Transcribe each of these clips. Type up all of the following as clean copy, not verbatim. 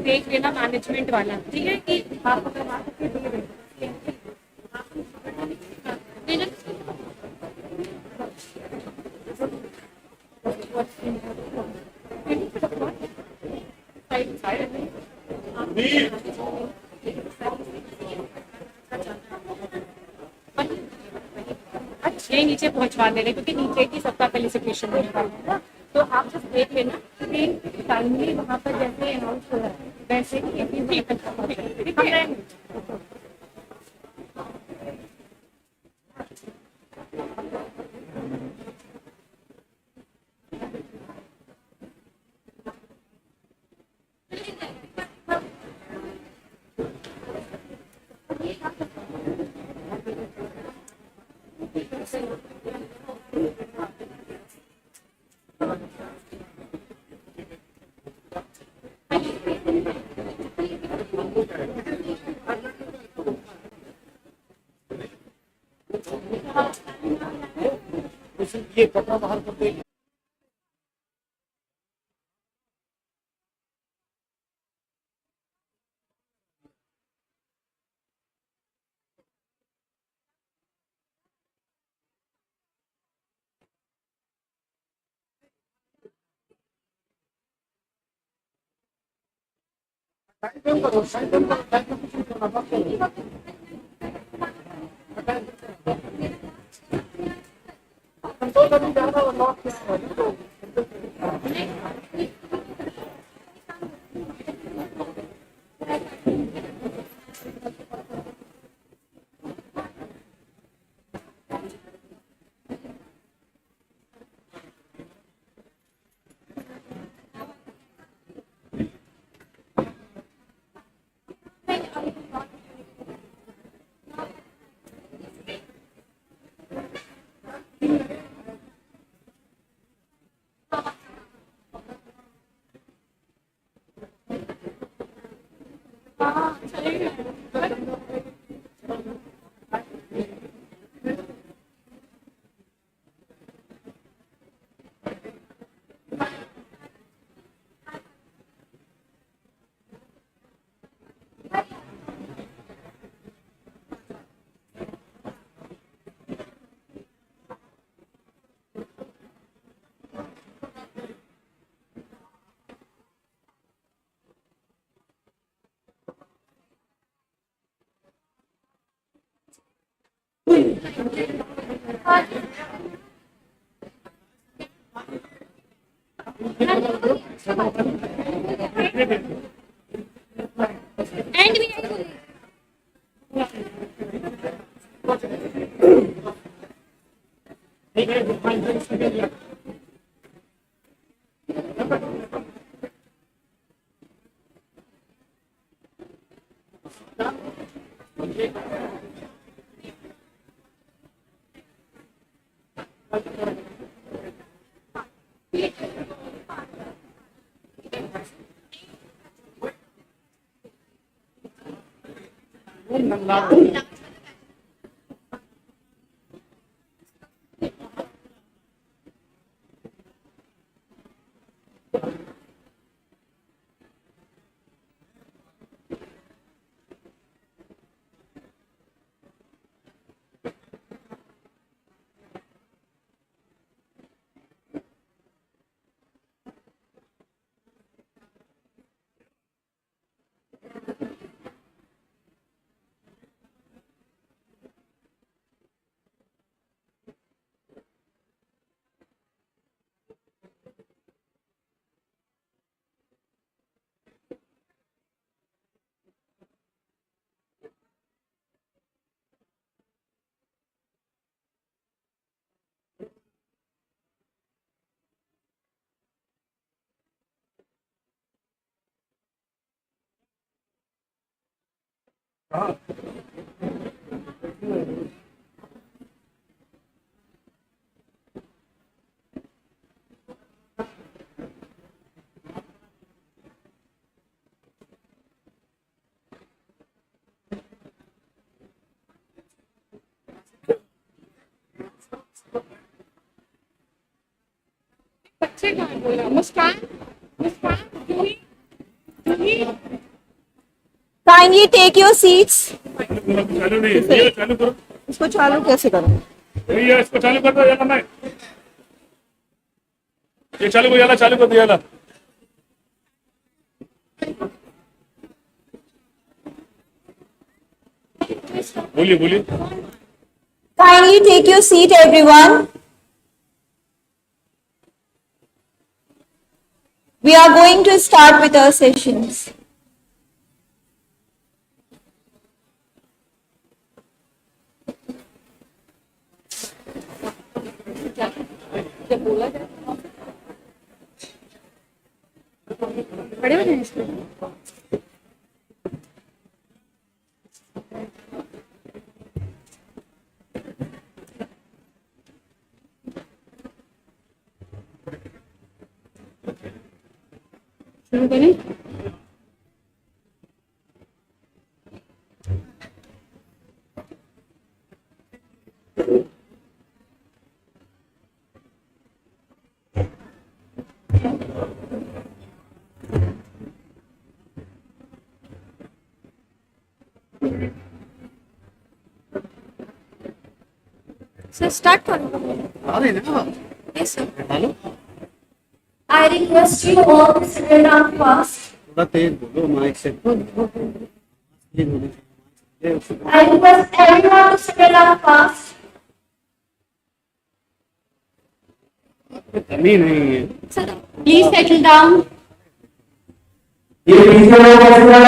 देख लेना मैनेजमेंट वाला, ठीक है, कि आप करवा सकते दे रहे यही नीचे पहुंचवा दे रहे, क्योंकि नीचे की सबका क्वालिफिकेशन होने वाला है ना, तो आप जब देख लेना कि टाइमली वहाँ पर जैसे अनाउंस हो रहा है वैसे ही ठीक है। ये कपड़ा बाहर कर दो। एंड भी बच्चे कहाँ बोला मुस्कान, मुस्कान जूही, जूही Kindly take your seats. चालू नहीं है, ये चालू करो, इसको चालू कैसे करूं? ये इसको चालू कर दो, ये करना है, ये चालू कर, याला चालू कर दो, याला बोलिए बोलिए। Kindly take your seat, everyone. We are going to start with our sessions. बड़े बड़े हैं इसमें। शुरू करें? So start करो। Yes, sir. I request you all to sit down fast. थोड़ा तेज बोलो, माइक से I request everyone to sit down fast. कमी नहीं है। Sir, Please settle down. ये पीछे लोग कैसे रहे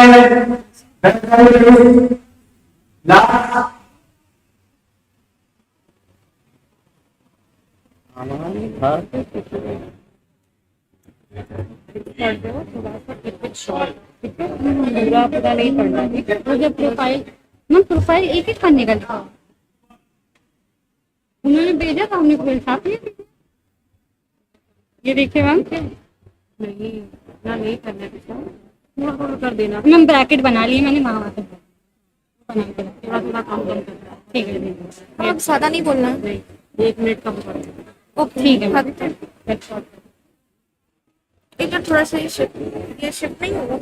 लास्ट पढ़ दो थोड़ा सा, keep it short, ठीक है? पूरा पूरा नहीं पढ़ना, ठीक है? और जब प्रोफाइल एक एक करने का लिखा, उन्होंने भेजा था, हमने कोई छाप लिया। ये देखिए मैम, नहीं ना, नहीं करना है, थोड़ा थोड़ा कर देना मैम। ब्रैकेट बना लिए मैंने, वहाँ वहाँ थोड़ा थोड़ा काम कम करना, ठीक है? आप ज्यादा नहीं बोलना। नहीं, 1 मिनट कम कर देना, ओके ठीक है मैम। एक तो थोड़ा सा ये शिफ्ट नहीं होगा।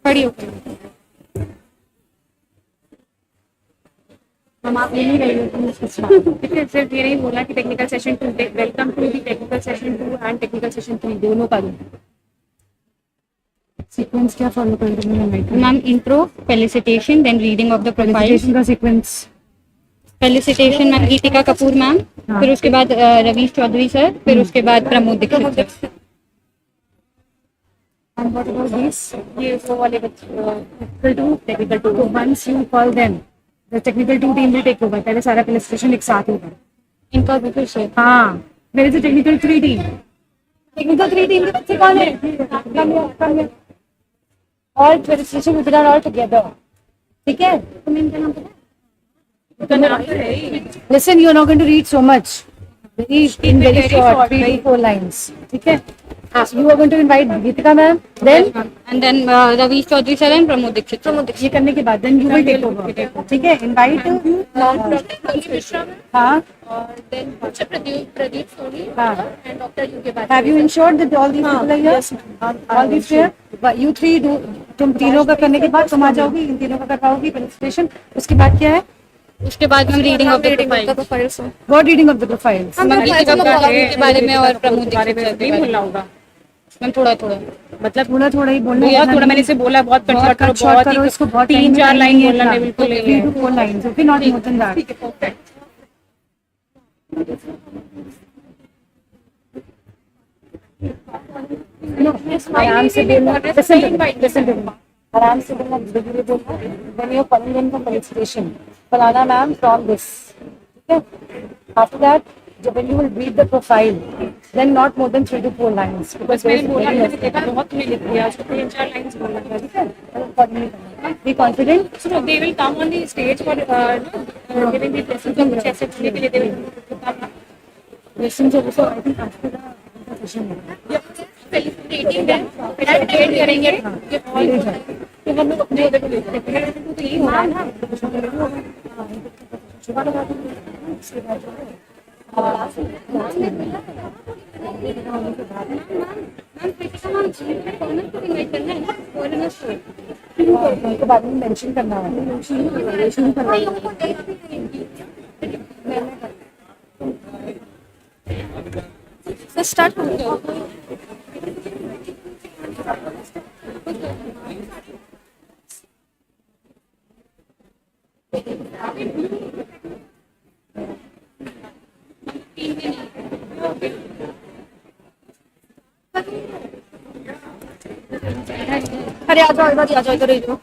खड़ी होकर हम आप ये नहीं रहे, ठीक है? सिर्फ ये नहीं बोला कि technical session 2, welcome to the technical session 2 and technical session 3 दोनों का सीक्वेंस क्या फॉलो कर रही है ma'am? Intro, felicitation, then reading of the profile का sequence. Felicitation ma'am Geetika Kapoor ma'am, फिर उसके बाद रवीश चौधरी सर, फिर उसके बाद Pramod Dixit sir. And what about this? ये वो वाले technical two. So once you call them, the technical two team will take over. पहले सारा फेलिसिटेशन एक साथ होगा। इनका बिल्कुल सही। हाँ, मेरे से technical 3 team। technical 3 team के बच्चे कौन है? Come here. All felicitation will be done all together. ठीक है? तुम्हें इनका नाम पता है? Listen, you are not going to read so much. Very short, 3 to 4 lines. ठीक है? You are going to invite Geetika ma'am, then and then Ravi Chaudhary sir and Pramod Dixit. ये करने के बाद then you will take over. ठीक है? Invite हाँ, और then Pradeep Soni हाँ. and Dr. U.K. Bhatt. Have you ensured that all these people are here? All these here? You three do. तुम तीनों का करने के बाद तुम आ जाओगी, इन तीनों का कर पाओगी presentation. उसके बाद क्या है? उसके बाद हम reading of the profiles. What reading of the profiles? के बारे में और प्रमोद दीक्षित सर के बारे में। मैम थोड़ा थोड़ा, मतलब थोड़ा ही बोलना है। थोड़ा मैंने इसे बोला, बहुत कट करो, बहुत ही इसको बहुत 3-4 लाइन बोलना है, बिल्कुल 3 to 4 lines, okay, not more than that. ठीक है, परफेक्ट। नो, आराम से बोलना, listen to me. आराम से बोलना, धीरे-धीरे बोलना। When you're calling in for felicitation, फलाना मैम from this, ठीक है? After that, when you will read the profile, then not more than 3 to 4 lines. Because मैंने बोला, मैंने देखा बहुत में लिख दिया, उसको 3-4 lines बोलना है, ठीक है? Be confident. So they will come on the stage for giving the presentation. कुछ ऐसे बोलने के लिए they will come. Listen to also, I think after the session. Felicitating them, felicitate करेंगे। ये तो हम लोग अपने उधर ले जाते हैं, तो यही होगा ना। उसके बाद मैम कृतिका मैम जी पे कौन को इनवाइट करना है ना फॉरेनर्स को उनको बाद में मेंशन करना है शुरू करना है सर स्टार्ट हो गया अरे आ जाओ इधर ही जाओ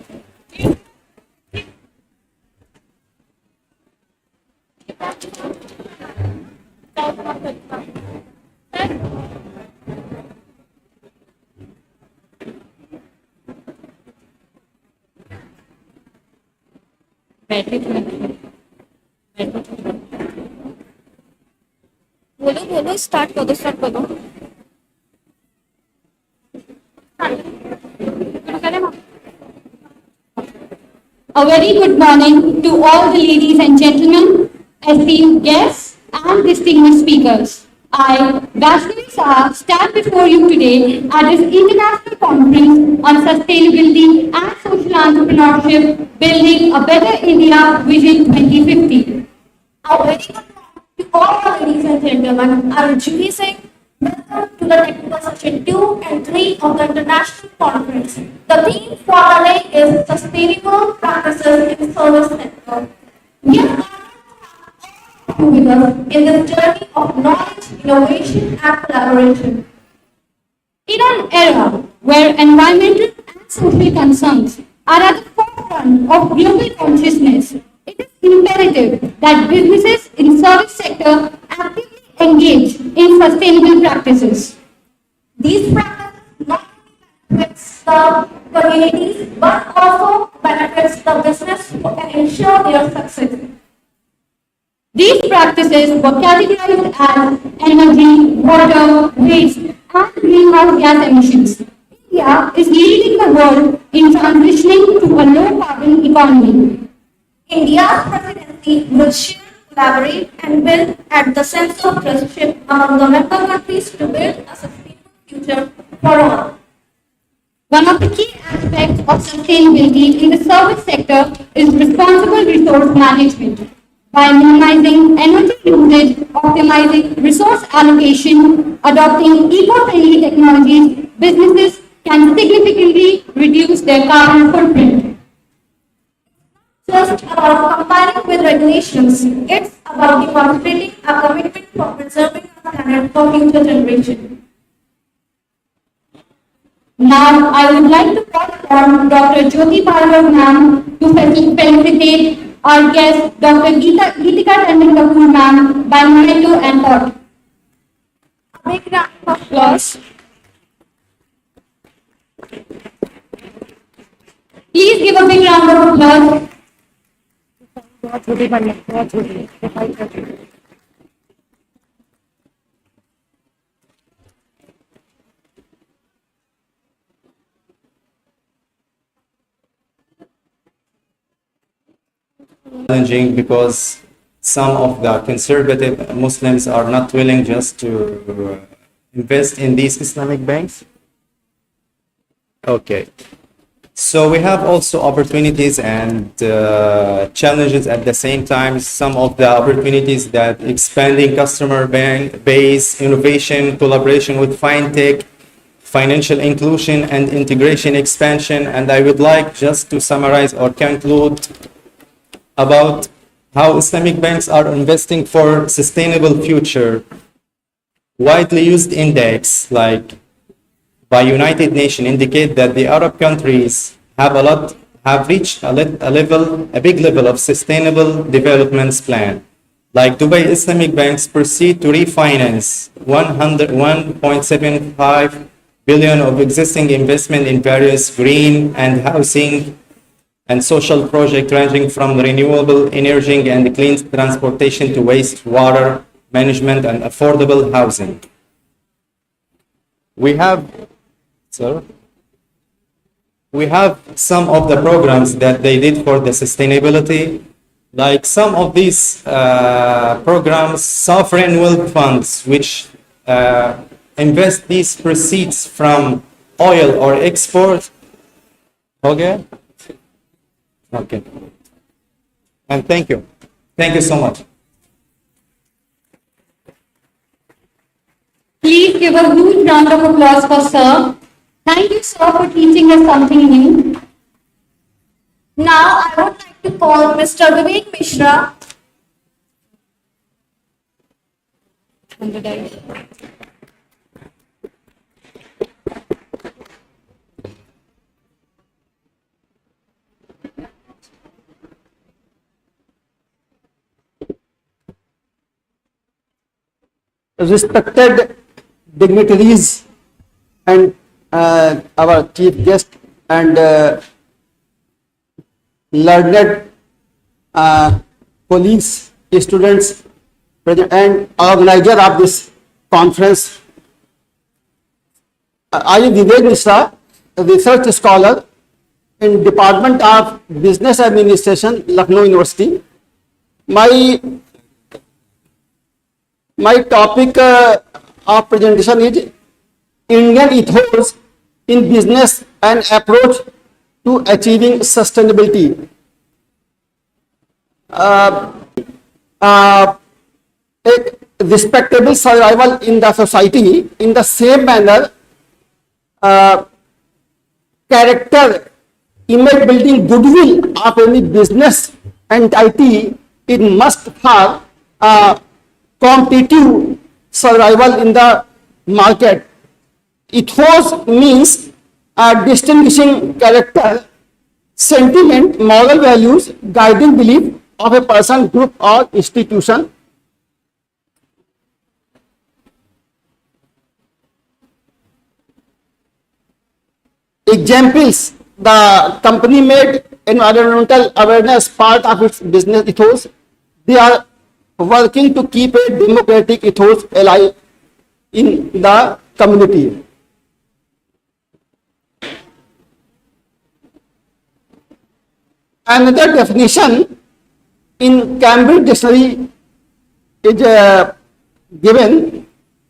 बोलो स्टार्ट कर दो A very good morning to all the ladies and gentlemen, esteemed guests and distinguished speakers. I, Vaishnavi Saha, stand before you today at this international conference on sustainability and social entrepreneurship, building a better India Vision 2050. A very good morning to all the ladies and gentlemen. I am Juhi Singh. Welcome to the technical session 2 and 3 of the international conference. The theme for the day is sustainable practices in service sector. We are with us in this journey of knowledge, innovation, and collaboration. In an era where environmental and social concerns are at the forefront of global consciousness, it is imperative that businesses in service sector actively engage in sustainable practices. These practices not only benefits the communities but also benefits the business who can ensure their success. These practices were categorized as energy, water, waste, and greenhouse gas emissions. India is leading the world in transitioning to a low carbon economy. India's presidency will share, collaborate, and build at the sense of trustship among the member countries to build a sustainable future for all. One of the key aspects of sustainability in the service sector is responsible resource management. By minimizing energy usage, optimizing resource allocation, adopting eco-friendly technologies, businesses can significantly reduce their carbon footprint. Just about complying with regulations, it's about demonstrating a commitment for preserving our planet for future generations. Now, I would like to call upon Dr. Jyoti Parwar ma'am to felicitate our guest, Dr. Geetika Tandon Kapoor ma'am, by memento and thought. A big round of applause. Please give a big round of applause. बहुत छोटी बनी है बहुत छोटी challenging because some of the conservative Muslims are not willing just to invest in these Islamic banks. Okay. So we have also opportunities and challenges at the same time. Some of the opportunities that expanding customer base, innovation, collaboration with fintech, financial inclusion and integration expansion. And I would like just to summarize or conclude about how Islamic banks are investing for sustainable future. Widely used index like by United Nations indicate that the Arab countries have reached a big level of sustainable development plan. Like Dubai Islamic banks proceed to refinance 1.75 billion of existing investment in various green and housing and social projects ranging from renewable energy and clean transportation to wastewater management and affordable housing. We have some of the programs that they did for the sustainability, like some of these programs, sovereign wealth funds, which invest these proceeds from oil or export. Okay? Okay. And thank you. Thank you so much. Please give a huge round of applause for Sir. Thank you, Sir, for teaching us something new. Now I would like to call Mr. Vivek Mishra. Respected dignitaries and our chief guest and learned colleagues, students, and organizer of this conference. I am Vivek Mishra, a research scholar in Department of Business Administration, Lucknow University. My topic of presentation is Indian ethos in business and approach to achieving sustainability. A respectable survival in the society in the same manner, character, image building goodwill of any business entity, it must have competitive survival in the market. Ethos means a distinguishing character, sentiment, moral values, guiding belief of a person, group, or institution. Examples: the company made environmental awareness part of its business ethos. They are working to keep a democratic ethos alive in the community. Another definition in Cambridge Dictionary is given.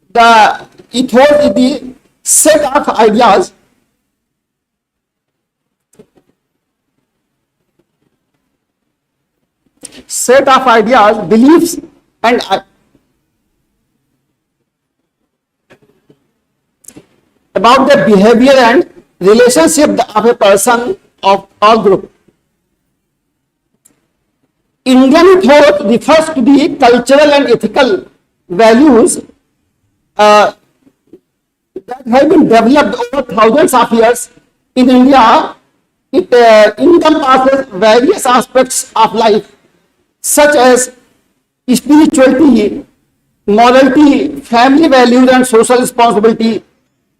The ethos is the set of ideas beliefs, and about the behavior and relationship of a person or group. Indian ethos refers to the cultural and ethical values that have been developed over thousands of years in India. It encompasses various aspects of life, such as spirituality, morality, family values, and social responsibility.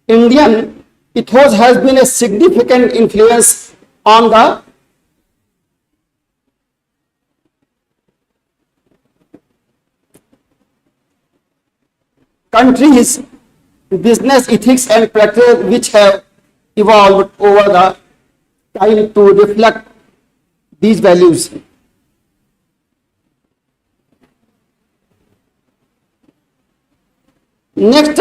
Indian ethos has been a significant influence on the country's business ethics and practices, which have evolved over the time to reflect these values. Next,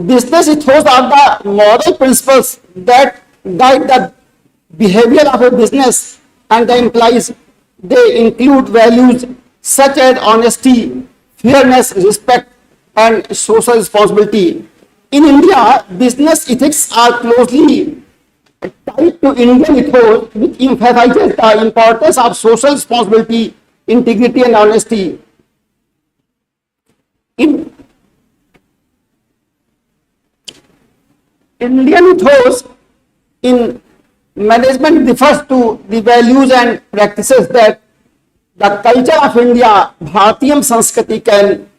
business ethos are the moral principles that guide the behavior of a business and the employees. They include values such as honesty, fairness, respect, and social responsibility. In India, business ethics are closely tied to Indian ethos, which emphasizes the importance of social responsibility, integrity, and honesty. In Indian ethos in management refers to the values and practices that the culture of India, Bharatiyam Sanskriti, can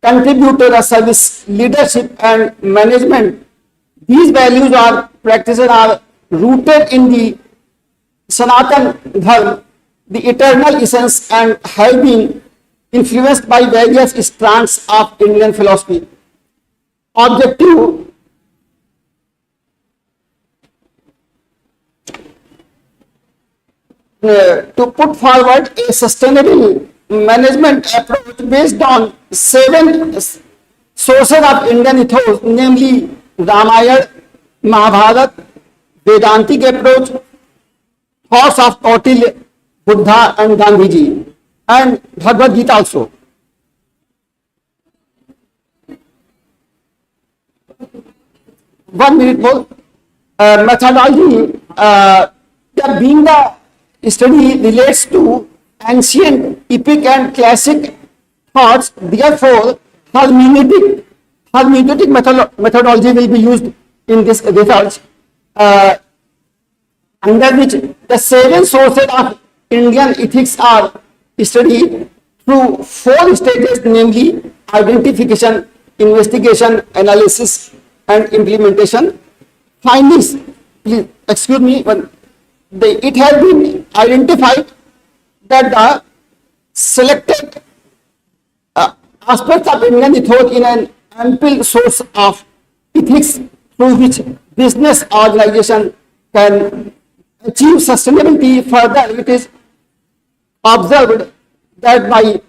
contribute to the service, leadership, and management. These values or practices are rooted in the Sanatan Dharma, the eternal essence, and have been influenced by various strands of Indian philosophy. Objective: to put forward a sustainable management approach based on 7 sources of Indian ethos, namely Ramayana, Mahabharata, Vedantic approach, thoughts of Kautilya, Buddha and Gandhiji, and Bhagavad Gita also. One minute more. Methodology, that being the study relates to ancient, epic and classic thoughts, therefore hermeneutic methodology will be used in this research, under which the 7 sources of Indian ethics are studied through 4 stages, namely identification, investigation, analysis and implementation. Findings, please excuse me, it has been identified that the selected aspects of Indian ethos in an ample source of ethics through which business organization can achieve sustainability. Further, it is observed that by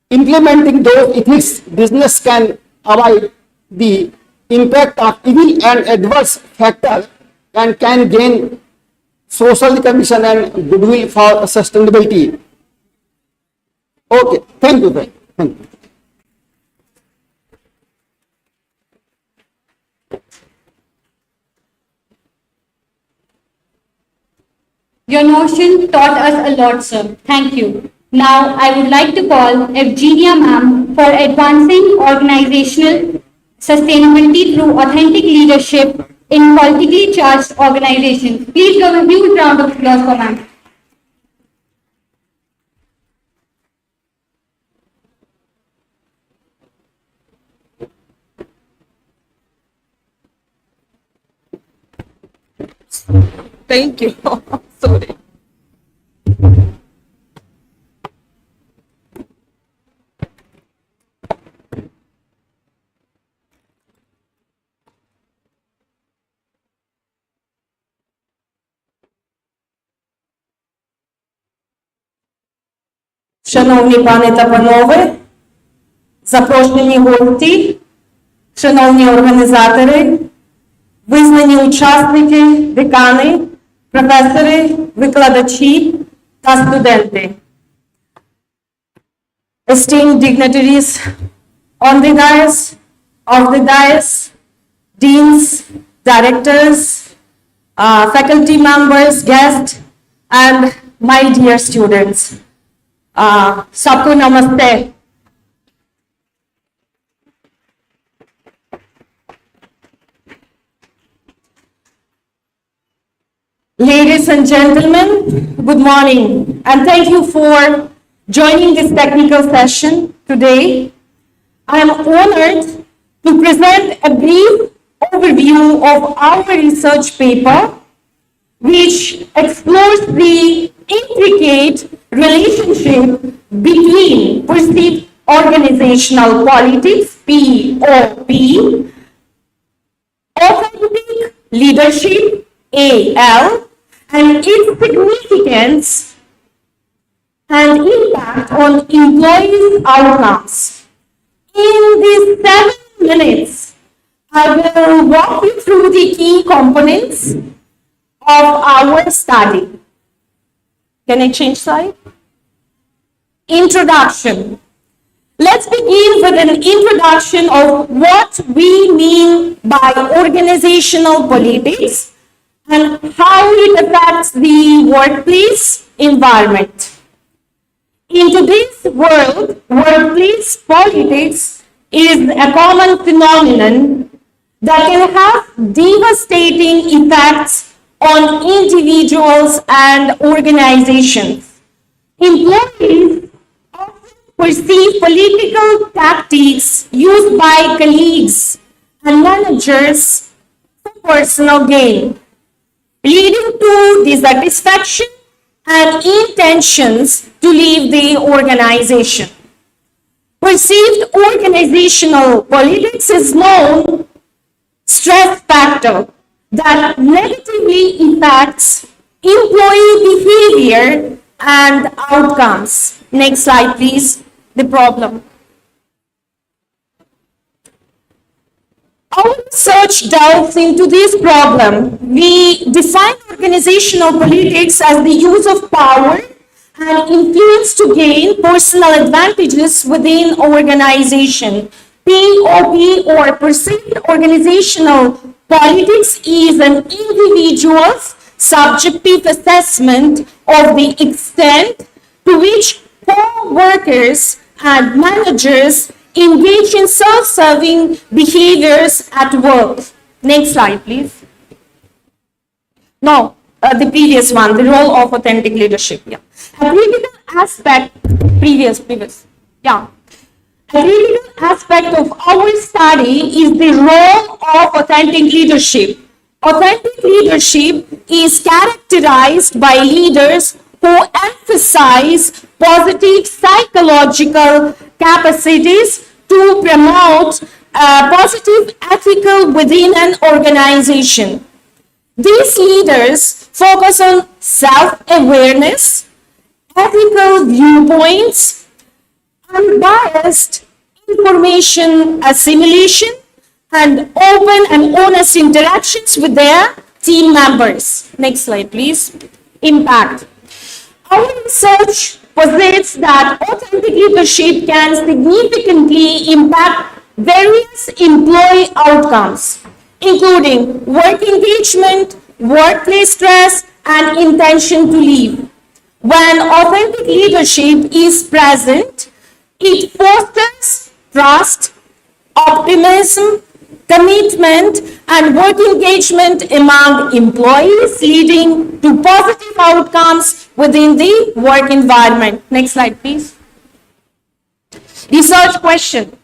implementing those ethics, business can avoid the impact of evil and adverse factors and can gain social recognition and goodwill for sustainability. Okay, thank you. Thank you. Your notion taught us a lot, sir. Thank you. Now, I would like to call Evgenia ma'am for advancing organizational sustainability through authentic leadership in politically charged organizations. Please give a huge round of applause for ma'am. Thank you. Sorry. Шановні пани та панове, запрошені гості, шановні організатори, визнані учасники, декани, професори, викладачі та студенти. Esteemed dignitaries on the dais, off the dais, deans, directors, faculty members, guests, and my dear students. सबको नमस्ते. Ladies and gentlemen, good morning and thank you for joining this technical session today. I am honored to present a brief overview of our research paper which explores the intricate relationship between perceived organizational politics, POP, authentic leadership, AL, and its significance and impact on employees' outcomes. In these 7 minutes, I will walk you through the key components of our study. Can I change slide? Introduction. Let's begin with an introduction of what we mean by organizational politics and how it affects the workplace environment. In today's world, workplace politics is a common phenomenon that can have devastating effects on individuals and organizations. Employees often perceive political tactics used by colleagues and managers for personal gain, leading to dissatisfaction and intentions to leave the organization. Perceived organizational politics is known stress factor that negatively impacts employee behavior and outcomes. Next slide, please. The problem. Our research delves into this problem. We define organizational politics as the use of power and influence to gain personal advantages within organization. POP, or perceived organizational politics, is an individual's subjective assessment of the extent to which co-workers and managers engage in self-serving behaviors at work. Next slide, please. No, the previous one, the role of authentic leadership. Yeah. A critical aspect, previous. Yeah. A critical aspect of our study is the role of authentic leadership. Authentic leadership is characterized by leaders who emphasize positive psychological capacities to promote positive ethical within an organization. These leaders focus on self-awareness, ethical viewpoints, unbiased information assimilation, and open and honest interactions with their team members. Next slide, please. Impact. Our research posits that authentic leadership can significantly impact various employee outcomes, including work engagement, workplace stress, and intention to leave. When authentic leadership is present, it fosters trust, optimism, commitment, and work engagement among employees, leading to positive outcomes within the work environment. Next slide, please. Research question.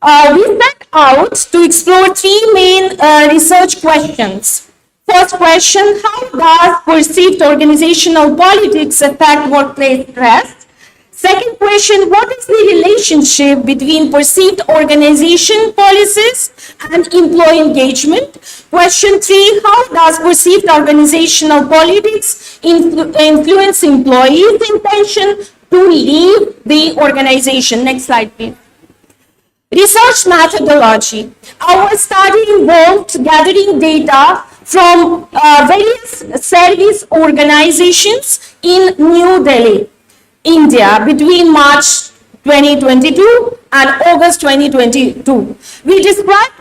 We set out to explore three main research questions. First question, how does perceived organizational politics affect workplace stress? Second question, what is the relationship between perceived organization policies and employee engagement? Question 3, how does perceived organizational politics influence employees' intention to leave the organization? Next slide, please. Research methodology. Our study involved gathering data from various service organizations in New Delhi, India, between March 2022 and August 2022. We designed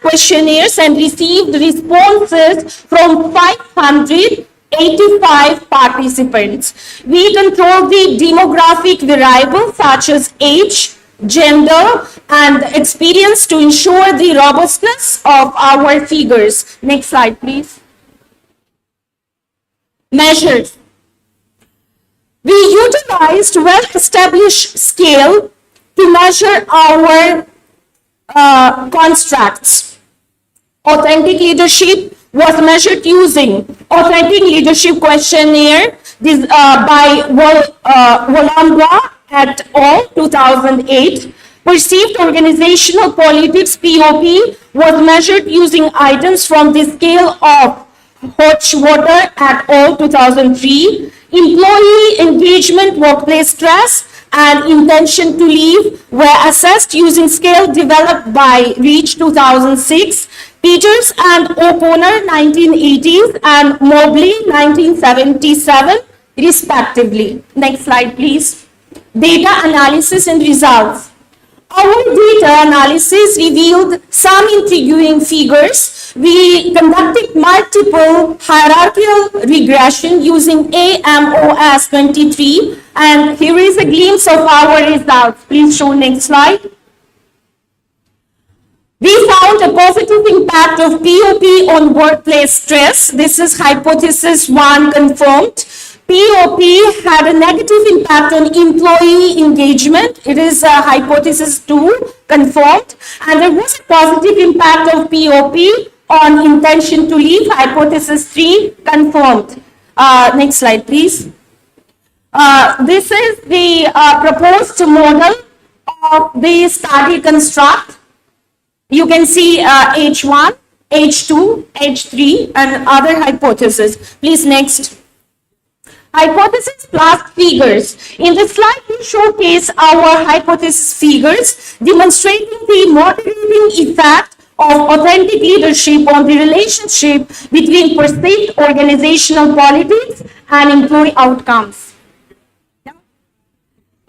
questionnaires and received responses from 585 participants. We controlled the demographic variables such as age, gender, and experience to ensure the robustness of our figures. Next slide, please. Measures. We utilized well-established scale to measure our constructs. Authentic leadership was measured using authentic leadership questionnaire by Volambwa et al. 2008. Perceived organizational politics (POP) was measured using items from the scale of Hochwater et al. 2003. Employee engagement, workplace stress, and intention to leave were assessed using scale developed by Reach 2006, Peters and O'Connor 1980s, and Mobley 1977, respectively. Next slide, please. Data analysis and results. Our data analysis revealed some intriguing figures. We conducted multiple hierarchical regression using AMOS 23, and here is a glimpse of our results. Please show next slide. We found a positive impact of POP on workplace stress. This is hypothesis 1 confirmed. POP had a negative impact on employee engagement. It is hypothesis 2 confirmed. And there was a positive impact of POP on intention to leave, hypothesis 3 confirmed. Next slide, please. This is the proposed model of the study construct. You can see H1, H2, H3, and other hypotheses. Please, next. hypothesis plus figures. In this slide, we showcase our hypothesis figures demonstrating the motivating effect of authentic leadership on the relationship between perceived organizational politics and employee outcomes.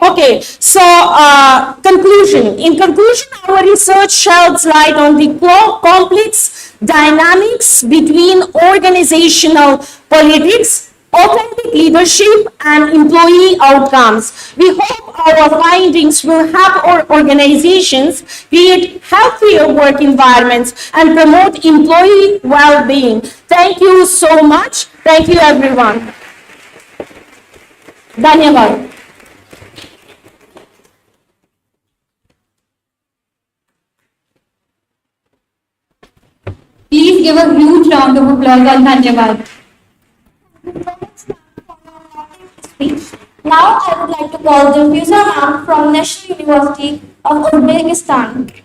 Okay, so conclusion. In conclusion, our research sheds light on the complex dynamics between organizational politics, authentic leadership, and employee outcomes. We hope our findings will help our organizations create healthier work environments and promote employee well-being. Thank you so much. Thank you, everyone. Dhanyavad. Please give a huge round of applause on Dhanyavad. Now I would like to call the Fiza ma'am from National University of Uzbekistan.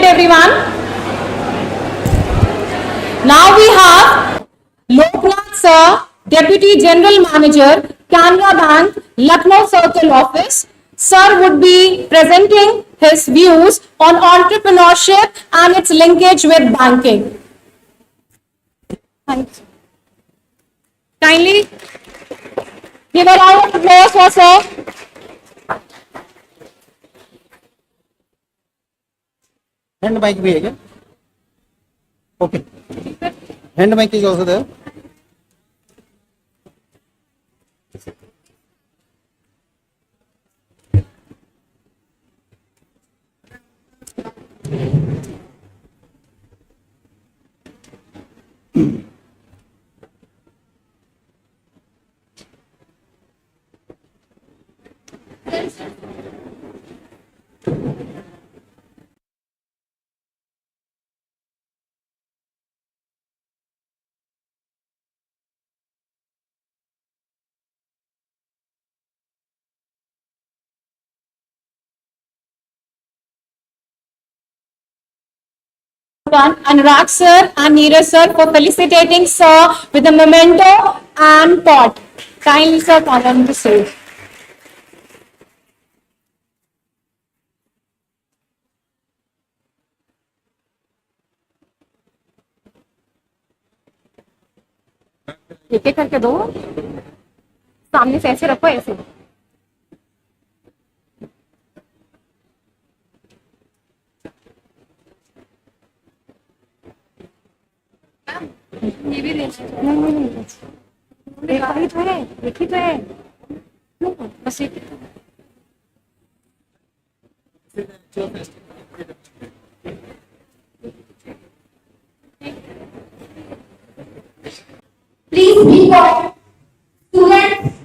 everyone. Now we have Loknath Sir, Deputy General Manager, Canara Bank, Lucknow Circle Office. Sir would be presenting his views on entrepreneurship and its linkage with banking. Thanks. Kindly give a round of applause for Sir. Hand mic bhi hai kya? Okay. Hand mic is also there. Anurag Sir and Neeraj Sir for felicitating Sir with a memento and pot. Kindly Sir come on the stage. एक एक करके दो, सामने से ऐसे रखो, ऐसे ये भी लेना है। नहीं, देखा ही तो है, देखी तो है, बस एक Please be quiet. Students,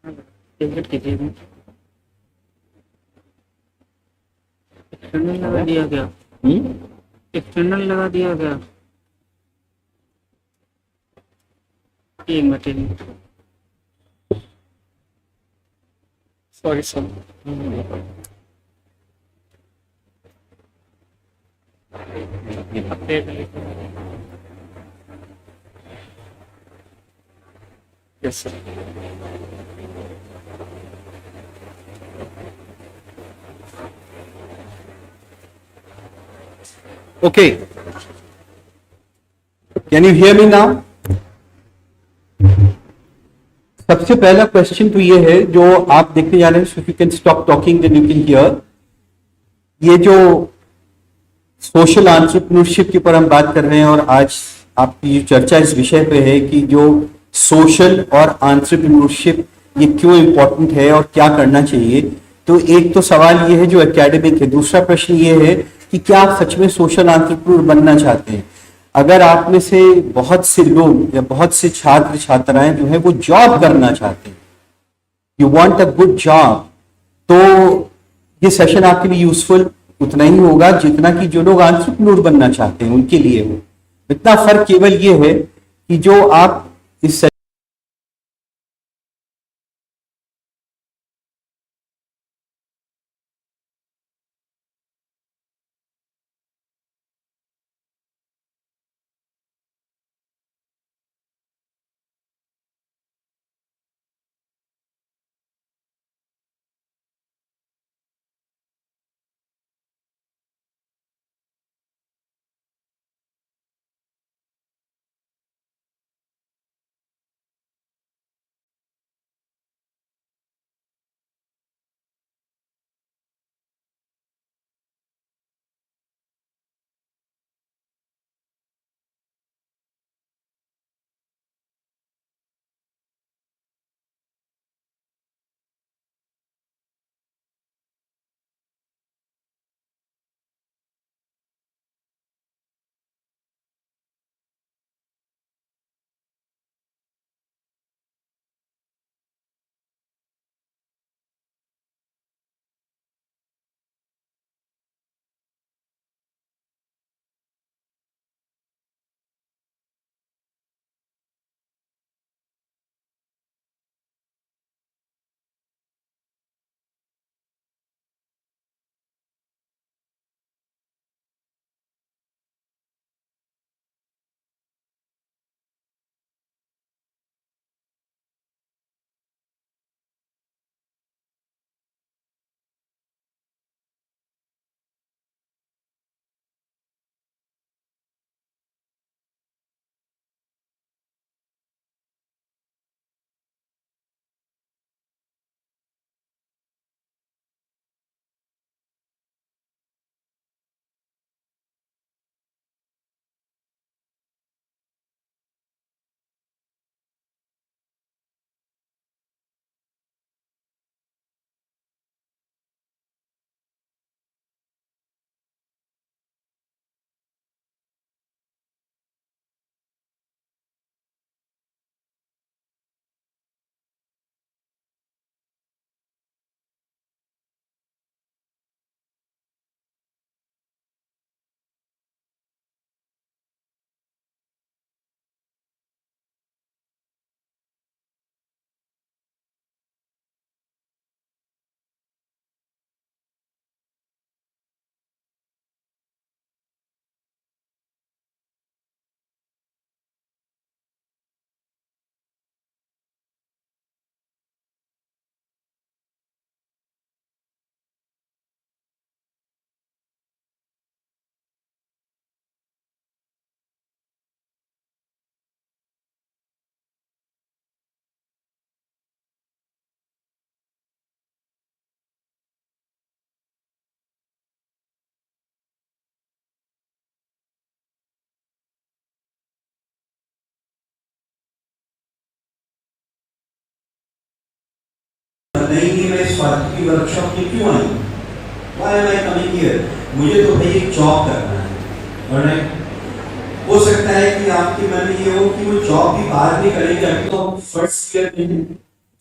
ticket कीजिए एक्सटर्नल लगा दिया गया एक्सटर्नल लगा दिया गया ये material sorry sir yes sir Okay. Can you hear me now? सबसे पहला क्वेश्चन तो ये है जो आप देखने जा रहे हैं, so if you can stop talking then you can hear. ये जो सोशल एंटरप्रेन्योरशिप के ऊपर हम बात कर रहे हैं और आज आपकी जो चर्चा इस विषय पे है कि जो सोशल और एंटरप्रेन्योरशिप ये क्यों इम्पोर्टेंट है और क्या करना चाहिए. तो एक तो सवाल ये है जो एकेडमिक है. दूसरा प्रश्न ये है कि क्या आप सच में सोशल एंटरप्रेन्योर बनना चाहते हैं. अगर आप में से बहुत से लोग या बहुत से छात्र छात्राएं जो है वो जॉब करना चाहते हैं, you want a good job, तो ये सेशन आपके लिए यूजफुल उतना ही होगा जितना कि जो लोग एंटरप्रेन्योर बनना चाहते हैं उनके लिए हो. इतना फर्क केवल ये है कि जो आप इस नहीं मैं स्वास्थ्य की वर्कशॉप में क्यों आई, why am I coming here, मुझे तो भाई एक जॉब करना है. ऑलराइट, हो सकता है कि आपके मन में ये हो कि वो जॉब भी बाद में करेंगे, अभी तो फर्स्ट ईयर में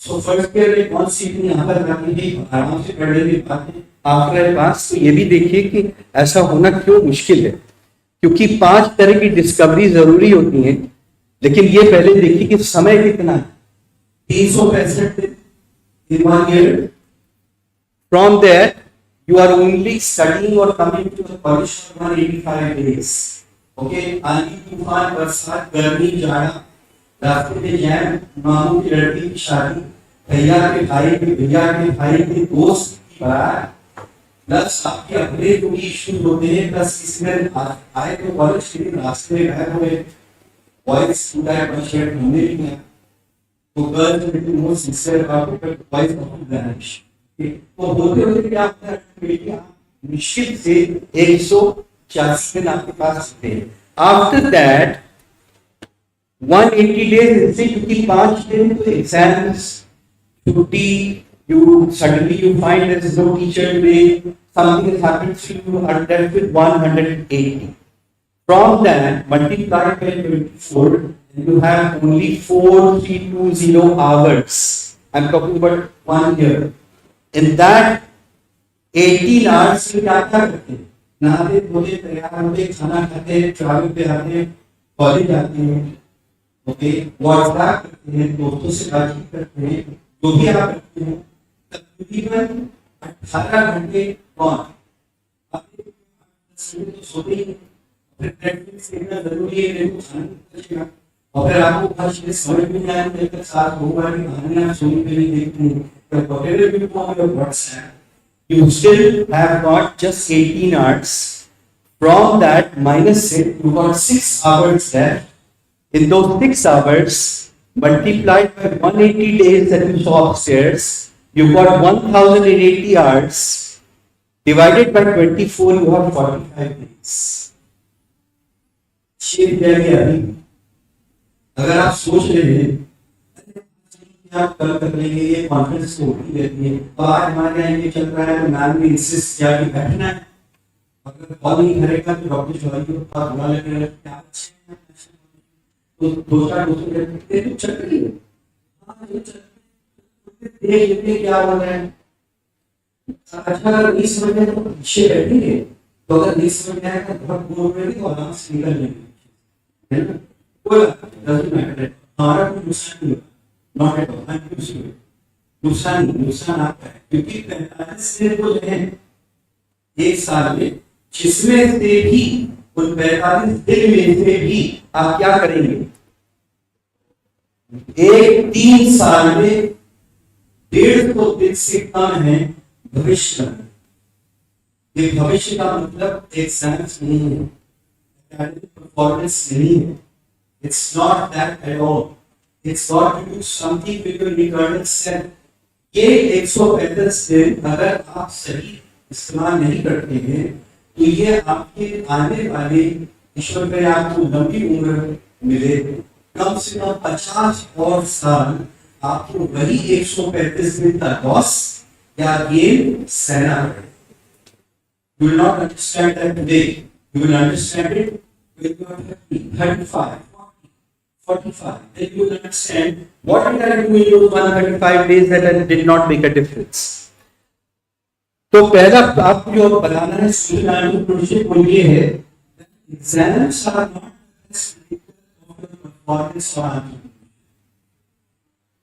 सो फर्स्ट ईयर में कौन सी इतनी यहाँ पर आती है, आराम से पढ़ने की बातें आफ्टर पास। तो ये भी देखिए कि ऐसा होना क्यों मुश्किल है, क्योंकि 5 तरह की डिस्कवरी जरूरी होती हैं, लेकिन ये पहले देखिए कि समय कितना है। 365 दिन in 1 year. From there, you are only studying or coming to the college for 185 days. Okay, आंधी तूफान बरसात गर्मी जाड़ा, रास्ते में जैम, मामू की लड़की की शादी, भैया के भाई के दोस्त की बारात, प्लस आपके अपने जो इश्यूज होते हैं, प्लस इसमें आए तो कॉलेज के दिन रास्ते में गए हुए बॉयज स्टूडेंट बच्चे घूमने भी गए, तो girls will be more sincere about it, boys of vanish. तो होते होते क्या होता है, मुश्किल से 140 दिन आपके पास थे। आफ्टर दैट 180 डेज इससे, क्योंकि 5 दिन तो एग्जाम्स, छुट्टी, you suddenly you find there is no teacher today, something has happened to you, are left with 180. From that, multiply by 24, and you have only 4320 hours. I'm talking about 1 year. In that 18 hours में क्या क्या करते हैं? नहाते धोते तैयार होते, खाना खाते, ट्रैवल पे आते, कॉलेज जाते हैं, ओके, व्हाट्सएप करते हैं, दोस्तों से बातचीत करते हैं, जो भी आप करते हैं, तकरीबन 18 घंटे कौन आप तो सोते ही, फिर प्रैक्टिस करना जरूरी है, देखो खाना और फिर आपको कुछ समझ में नहीं आया, जब तक साथ होगा कि कहानी आप सुनी पे नहीं देखते हैं, तो whatever you know your WhatsApp, you still have got just 18 hours. From that, minus it, you got 6 hours left. In those 6 hours, multiplied by 180 days that you saw upstairs, you got 1080 hours. Divided by 24, you have 45 days. अगर आप सोच रहे हैं आप कल कर लेंगे, ये कॉन्फ्रेंस तो होती रहती है, तो आज हमारे यहाँ ये चल रहा है, तो मैम ने इंसिस्ट किया कि बैठना है, अगर कॉल नहीं करेगा तो डॉक्टर चौहान को बुरा लगेगा, क्या तो दो चार दोस्तों कहते हैं चल रही है, हाँ ये चल रही है, देख लेते क्या हो रहा है। अच्छा अगर नहीं समझ में तो पीछे बैठेंगे, तो अगर नहीं समझ में आएगा बहुत बोल रहे तो आराम से निकल लेंगे, है ना, कोई डजंट मैटर, हमारा कोई नुकसान नहीं होगा, नॉट एट ऑल, नुकसान आपका है, क्योंकि 45 दिन को जो है एक साल में, जिसमें से भी उन 45 दिन में से भी आप क्या करेंगे, एक 3 साल में 150 दिन से कम है भविष्य में। ये भविष्य का मतलब एग्जाम्स नहीं है, परफॉर्मेंस नहीं है, it's not that at all, it's got to do something with your internal self. ये 135 दिन अगर आप सही इस्तेमाल नहीं करते हैं तो ये आपके आने वाले, ईश्वर करे आपको लंबी उम्र मिले, कम से कम 50 और साल आपको वही 135 दिन का लॉस या गेन सहना पड़े। You will not understand that today. You will understand it when you are 30, 35, 40, 45. Then you will understand what did I do in those 135 days that did not make a difference. तो पहला आपको जो बताना है entrepreneurship को ये है, exams are not the of your performance or entrepreneurship.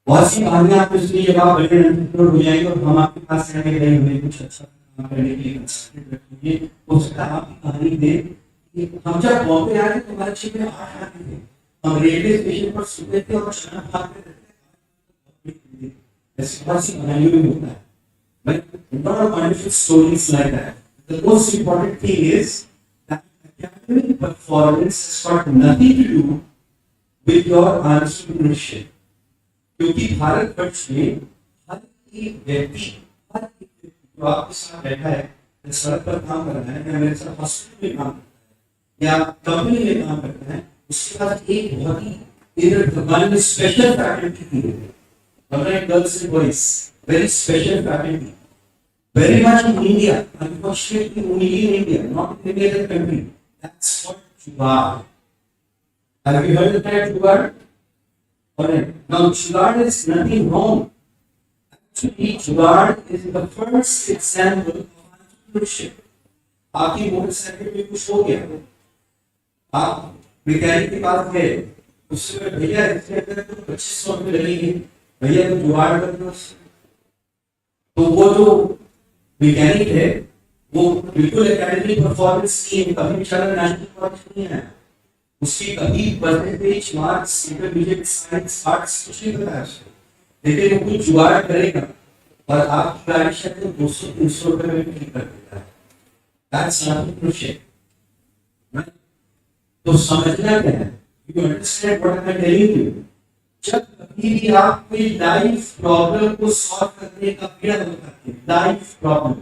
बहुत सी कहानियां आपको इसलिए जब आप बड़े एंटरप्रेन्योर हो जाएंगे और हम आपके पास आएंगे नहीं हमें कुछ अच्छा काम करने के लिए रखेंगे, हो सकता है आपकी कहानी दे कि हम जब बॉम्बे आए तो हमारे शिप में 8 आते थे, हम रेलवे स्टेशन पर सुबह थे और चना भागते थे, ऐसी बहुत सी कहानियों में होता है। But lot of wonderful stories like that. The most important thing is that academic performance has got nothing to do with your entrepreneurship. क्योंकि भारतवर्ष में हर एक व्यक्ति जो आपके साथ बैठा है, सड़क पर काम कर रहा है या मेरे साथ हॉस्पिटल में काम करता है या कंपनी में काम करता है, उसके पास एक बहुत ही स्पेशल फैकल्टी है, girls and boys, very special faculty, very much in India, unfortunately only in India, not in any other country. That's what Jugaad. Have you heard of that Jugaad? Alright. Now Jugaad is nothing wrong जुगाड़ is the first example of entrepreneurship. आपकी motorcycle में कुछ हो गया, आप mechanic के पास गए, उससे बोले, भैया इसके अंदर तो 2500 रुपये लगेंगे, भैया तो जुगाड़ कर दो। तो वो जो मैकेनिक है वो बिल्कुल एकेडमिक परफॉर्मेंस नहीं है, कभी चला नेशनल कॉलेज नहीं है, उसकी कभी percentage marks intermediate science arts कुछ नहीं पता है उसको, लेकिन वो कुछ जुगाड़ करेगा और आपकी गाड़ी शायद 200-300 रुपये में बिक्री कर देता है। That's entrepreneurship, right? तो समझना क्या है? You understand what I'm telling you? जब कभी भी आप कोई लाइफ प्रॉब्लम को सॉल्व करने का प्रयत्न करते हैं, लाइफ प्रॉब्लम,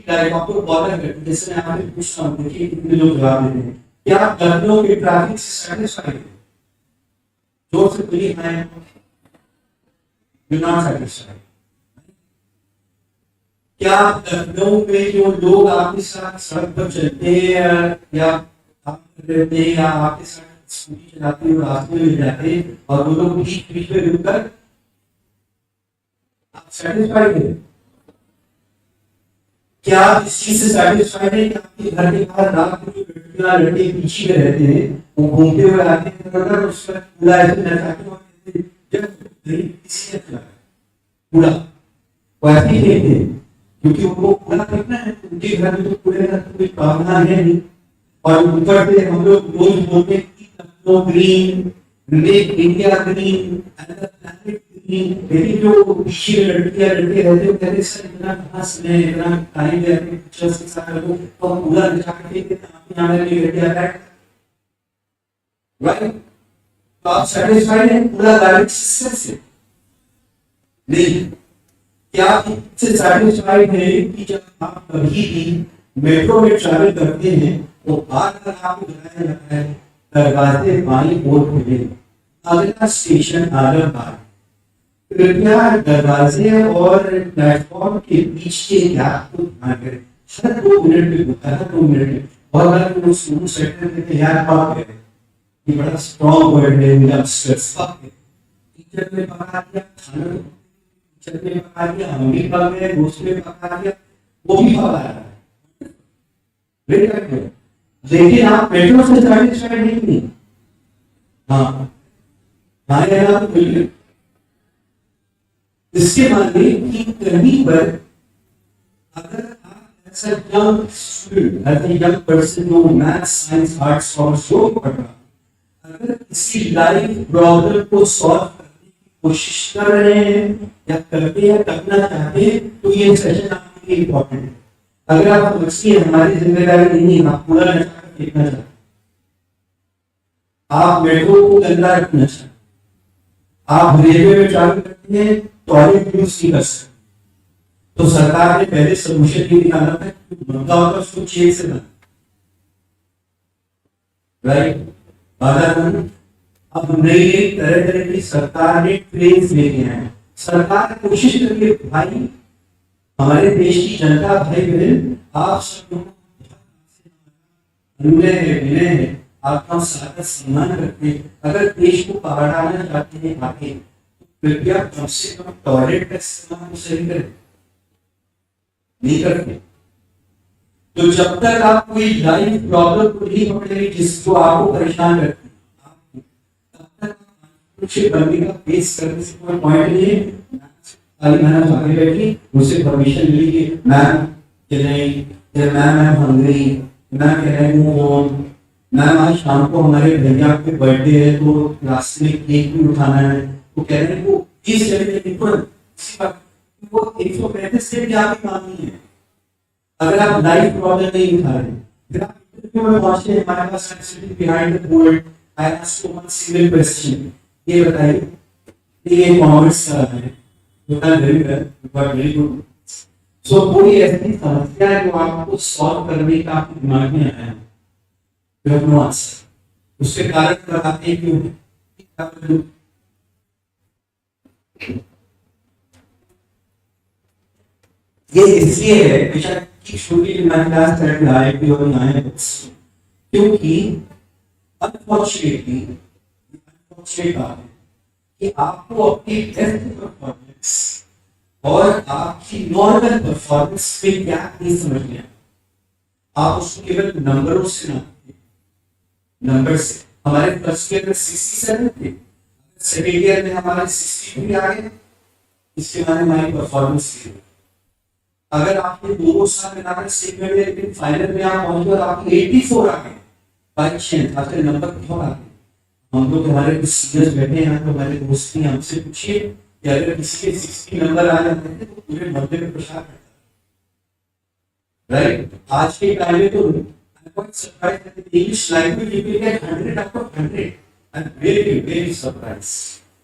लाइफ आपको बॉदर करती है, जैसे मैं आपसे पूछता हूँ, देखिए कितने लोग जवाब दे रहे हैं, क्या आप लखनऊ के ट्रैफिक से सैटिस्फाइड हैं? जोर से बोलिए, मैं नॉट सैटिस्फाइड। क्या लखनऊ में जो लोग आपके साथ सड़क पर चलते हैं या काम करते हैं या आपके साथ स्कूटी चलाते हैं, रास्ते में जाते हैं और वो लोग बीच बीच में रुककर, आप सैटिस्फाइड हैं? क्या आप इस चीज से सैटिस्फाइड हैं कि आपके घर के बाहर रात में जो लड़कियां लड़के पीछे में रहते हैं, वो घूमते हुए आते हैं, उस पर पूरा ऐसे नचाते हैं, जब किसी ने पूरा वो ऐसे ही देखते हैं, क्योंकि उनको पूरा देखना है, उनके घर में तो पूरे का कोई प्रावधान है नहीं। और ऊपर से हम लोग रोज बोलते हैं कि green, make India green and the planet green, लेकिन जो पीछे लड़कियां लड़के रहते हैं, कहते सर इतना खास में इतना टाइम दे अपने पिक्चर्स के साथ लोगों तो पूरा नचा के यहाँ में लड़कियां बैठ, राइट? तो आप सैटिस्फाइड हैं पूरा गाइड सिस्टम से? नहीं। क्या आप इससे सैटिस्फाइड है कि जब आप कभी भी मेट्रो में ट्रैवल करते हैं तो बार बार आपको बताया जाता है दरवाजे बाईं ओर खुले, अगला स्टेशन आलमबाग, कृपया दरवाजे और प्लेटफॉर्म के बीच के गैप को ध्यान करें। हर 2 मिनट में होता है, 2 मिनट में। और अगर वो स्कूल सेक्टर में तैयार पाप है, ये बड़ा स्ट्रॉन्ग वर्ड है, मेरा स्ट्रेस पाप है। टीचर ने पका दिया खाना, टीचर ने पका दिया, हम भी पका गए, दोस्त ने पका दिया, वो भी पका रहा है, लेकिन आप मेट्रो से सैटिस्फाइड नहीं। हाँ हाँ यार, बिल्कुल। इसके माने कि कहीं पर अगर आप ऐसा young student, as a young person जो मैथ्स साइंस आर्ट्स कॉमर्स जो पढ़ रहा, अगर किसी लाइफ प्रॉब्लम को सॉल्व करने की कोशिश कर रहे हैं या करते हैं, करना चाहते हैं, तो ये सेशन आपके लिए इम्पोर्टेंट है। अगर आप समझती है हमारी जिम्मेदारी नहीं, आप पूरा नशा फेंकना चाहते, आप मेट्रो को गंदा रखना चाहते, आप रेलवे में ट्रैवल करते हैं, टॉयलेट यूज नहीं कर सकते, तो सरकार ने पहले सोल्यूशन ये निकाला था कि मंगा होगा उसको चेक से बना, राइट? अब नई तरह तरह की सरकार ने ट्रेन लेके आए, सरकार कोशिश कर रही है भाई हमारे देश की जनता भाई बहन, आप सब लोग मिले हैं, आपका सारा सम्मान करते हैं, अगर देश को बढ़ाना चाहते हैं आगे, तो कृपया कम से कम टॉयलेट का इस्तेमाल तो सही करें, नहीं करते। तो जब तक आप कोई लाइफ प्रॉब्लम को नहीं पकड़ेंगे जिसको आपको परेशान करती है, तब तक कुछ बनने का फेस करने से कोई पॉइंट नहीं है। मैम आगे बैठी, मुझसे परमिशन मिली कि मैम मैम आई हंग्री, मैम कह रहे हूँ, मैम आज शाम को हमारे भैया के बर्थडे है तो रास्ते में केक भी उठाना है, तो कह रहे हैं वो इस जगह वो 135 से भी आपकी काम नहीं है। अगर आप लाइफ प्रॉब्लम नहीं उठा रहे, फिर आप इंटरव्यू में पहुंचते हैं, हमारे पास sitting behind the board, I ask you one single question, ये बताइए ये कॉमर्स का है, वेरी गुड। सो कोई ऐसी समस्या है जो आपको सॉल्व करने का आपके दिमाग में आया है, उसके कारण बताते हैं क्यों। ये इसलिए है बेशक कि छोटी क्लास क्योंकि अनफॉर्चुनेटली कि आपको अपनी बेस्ट परफॉर्मेंस और आपकी नॉर्मल परफॉर्मेंस पे गैप नहीं समझ में आप उसको केवल नंबरों से ना नंबर से हमारे फर्स्ट ईयर में 67 थे, सेकेंड ईयर में हमारे 63 आ गए, इसके माने हमारी परफॉर्मेंस थी। अगर आपने 2 साल मिलाकर सेकेंड ईयर लेकिन फाइनल में आप पहुंचे और आपके 84 आ गए, बाई चांस आपके नंबर बहुत आ गए। हम लोग हमारे कुछ सीनियर्स बैठे हैं तो हमारे दोस्त भी हमसे पूछिए कि अगर किसी के 60 नंबर आ जाते हैं तो पूरे मोहल्ले में प्रचार करता है, राइट? आज के टाइम में तो I'm quite surprised that the English language you will get 100 out of 100. I'm very very surprised.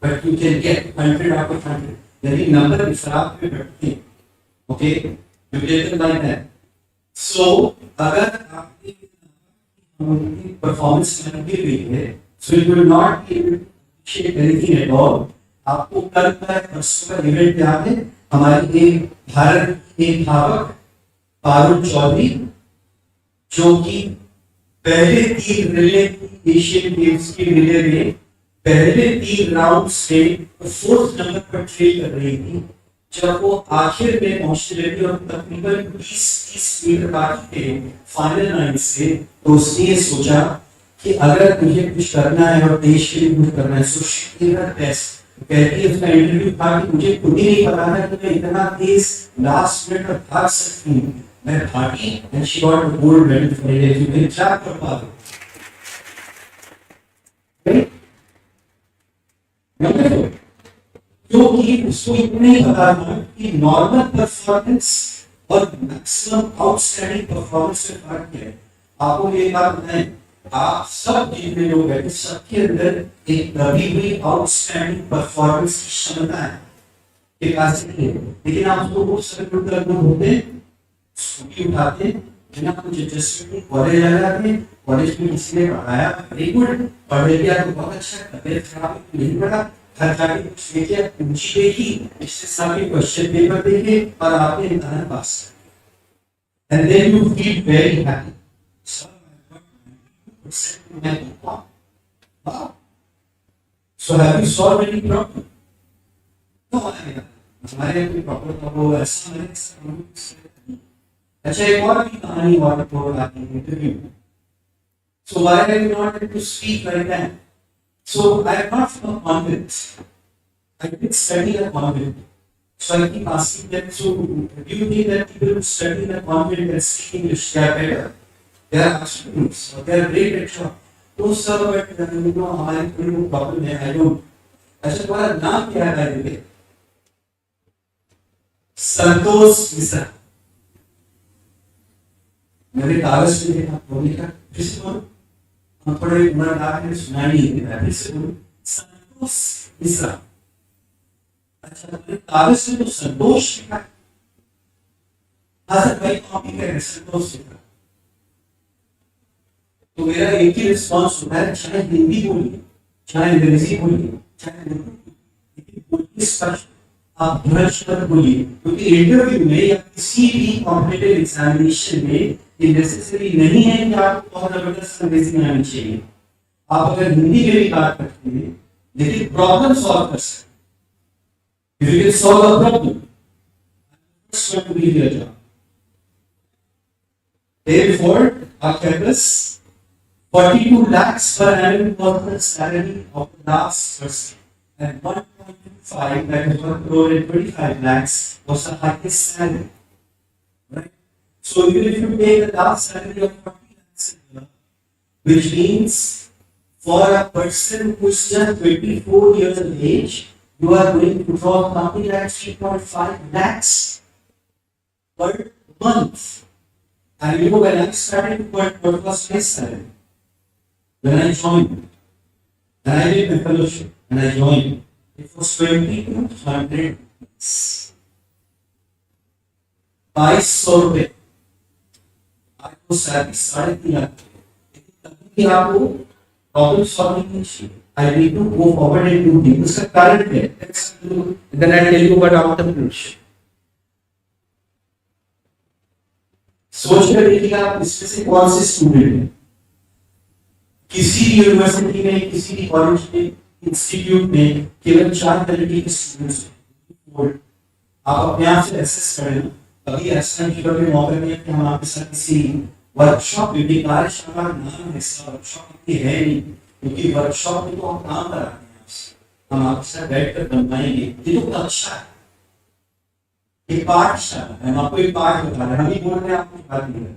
But you can get 100 out of 100. यानी नंबर इफरात में बढ़ते हैं, okay? You get it like that. So अगर आपकी performance लगी हुई है, so you will not be able to appreciate anything at all. आपको कल का परसों का इवेंट याद है? हमारी एक भारत की एक धावक पारुल चौधरी जो कि पहले 3 रिले एशियन गेम्स की रिले में पहले 3 राउंड से 4th नंबर पर ट्रेल कर रही थी। जब वो आखिर में पहुंचने लगी और तकरीबन 20-30 मीटर बाकी थे फाइनल लाइन से, तो उसने ये सोचा कि अगर मुझे कुछ करना है और देश के लिए कुछ करना है so she did her best. कहती है उसका इंटरव्यू था कि मुझे खुद ही नहीं पता था कि मैं इतना तेज लास्ट मिनट तक भाग सकती हूँ। मैं भागी and she got the gold medal for India. You can clap for her. Right? Wonderful. क्योंकि उसको इतना ही पता था कि नॉर्मल परफॉर्मेंस और मैक्सिमम आउटस्टैंडिंग परफॉर्मेंस में फर्क है। आपको ये बात बताएं, आप सब जितने लोग हैं सबके अंदर एक दबी हुई आउटस्टैंडिंग परफॉर्मेंस की क्षमता है, एक आसिक है, लेकिन आप उसको बहुत सरल होते हैं, स्कूटी उठाते हैं, बिना कुछ एडजस्टमेंट कॉलेज आ जाते हैं, कॉलेज में किसी ने पढ़ाया वेरी गुड, पढ़ लिया तो बहुत अच्छा, तबीयत खराब नहीं पड़ा, घर जाके कुछ देखिए, पूछी देखी, इससे सारे क्वेश्चन पेपर देखे और आपने इम्तिहान पास किया, and then you feel very happy. So have you solved any problem? No, हमारे कोई प्रॉब्लम था वो ऐसा नहीं। अच्छा एक और भी कहानी और बोल आती है interview. So why are you not able to speak like that? So I am not from a convent. I did study at a convent. So I keep asking them, so do you think that people who study in a convent and speak English they are better? They are students, or they are great at job. तो sir but हमारे कोई problem है, I don't. अच्छा तुम्हारा नाम क्या है? संतोष मिश्रा। मैंने कागज में देखा, बोलने का फिर से बोलो, हम थोड़े उम्रदार हैं, सुना नहीं देता, फिर से बोलो, संतोष मिश्रा। अच्छा मैंने कागज में तो संतोष लिखा, हाँ सर भाई कॉपी करें संतोष लिखा। तो मेरा एक ही रिस्पॉन्स होता है, चाहे हिंदी बोलिए, चाहे अंग्रेजी बोलिए, चाहे बोलिए स्पष्ट, आप भ्रष्ट मत बोलिए, क्योंकि इंटरव्यू में या किसी भी कॉम्पिटिटिव एग्जामिनेशन में ये नेसेसरी नहीं है कि आपको बहुत जबरदस्त अंग्रेजी में आनी चाहिए। आप अगर हिंदी में भी बात करते हैं लेकिन प्रॉब्लम सॉल्व कर सकते हैं, if you can solve a problem, first one to leave your job. Day before our campus 42 lakhs per annum was the salary of the last person, and 1.25 that is 1 crore and 25 lakhs was the highest salary. Right? So even if you take the last salary of 40 lakhs a year, which means for a person who is just 24 years of age, you are going to draw something like 3.5 lakhs per month. And you know when I started, what was my salary? When I joined, and I did my fellowship, and I joined, it was 2,200 ₹2,200 आपको salary 3.5 lakh, तभी आपको problem solve नहीं चाहिए। I need to go forward and do things. उसका कारण है, then I tell you about entrepreneurship. सोच कर देखिए आप इसमें से कौन से स्टूडेंट हैं, किसी भी यूनिवर्सिटी में, किसी भी कॉलेज में, इंस्टीट्यूट में केवल 4 तरीके के स्टूडेंट्स हैं। आप अपने आप से एसेस करें ना, कभी ऐसा ईश्वर ने मौका दिया कि हम आपके साथ किसी वर्कशॉप में भी, कार्यशाला नाम है इसका, वर्कशॉप इतनी है नहीं, क्योंकि वर्कशॉप में तो हम काम कराते हैं आपसे, हम आपके साथ बैठ कर बनवाएंगे। ये तो अच्छा है, ये पाठशाला है, हम आपको एक पाठ बता रहे हैं, हम ही बोल रहे हैं, आपको बात नहीं कर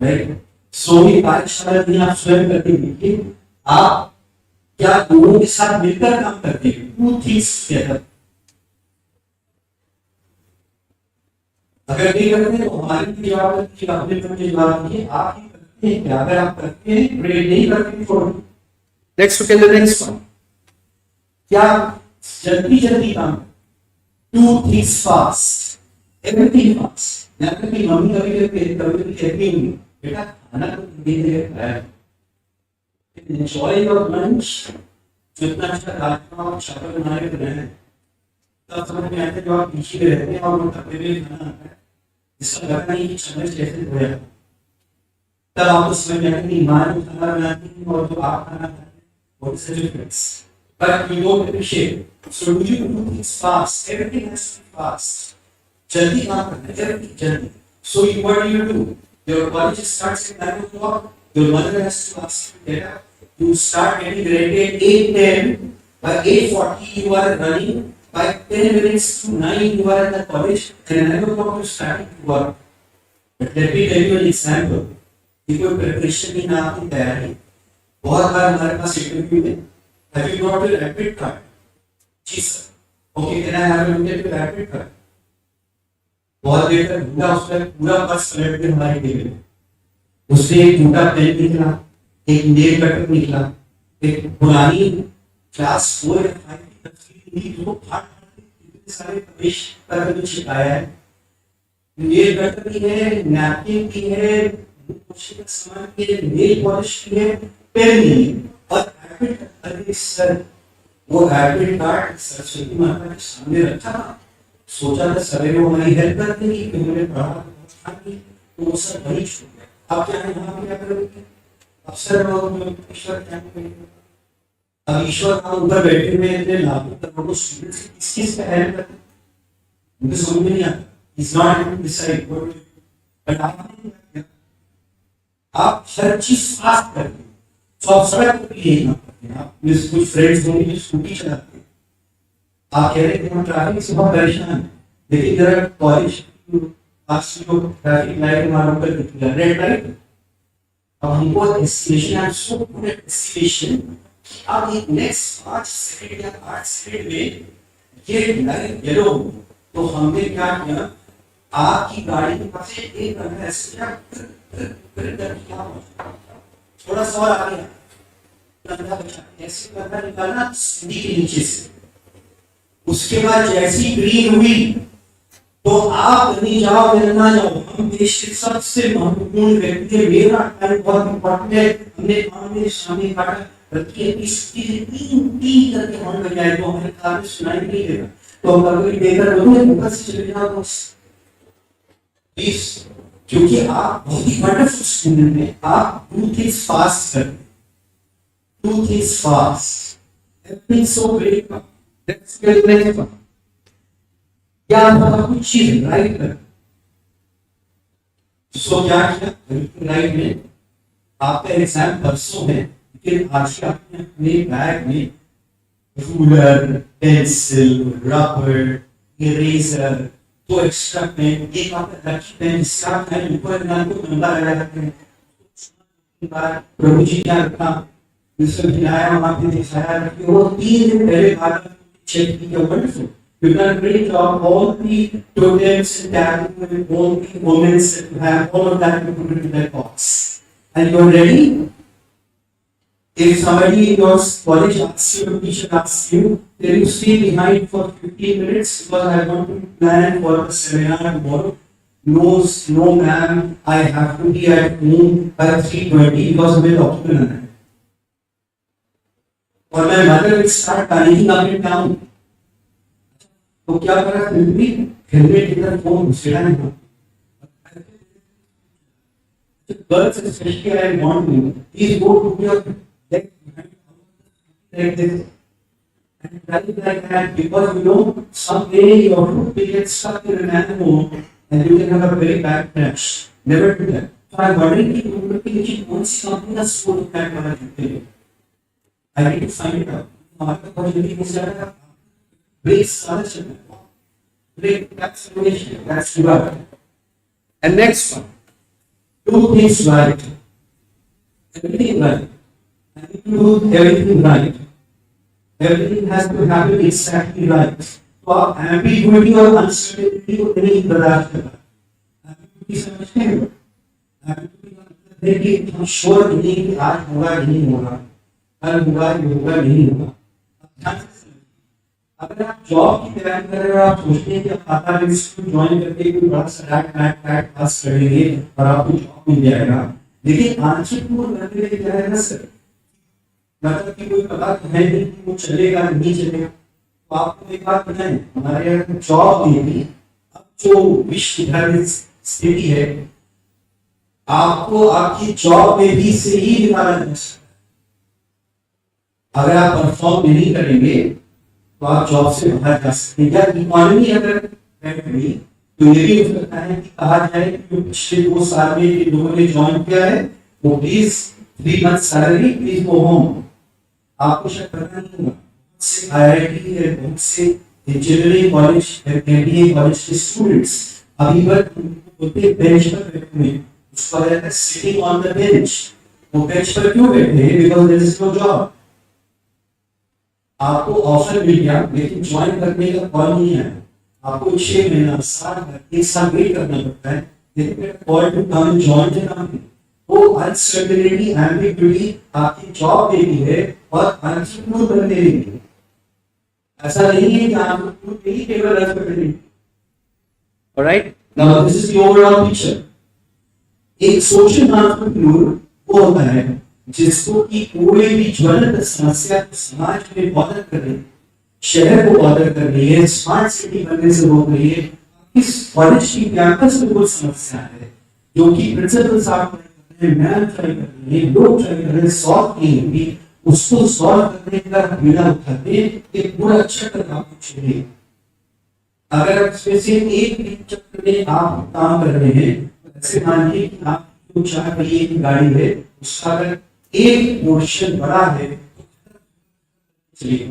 रहे, राइट। सो ये पाठशाला भी आप स्वयं करके देखिए, आप क्या लोगों के साथ मिलकर काम करते हैं, टू थिंग्स टुगेदर। अगर नहीं करते तो हमारी भी जवाब है, अपने पर जवाब दीजिए, आप ही करते हैं क्या? अगर आप करते हैं ग्रेट, नहीं करते छोड़। Next look at the next one. क्या जल्दी जल्दी काम, two things fast, everything fast. मैं अपनी मम्मी कभी कभी कहती हूँ, बेटा खाना तो धीरे खाया, एंजॉय योर लंच, जितना अच्छा खाना और चावल बना के बनाए, तब समझ में आता है जो आप पीछे में रहते हैं और वो करते हुए खाना आता है, जिसका लगा नहीं कि चम्मच कैसे धोया, तब आपको समझ में आता है कि माँ जो खाना बनाती है और जो आप खाना खाते हैं, what is the difference? But we don't appreciate. So do you do things fast? Everything has to be fast. जल्दी काम करना है, everything जल्दी. So what do? Your college starts at 9 o'clock. Your mother has to ask you to get up. You start getting ready at 8:10. By 8:40 you are running. By 10 minutes to 9 you are at the college. And 9 o'clock you starting to work. But let me tell you an example. ये कोई preparation नहीं, ना आपकी तैयारी। बहुत बार हमारे पास इंटरव्यू में, have you got your admit card? जी sir. Okay, can I have a look at your admit card? बहुत देर तक ढूंढा, उसने पूरा पर्स पलट के हमारी टेबल में, उससे एक टूटा पेन निकला, एक नेल कटर निकला, एक पुरानी क्लास 4 या 5 की तस्वीर थी जो फाट इतने सारे प्रवेश पत्र में छिपाया है, नेल कटर की है, नैपकिन की है, का सामान की है, नेल पॉलिश की है, पेन नहीं है, और एडमिट कार्ड। सर वो एडमिट कार्ड सरस्वती माता के सामने रखा था, सोचा था सवेरे वो हमारी हेल्प कर देंगी, कि उन्होंने पढ़ा तो वो सब वही छूट गया। अब क्या है, यहाँ क्या करोगे? अब सर ईश्वर क्या करेंगे? अब ईश्वर का ऊपर बैठे हुए इतने लाखों करोड़ों स्टूडेंट्स किस चीज का हेल्प करते हैं, मुझे समझ में नहीं आता। Is not able to decide what to, but आप हर चीज फास्ट करते हैं, तो आप सड़क पर भी यही काम करते हैं। आप कुछ फ्रेंड्स होंगे जो स्कूटी चलाते हैं, आप कह रहे हैं हम ट्रैफिक से बहुत परेशान हैं, लेकिन जरा कॉलेज पास जो ट्रैफिक लाइट हमारे ऊपर दिख रहा है, रेड लाइट, अब हमको estimation, I am so good at estimation, अब ये नेक्स्ट 5 सेकंड या 8 सेकंड में ये लाइट येलो, तो हमने क्या किया, आपकी गाड़ी के पास से एक बंदा ऐसे क्या थोड़ा सा और आगे बंदा बचा, ऐसे बंदा निकालना सीढ़ी के नीचे से, उसके बाद जैसी ग्रीन हुई तो आप नहीं जाओ ना जाओ, हम देश के सबसे महत्वपूर्ण व्यक्ति है, मेरा टाइम बहुत इंपॉर्टेंट है, हमने आमने सामने काटा, बल्कि इसकी 3 करके हम बजाए तो हमारे कान में सुनाई नहीं देगा, तो हम कभी देकर बोलूंगे ऊपर से चले जाओ बस प्लीज, क्योंकि आप बहुत ही वंडरफुल स्टूडेंट हैं, आप डू थिंग्स फास्ट करते, do things fast, everything so great, let's get next one. क्या आप कुछ चीज राइट कर, सो क्या किया राइट में, आपका एग्जाम परसों है, लेकिन आज आपने अपने बैग में रूलर, पेंसिल, रबर, इरेजर, तो एक्स्ट्रा पेन, एक आपका लकी पेन, जिसका पेन ऊपर नाम को नंबर लगा रखते हैं, प्रभु जी क्या रखा, जिसको खिलाया हम आपने दिखाया, वो 3 दिन पहले बाद चेक किया, wonderful, you've done a great job, all the totems and tablets, all the moments that you have, all of that you put into that box, and you're ready. If somebody in your college asks you, a teacher asks you, then you stay behind for 15 minutes because I want to plan for the seminar tomorrow. No ma'am, I have to be at home by 3:20 because मैं document बनाना है, और मैं mother will start panicking up and down. तो क्या करा, फिर भी helmet इधर फोन घुसेड़ा नहीं, girls especially I want you, please go to your like this, And that is like that because you know someday your foot will get stuck in an animal and you can have a very bad crash. Never do that. So I'm wondering कि उनको कि मुझे कौन सी company का score pack वाला जूते हैं. I need to find it out. हमारे को बहुत जल्दी मिल जाएगा. Break सारा चल रहा है. Break that's innovation. That's development. And next one, do things right. Everything right. And if you do everything right, everything has to happen exactly right. तो आप ambiguity और uncertainty को नहीं बर्दाश्त कर पाए. Ambiguity समझते हैं? Ambiguity का मतलब है कि हम श्योर नहीं कि आज होगा नहीं होगा, कल होगा नहीं होगा. ध्यान से समझिए. अगर आप जॉब की तैयारी कर रहे हो, आप सोचते हैं कि आप आता इंस्टीट्यूट ज्वाइन करके कोई बड़ा सा रैक पास करेंगे और आपको जॉब मिल जाएगा. लेकिन एंटरप्रेन्योर बनने में क्या है ना सर, मतलब कि कोई पता तो है नहीं कि वो चलेगा नहीं चलेगा. तो आपको एक बात पता है, हमारे यहाँ जॉब देगी अब जो विश्व की स्थिति है, आपको आपकी जॉब में भी से ही निकाला जा सकता है. अगर आप परफॉर्म नहीं करेंगे तो आप जॉब से बाहर जा सकते हैं. या इकोनॉमी अगर बैठ गई तो ये भी हो सकता है कि कहा जाए कि पिछले 2 साल में जिन लोगों ने ज्वाइन किया है वो please 3 month salary please go home. आपको शायद पता नहीं होगा, से आईआईटी है, बहुत से इंजीनियरिंग कॉलेज एमबीए कॉलेज के स्टूडेंट्स अभी तक बोलते बेंच पर बैठे हुए. उसका है सिटिंग ऑन द बेंच. वो बेंच पर क्यों बैठे हैं? Because there is no job. आपको ऑफर मिल गया लेकिन ज्वाइन करने का कॉल नहीं है. आपको 6 महीना 1 साल वेट करना पड़ता है. लेकिन call to come join the company. वो अनसर्टेनिटी एम्बिग्यूटी आपकी जॉब देती है और एंटरप्रेन्योर बनने देती है. ऐसा नहीं है कि आप नहीं केवल uncertainty. Alright, now this is the overall picture. एक सोशल एंटरप्रेन्योर वो होता है जिसको कि कोई भी ज्वलंत समस्या को समाज में बॉदर कर रही है, शहर को बॉदर कर रही है, स्मार्ट सिटी बनने से रोक रही है. इस कॉलेज की कैंपस में कुछ समस्या है जो कि प्रिंसिपल साहब मैम ट्राई कर रहे हैं, लोग ट्राई कर रहे हैं, सॉल्व नहीं होगी. उसको सॉल्व करने का बीड़ा उठाते एक पूरा चक्र आपको चाहिए. अगर इसमें से एक दिन चक्र में आप काम कर रहे हैं, ऐसे मानिए कि आप जो 4 पहिए की गाड़ी है उसका अगर एक पोर्शन बड़ा है चलिए.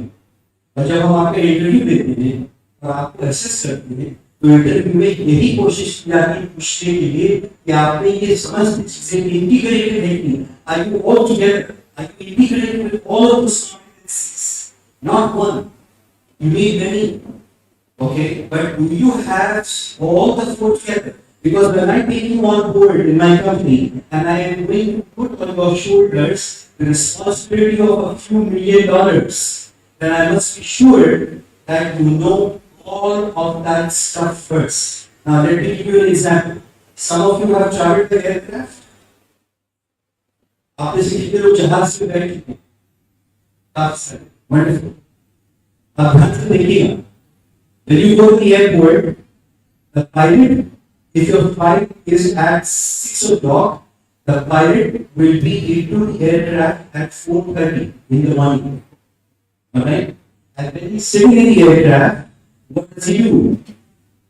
और जब हम आपका इंटरव्यू देते हैं और आपको असेस करते हैं तो इंटरव्यू में यही कोशिश की जाती है पूछने के लिए कि आपने ये समस्त चीजें इंटीग्रेटेड है कि are you all together, are you integrated with all of this competencies, not one. You need many. Okay, but do you have all the 4 together? Because when I take you on board in my company and I am going to put on your shoulders the responsibility of a few $1 million, then I must be sure that you know all of that stuff first. Now let me give you an example. Some of you have traveled by aircraft. आप इसे कितने लोग जहाज से बैठ चुके हैं? काफी सारे. Wonderful. आप ध्यान से देखिएगा. When you go to the airport, the pilot, if your flight is at 6 o'clock, the pilot will be into the aircraft at 4:30 in the morning. Alright? And when he's sitting in the aircraft, what does he do?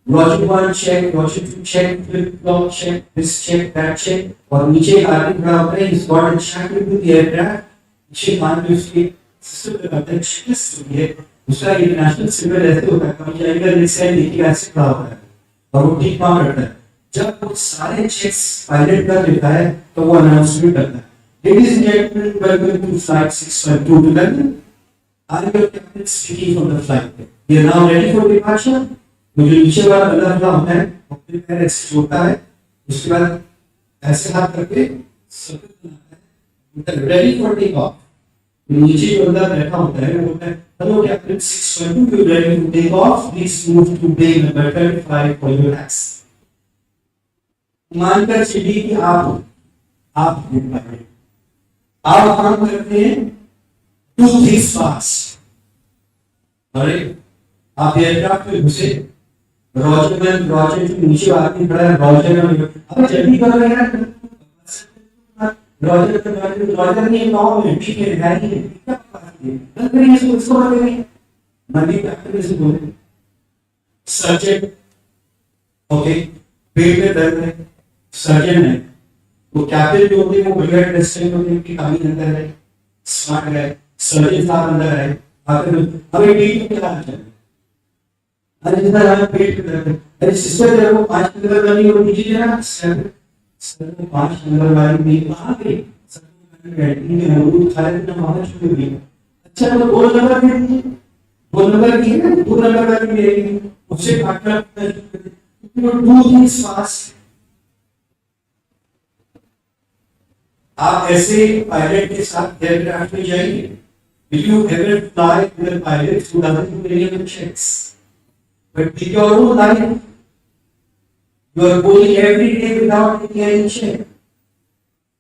Roger 1 check, Roger 2 check, flip-flop check, this check, that check. और नीचे एक आदमी खड़ा होता है, he's got a check into the aircraft. नीचे मान लो उसके सिस्टम पे आता है, checklist होती है. उसका इंटरनेशनल सिविल ऐसे होता है, कमिश्नर लिखा लेके ऐसे खड़ा होता है और वो ठीक काम करता है. जब वो सारे चेक्स पायलट कर लेता है तो वो अनाउंसमेंट करता है. Ladies and gentleman, welcome to flight 612 to London. I am your captain speaking from the flight. We are now ready for departure. वो जो नीचे वाला बंदा खड़ा होता है अपने पैर ऐसे जोड़ता है, उसके बाद ऐसे हाथ करके सर्कल बनाता है, रेडी फॉर टेक ऑफ. नीचे जो बंदा बैठा होता है वो बोलता है, hello captain 612, you ready to take off? Please move to bay number 25 for your taxi. मानकर चलिए कि आप काम करते हैं do things fast. अरे आप एयरक्राफ्ट में घुसे, रॉजर जो नीचे आदमी खड़ा है, रॉजर अब जल्दी करो यार. रॉजर नहीं गाँव में ठीक है, गाड़ी है, क्या बात है? इसको मनी कैपिटलिज्म बोले, सर्जन, ओके, पेट में दर्द है, सर्जन है, वो कैपिटल जो होते हैं वो बढ़िया ड्रेसिंग होते हैं, उनकी कमी अंदर है, स्मार्ट है, सर्जन साहब अंदर है, आखिर हमें पेट में क्या चाहिए? अरे जितना हमें पेट में दर्द है, अरे सिस्टर तेरे को 5 नंबर वाली वो दीजिए ना, सर 5 नंबर वाली भी कहाँ गई? सर बैठनी में अमरूद खा रहे थे ना, वहाँ छूट गई। अच्छा तो 2 नंबर दे दीजिए, 2 नंबर की है ना, 2 नंबर वाली मिलेगी, उससे काटना डू थिंग्स फास्ट। आप ऐसे पायलट के साथ एयरक्राफ्ट में जाइए, will you ever fly with a pilot who doesn't do any of the checks? But with your own life, you are going every day without taking any check.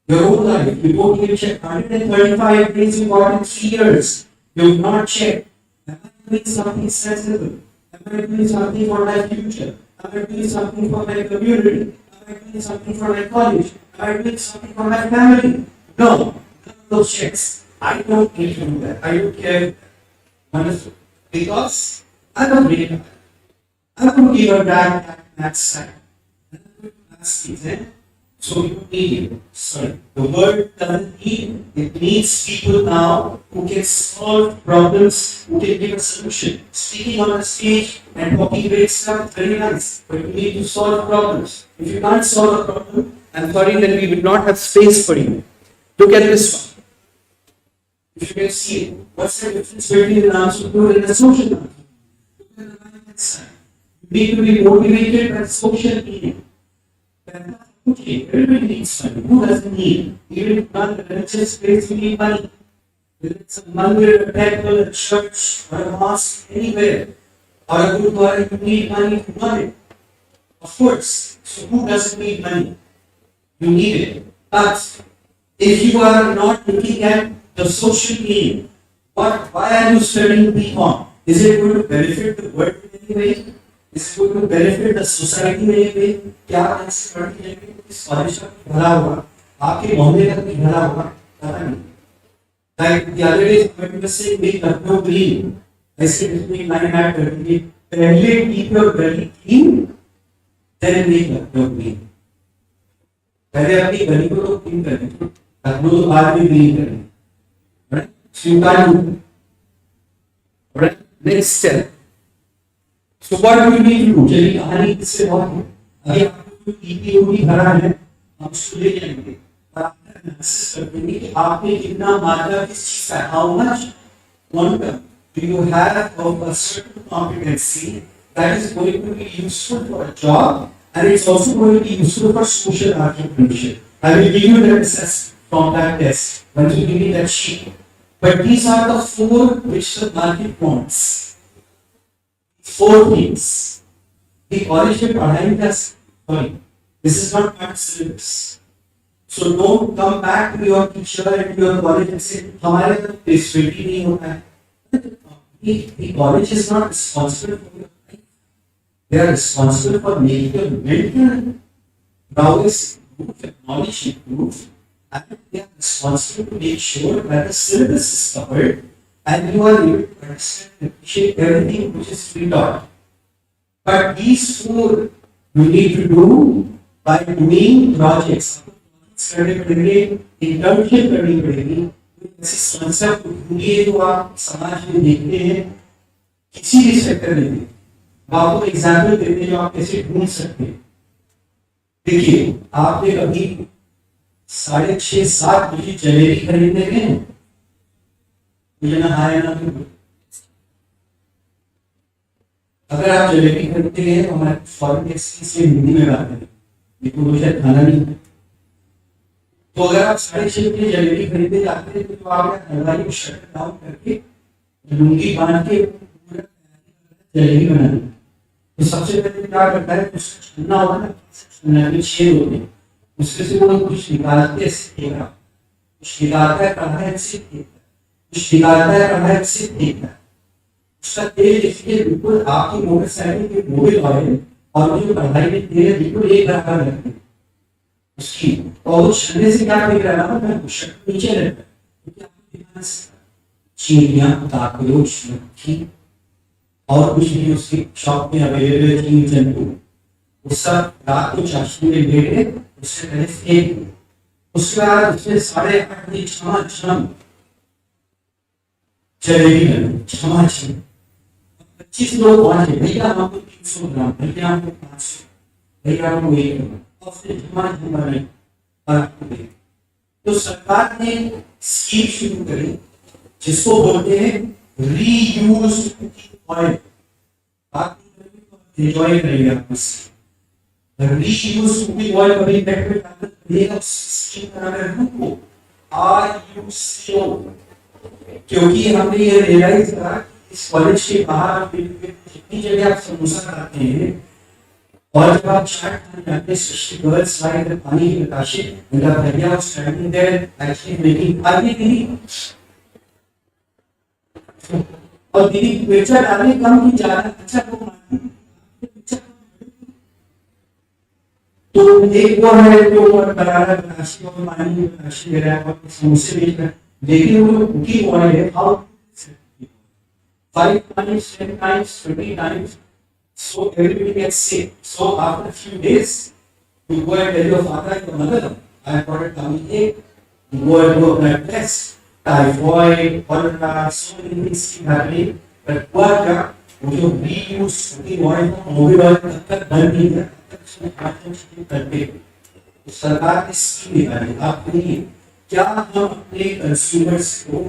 Your own life, you don't even check. 135 days you got in 3 years, you have not checked. Am I doing something sensible? Am I doing something for my future? Am I doing something for my community? Am I doing something for my college? Am I doing something for my family? No, none of those checks. I don't need to do that. I don't care. Honestly. Because I don't need it. I don't give a damn that side. So you need it. Sorry. The word doesn't need, it needs people now who can solve problems, who can give a solution. Speaking on a stage and talking great stuff, very nice. But you need to solve problems. If you can't solve a problem, I'm sorry, then we will not have space for you. Look at this one. If you can see it, what's the difference between an entrepreneur and a social entrepreneur? Look at the right side. You need to be motivated by social media. Okay, everybody needs money. Who doesn't need? Even if not the richest place, you need money. Whether it's a mandir, a temple, a church, or a mosque, anywhere, or a gurudwara, you need money to run it. Of course. So who doesn't need money? You need it. But if you are not looking at the social need, why are you studying BCom? Is it going to benefit the world in any way? Is it going to benefit the society in any way? क्या ऐसे पढ़ के इस college का भला होगा, आपके मोहल्ले का भी भला होगा, पता नहीं। Like the other day, when we say make Lucknow clean, I said it make line at करके पहले keep your gully clean, then make Lucknow clean. पहले अपनी गली को तो क्लीन करें, लखनऊ तो बाद में क्लीन करें, right? So you can't do that. Right? Next step. So what do you need to do? चलिए कहानी इससे बहुत है। अभी आपको ईपीओडी भरा है, हम उसको ले जाएंगे। और आप एनालिसिस करेंगे कि आपने कितना मात्रा किस चीज का, how much quantum do you have of a certain competency that is going to be useful for a job, and it's also going to be useful for social entrepreneurship. I will give you the assessment from that test once you give me that sheet. But these are the 4 which the market wants. 4 things. The college में पढ़ाई का, sorry, this is not part of syllabus. So don't come back to your teacher and your college and say हमारे तो facility नहीं होता है. The college is not responsible for your life. They are responsible for making your mental prowess improve, your knowledge improve, and they are responsible to make sure that the syllabus is covered and you are able to understand and appreciate everything which is free taught. But these 4 you need to do by doing projects. करने पड़ेंगे, internship करनी पड़ेगी, ऐसी समस्या को ढूंढिए जो आप समाज में देखते हैं किसी भी सेक्टर में। आपको एग्जाम्पल देते हैं जो आप कैसे ढूंढ सकते हैं। देखिए, आपने कभी 6:30-7 बजे जलेबी खरीदने गए? मुझे ना हाय ना अगर आप जलेबी खरीदते गए तो हमारे फॉरेन एक्सचेंज से हिंदी में बात करें, लेकिन मुझे खाना नहीं है। तो अगर आप 6:30 बजे जलेबी खरीदने जाते हैं तो आप हलवाई को शट डाउन करके लुंगी बांध के पूरा जलेबी बनानी। तो सबसे पहले क्या करता है, कुछ छन्ना होता है, छन्ना के छेद होते हैं, उससे से वो कुछ निकालते हैं, सीखेगा, कुछ निकालता है कढ़ाई से फेंकता है, कुछ निकालता है कढ़ाई से फेंकता है। उसका तेल देखिए बिल्कुल आपकी मोटरसाइकिल के मोबिल ऑयल और जो कढ़ाई में तेल है बिल्कुल एक बराबर रहते हैं उसकी, और वो छन्ने से क्या देख रहा है ना, शक नीचे रहता है। चींटियां, काकरोच, मक्खी और कुछ भी उसकी शॉप में अवेलेबल थी इंजन को, वो सब रात को चाशनी में लेके उससे पहले फेंक दिए। उसके बाद उसने 8:30 बजे छमाछम जलेबी बनी, छमाछम 25 लोग पहुंचे, भैया हमको 300 ग्राम, भैया हमको 500, भैया हमको 1 ग्राम, और फिर छमाछम बनाई और आपको दे। तो सरकार ने स्कीम शुरू करी जिसको बोलते हैं रीयूज ऑयल। आप एंजॉय करेंगे आप इससे। रीयूज कुकिंग ऑयल कभी नेट पे डाल देगा, स्कीम का नाम है रूको, RUCO। क्योंकि हमने ये रियलाइज करा कि इस कॉलेज के बाहर जितनी जगह आप समोसा खाते हैं और जब आप चाट खाने जाते हैं, स्पेशली गर्ल्स लाइक द पानी की नकाशे, उनका भैया was standing there actually making आगे दीदी, और दीदी मिर्चा डालने कम की ज्यादा अच्छा को मारती, तो एक वो है जो बराबर नकाशे और पानी की नकाशे दे रहा है और समोसे बेच रहा है, लेकिन वो जो कुकिंग ऑयल है how 5 times, 10 times, 20 times, so everybody gets sick. So after a few days, you go and tell your father and your mother, I have got a tummy ache. You go and do a blood test, typhoid, cholera, so many things keep happening. But what वो जो reuse cooking oil था, Mobil oil तब तक बंद नहीं था, तब तक उसमें आत्मशक्ति करते थे। तो सरकार ने स्कीम निकाली, आप कहिए क्या हम अपने कंज्यूमर्स को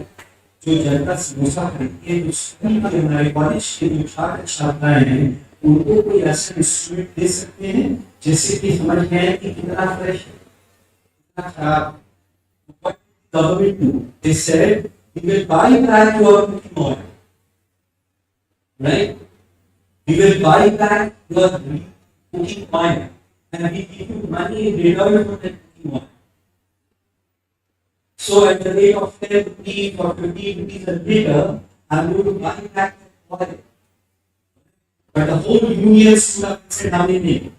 जो जनता समोसा खरीदती है, जो स्कूल के हमारे कॉलेज के जो छात्र छात्राएं हैं, उनको कोई ऐसा इंस्ट्रूमेंट दे सकते हैं जैसे कि समझ गए कि कितना फ्रेश है, कितना खराब। What the government do? They said we will buy back your cooking oil, right? We will buy back your cooking oil and we give you money in return for that cooking oil. So at the rate of 10 rupees or 15 rupees a liter, I'm going to buy back that oil. But the whole union stood up and said, "Namin."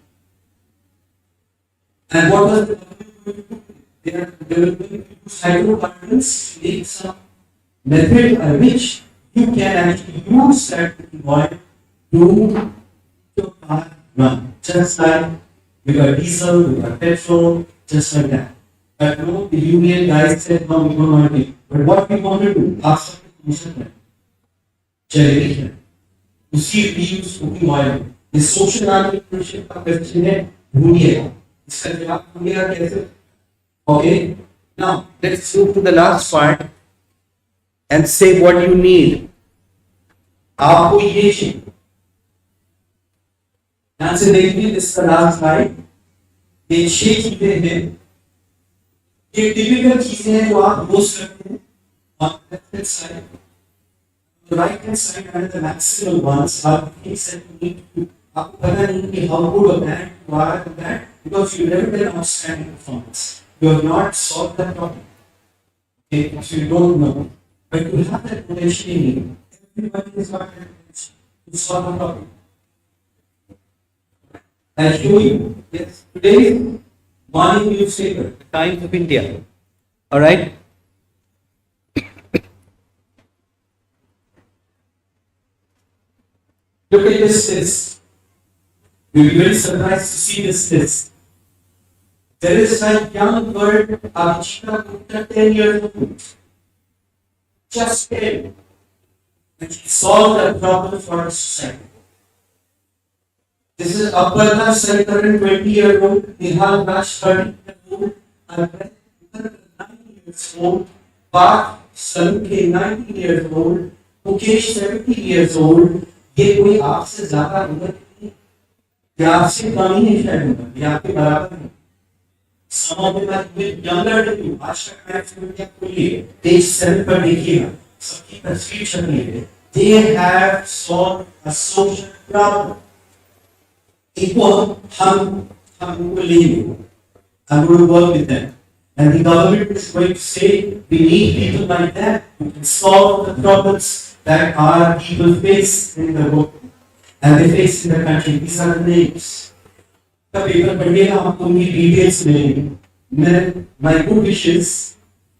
And what was the government going to do? They were going to use hydrocarbons to make some method by which you can actually use that oil to your car run. Just like with a diesel, with a petrol, just like that. But no, the union guys said, no, we don't want it. But what we want to do, after the commission, generation, उसी reuse cooking oil, the social entrepreneurship का question है, ढूंढिएगा, इसका जवाब ढूंढिएगा कैसे? Okay, now let's move to the last part and say what you need. आपको ये चाहिए. यहाँ से देखिए, this is the last slide. ये 6 चीजें हैं. ये टिपिकल चीजें हैं जो आप रोज करते हैं on the left hand side. The right hand side are the maximum ones. आप things that you need to do. आपको पता नहीं कि how good or bad you are at that because you never did outstanding performance. You have not solved the problem. Okay, so you don't know. But you have that potential in you. Everybody has got that potential to solve the problem. I show you. Yes, today. Morning newspaper, Times of India. All right. Look at this list. You'll be very surprised to see this list. There is a young bird, Abhishek Gupta, 10 years old. Just 10. And she solved a problem for our society. This is Aparna Sarkaran, 20-year-old, Nihal Raj, 30-year-old, and 9 years old, Parth Salke, 19 years old, Mukesh, 70 years old. ये कोई आपसे ज्यादा उम्र नहीं, या आपसे कम ही नहीं शायद उम्र, या आपके बराबर नहीं. Some of them are even younger than you. आज तक मैं इसमें खोलिए, page 7 पर देखिएगा, सबकी तस्वीर छपी है. They have solved a social problem. इनको हम उनको लेंगे. I'm going to work with them. And the government is going to say, we need people like that who can solve the problems that our people face in the world and they face in the country. These are the names. The paper पढ़िएगा, आपको उनकी details मिलेंगी. My good wishes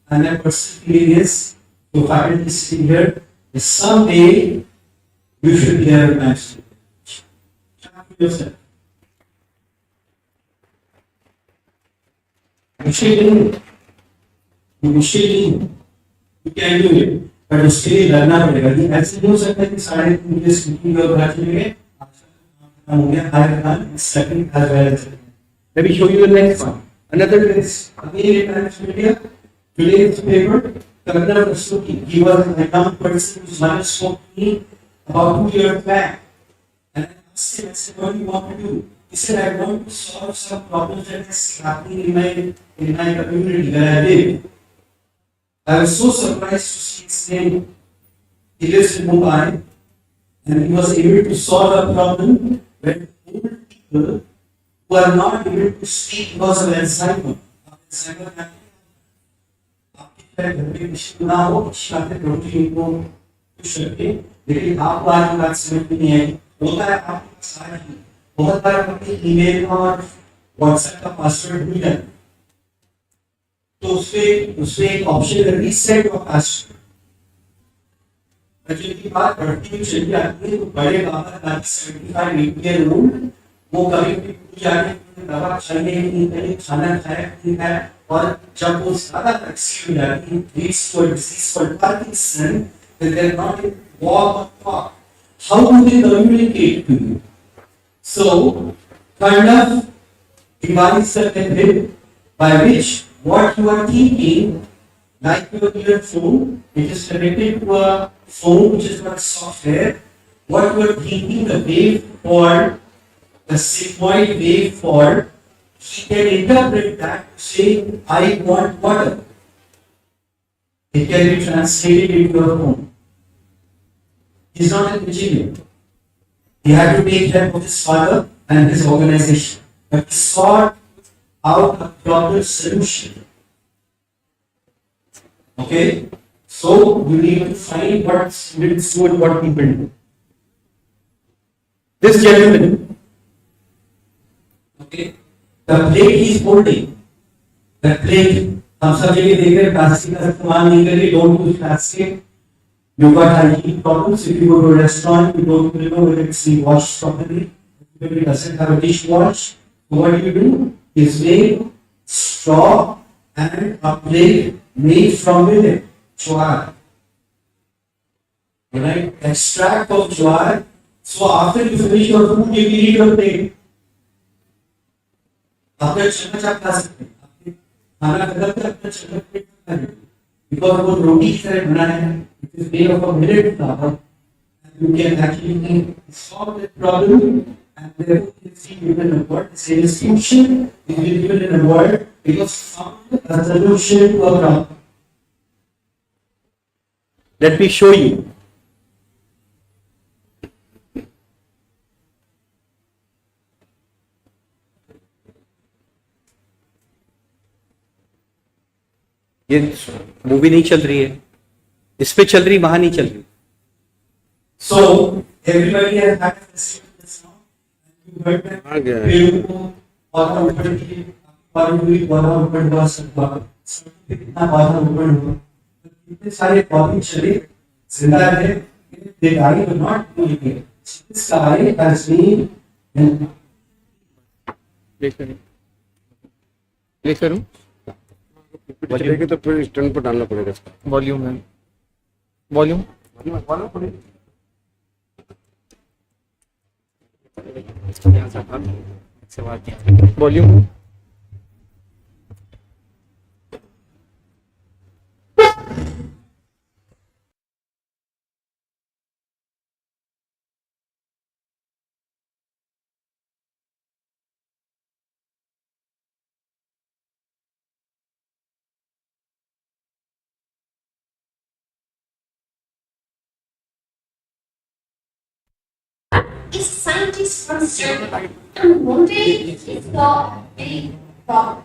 and my personal feeling is to find this here is someday you should have a nice yourself. Initially, you can do it, but उसके लिए लड़ना पड़ेगा। ये ऐसे नहीं हो सकता कि सारे मुझे स्पीकिंग और बात चलेंगे, हो गया हर काम second as well as second. Let me show you the next one. Another is again in Times Media. Today's paper, Karna Prasuti, he was a young person whose mother spoke to me about 2 years back. And I asked him, I said, what do you want to do? He said, I want to solve some problems that is happening in my community where I live. I was so surprised to see his name. He lives in Mumbai, and he was able to solve a problem where old people who are not able to speak because of Alzheimer. Alzheimer आपके घर में किसी ना हो, शायद रोटी को कुछ रखे, लेकिन आपको आज बात समझ में नहीं आई। होता है आपके पास आज ही बहुत बार अपने ईमेल और व्हाट्सएप का पासवर्ड भूल जाते हैं, तो उसमें एक ऑप्शन है रीसेट ऑफ पासवर्ड। बच्चे की बात बढ़ती हुई चली जाती है, तो बड़े बाबा दादी 75 ईयर ओल्ड वो कभी भी भूल जाते हैं दवा खाने की कहीं खाना खाया नहीं खाया, और जब वो ज्यादा एक्सट्रीम हो जाती है leads to disease called Parkinson, then they're not able to walk or talk. How do they communicate to you? So, kind of device that can build by which what you are thinking, like your earphone, it is connected to a phone which is got software. What you are thinking, the wave for the sigmoid wave for, he can interpret that to say, I want water. It can be translated into your phone. He's not an engineer. He had to take help of his father and his organization. But he sought out a proper solution. Okay? So, we need to find what students do and what people do. This gentleman, okay, the plate he is holding, the plate, हम सब जगह देख रहे हैं plastic का इस्तेमाल नहीं करिए, don't use plastic. You got hygiene problems. If you go to a restaurant, you don't know whether it's been washed properly. If it doesn't have a dishwash, so what do? Is make straw and a plate made from it, jowar. Right? Extract of jowar. So after you finish your food, you eat your plate. After चम्मच आप खा सकते हैं, खाना खत्म तक अपना चम्मच पे खा सकते हैं, because वो रोटी की तरह बना है, it is made of a millet flour, and you can actually solve that problem, and therefore you can see given a word, the same solution is given in a word, because found a solution to a problem. Let me show you. ये movie नहीं चल रही है, इस पे चल रही, वहां नहीं चल रही। So everybody has had this song. You heard that? बाधा ऊपर की, बाधा ऊपर हुआ सब कितना बाधा ऊपर हुआ, कितने सारे पौधे चले जिंदा रहे, they died but not living. This guy has been play करूं बजेगी तो फिर स्टैंड पर डालना पड़ेगा इसका वॉल्यूम है, volume volume Is scientists concerned and one day he saw a big problem.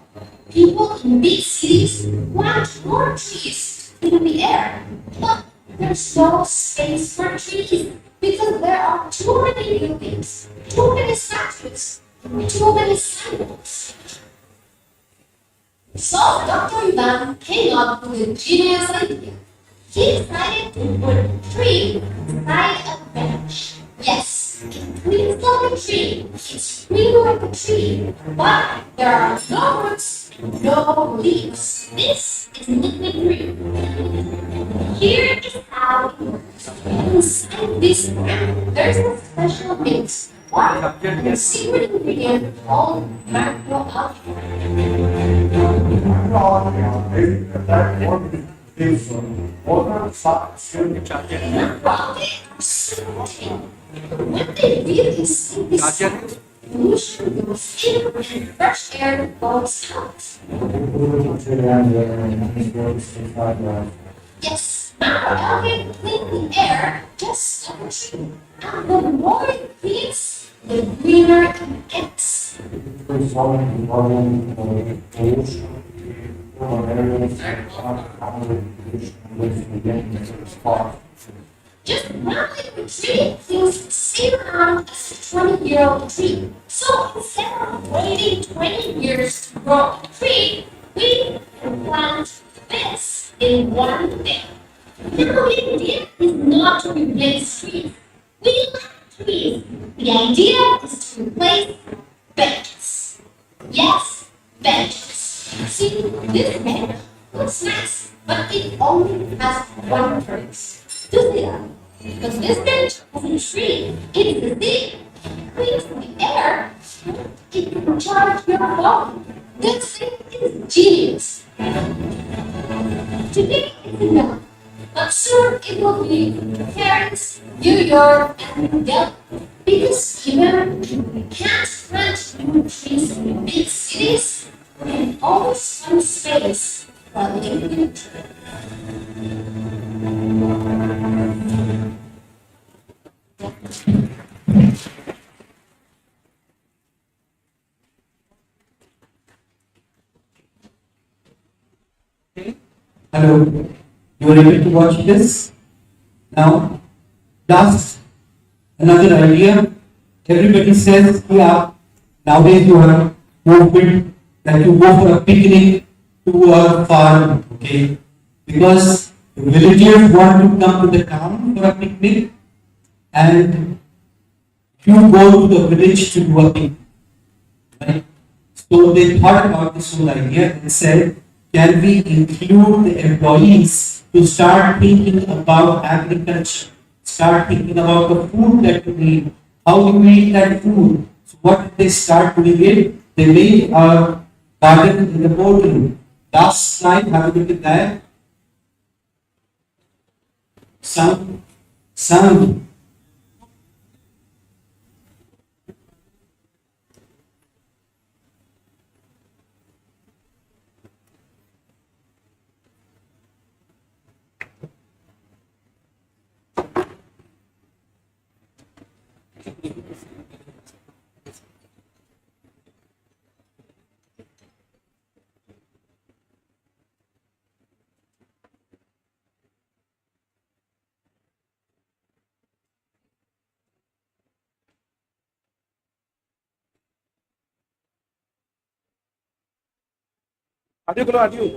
People in big cities want more trees in the air, but there's no space for trees because there are too many buildings, too many factories, too many sidewalks. So Dr. Ivan came up with a genius idea. He decided to put a tree inside a bed. Yes, it leaves like a tree. It's green like a tree, but there are no roots, no leaves. This is liquid green. Here is how it works. Inside this plant, there's a special mix. What? A secret ingredient called macroalgae. When they release this pollution goes in, fresh air goes out. Yes, macroalgae clean the air just like a tree. And the more it cleans, the greener it gets. Just one liquid tree cleans the same amount as a 20-year-old tree. So instead of waiting 20 years to grow a tree, we can plant this in one day. Now the idea is not to replace trees. We like trees. The idea is to replace benches. Yes, benches. See, this bench looks nice, but it only has one purpose. To sit on. Because this bench is a tree. It is the thing. It cleans the air. It can charge your phone. This thing is genius. Today it's enough. But soon it will be Paris, New York, and Delhi. Because even we can't plant new trees in big cities, we can always find space for living. Hello, you are able to watch this? Now, last, another idea. Everybody says, yeah, nowadays you have movement that you go for a picnic to a farm, okay? Because the villagers want to come to the town for a picnic and you go to the village to do a picnic, right? So they thought about this whole idea and said, can we include the employees to start thinking about agriculture, start thinking about the food that we need, how do we eat that food? So what did they start doing it? They made a garden in the boardroom. Last slide, have a look at that. Sound. Adieu, kalo adieu.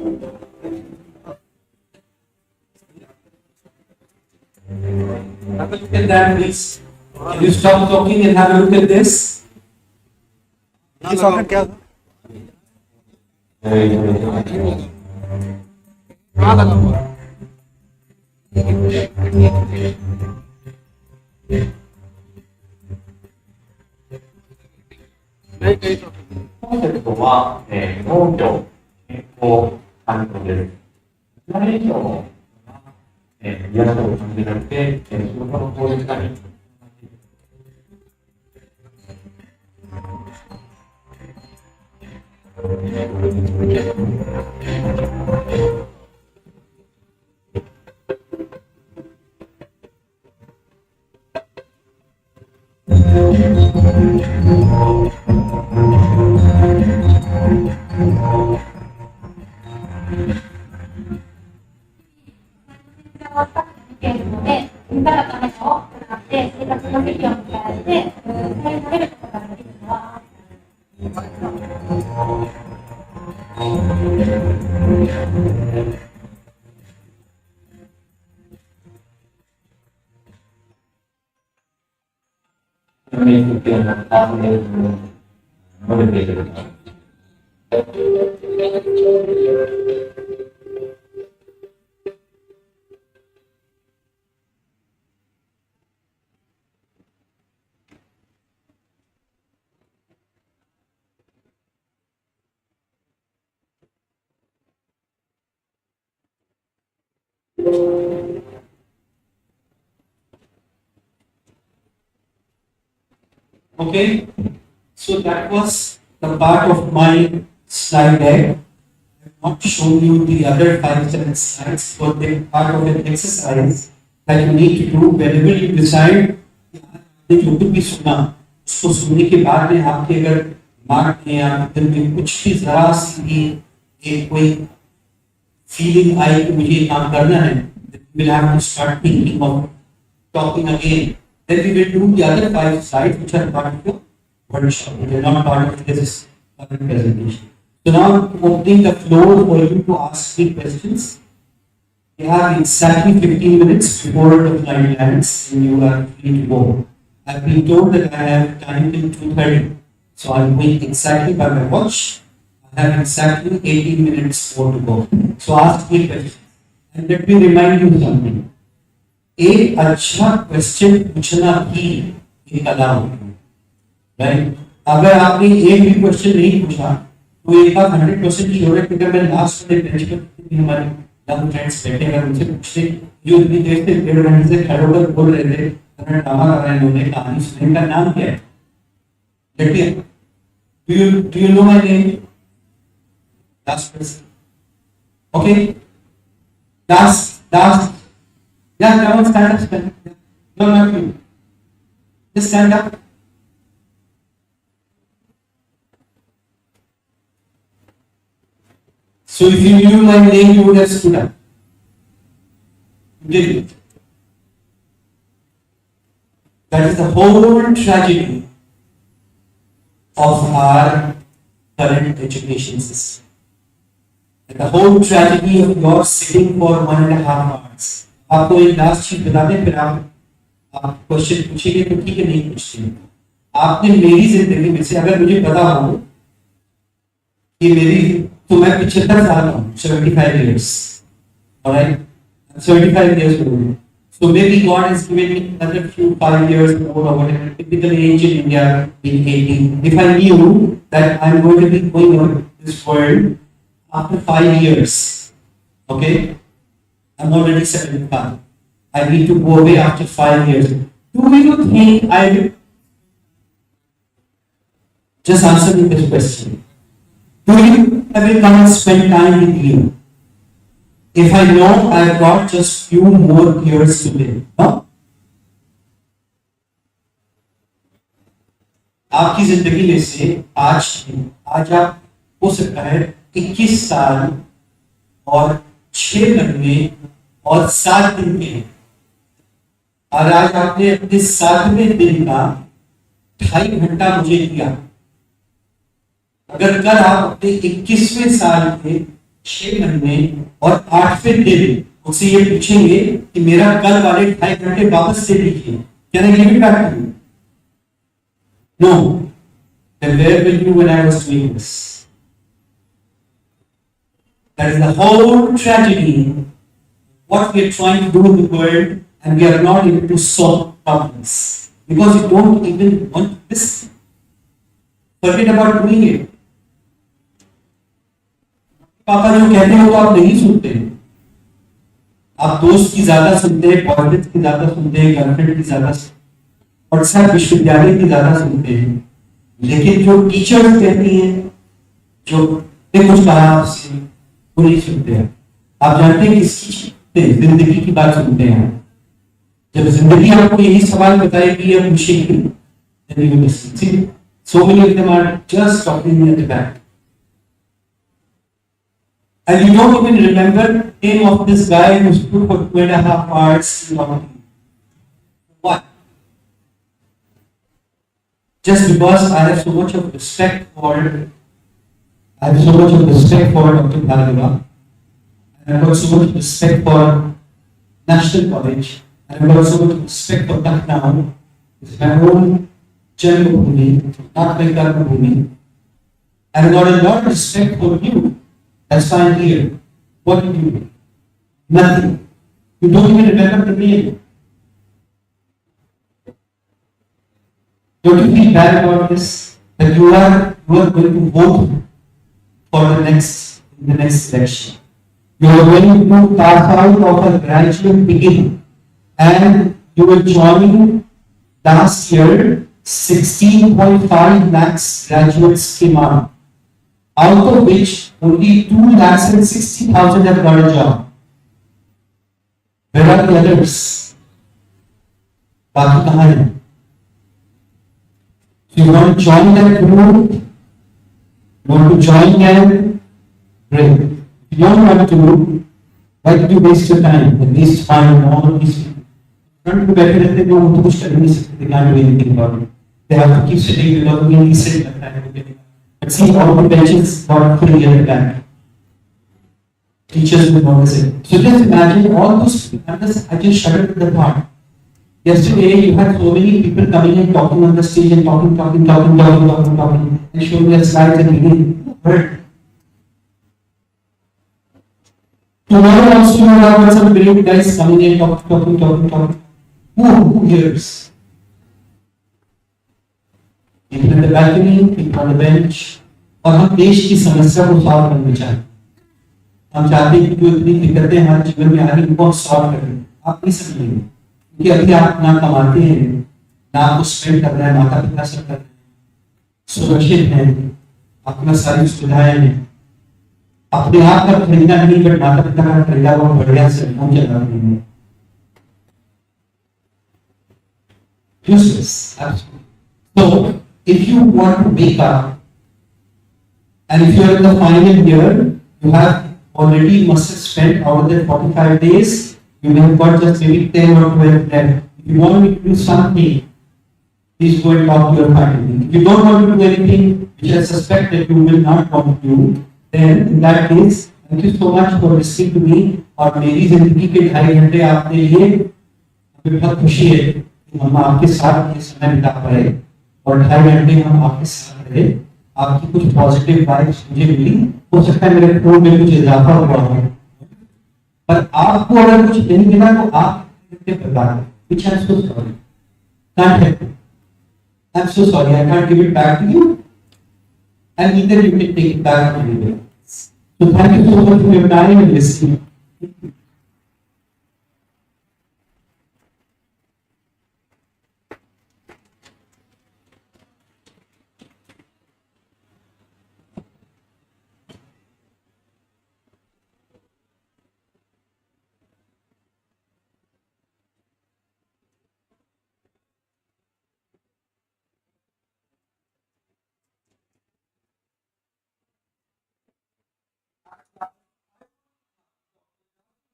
Have a look at that, please. Can you stop talking and have a look at this? ये socket क्या था? कहाँ लगा हुआ? नहीं कहीं तो. コンセプトは、農業、健康、環境です。それ以上、癒やしを感じられて、仕事の効率化に。Okay, so that was the part of my slide deck. I have not shown you the other 5 7 slides, but they part of an exercise that you need to do whenever you decide कि आपने जो कुछ भी सुना उसको सुनने के बाद में आपके अगर दिमाग में या दिल में कुछ भी जरा सी भी एक कोई फीलिंग आई कि मुझे ये काम करना है, then you will have to start thinking of talking again. Then we will do the other 5 slides which are part of your workshop. They are not part of this current presentation. So now opening the floor for you to ask me questions. We have exactly 15 minutes before the flight lands and you are free to go. I've been told that I have time till 2:30. So I'm going exactly by my watch. I have exactly 18 minutes more to go. So ask me questions. And let me remind you something. एक अच्छा question पूछना ही एक कला होती है, right? अगर आपने एक भी क्वेश्चन नहीं पूछा तो एक बार 100% श्योर है कि अगर मैं लास्ट में बेंच पर हमारे यंग फ्रेंड्स बैठे हैं उनसे पूछते जो इतनी देर से 1.5 घंटे से खड़े होकर बोल रहे थे, उन्होंने ड्रामा कर रहे हैं, उन्होंने कहानी सुनने का नाम क्या है? देखिए, do you know my name? Last person. Okay. Last. Yeah, come on, stand up, stand up. No, not you. Just stand up. So if you knew my name, you would have stood up. You didn't. That is the whole tragedy of our current education system. And the whole tragedy of your sitting for 1.5 hours. आपको एक last चीज बता दें, फिर आप question पूछेंगे तो ठीक है, नहीं पूछते। आपने मेरी जिंदगी में से अगर मुझे पता हो कि तो मैं 75 साल का हूँ, 75 years, alright, 75 years old. So maybe God has given me another 5 years more or whatever. Typical age in India in 80. If I knew that I'm going to be going on this world after 5 years, okay, I'm already 75. I need to go away after 5 years. Do you think I will? Just answer me this question. Do you think I will come and spend time with you if I know I've got just few more years to live? No? आपकी जिंदगी में से आज आप हो सकता है 21 साल और 6 महीने और 7 दिन के, और आज आपने अपने 7वें दिन का 2.5 घंटा मुझे दिया। अगर कल आप अपने 21वें साल के 6 महीने और 8वें दिन उससे ये पूछेंगे कि मेरा कल वाले 2.5 घंटे वापस दे दीजिए, क्या नहीं give back to you? No. Then where were you when I was doing this? That is the whole tragedy. What we are trying to do in the world, and we are not able to solve problems because you don't even want to listen. Forget about doing it. पापा जो कहते हैं वो आप नहीं सुनते, आप दोस्त की ज्यादा सुनते हैं, कॉलेज की ज्यादा सुनते हैं, गर्लफ्रेंड की ज्यादा, और सब विश्वविद्यालय की ज्यादा सुनते हैं, लेकिन जो टीचर कहती हैं, जो कुछ कहा आपसे, वो नहीं सुनते हैं। आप जानते हैं किसकी जिंदगी की बात सुनते हैं? जब जिंदगी आपको यही सवाल बताएगी या पूछेगी, then you will listen. See, so many of them are just talking at the back. And you don't even remember the name of this guy who stood for 2.5 hours talking. What? Just because I have so much of respect for Dr. Bhargava, and I've got so much respect for National College, and I've got so much respect for Lucknow. It's my own Janmabhoomi, not my Karmabhoomi. And I got a lot of respect for you. That's why I'm here. What did you do? Nothing. You don't even remember the name. Don't you feel bad about this? That you are going to vote for the next election. You are going to pass out of a graduate beginning and you will join last year 16.5 lakhs graduates came out of which only 2 lakhs and 60,000 have got a job. Where are the others? बाकी कहाँ हैं? So you want to join that group? You want to join them? Great. If you don't want to, why did you waste your time and waste time on all of these people? Front में बैठे रहते हैं, वो कुछ कर नहीं सकते, they can't do anything about it. They have to keep sitting because we need to sit लगता है. But see, all the benches got fully at the back. Teachers will notice it. So just imagine all those people. I just shuddered at the thought. Yesterday, you had so many people coming and talking on the stage and talking, and showing their slides and reading. Heard. Tomorrow also you have some great guys coming and talking. Who hears? People in the balcony, people on the bench. और हम देश की समस्या को solve करना चाहते हैं. हम चाहते हैं कि जो इतनी दिक्कतें हमारे जीवन में आ रही हैं उनको सॉल्व करें. आप नहीं समझेंगे क्योंकि अभी आप ना कमाते हैं ना आपको स्पेंड कर रहे हैं, माता पिता सब कर रहे हैं, सुरक्षित हैं, आपके पास सारी सुविधाएं हैं, अपने आप का खरीदना नहीं बट माता पिता का खरीदा हुआ बढ़िया से हम चला रहे हैं. Useless, absolutely. So, if you want to wake up, and if you are in the final year, you have already must have spent out of that 45 days, you may have got just maybe 10 or 12 left. If you want me to do something, please go and talk to your family. If you don't want to do anything, which I suspect that you will not want to do, then in that case, thank you so much for listening to me. और मेरी जिंदगी के 2.5 घंटे आपने लिए, मुझे बहुत खुशी है कि हम आपके साथ ये समय बिता पाए और 2.5 घंटे हम आपके साथ रहे. आपकी कुछ पॉजिटिव वाइब्स मुझे मिली. हो सकता है मेरे खून में कुछ इजाफा हुआ हो, पर आपको अगर कुछ नहीं मिला तो आप बर्बाद हैं. Which I'm so sorry. Can't help it. I'm so sorry. I can't give it back to you, and neither you can take it back from anybody else. So thank you so much for your time and listening.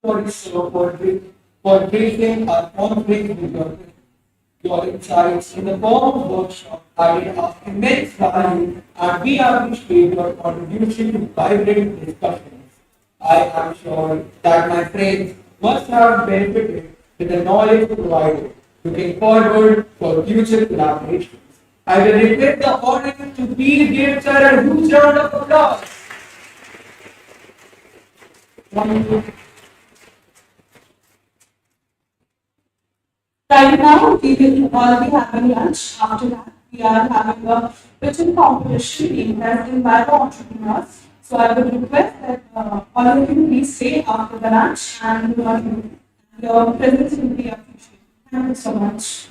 For creating a conflict with your insights in the form of workshop. I did of immense value and we appreciate your contribution to vibrant discussions. I am sure that my friends must have benefited with the knowledge provided. Looking forward for future collaborations. I will request the audience to please give sir a huge round of applause. Right now, we will all be having lunch. After that, we are having a pitching competition being held in by the entrepreneurs. So I would request that all of you please stay after the lunch and your presence will be appreciated. Thank you so much.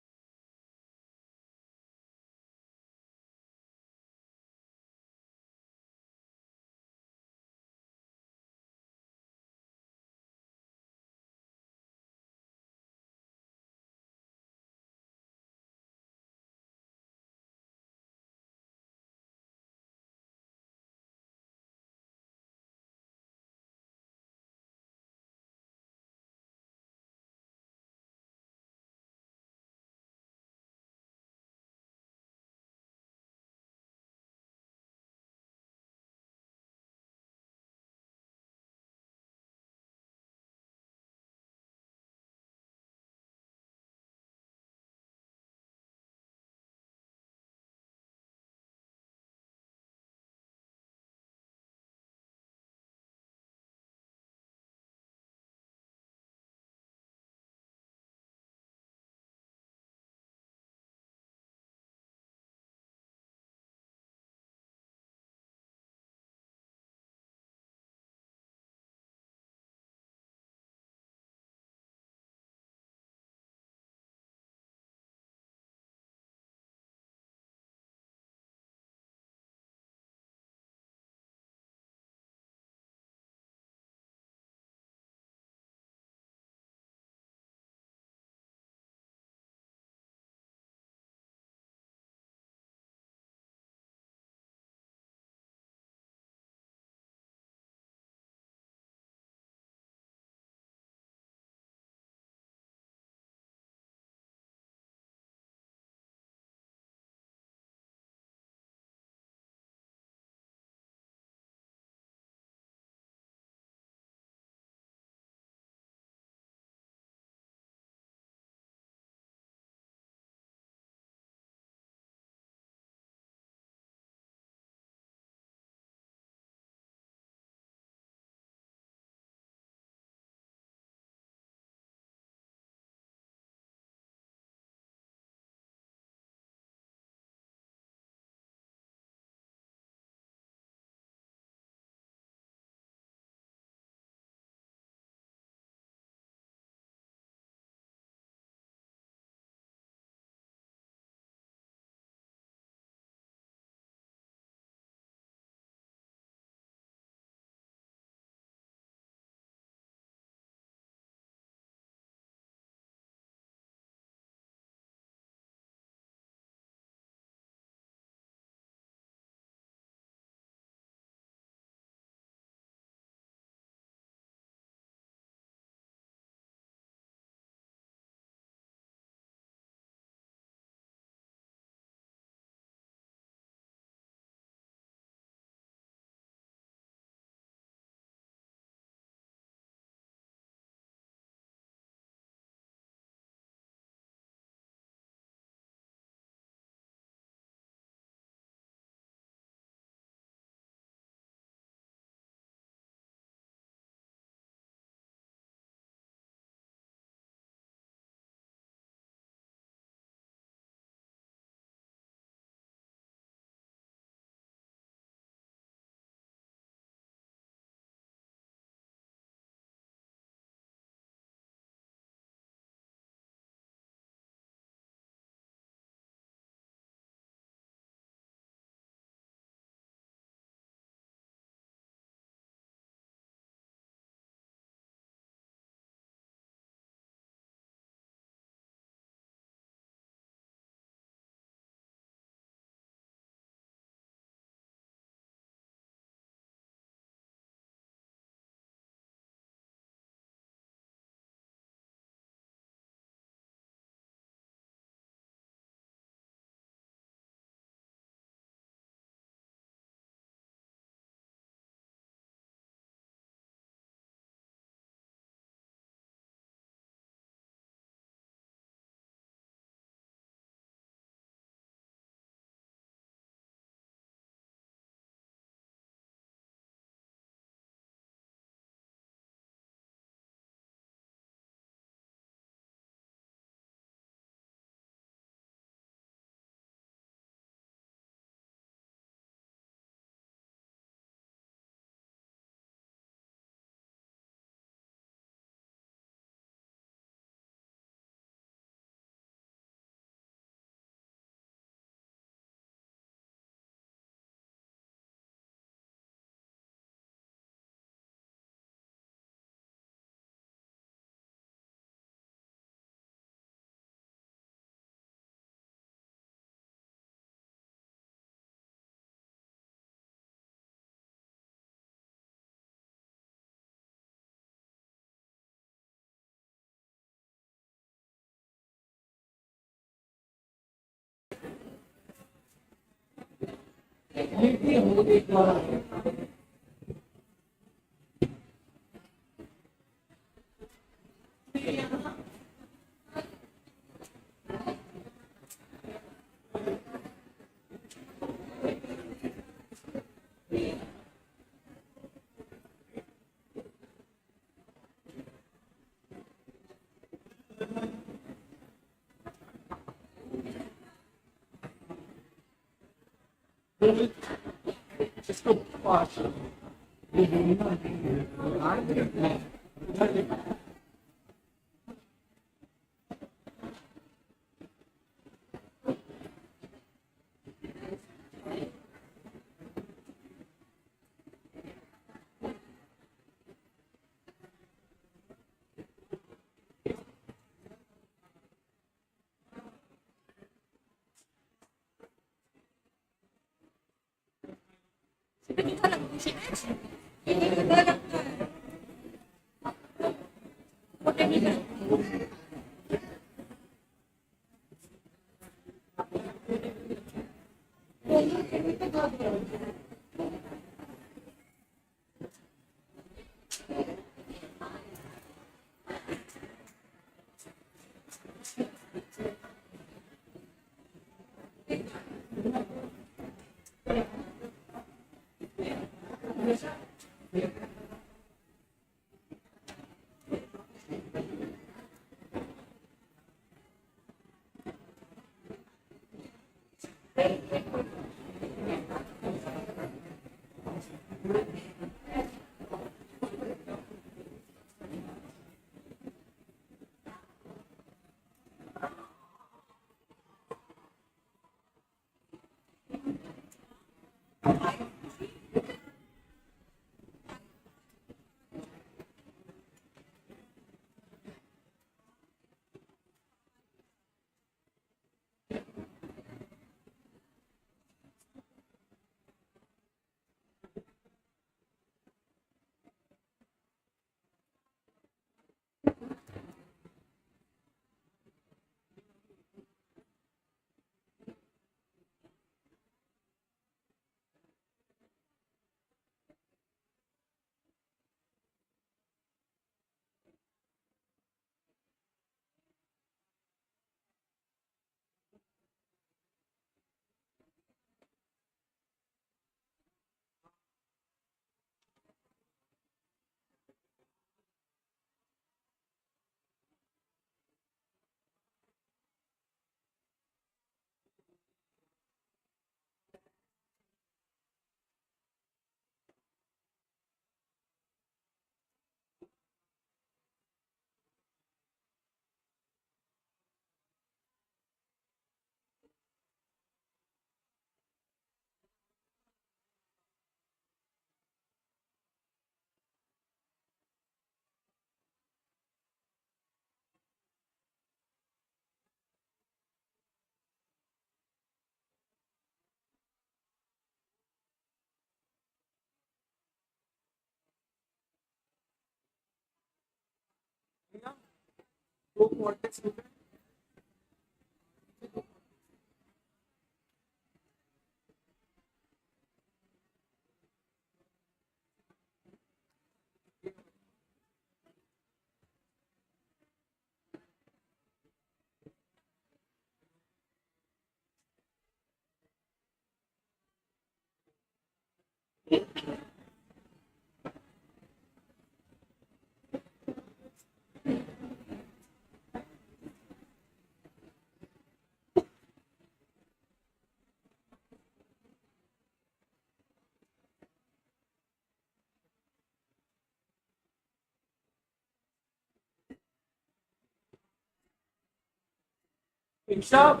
Insha,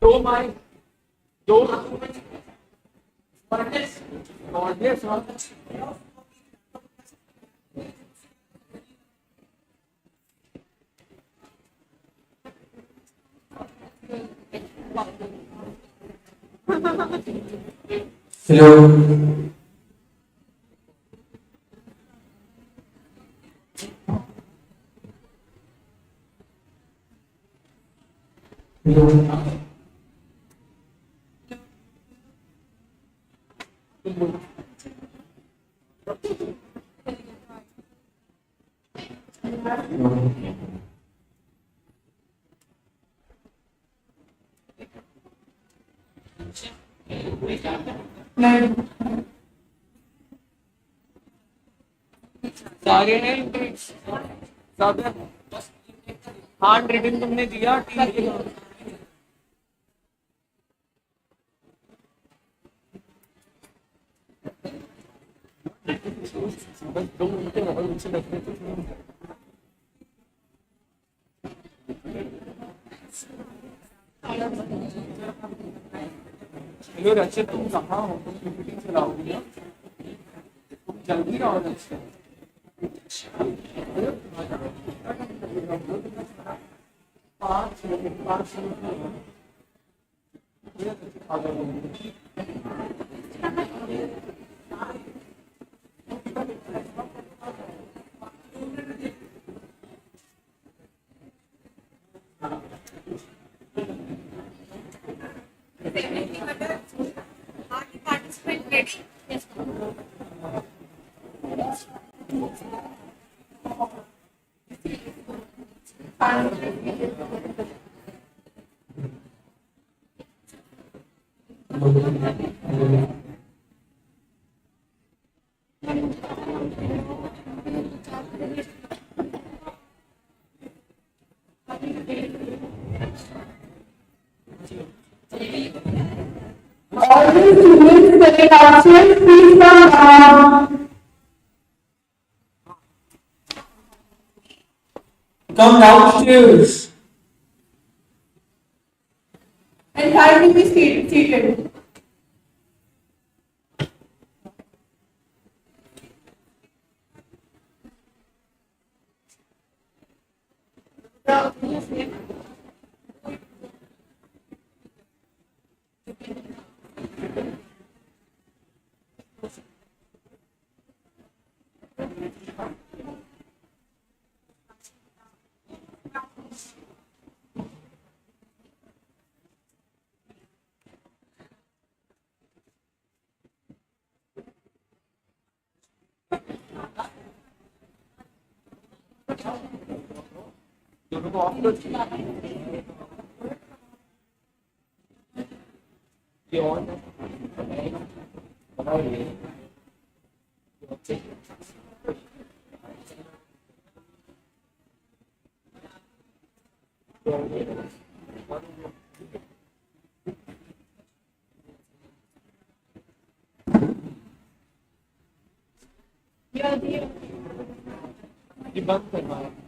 do my, do furnace, godless furnace. Hello. Hello. सारे ने सब hand written तुमने दिया ठीक है बस 2 घंटे हो गए मुझसे लगते थे हेलो रचित तुम कहाँ हो तुम पीपीटी चलाओगी ना तुम जल्दी आओ रचित All the students select option, please come down. Come downstairs. And kindly be seated. दोनों को ऑफ कर ये ऑन बनाओ ये ये बंद करना है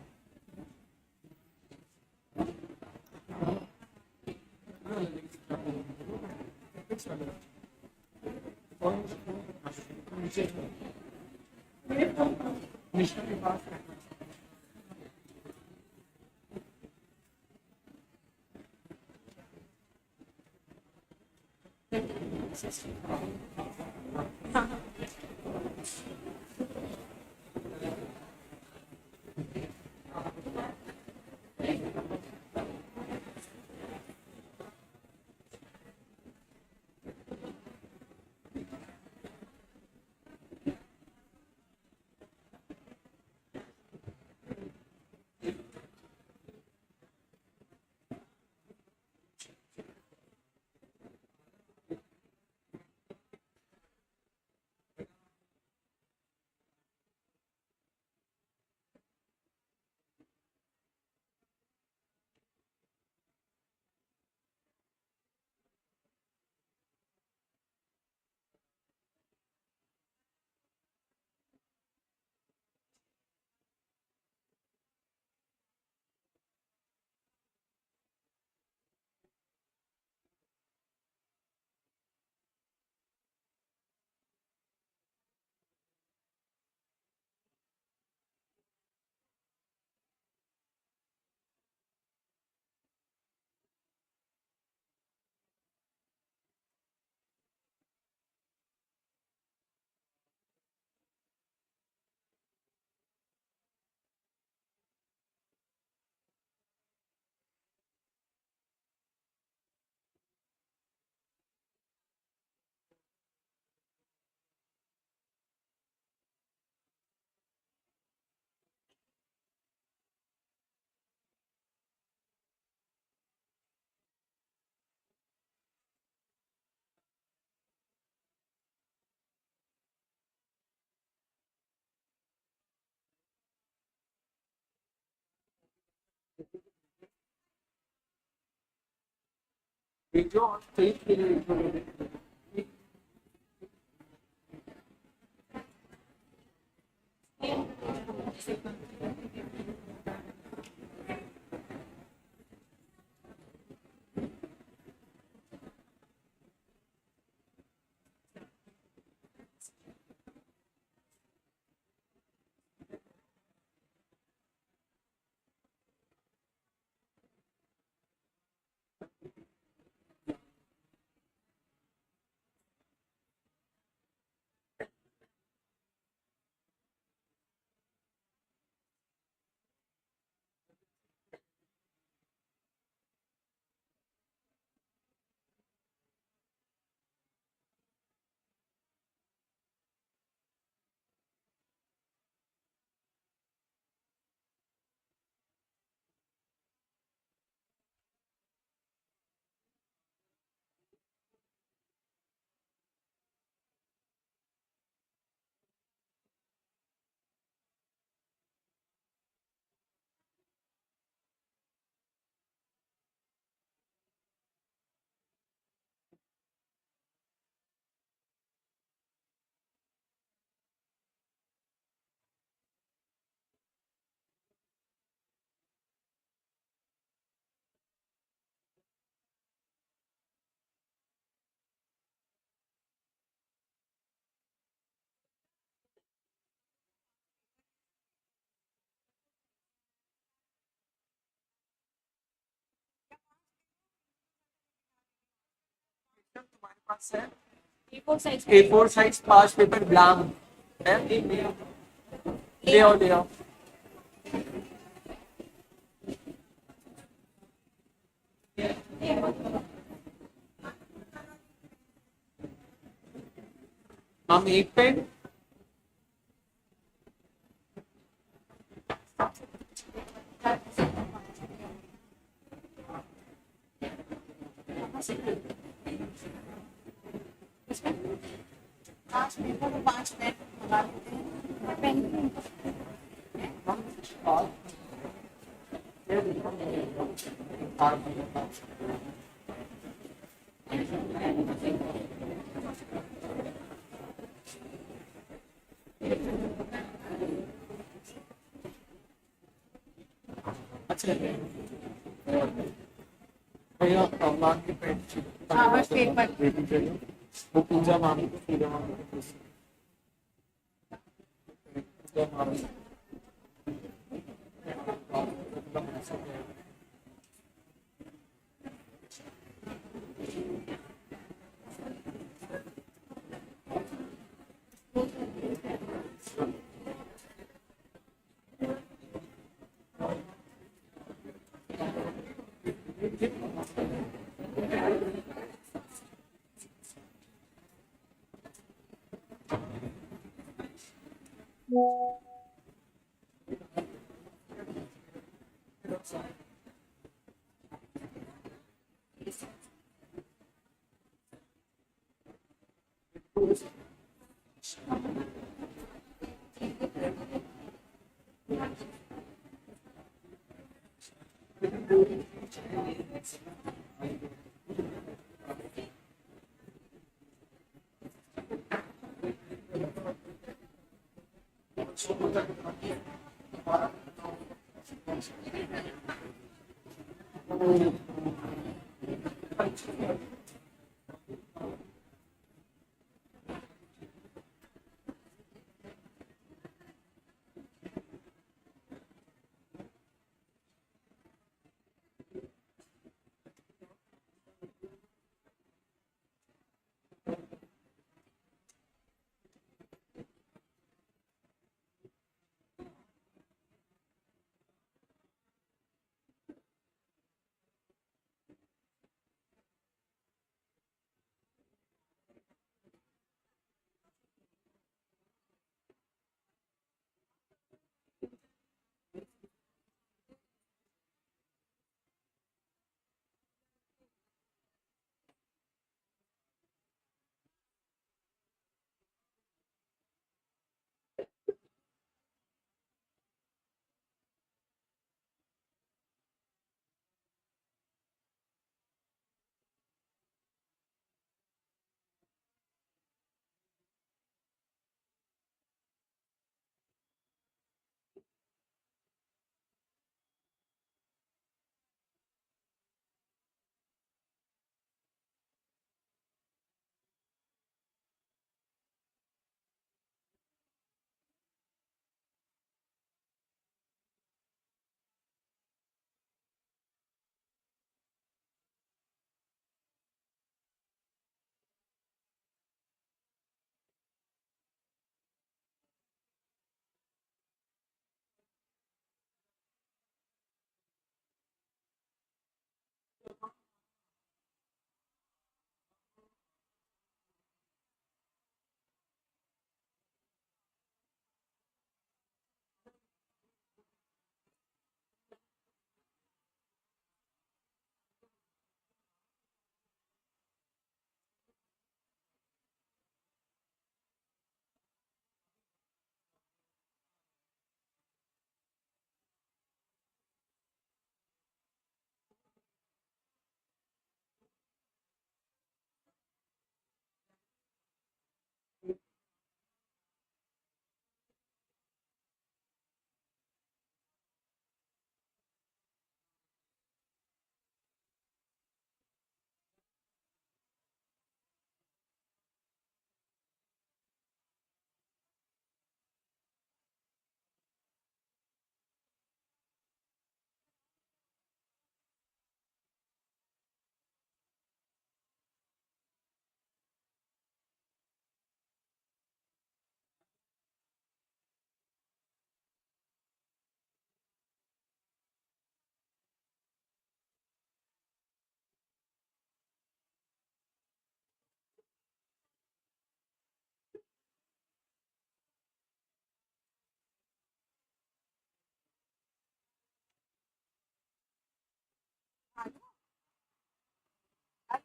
वीडियो और फेस के लिए तुम्हारे पास है A4 साइज 5 पेपर ब्लैंक है, ले आओ ले आओ। हम एक पेन अच्छा भैया मान के पेन बस पेपर वो पूजा मामी को पूजा मामी को पूजा मामी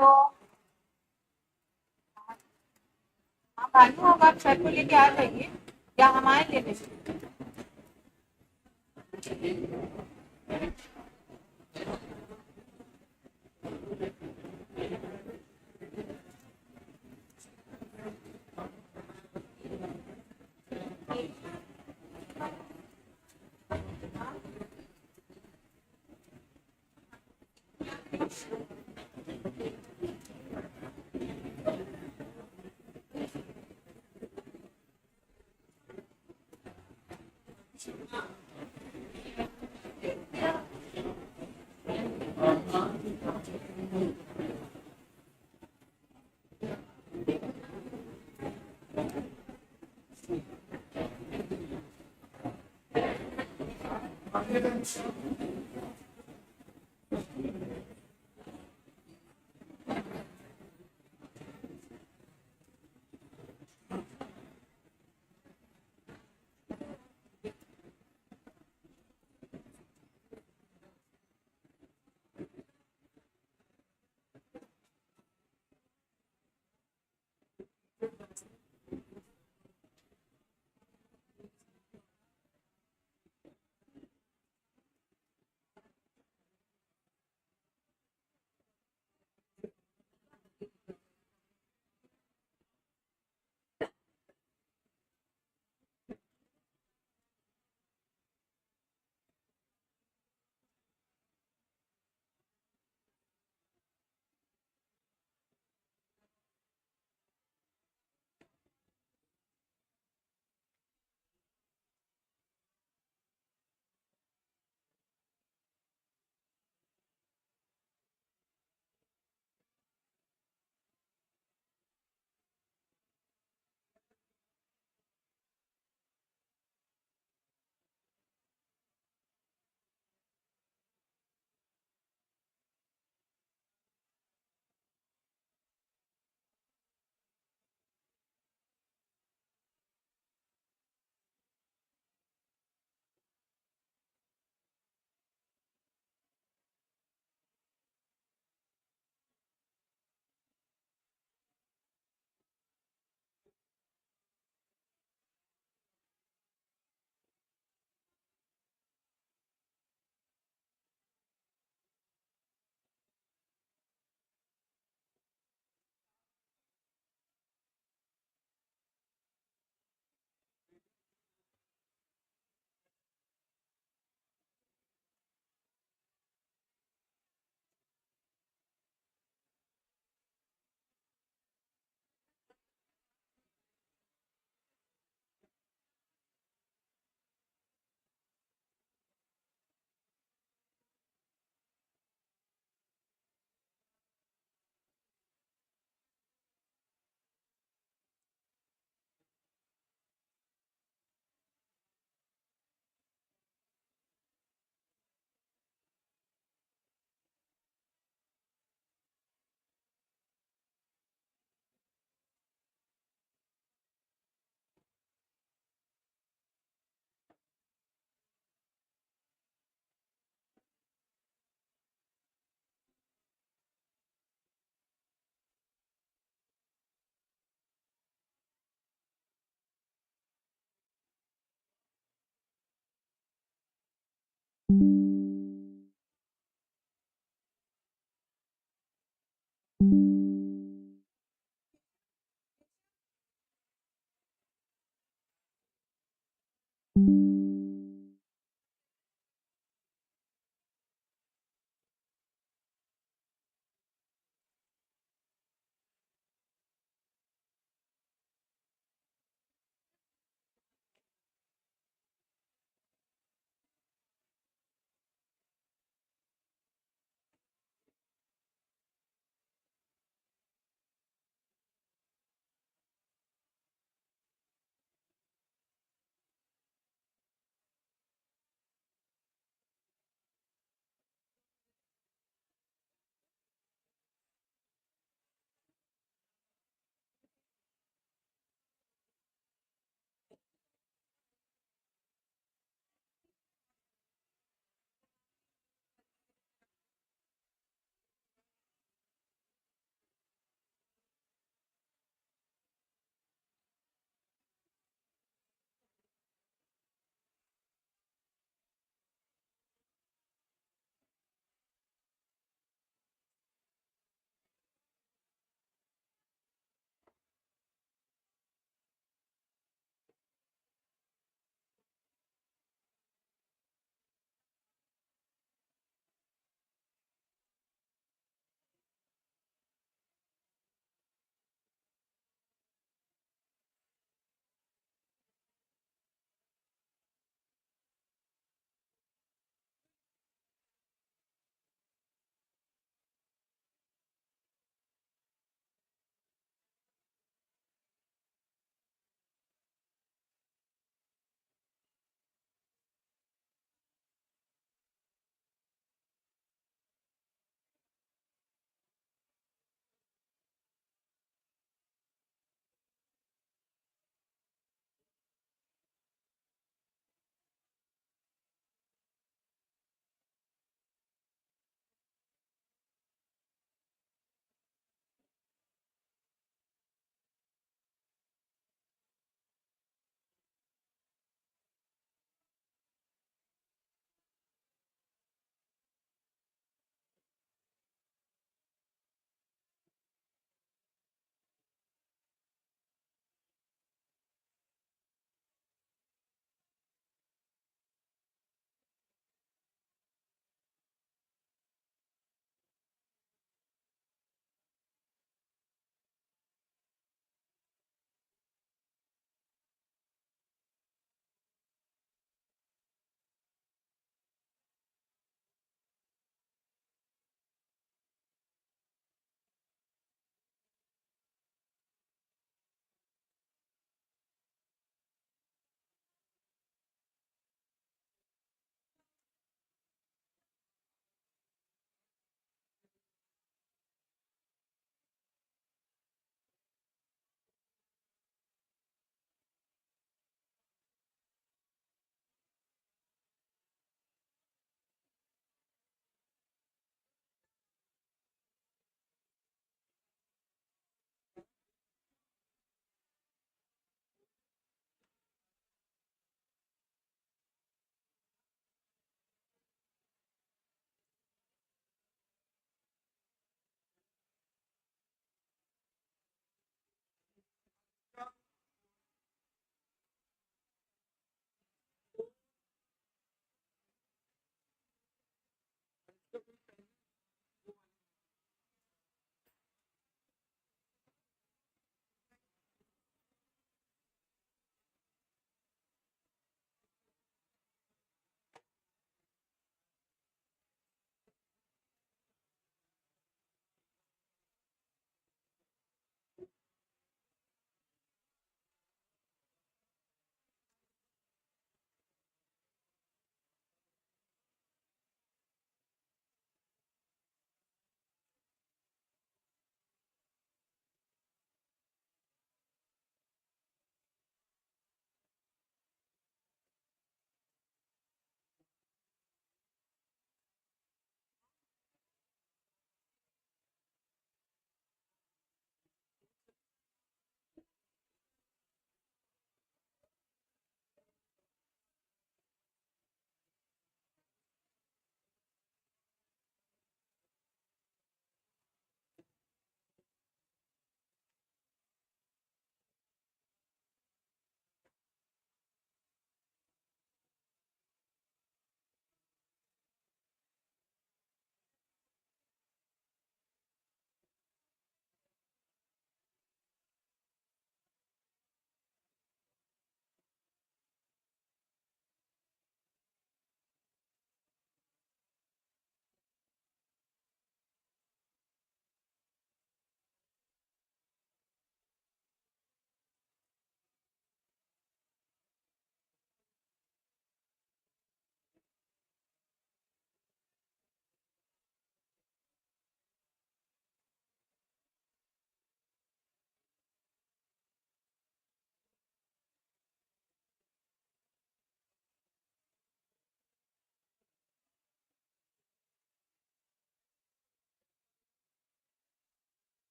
तो हाँ भानु, अब आप सर को लेके आ जाइए या हम आए लेने।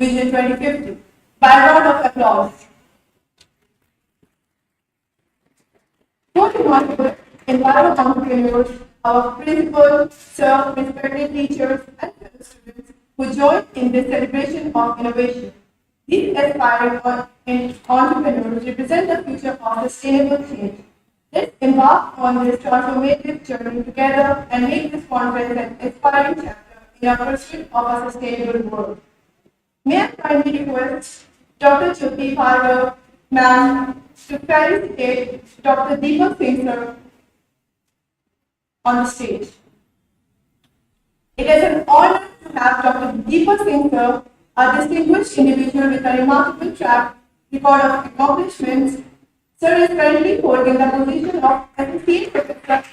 Vision 2050. By a round of applause. Fourth, environment entrepreneurs, our principals, sir, respected teachers, and fellow students who joined in this celebration of innovation. These aspiring entrepreneurs represent the future of sustainable change. Let's embark on this transformative journey together and make this conference an inspiring chapter in our pursuit of a sustainable world. May I kindly request Dr. Jyoti Bhargav, ma'am, to felicitate Dr. Deepak Singh sir on the stage. It is an honor to have Dr. Deepak Singh sir, a distinguished individual with a remarkable track record of accomplishments. Sir is currently holding the position of Associate Professor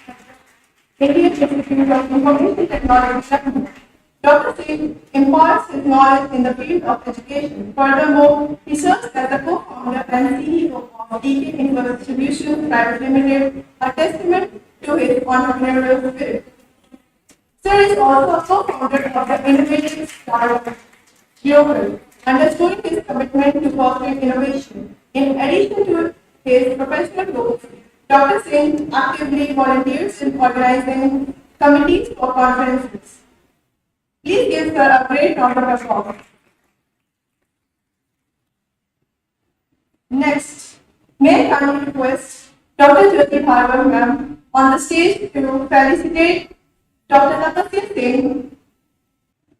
Indian Institute of Information Technology, Lucknow. Dr. Singh imparts his knowledge in the field of education. Furthermore, he serves as the co-founder and CEO of DK Info Distribution Private Limited, a testament to his entrepreneurial spirit. Sir is also a co-founder of the innovative startup Global, underscoring his commitment to fostering innovation. In addition to his professional roles, Dr. Singh actively volunteers in organizing committees for conferences. Please give Sir a great round of applause. Next, may I kindly request Dr. Jyoti Bhargav ma'am on the stage to felicitate Dr. Tapasya Singh.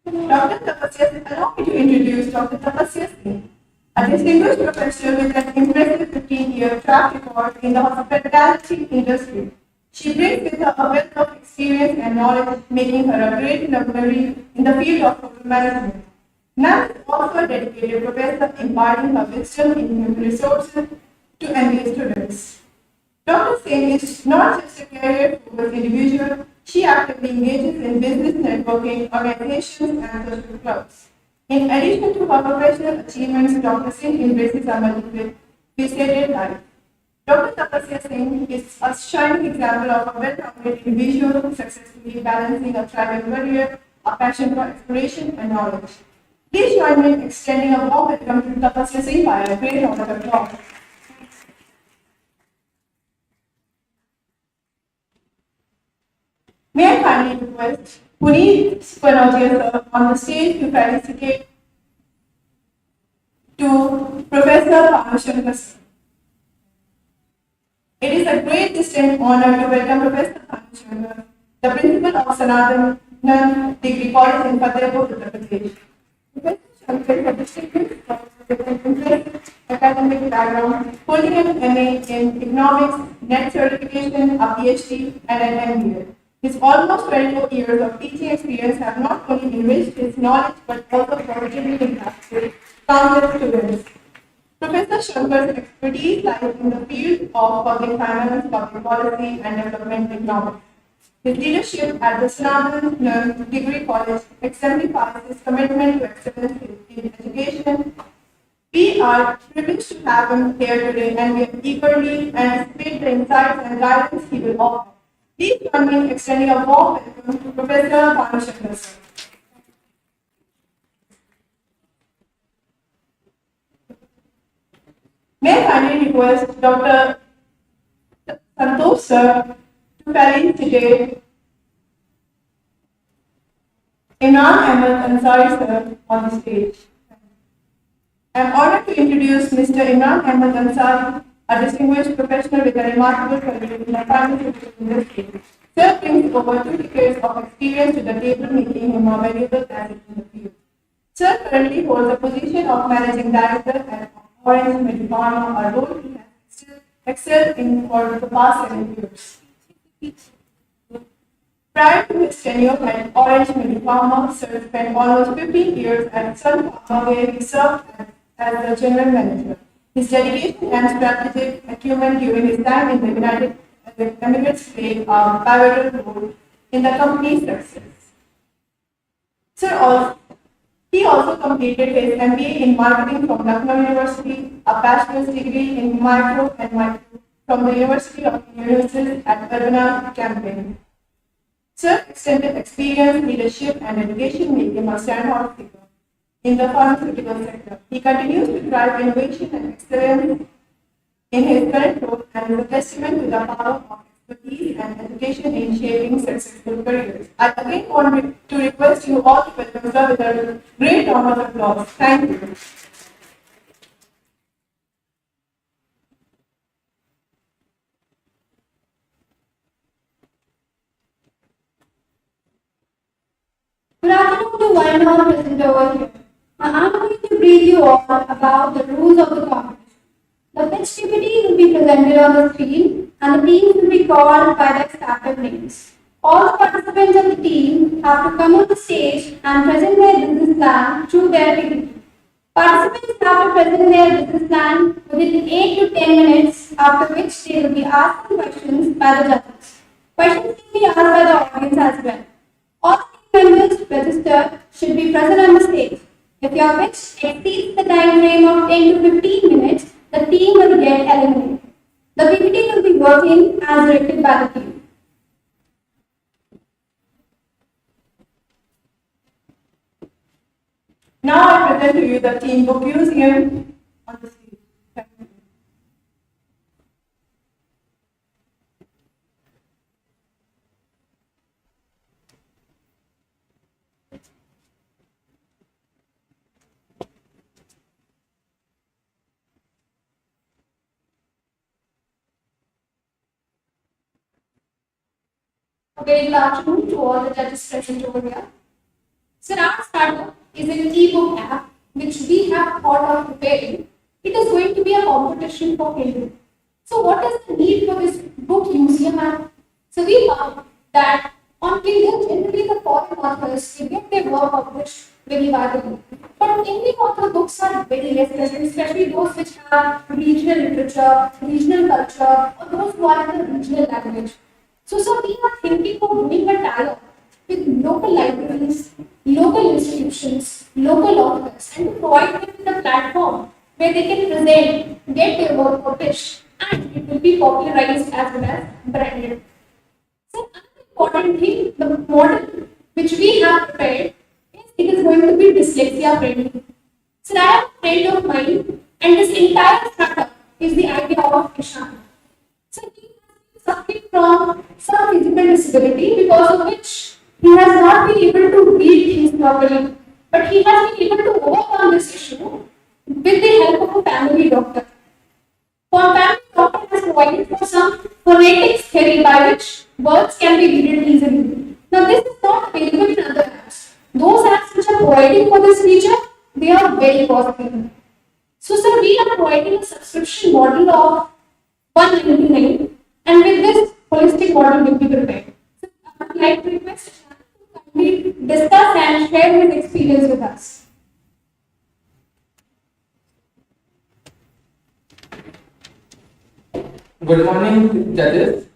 Dr. Tapasya Singh, allow me to introduce Dr. Tapasya Singh, a distinguished professor with an impressive 15-year track record in the hospitality industry. She brings with her a wealth of experience and knowledge, making her a great luminary in the field of hotel management. Ma'am is also a dedicated professor, imparting her wisdom in human resources to MBA students. Dr. Singh is not just a career-focused individual, she actively engages in business networking, organizations, and social clubs. In addition to her professional achievements, Dr. Singh embraces a multifaceted life. Dr. Tapasya Singh is a shining example of a well-rounded individual successfully balancing a thriving career, a passion for exploration, and knowledge. Please join me in extending a warm welcome to Tapasya Singh by a great round of applause. May I kindly request Puneet Spanogia sir on the stage to felicitate to Professor Panushanga sir. It is a great distinct honor to welcome Professor Panushanga, the principal of Sanatan Degree College in Fatehpur, Uttar Pradesh. Professor Shankar is a distinguished professor with an impressive academic background, holding an MA in economics, net certification, a PhD, and an MBA. His almost 24 years of teaching experience have not only enriched his knowledge but also positively impacted countless students. Professor Shankar's expertise lies in the field of public finance, public policy, and development economics. His leadership at the Sanatan Degree College exemplifies his commitment to excellence in education. We are privileged to have him here today, and we eagerly anticipate the insights and guidance he will offer. Please join me in extending a warm welcome to Professor Panushanga sir. May I kindly request Dr. Santosh sir to felicitate Imran Ahmed Ansari sir on the stage. I am honored to introduce Mr. Imran Ahmed Ansari, a distinguished professional with a remarkable career in the pharmaceutical industry. Sir brings over 2 decades of experience to the table, making him a valuable asset in the field. Sir currently holds the position of Managing Director at Orange Medipharma, a role he has excelled in for the past 7 years. Prior to his tenure at Orange Medipharma, Sir spent almost 15 years at Sun Pharma, where he served as the General Manager. His dedication and strategic acumen during his time in the United Emirates played a pivotal role in the company's success. He also completed his MBA in marketing from Lucknow University, a bachelor's degree in micro and micro from the University of Universities at Urbana, Campaign. Sir's extensive experience, leadership, and education make him a standout figure. in the pharmaceutical sector. He continues to drive innovation and excellence in his current role and is a testament to the power of expertise and education in shaping successful careers. I again want to request you all to welcome sir with a great round of applause. Thank you. Good afternoon to one and all present over here. Now I'm going to brief you all about the rules of the competition. The pitch PPT will be presented on the screen and the teams will be called by their startup names. All the participants of the team have to come on the stage and present their business plan through their PPT. Participants have to present their business plan within 8 to 10 minutes, after which they will be asked questions by the judges. Questions can be asked by the audience as well. All the team members registered should be present on the stage. If your pitch exceeds the time frame of 10 to 15 minutes, the team will get eliminated. The PPT will be working as directed by the team. Now I present to you the team book museum on the screen. Thank you. A very good afternoon to all the judges present over here. So our startup is an ebook app which we have thought of preparing. It is going to be a competition for Kindle. So what is the need for this book museum app? So we found that on Kindle, generally the foreign authors they get their work published very widely. But Indian author books are very less present, especially those which have regional literature, regional culture, or those who are in the regional language. So we are thinking of doing a tie-up with local libraries, local institutions, local authors, and to provide them with a platform where they can present, get their work published, and it will be popularized as well as branded. So another important thing, the model which we have prepared is it is going to be dyslexia friendly. So I have a friend of mine, and this entire startup is the idea of Ishan. So he has been suffering from some physical disability because of which he has not been able to read things properly. But he has been able to overcome this issue with the help of a family doctor. For family doctor has provided for some phonetics theory by which words can be read easily. Now this is not available in other apps. Those apps which are providing for this feature, they are very costly. So sir, we are providing a subscription model of 199, and with this holistic model will be prepared. So I would like to request Ishan to kindly discuss and share his experience with us. Good morning, judges.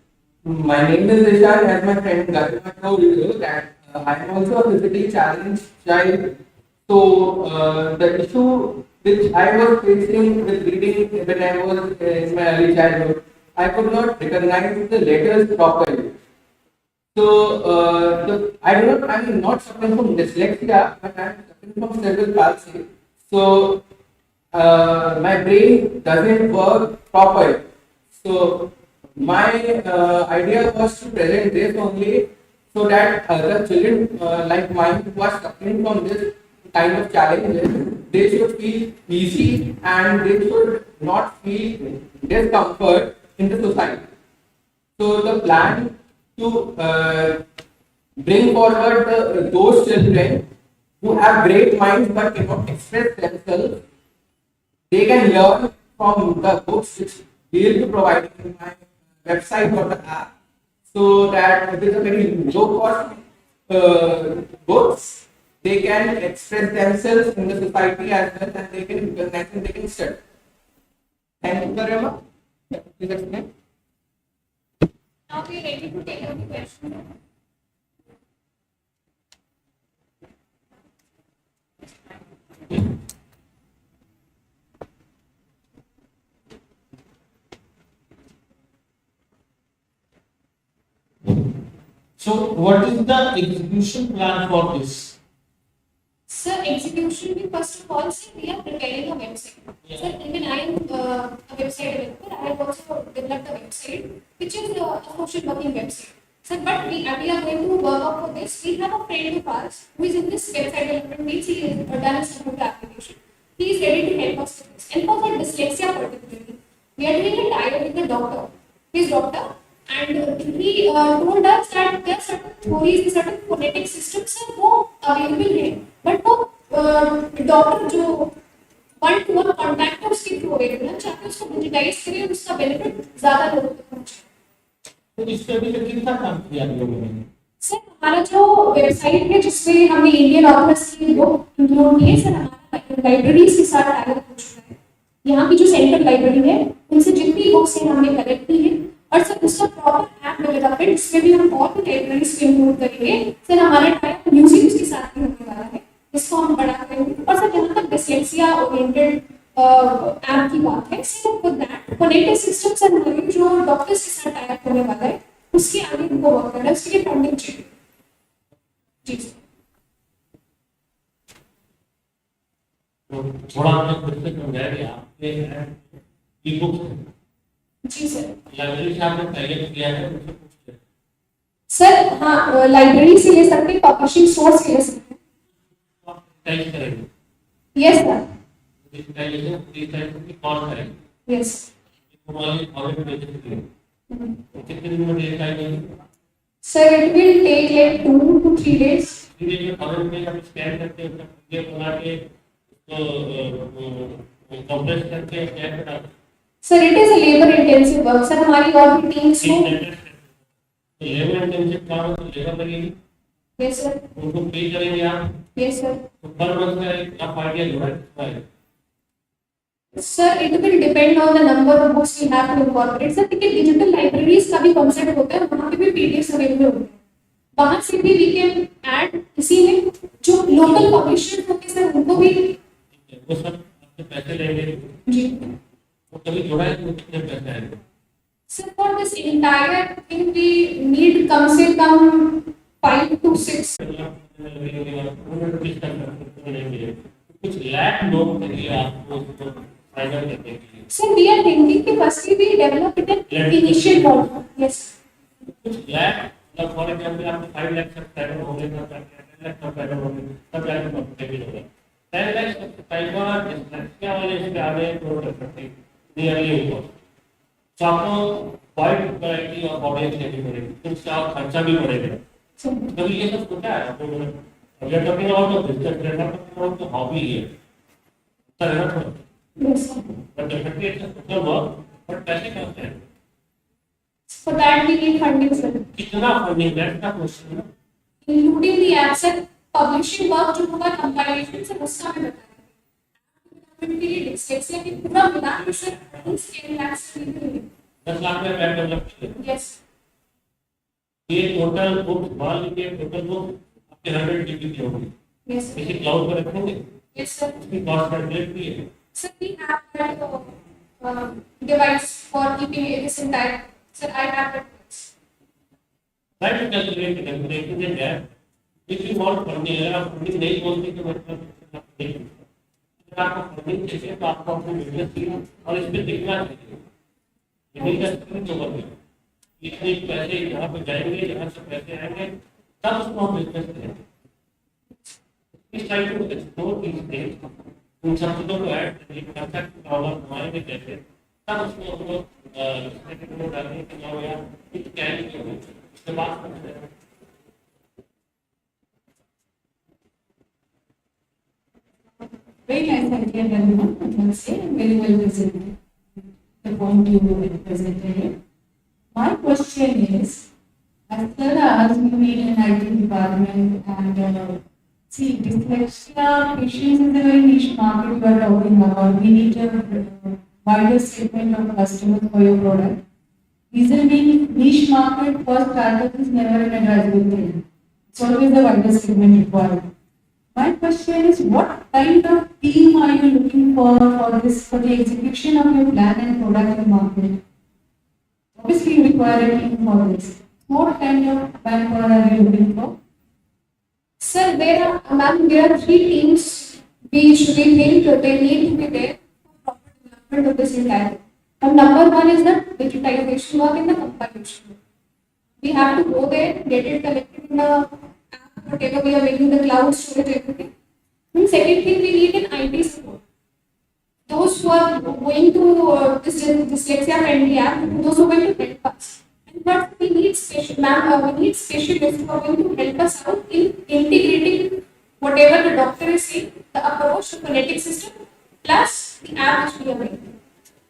My name is Ishan, as my friend Garima told you that I am also a physically challenged child. So the issue which I was facing with reading when I was in my early childhood, I could not recognize the letters properly. So I'm not suffering from dyslexia, but I'm suffering from cerebral palsy. So my brain doesn't work properly. So my idea was to present this only so that other children like mine who are suffering from this kind of challenges, they should feel easy and they should not feel discomfort in the society. So the plan to bring forward those children who have great minds but cannot express themselves, they can learn from the books which we will be providing in my website or the app, so that it is a very low cost books. They can express themselves in the society as well, and they can recognize and they can study. Thank you very much. Please explain. Now we are ready to take any questions. So, what is the execution plan for this? Sir, execution, we first of all say we are preparing a website. Sir, even I am a website developer. I have also developed a website, which is a social working website. Sir, but we are going to work out for this. We have a friend of ours who is in this website development means he has done a computer application. He is ready to help us with this. And for the dyslexia particularly, we are doing a tie-up with the doctor. He is doctor, and he told us that there are certain theories, certain phonetic systems are वो available है, but वो doctor जो one two one contact है उसके through available है, चाहे उसको digitise करें और उसका बेनिफिट ज्यादा लोगों तक पहुंचे। तो इस पे भी कितना काम किया आप लोगों ने? सर हमारा जो वेबसाइट है जिसमें हमने इंडियन ऑथर्स की बुक इंक्लूड की है, सर हमारा लाइब्रेरीज के साथ टाई अप हो चुका है। यहाँ की जो सेंट्रल लाइब्रेरी है उनसे जितनी बुक्स हैं हमने कलेक्ट की है, और सर उसका प्रॉपर ऐप डेवलपमेंट जिसमें भी हम और भी लाइब्रेरीज को इंक्लूड करेंगे। सर हमारा टाइप म्यूजियम्स के साथ भी होने वाला है, इसको हम बड़ा करेंगे। और सर जहाँ तक डिस्लेक्सिया ओरिएंटेड ऐप की बात है, sir for that phonetic system sir हमारे जो डॉक्टर्स के साथ टाइप होने वाला है उसके आगे हमको वर्क करना है, उसके लिए फंडिंग चाहिए। जी सर। थोड़ा आपने खुद से समझाया कि आपके ई बुक्स। जी सर। लाइब्रेरी से आपने पहले किया है उससे पूछ लिया? सर हाँ, लाइब्रेरी से ले सकते हैं, पब्लिशिंग स्टोर से ले सकते हैं। टाइप करेंगे? Yes sir. डिजिटाइजेशन की कॉस्ट करेंगे? यस। हमारे ऑडिट बेसिस पे कितने दिन में डिजिटाइज होगी? Sir it will take like 2 to 3 days। 3 days में ऑडिट में आप स्कैन करते हैं, उसका पीडीएफ बना के तो कंप्रेस करके स्कैन करा। Sir it is a labour intensive work. Sir हमारी और भी टीम्स को लेबर इंटेंसिव काम है तो लेबर लगेगी। Yes sir. उनको पे करेंगे आप? Yes sir. तो पर मंथ का एक आप आइडिया जुड़ा है? Sir it will depend on the number of books we have to incorporate. Sir देखिए डिजिटल लाइब्रेरीज का भी कॉन्सेप्ट होता है, वहाँ पे भी पीडीएफ अवेलेबल होते हैं, वहाँ से भी वी कैन ऐड इसी में जो लोकल पब्लिशर्स होते हैं सर उनको भी वो सब आपसे पैसे लेंगे। जी। तो कभी जुड़ा है तो कितने पैसे आएंगे? Sir for this entire thing we need कम से कम 5 to 6। कुछ लाख लोग चाहिए आपको उसको फाइनल करने के लिए। सर वी आर थिंकिंग कि firstly we develop it in initial model. Yes. कुछ लाख मतलब फॉर एग्जांपल आपको 5 लाख सब्सक्राइबर होंगे तो 10 लाख सब्सक्राइबर होंगे तब जाके प्रॉफिटेबल होगा। 10 लाख सब्सक्राइबर डिस्लेक्सिया वाले इसके आगे ग्रो कर सकते हैं नियरली इक्वल। तो आपको वाइड वैरायटी ऑफ ऑडियंस लेनी पड़ेगी, तो उसका खर्चा भी बढ़ेगा। कभी ये सब सोचा है आपको? We are talking about the business, we are not talking about the hobby here. Sir, है ना थोड़ा? Yes sir. But definitely it's a social work, but पैसे कहाँ से हैं? For that we need funding sir. कितना funding? That's the question ना? Including the apps and publishing work जो होगा compilation से उसका भी बताएंगे। के लिए dyslexia की पूरा मिला के सर 10 लाख से भी 10 लाख में web develop किया। Yes. ये टोटल बुक मान लीजिए टोटल बुक 100 GB की होगी। Yes sir. इसे क्लाउड पर रखेंगे? Yes sir. इसकी कॉस्ट कैलकुलेट भी है? Sir, we have that device for keeping this entire. Sir, I have that. Try to calculate it and make it there. If you want funding, अगर आप funding नहीं बोलते तो मतलब नहीं। अगर आपको funding चाहिए तो आपको अपने बिजनेस की और इसमें दिखना चाहिए। इन्हीं का स्क्रीन तो बदले। इतने पैसे यहाँ पे जाएंगे, यहाँ से पैसे आएंगे, तब उसको हम बिजनेस करेंगे। इस टाइप को एक्सप्लोर कीजिए, उन सब चीजों को ऐड करिए, कंसेप्ट प्रॉब्लम हमारे कैसे, तब उसको हम लोग स्ट्रेटेजी में डालेंगे कि जाओ यार कुछ कैरी करो, उसके बाद करते हैं। Very nice idea, everyone. I can say very well presented. The point you presented here. My question is, as far as you need an IT department and see, dyslexia patients is a very niche market you are talking about. We need a wider segment of customers for your product. Reason being, niche market for startups is never an addressable thing. It's always the wider segment required. My question is, what kind of team are you looking for the execution of your plan and product in market? Obviously, you require a team for this. What kind of manpower are you looking for? Sir, there are three teams which we think they need to be there for proper development of this entire thing. And number one is the digitization work and the compilation work. We have to go there, get it collected in the app, whatever we are making, the cloud storage, everything. And second thing, we need an IT support. Those who are going to this dyslexia friendly app, those who are going to help us. And third, we need specialists who are going to help us out in integrating whatever the doctor is saying, the approach to phonetic system, plus the app which we are making.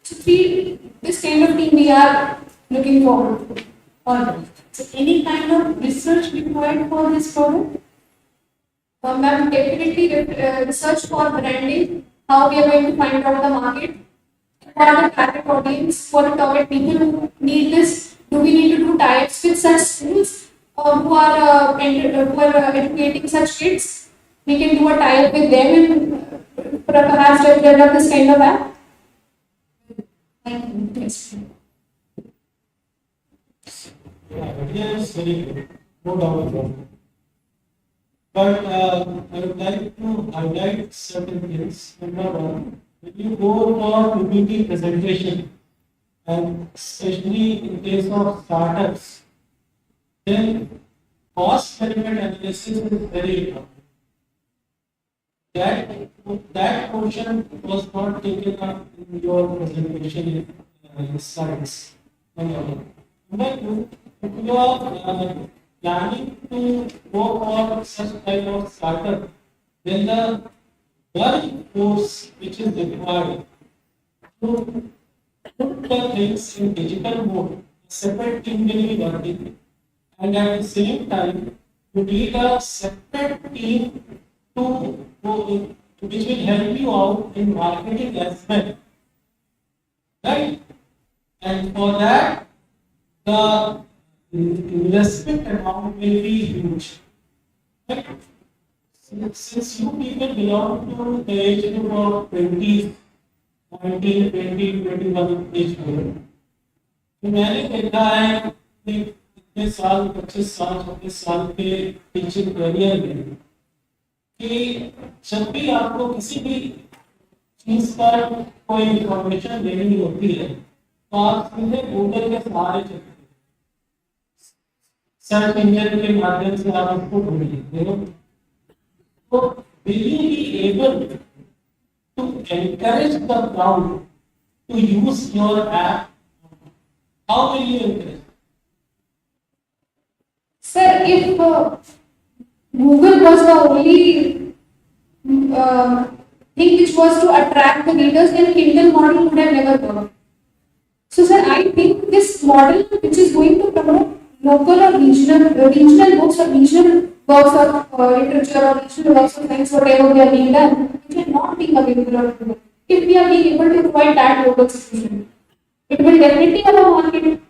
So this kind of thing we are looking forward to. Alright. So any kind of research required for this product? Ma'am, definitely research for branding, how we are going to find out the market, what are the target audience, what are the target people who need this, do we need to do tie-ups with such schools who are educating such kids, we can do a tie-up with them and perhaps develop this kind of app. Thank you. Yes. Yeah, idea is very good, no doubt about it. But I would like to highlight certain things. Number one, when you go for community presentation, and especially in case of startups, then cost benefit analysis is very important. That portion was not taken up in your presentation slides. Number two, if you are planning to go for such type of startup, then the workforce which is required to put the things in digital mode, a separate team will be working, and at the same time, you need a separate team to go in, which will help you out in marketing as well, right? And for that, the investment amount will be huge. Right? Since you people belong to the age group of 20, 19, 20, 21 age group, तो मैंने देखा है कि इतने साल 25 साल 26 साल के टीचिंग करियर में कि जब भी आपको किसी भी चीज पर कोई इंफॉर्मेशन लेनी होती है तो आप सीधे गूगल के सहारे चलते हैं, सर्च इंजन के माध्यम से आप उसको ढूंढ लेते हो. तो will you be able to encourage the crowd to use your app? How will you encourage? Sir, if Google was the only thing which was to attract the readers, then Kindle model would have never worked. So, sir, I think this model which is going to promote local or regional books or regional works of literature or regional works of science, whatever we are being done, which are not being available on Google. If we are being able to provide that local solution, it will definitely have a market.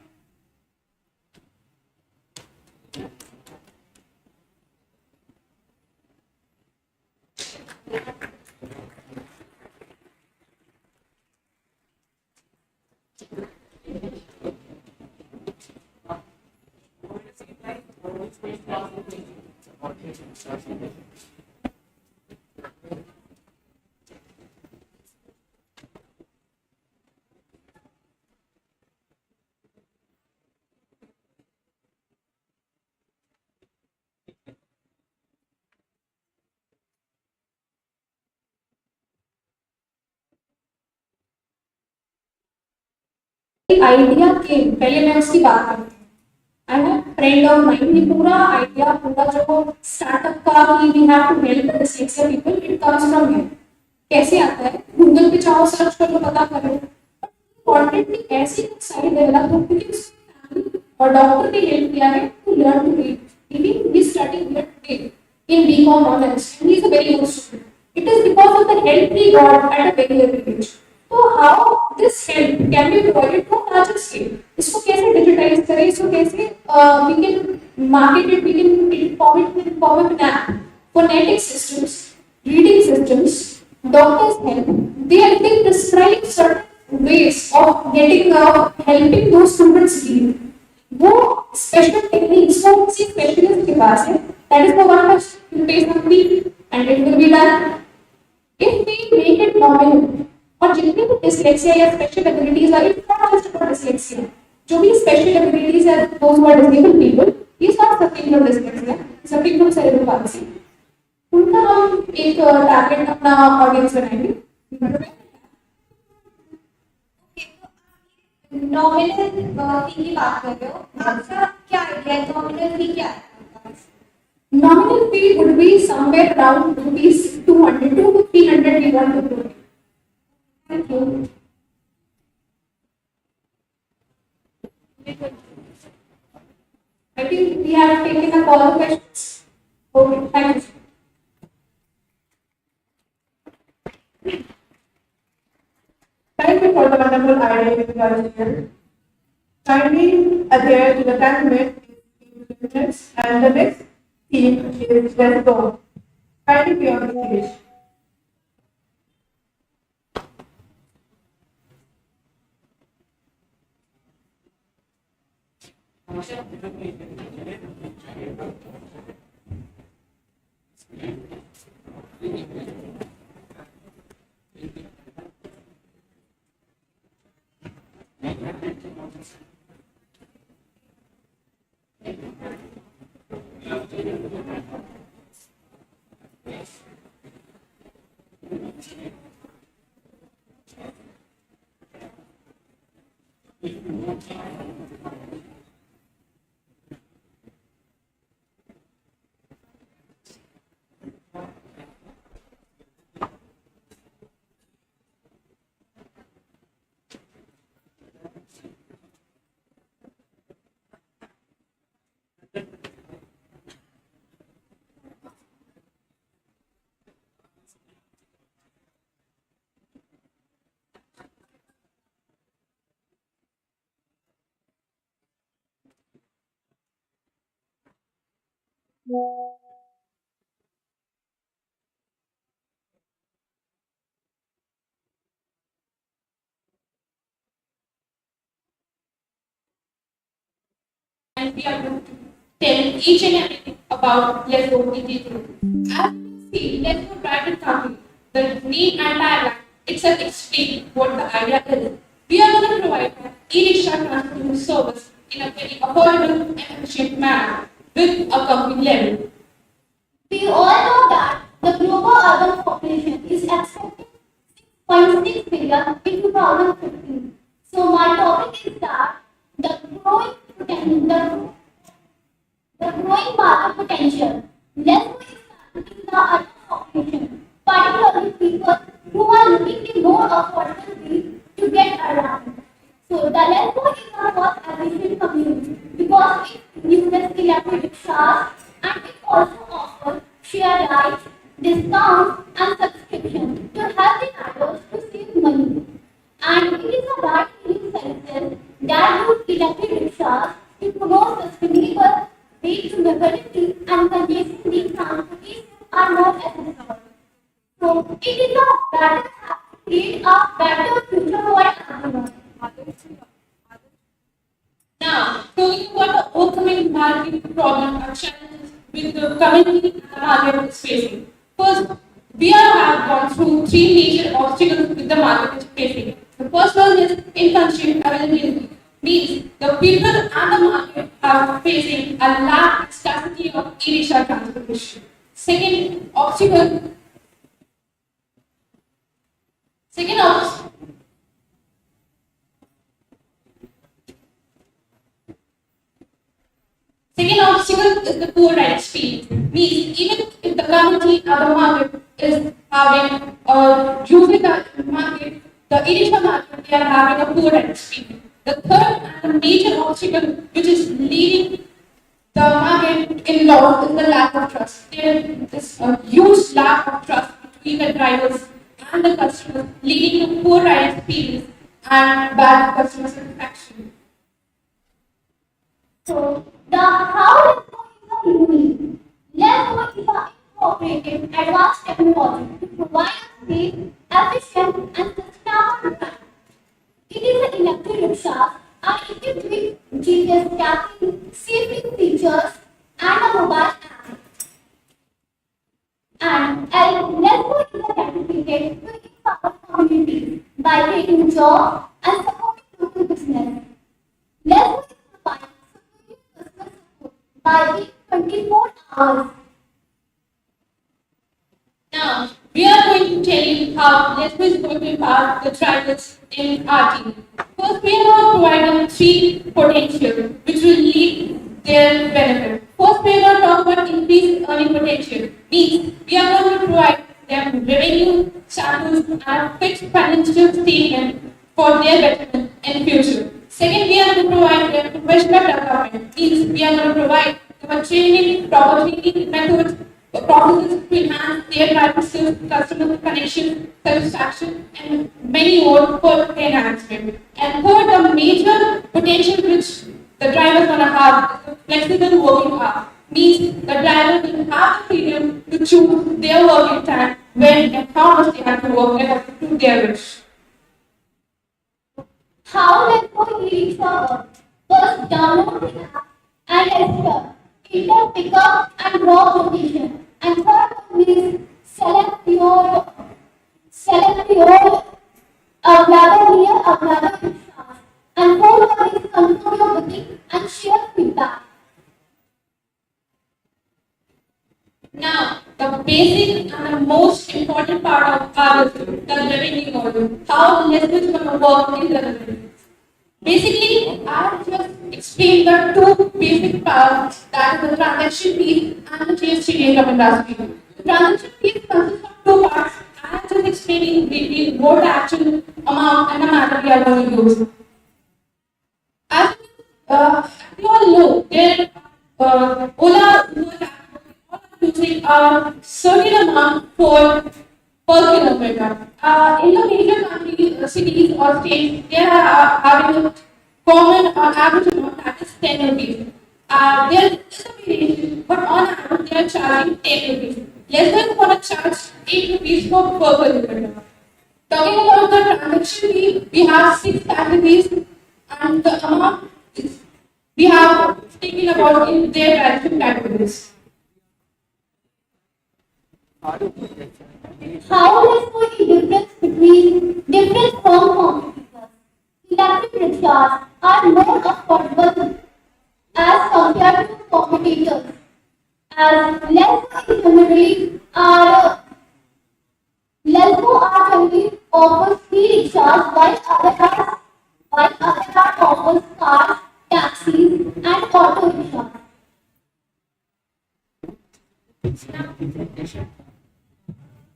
Idea के पहले मैं उसकी बात करती हूँ. I have friend of mine, ये पूरा idea पूरा जो स्टार्टअप का कि we have to help dyslexia people, it comes from here. कैसे आता है? गूगल पे जाओ, सर्च करो, पता करो. इम्पोर्टेंटली ऐसी साइट डेवलप हो क्योंकि उसकी फैमिली और डॉक्टर ने हेल्प किया है to learn to read. Even he studying here today in BCom honors, and he is a very good student. It is because of the help he got at a very early age. So how this help can be provided to a larger scale? इसको कैसे digitize करें? इसको कैसे we can market it, we can inform it app, phonetic systems, reading systems, doctors help. They prescribe certain ways of getting helping those students read. वो special techniques वो किसी specialist के पास है That is the one question you pay some fee and it will be done. If we make it nominal, और जितने भी dyslexia या special abilities are, it's not just about dyslexia. जो भी special abilities are, those who are disabled people, he is not suffering from dyslexia, he is suffering from cerebral palsy. उनका हम एक target अपना ऑडियंस बनाएंगे. Nominal fee की बात कर रहे हो, आपका क्या आइडिया है? नॉमिनल फी क्या है? Nominal fee would be somewhere around rupees 200 to 300 we want to do. Thank you. I think we have taken up all the questions. Okay, thank you. Thank you for the wonderful idea you guys here. Kindly adhere to the 10 minutes and the next theme is let's go. Kindly be on the stage. And we are going to tell each and everything about Let's Go ETT. As you see, Let's Go private company, the name and tagline itself explain what the idea is. We are going to provide an e-rickshaw transportation service in a very affordable and efficient manner with a company level. We all know that the global urban population is expected 6.6 billion in 2015. So my topic is that the growing potential, the growing market potential. Let's go examine the urban population, particularly people who are looking for more affordable ways to get around. So the Let's Go is a more efficient community because it uses electric rickshaws and it also offers share rides, discounts and subscription to help the riders to save money. And it is a ride-hailing service that use electric rickshaws to promote sustainable ways to mobility and congestion transportation are not accessible. So it is a better create a better future for everyone. Now, talking about the upcoming market problem or challenges with the community and the market is facing. First, we have gone through three major obstacles with the market is facing. The first one is inconvenient availability, means the people and the market are facing a lack scarcity of e-rickshaw transportation. Second obstacle, second obstacle. Second obstacle is the poor ride speed. Means even if the community or the market is having or using the market, the e-rickshaw market, they are having a poor ride speed. The third and major obstacle which is leading the market in loss is the lack of trust. There is a huge lack of trust between the drivers and the customers, leading to poor ride speeds and bad customer satisfaction. So the how Let's Go is a unique. Let's Go is a incorporated advanced technology to provide a safe, efficient and sustainable ride. It is an electric rickshaw and equipped with GPS tracking, safety features and a mobile app. by creating jobs and supporting local business. Lesbo is providing superior customer support by being 24 hours. Now, we are going to tell you how Lesbo is going to empower the drivers in our team. First, we are going to provide them three potential, which will lead their benefit. First, we are going to talk about increased earning potential. Means we are going to provide them revenue, status, and fixed financial statement for their betterment in future. Second, we are going to provide them professional development. Means we are going to provide them a training, proper training methods, processes to enhance their driving skills, customer connection, satisfaction, and many more for enhancement. And third, the major potential which the driver is going to have is the flexible working hour. Means the driver will have the freedom to choose their working time, when and how much they have to work according to their wish. How Lesbo e-rickshaw works? First, download the app and register. Enter pickup and drop location. And third one is select your available near available rickshaws. And fourth one is confirm your booking and share feedback. Now, the basic and the most important part of our business, the revenue model, how Lesbo is going to work in the revenue. Basically, I just explained the two basic parts, that is the transaction piece and the GST income industry. The transaction piece consists of two parts. I am just explaining briefly what the actual amount and the matter we are going to use. As you all know, there Ola using a certain amount for per kilometer. In the major countries, cities or states, they are having a common average amount that is 10 rupees. There is a variation, but on average they are charging 10 rupees. Less than for a charge 8 rupees for per kilometer. Talking about the transaction fee, we have 6 categories, and the amount is, we have taken about in their transaction categories. How Lesbo is the difference between different firm competitors? Electric rickshaws are more affordable as compared to competitors, as Lesbo are generally offers e-rickshaws while other offers cars, taxis, and auto rickshaws.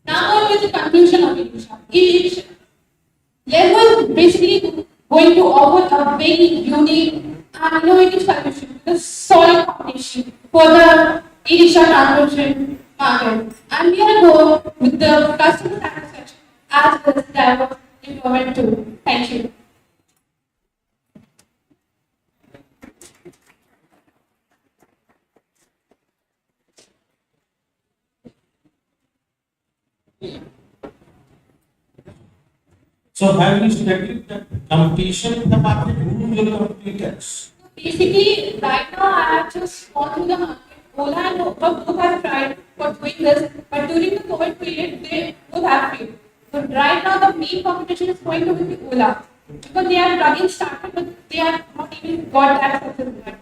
Now on with the conclusion of e-rickshaw. Lesbo is basically going to offer a very unique and innovative solution, the solid foundation for the e-rickshaw transportation market. And we are going with the customer satisfaction as well as driver empowerment too. Thank you. So have you studied the competition in the market? Who will compete us? Basically, right now I have just gone through the market. Ola and Uber both have tried for doing this, but during the COVID period, they both have failed. So right now the main competition is going to be Ola, because they are running started, but they have not even got that success right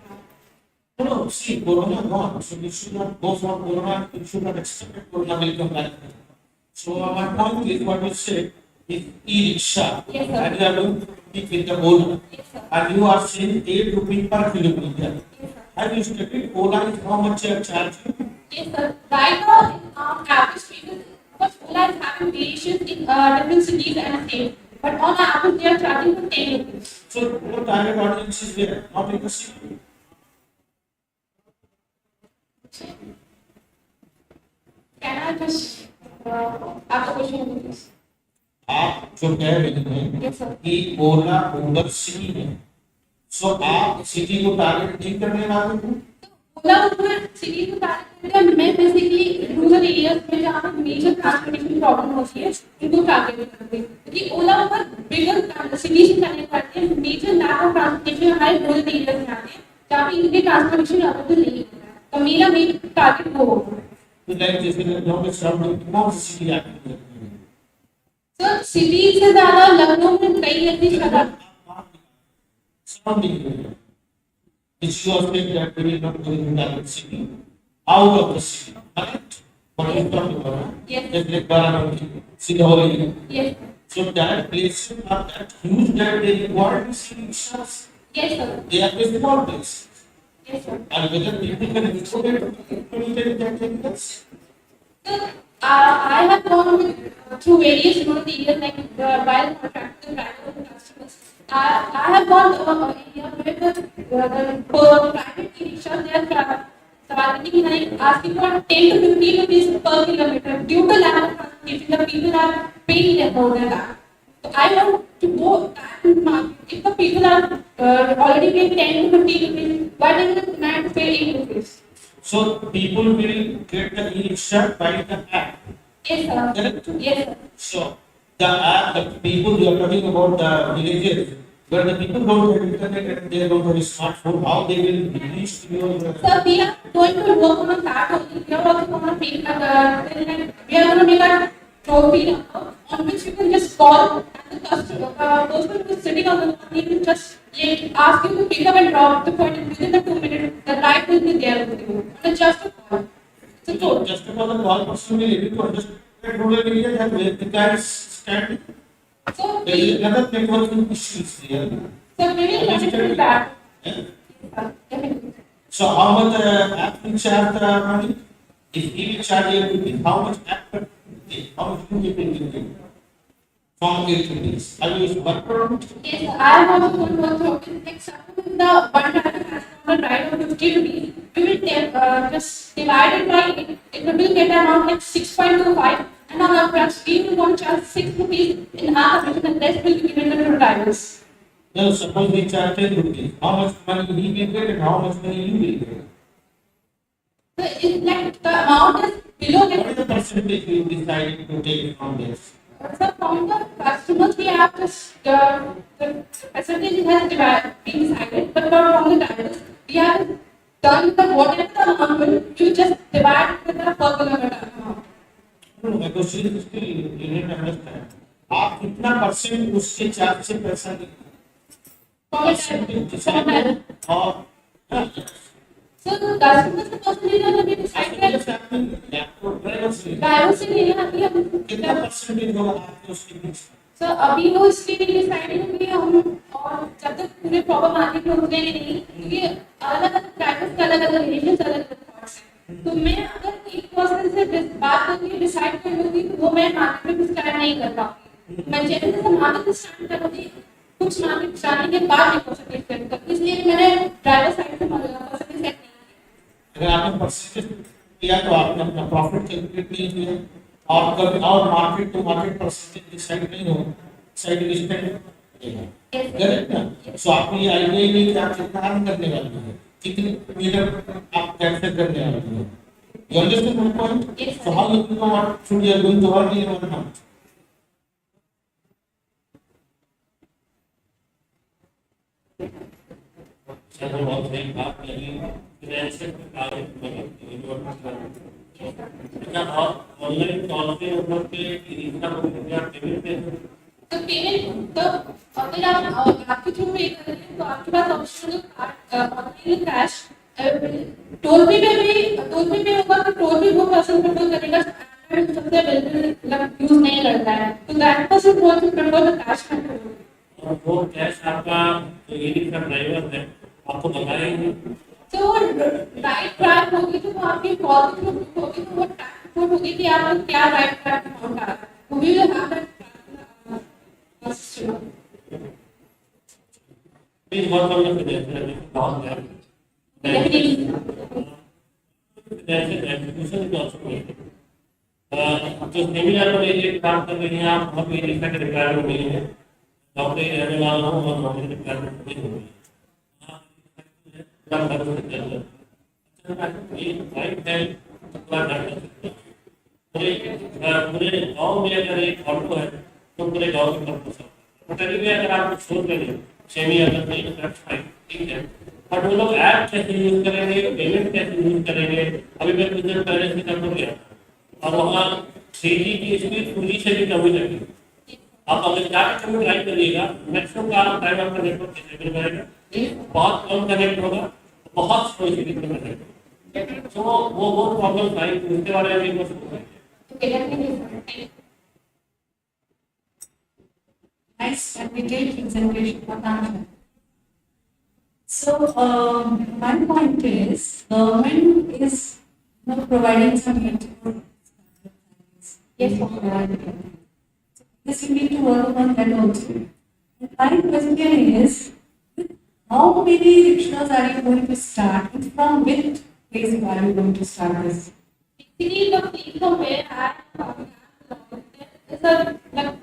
now. No, see, Corona gone, so we should not go for Corona, we should not expect Corona will come back. So my point is what you said is e-rickshaw, Yes, sir. and you are going to compete with the Ola, Yes, sir. and you are saying 8 rupees per kilometer. Yes, sir. Have you studied Ola is how much you are charging? Yes, sir. Right now, in average figures, because Ola is having variations in different cities and states, but on average they are charging for 10 rupees. So your target audience is there, not in the city. Can I just ask a question, please? आप जो कह रहे हैं Yes, sir. कि ओला उबर city है, सो आप city को target नहीं करने वाले हो? ओला उबर सिटी को टारगेट करते हैं। मैं बेसिकली रूरल एरियाज में जहाँ पर मेजर ट्रांसपोर्टेशन प्रॉब्लम होती है इनको टारगेट करते हैं, क्योंकि ओला उबर बिगर सिटी से कनेक्ट करते हैं। मेजर लैक ऑफ ट्रांसपोर्टेशन हमारे रूरल एरियाज में आते हैं जहाँ पे इनके ट्रांसपोर्टेशन अवेलेबल नहीं होता है, तो मेरा मेन टारगेट वो होगा। तो लाइक जैसे लखनऊ में सराउंडिंग कौन सी सिटी आती है? सर सिटी से ज्यादा लखनऊ में कई ऐसी जगह surrounding area, which you are saying that we will not go into that city, out of the city, correct? What you talking about? Huh? Yes. Just like Baranamki, Singholi. Yes. So that place are that huge that they require to see rickshaws. Yes sir. They are very small place. Yes sir. And whether people can afford it, that vehicles. So, I have gone with, through various years like while contracting driver and customers. I have gone area where the private e-rickshaws they are starting like asking for 10 to 15 rupees per kilometer due to lack of transportation. The people are paying more than that. So I want to go that market. If the people are already paying 10 to 15 rupees, why do they demand to pay 8 rupees? So people will get the e-rickshaw by the app. Yes, sir. Correct? Yes, sir. So the app, the people you are talking about the villages where the people don't have internet and they don't have a smartphone, how they will reach to your. Sir, we are going to work on that only. We are also going to make we are going to make a toll free number on which you can just call and the customer, person who is sitting on the line, he will just ask you to pick up and drop the point within the 2 minutes. The ride will be there with you. And it's just a call. It's a toll. Just because the call person will able to understand that rural area that where the guy is standing. So there is another networking issues here. So we will monitor that. Yeah. So how much app will charge the money? If he will charge you, how much app per day? How much you will give from activities? Are you work around? Yes, sir. I am also going to work through it. Like suppose the one driver has on a ride of 50 rupees, we will just divide it by it will get around like 6.25 and on our price we will want to charge 6 rupees in half of it and the rest will be given to the drivers. No, suppose we charge 10 rupees. How much money he will get and how much money you will get? So it's like the amount is below What is the percentage you decide to take from this? So from the customers we have the percentage has been decided, but from the drivers we have done the whatever the amount will you just divide it with the per kilometer amount. No, my question is still you need to understand. आप कितना percent उसके charge से पैसा Percentage और so the customers the percentage are going to decide driver से लेना अभी हम कितना परसेंटेज होगा आपके उसके बीच सर अभी वो इसलिए भी डिसाइड होंगे हम और जब तक पूरे प्रॉपर मार्केट में उतरेंगे नहीं क्योंकि अलग अलग ड्राइवर्स के अलग अलग रिलेशंस अलग अलग थॉट्स हैं तो मैं अगर एक पर्सन से बात करके डिसाइड कर लूंगी तो वो मैं मार्केट में स्टार्ट नहीं कर पाऊंगी मैं जैसे जैसे मार्केट स्टार्ट करूंगी कुछ मार्केट स्टार्टिंग के बाद मैं परसेंटेज सेट कर इसलिए मैंने ड्राइवर साइड से परसेंटेज सेट नहीं अगर आपने परसेंटेज किया तो आपने अपना प्रॉफिट कैलकुलेट नहीं किया और कभी और market to market percentage decide नहीं हो साइड डिस्टेंस करेक्ट ना सो आपको ये आइडिया ही नहीं कि आप कितना अर्न करने वाले हैं कितने मीटर आप कैप्चर करने वाले हैं you understand my point so how you know what should you are going to earn in 1 month चलो बहुत सही बात कही फाइनेंशियल कार्य क्या आप ऑनलाइन तौर पे मतलब के इतना को पेमेंट तो पेमेंट तो अगर आप आपके थ्रू पे कर रहे हैं तो आपके पास ऑप्शन है ऑनलाइन कैश टोल पे होगा तो टोल पे वो पर्सन कंट्रोल करेगा सबसे अवेलेबल यूज नहीं करता है तो that person going to control the cash control और वो कैश आपका जो ईडी का ड्राइवर है आपको बताएंगे तो राइट ट्रैक होगी तो आपकी कॉल के थ्रू होगी तो वो ट्रैक होगी कि आप क्या राइट ट्रैक अमाउंट आ रहा है वो भी will have that please work on the financial बहुत है एजुकेशन भी ऑल्सो तो सेमिनार में एक काम कर रही हैं आप बहुत ही रिस्क रिक्वायरमेंट नहीं है नौकरी रहने वाला हूँ और नौकरी रिक्वायरमेंट नहीं होगी पूरे गाँव में अगर एक ऑटो है तो पूरे गाँव में अगर आप सोच रहे हैं सेमी अगर नहीं तो ठीक है बट वो लोग ऐप कैसे यूज करेंगे पेमेंट कैसे यूज करेंगे अभी मैं कुछ दिन पहले से कर गया और वहाँ 3G की स्पीड 2G से भी कमी लगी आप अगर जाकर कभी ट्राई करिएगा, मैक्सिमम टाइम आपका नेटवर्क डिसेबल रहेगा, बहुत कम कनेक्ट होगा, बहुत स्लो स्पीड में रहेगा। तो वो प्रॉब्लम आई, उसके बारे में कुछ nice and detailed presentation for Tanya. So, my point is, government is providing some help. Yes, yes, you need to work on that also. And my question is, how many rickshaws are you going to start? And from which place are you going to start this? Actually, the place from where I am is a like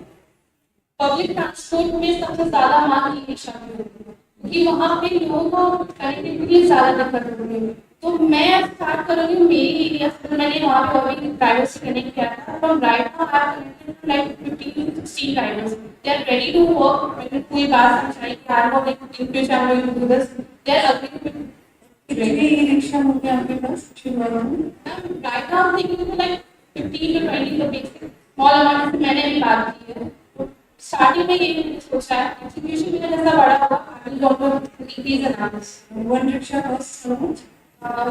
public transport में सबसे ज्यादा मांग e rickshaw की होती है, क्योंकि वहाँ पे लोगों को कनेक्टिविटी के लिए ज्यादा दिक्कत होती है। तो मैं स्टार्ट करूँगी मेरी एरिया से, मैंने वहाँ पे अभी ड्राइवर से कनेक्ट किया था, from right now I have connected like 15 to 16 drivers, they are ready to work. मैंने कोई बात समझाई कि I want to in future I am going to do this, they are agreeing. कितने ई रिक्शा होंगे आपके पास शुरुआत में? Right now I am thinking like 15 to 20 the basic small amount से मैंने भी बात की है। स्टार्टिंग में ये मैंने सोचा है, एग्जीक्यूशन में जैसा बड़ा होगा I will go to increase in hours. One rickshaw cost how much?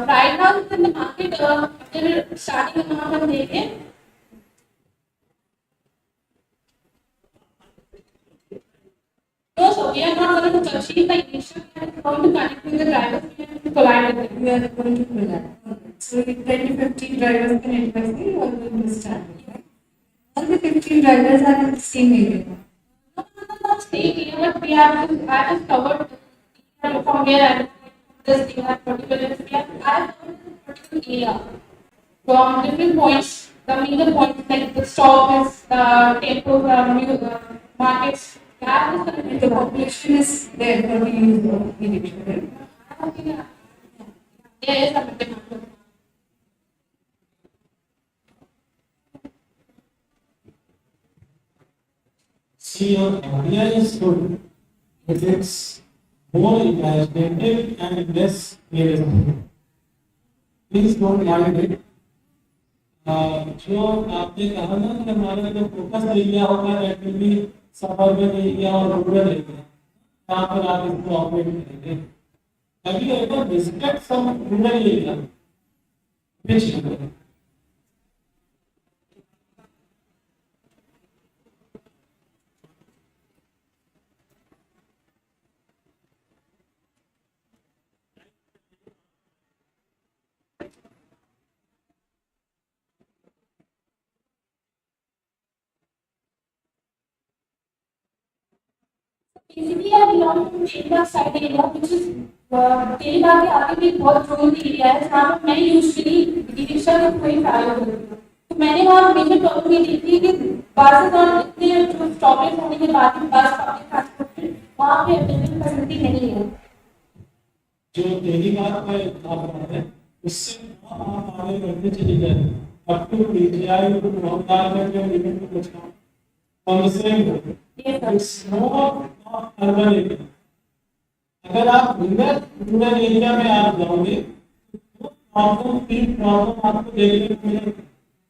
Right now in the market अगर स्टार्टिंग अमाउंट हम देखें no, so we are not going to achieve the initial, we are going to connect with the drivers, we are going to collide with them. We are going to collide. So 10 to 15 drivers can advise me, you are going to start, right? All the 15 drivers are in the same area. Not same area, but we have to, I have covered from where I this thing, I have particular, I have covered this particular area from different points, the major points like the stop is, tempo, markets. The population is there for the use of e-rickshaw, right? There is a demand. See, your idea is good, but it's more imaginative and less realistic. Please don't mind it. जो आपने कहा ना कि हमारा जो focus area होगा that will be suburban area और rural area, यहाँ पर आप इसको ऑपरेट करेंगे। अभी अगर visited some rural area which Basically, I belong to Telangana side area, which is Telangana के आगे भी बहुत रूरल एरिया है, जहाँ पर मैं यूजुअली ई-रिक्शा को कोई ट्रैवल करती हूँ। तो मैंने वहाँ मेजर प्रॉब्लम ये देखी कि बसेस और इतने जो स्टॉपेज होने के बाद भी बस पब्लिक ट्रांसपोर्ट वहाँ पे अवेलेबल फैसिलिटी नहीं है। जो तेलंगाना में आप रहे हैं उससे आप आगे बढ़ते चले जाए up to PGI to Mohammadabad में जो लिमिट में कुछ कम से कम अर्बन एरिया। अगर आप रूरल एरिया में आप जाओगे तो तीन प्रॉब्लम आपको देखने को मिलेगी।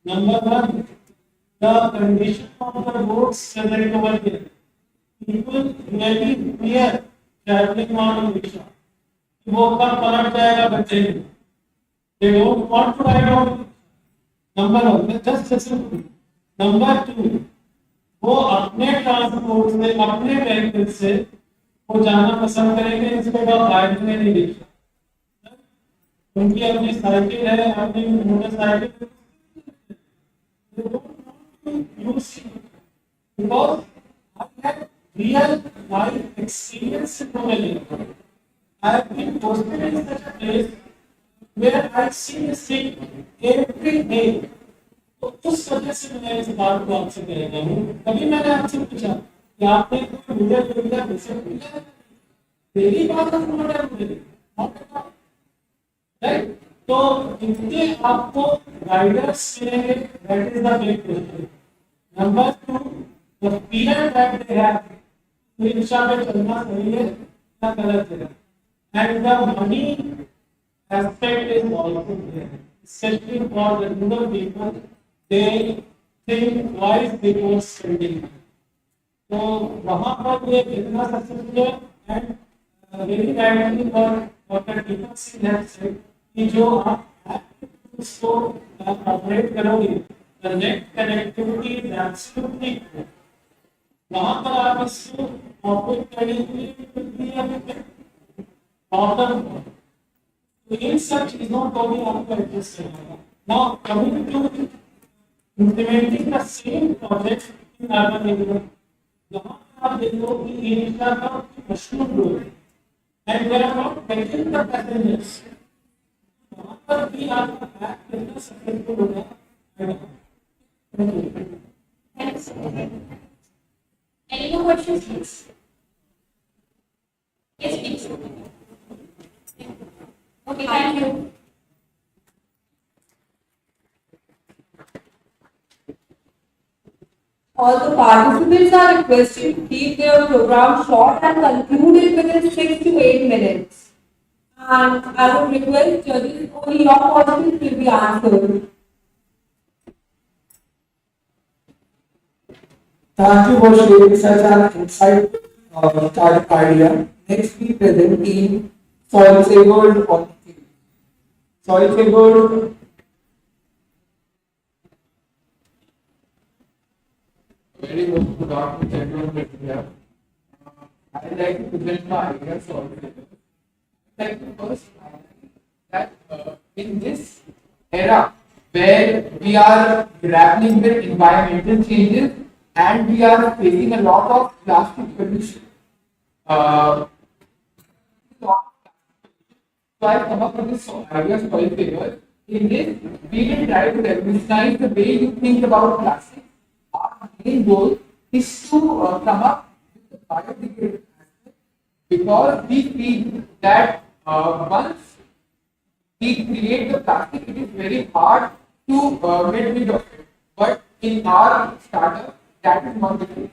Number one, the condition of the roads present over here, people really fear travelling on rickshaw. वो कब पलट जाएगा बच्चे, they don't want to ride on number one, just listen to me। Number two, वो अपने ट्रांसपोर्ट से अपने vehicle से वो जाना पसंद करेंगे instead of riding in rickshaw. उनकी अपनी साइकिल है, अपनी motorcycle, because I had real life experience in rural area. I have been posted in such a place where I see this thing every day. तो उस वजह से मैं इस बात को आपसे कह रहा हूँ। कभी मैंने आपसे पूछा कि आपने कोई रूरल एरिया विजिट किया? मेरी बात सुनो राइट। तो इतने आपको गाइडर्स मिलेंगे, that is the big question. Number two, the period that they have, rickshaw पे चलना सही है या गलत है, and the money aspect is also there, especially for the rural people, they think twice before spending money. तो वहाँ पर ये बिजनेस सक्सेसफुल है एंड वेरी राइटली और डॉक्टर दीपक सिंह ने said कि जो आप इसको ऑपरेट करोगे the net connectivity is absolutely वहाँ पर आप इसको ऑपरेट करने के लिए बॉटम तो इन सब चीजों को भी आपको एडजस्ट करना होगा now coming to implementing the same project in urban area. यहाँ आप देखो कि India का mushroom growth and they are not getting the passengers. वहाँ पर भी आपका ऐप कितना सक्सेसफुल होगा? Thanks. Any more questions, please? Yes, please. Okay, thank you. All the participants are requested to keep their program short and conclude it within 6 to 8 minutes. And I would request judges, only your questions will be answered. Thank you for sharing such an insightful idea. Next, we present team Soil Saver on Soil Saver. Very good afternoon, everyone here. I would like to present my idea Soil Saver. Like to first highlight that in this era where we are grappling with environmental changes and we are facing a lot of plastic pollution. So I come up with this idea Soil Saver. In this, we will try to revolutionize the way you think about plastic. Our main goal is to come up with the biodegradable aspect because we feel that once we create the plastic, it is very hard to get rid of it. But in our startup, that is not the case.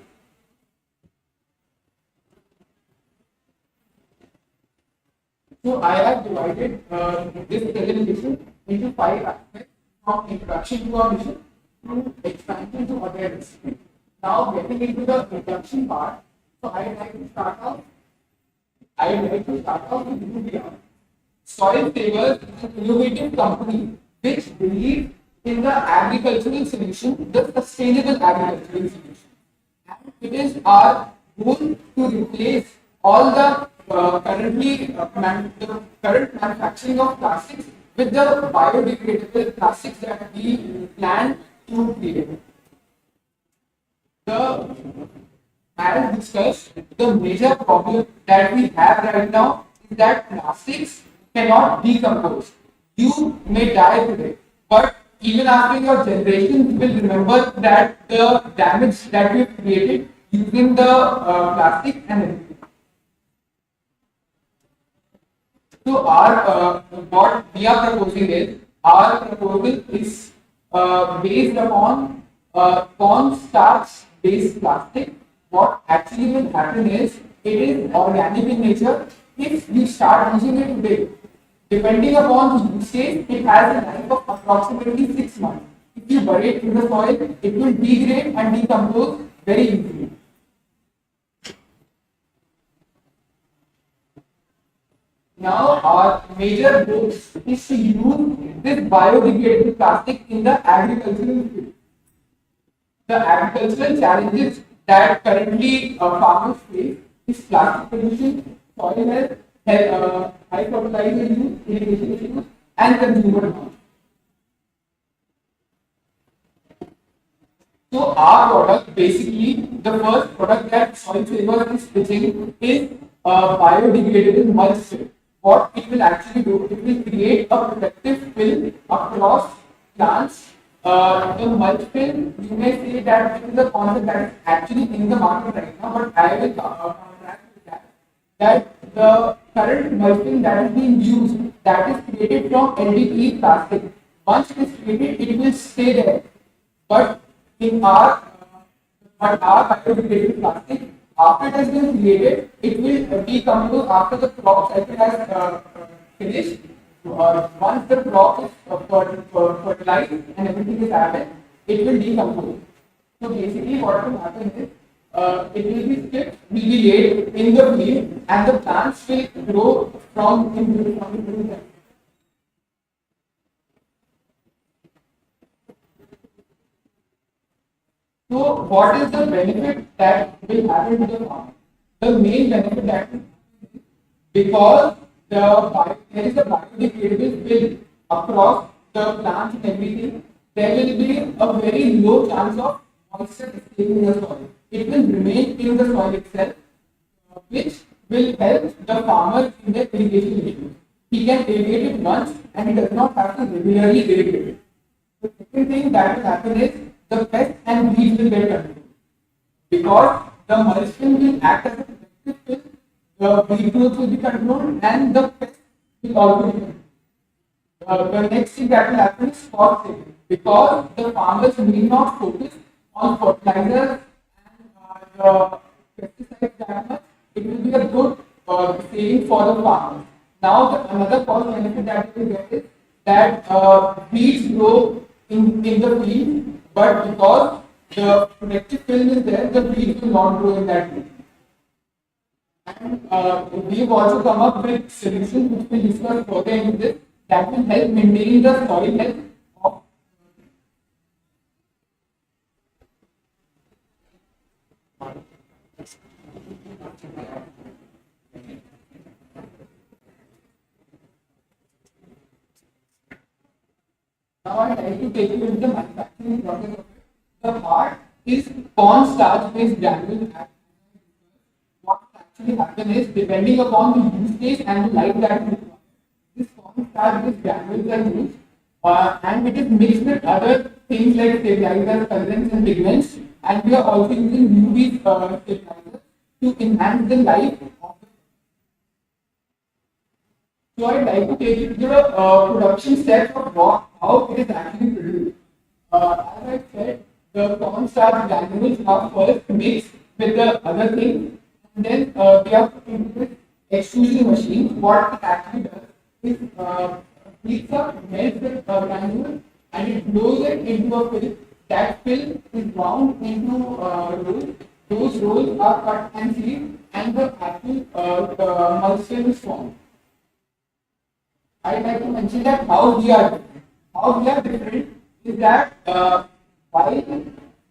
So I have divided this presentation into 5 aspects, from introduction to our mission to expansion to awareness. Now getting into the introduction part, so I would like to start off with who we are. Soil Savers is an innovative company which believes in the agricultural solution, the sustainable agricultural solution. And it is our goal to replace all the current manufacturing of plastics with the biodegradable plastics that we plan to create. As discussed, the major problem that we have right now is that plastics cannot decompose. You may die today, but even after your generations will remember that the damage that we created using the plastic and everything. So what we are proposing is, our proposal is based upon cornstarch based plastic. What actually will happen is, it is organic in nature. If you start using it today, depending upon the usage, it has a life of approximately 6 months. If you bury it in the soil, it will degrade and decompose very easily. Now our major goal is to use this biodegradable plastic in the agricultural field. The agricultural challenges that currently farmers face is plastic pollution, soil health, high fertilizer use, irrigation issues, and consumer demand. So our product, basically, the first product that Soil Saver is pitching is a biodegradable mulch film. What it will actually do, it will create a protective film across plants. The mulch film, you may say that it is a concept that is actually in the market right now, but I will contrast with that the current mulch film that is being used, that is created from LDPE plastic. Once it is created, it will stay there. But in our biodegradable plastic, after it has been created, it will decompose after the crop cycle has finished. Once the crop is fertilized and everything is added, it will decompose. So basically what will happen is, it will be split, will be laid in the field, and the plants will grow from the. So, what is the benefit that will happen to the farmer? The main benefit that because there is a biodegradable film across the plants and everything, there will be a very low chance of moisture escaping in the soil. It will remain in the soil itself, which will help the farmer in the irrigation issues. He can irrigate it once and he does not have to regularly irrigate it. The second thing that will happen is the pests and weeds will get controlled because the mulch film will act as a protective film. The weed growth will be controlled and the pests will also be controlled. The next thing that will happen is cost saving because the farmers need not focus on fertilizers and the pesticides that much. It will be a good saving for the farmers. Now, another cost benefit that we will get is that weeds grow in the field, but because the protective film is there, the weeds will not grow in that field. And we've also come up with solutions which we'll discuss further into this that will help maintain the soil health of. Now I'd like to take you into the manufacturing process of it. The part is corn starch based granules. What actually happens is, depending upon the use case and the light that is required, this corn starch based granules are used and it is mixed with other things like stabilizers, colorants and pigments, and we are also using UV stabilizers to enhance the life of the. So I'd like to take you to the production steps of how it is actually produced. As I said, the corn starch granules are first mixed with the other things, and then they are put into this extrusion machine. What it actually does is heats up, melts the granule, and it blows it into a film. That film is wound into rolls. Those rolls are cut and sealed, and the actual mulch film is formed. I'd like to mention that how we are different. How we are different is that while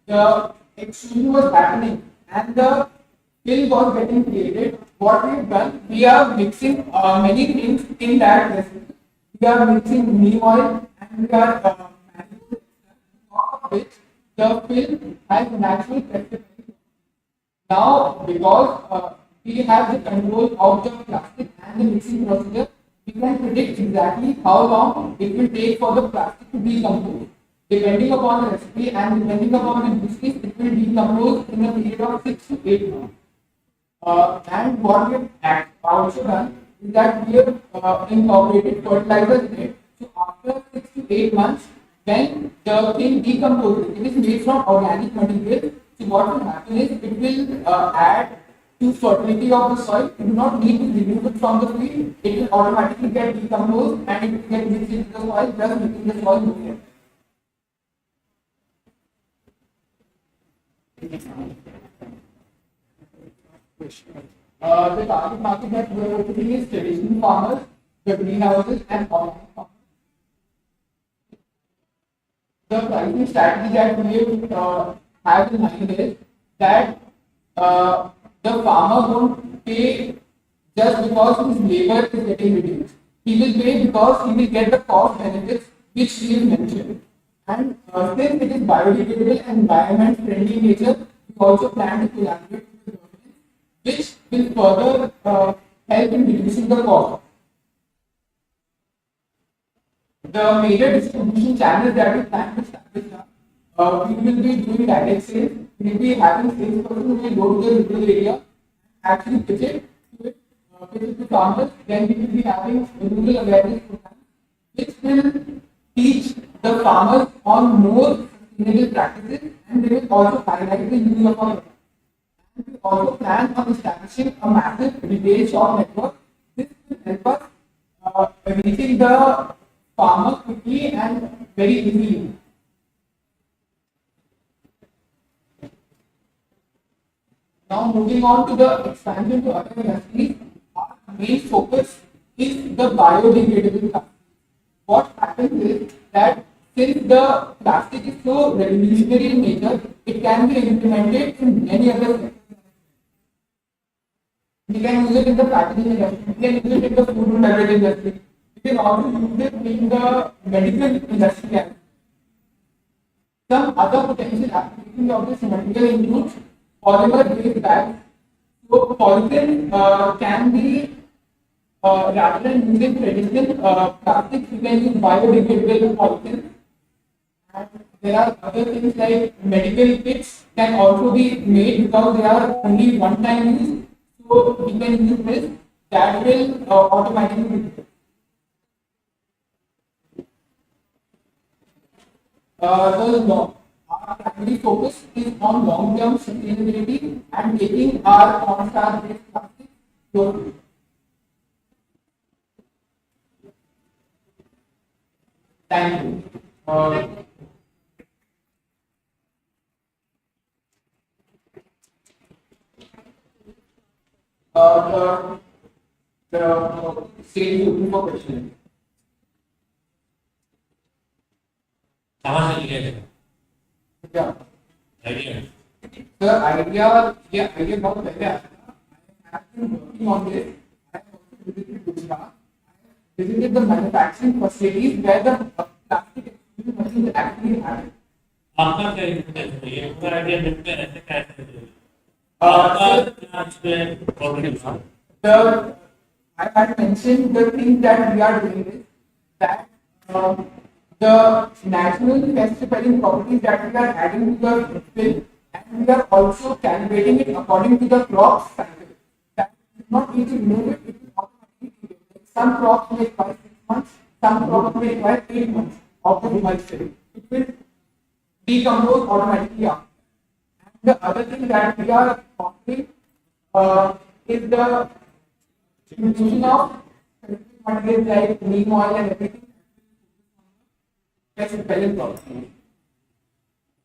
the extrusion was happening and the film was getting created, what we've done, we are mixing many things in that recipe. We are mixing neem oil and we are manufacturing of which the film has natural flexibility. Now, because we have the control of the plastic and the mixing procedure, we can predict exactly how long it will take for the plastic to decompose. Depending upon the recipe and depending upon the use case, it will decompose in a period of 6 to 8 months. And what we have also done is that we have incorporated fertilizers in it. So after 6 to 8 months, when the thing decomposes, it is made from organic material. So what will happen is it will add to fertility of the soil. You do not need to remove it from the field. It will automatically get decomposed and it will get mixed into the soil, thus making the soil nutrient. The target market that we are looking is traditional farmers, the greenhouses, and organic farmers. The pricing strategy that we have in mind is that the farmer won't pay just because his labor is getting reduced. He will pay because he will get the cost benefits which we have mentioned. And since it is biodegradable and environment friendly in nature, we also plan to collaborate with the government, which will further help in reducing the cost. The major distribution channels that we plan to establish are, we will be doing direct sales. We will be having salesperson who will go to the rural area, actually pitch it to farmers. Then we will be having rural awareness programs, which will teach the farmers on more sustainable practices, and they will also highlight the use of our products. And we also plan on establishing a massive retail shop network. This will help us reaching the farmer quickly and very easily. Now moving on to the expansion to other industries, our main focus is the biodegradable plastic. What happens is that since the plastic is so revolutionary in nature, it can be implemented in many other sectors. We can use it in the packaging industry, we can use it in the food and beverage industry, we can also use it in the medical industry. Some other potential applications of this material include polymer-based bags. So polythene can be rather than using traditional plastics, you can use biodegradable polythene. And there are other things like medical kits can also be made because they are only one-time use. So we can use this that will automatically. Our primary focus is on long-term sustainability and making our on-star-based plastic global. Thank you. The stage open for question. कहाँ से लिया है? क्या? Idea? The idea, yeah, idea बहुत पहले आया था. I have been working on this. I have also visited Gujarat. I have visited the manufacturing facilities where the plastic extrusion machines actually happen. आपका क्या इंटरेस्ट है? ये पूरा आइडिया मिलता है ऐसे कैसे? आपका क्या इसमें प्रॉब्लम है? I had mentioned the thing that we are doing is that the natural test preparing properties that we are adding to the film, and we are also calibrating it according to the crop cycle. That is not need to remove it, it will automatically do it. Some crops may require 6 months, some crops may require 8 months of the emulsion. It will decompose automatically after. And the other thing that we are offering is the infusion of materials like neem oil and everything. That's the pellet process.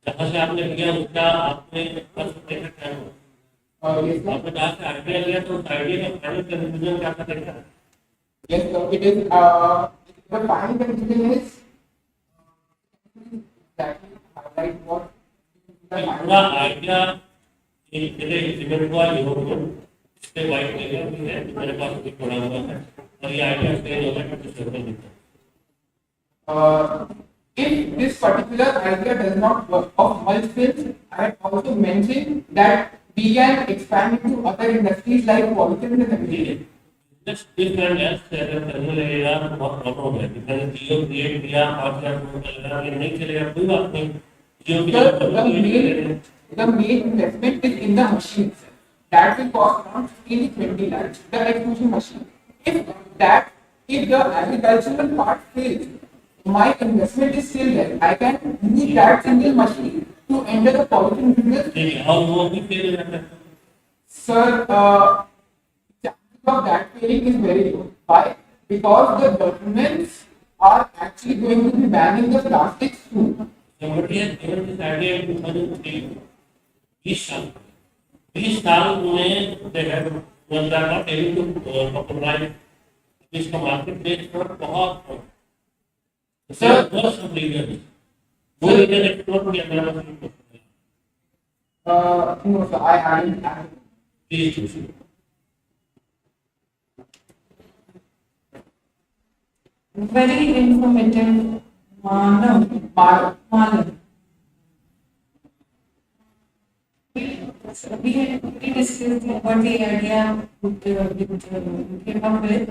जहाँ से आपने लिया उसका आपने first देखा क्या हुआ? आपने कहा से आइडिया लिया तो उस आइडिया का फाइनल कंक्लूजन क्या करेगा? Yes, so it is the final conclusion is exactly highlight what पूरा आइडिया एक पहले इम्प्लीमेंट हुआ यूरोप में इसके वाइट एरिया भी है मेरे पास भी पड़ा हुआ है और ये आइडिया स्टेज हो गया कुछ सर्वे दिखता है. If this particular idea does not work of mulch films, I had also mentioned that we can expand into other industries like polythene and everything. Just different as करने लगेगा तो बहुत प्रॉब्लम है बिकॉज़ जियो क्रिएट किया 5000 करोड़ चलेगा ये नहीं चलेगा कोई बात नहीं जियो The main investment is in the machine itself. That will cost around 15 to 20 lakhs. The extrusion machine. If the agricultural part fails, my investment is still there. I can use that single machine to enter the polythene business. How वो भी fail हो जाता है? Sir, chances of that failing is very low. Why? Because the governments are actually going to be banning the plastics too. Somebody has given this idea in 2003. 20 साल में they have not able to popularize इसका market place पर बहुत sir बहुत सब reason वो reason explore किया मेरा मतलब No, sir, I haven't. Please Very informative. Manav. We discussed about the idea we came up with.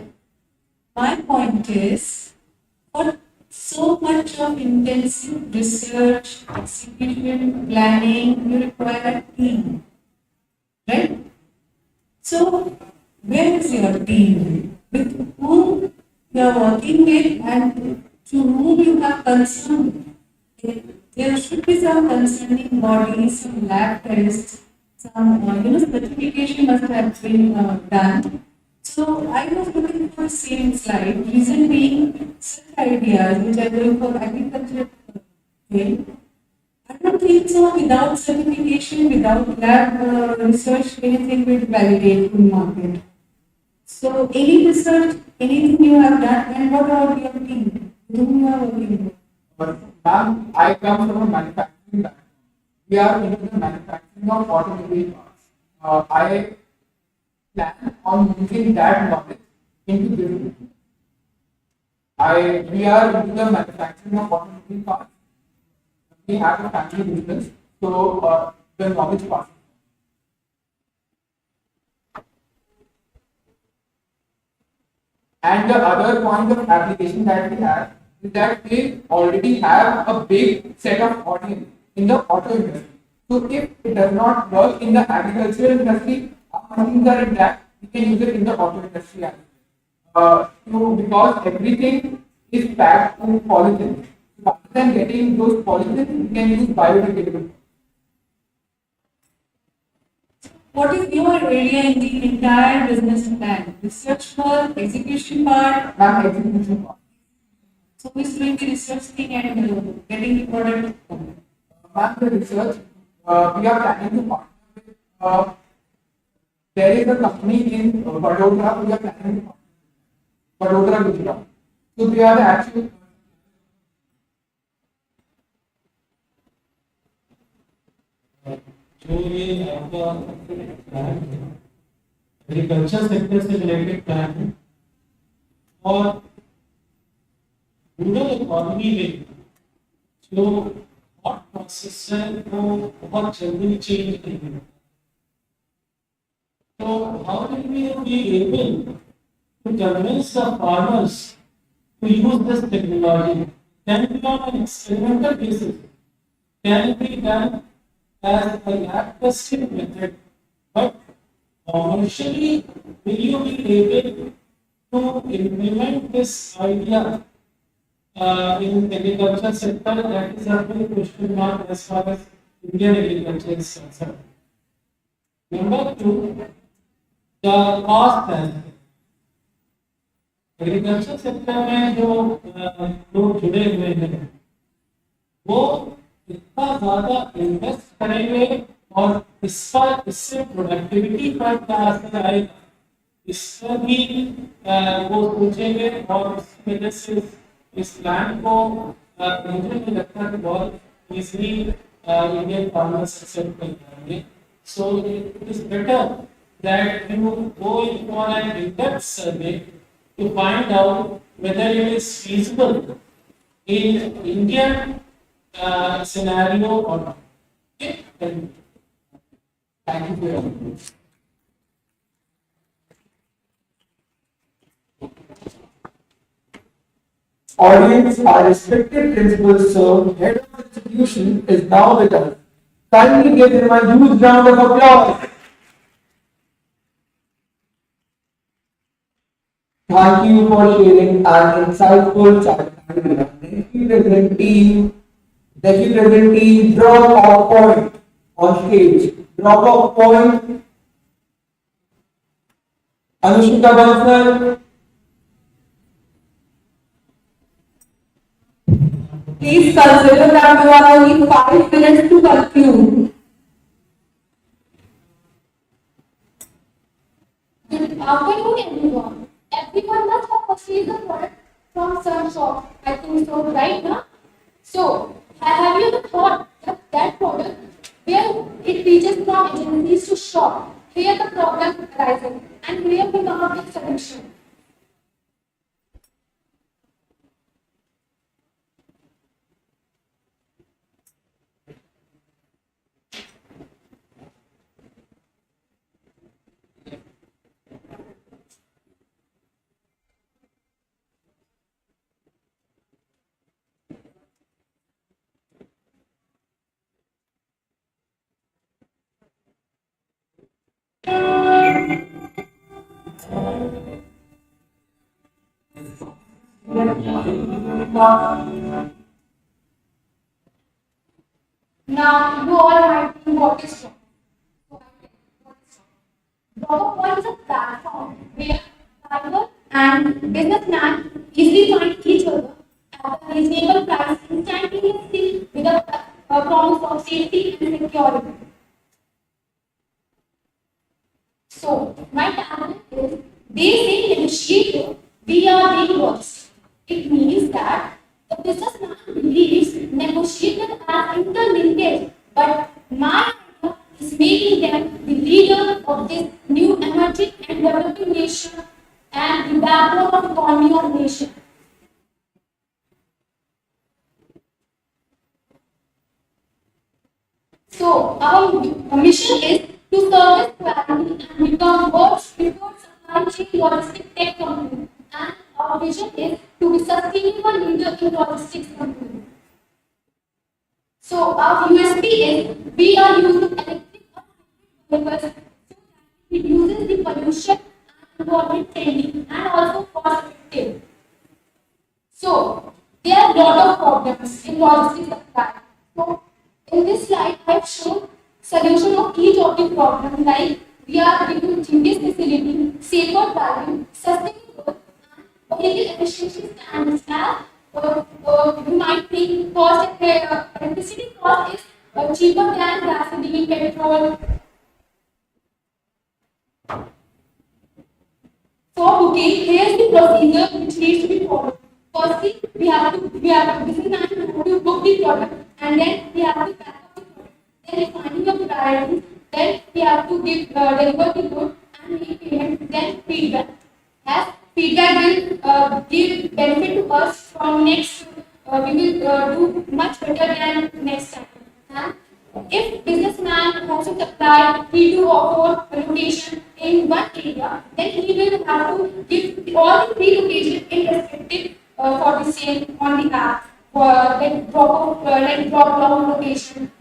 My point is, for so much of intensive research, execution, planning, you require a team, right? So, where is your team? With whom you are working with and to whom you have concern? There should be some concerning bodies, some lab tests, some certification must have been done. So I was looking for the same slide. Reason being, such ideas which are going for agriculture field, I don't think so. Without certification, without lab research, anything will validate in market. So any research, anything you have done, and what about your team? Whom you are working with? But ma'am, I come from a manufacturing background. We are into the manufacturing of automobile parts. I plan on using that knowledge into this business. We are into the manufacturing of automobile parts. We have a family business, so the knowledge passes. And the other point of application that we have is that we already have a big set of audience in the auto industry. So if it does not work in the agricultural industry, our machines are intact, we can use it in the auto industry as well. So because everything is packed in polythene, rather than getting those polythene, we can use biodegradable. What is your area in the entire business plan? Research part, execution part? Ma'am, execution part. So who is doing the research thing and getting the product? Ma'am, the research, we are planning to partner with, there is a company in Vadodara, we are planning to partner with Vadodara, Gujarat. So they are the actual. जो ये आपका plan है agriculture sector से related plan है और rural economy में जो thought process है वो बहुत जल्दी चेंज नहीं होता तो how will we be able to convince the farmers to use this technology can be on an experimental basis can be done as a lab tested method, but commercially, will you be able to implement this idea in agriculture sector? That is a big question mark as far as Indian agriculture is concerned. Number two, the cost aspect. Agriculture sector में जो लोग जुड़े हुए हैं, वो इतना ज्यादा invest करेंगे और इससे प्रोडक्टिविटी पर क्या असर आएगा इससे भी वो सोचेंगे और उसकी वजह से इस प्लान को मुझे नहीं लगता कि बहुत इजीली इंडियन फार्मर्स एक्सेप्ट कर पाएंगे so it is better that you go in for an in-depth survey to find out whether it is feasible in Indian scenario or not. Okay? Thank you very much. Audience, our respected principal sir, head of the institution, is now with us. Kindly give him a huge round of applause. Thank you for sharing an insightful chat. Thank you, President team. Thank you, President team. Drop off point on stage. Drop off point. Anushka Bansal. Please consider that you are only 5 minutes to conclude. Good afternoon, everyone. Everyone must have purchased the product from some shop. I think so, right now? So, have you ever thought that that product, where it reaches from agencies to shop, here the problem arises, and where we come up with solution? Now, you all might think what is wrong. PowerPoint is a platform where farmer and businessman easily find each other at a reasonable price instantaneously with a promise of safety and security. So, my tagline is, they say negotiator, we are being watched. It means that the businessman believes negotiator are interlinked, but my idea is making them the leader of this new emerging and developing nation and the backbone of economy of nation. So our mission is to service quality and become world's preferred supply chain logistics tech company. And our vision is to be sustainable leader in logistics company. So our USP is we are using electric vehicles so that it reduces the pollution and environment friendly and also cost effective. So there are a lot of problems in logistics supply. So in this slide, I have shown solution of each of the problems like we are reducing this facility, safer driving, sustainable, and vehicle efficiency standards. You might think cost electricity cost is cheaper than gasoline, petrol. For booking, here's the procedure which needs to be followed. Firstly, we have to businessman to book the product, and then we have to pack up the product. Then refining of priorities, then we have to give deliver the good and make payment. Then feedback. As feedback will give benefit to us from next, we will do much better than next time. And if businessman has to supply 3 to 4 location in one area, then he will have to give all the 3 locations in respective for the same on the app, like drop down location.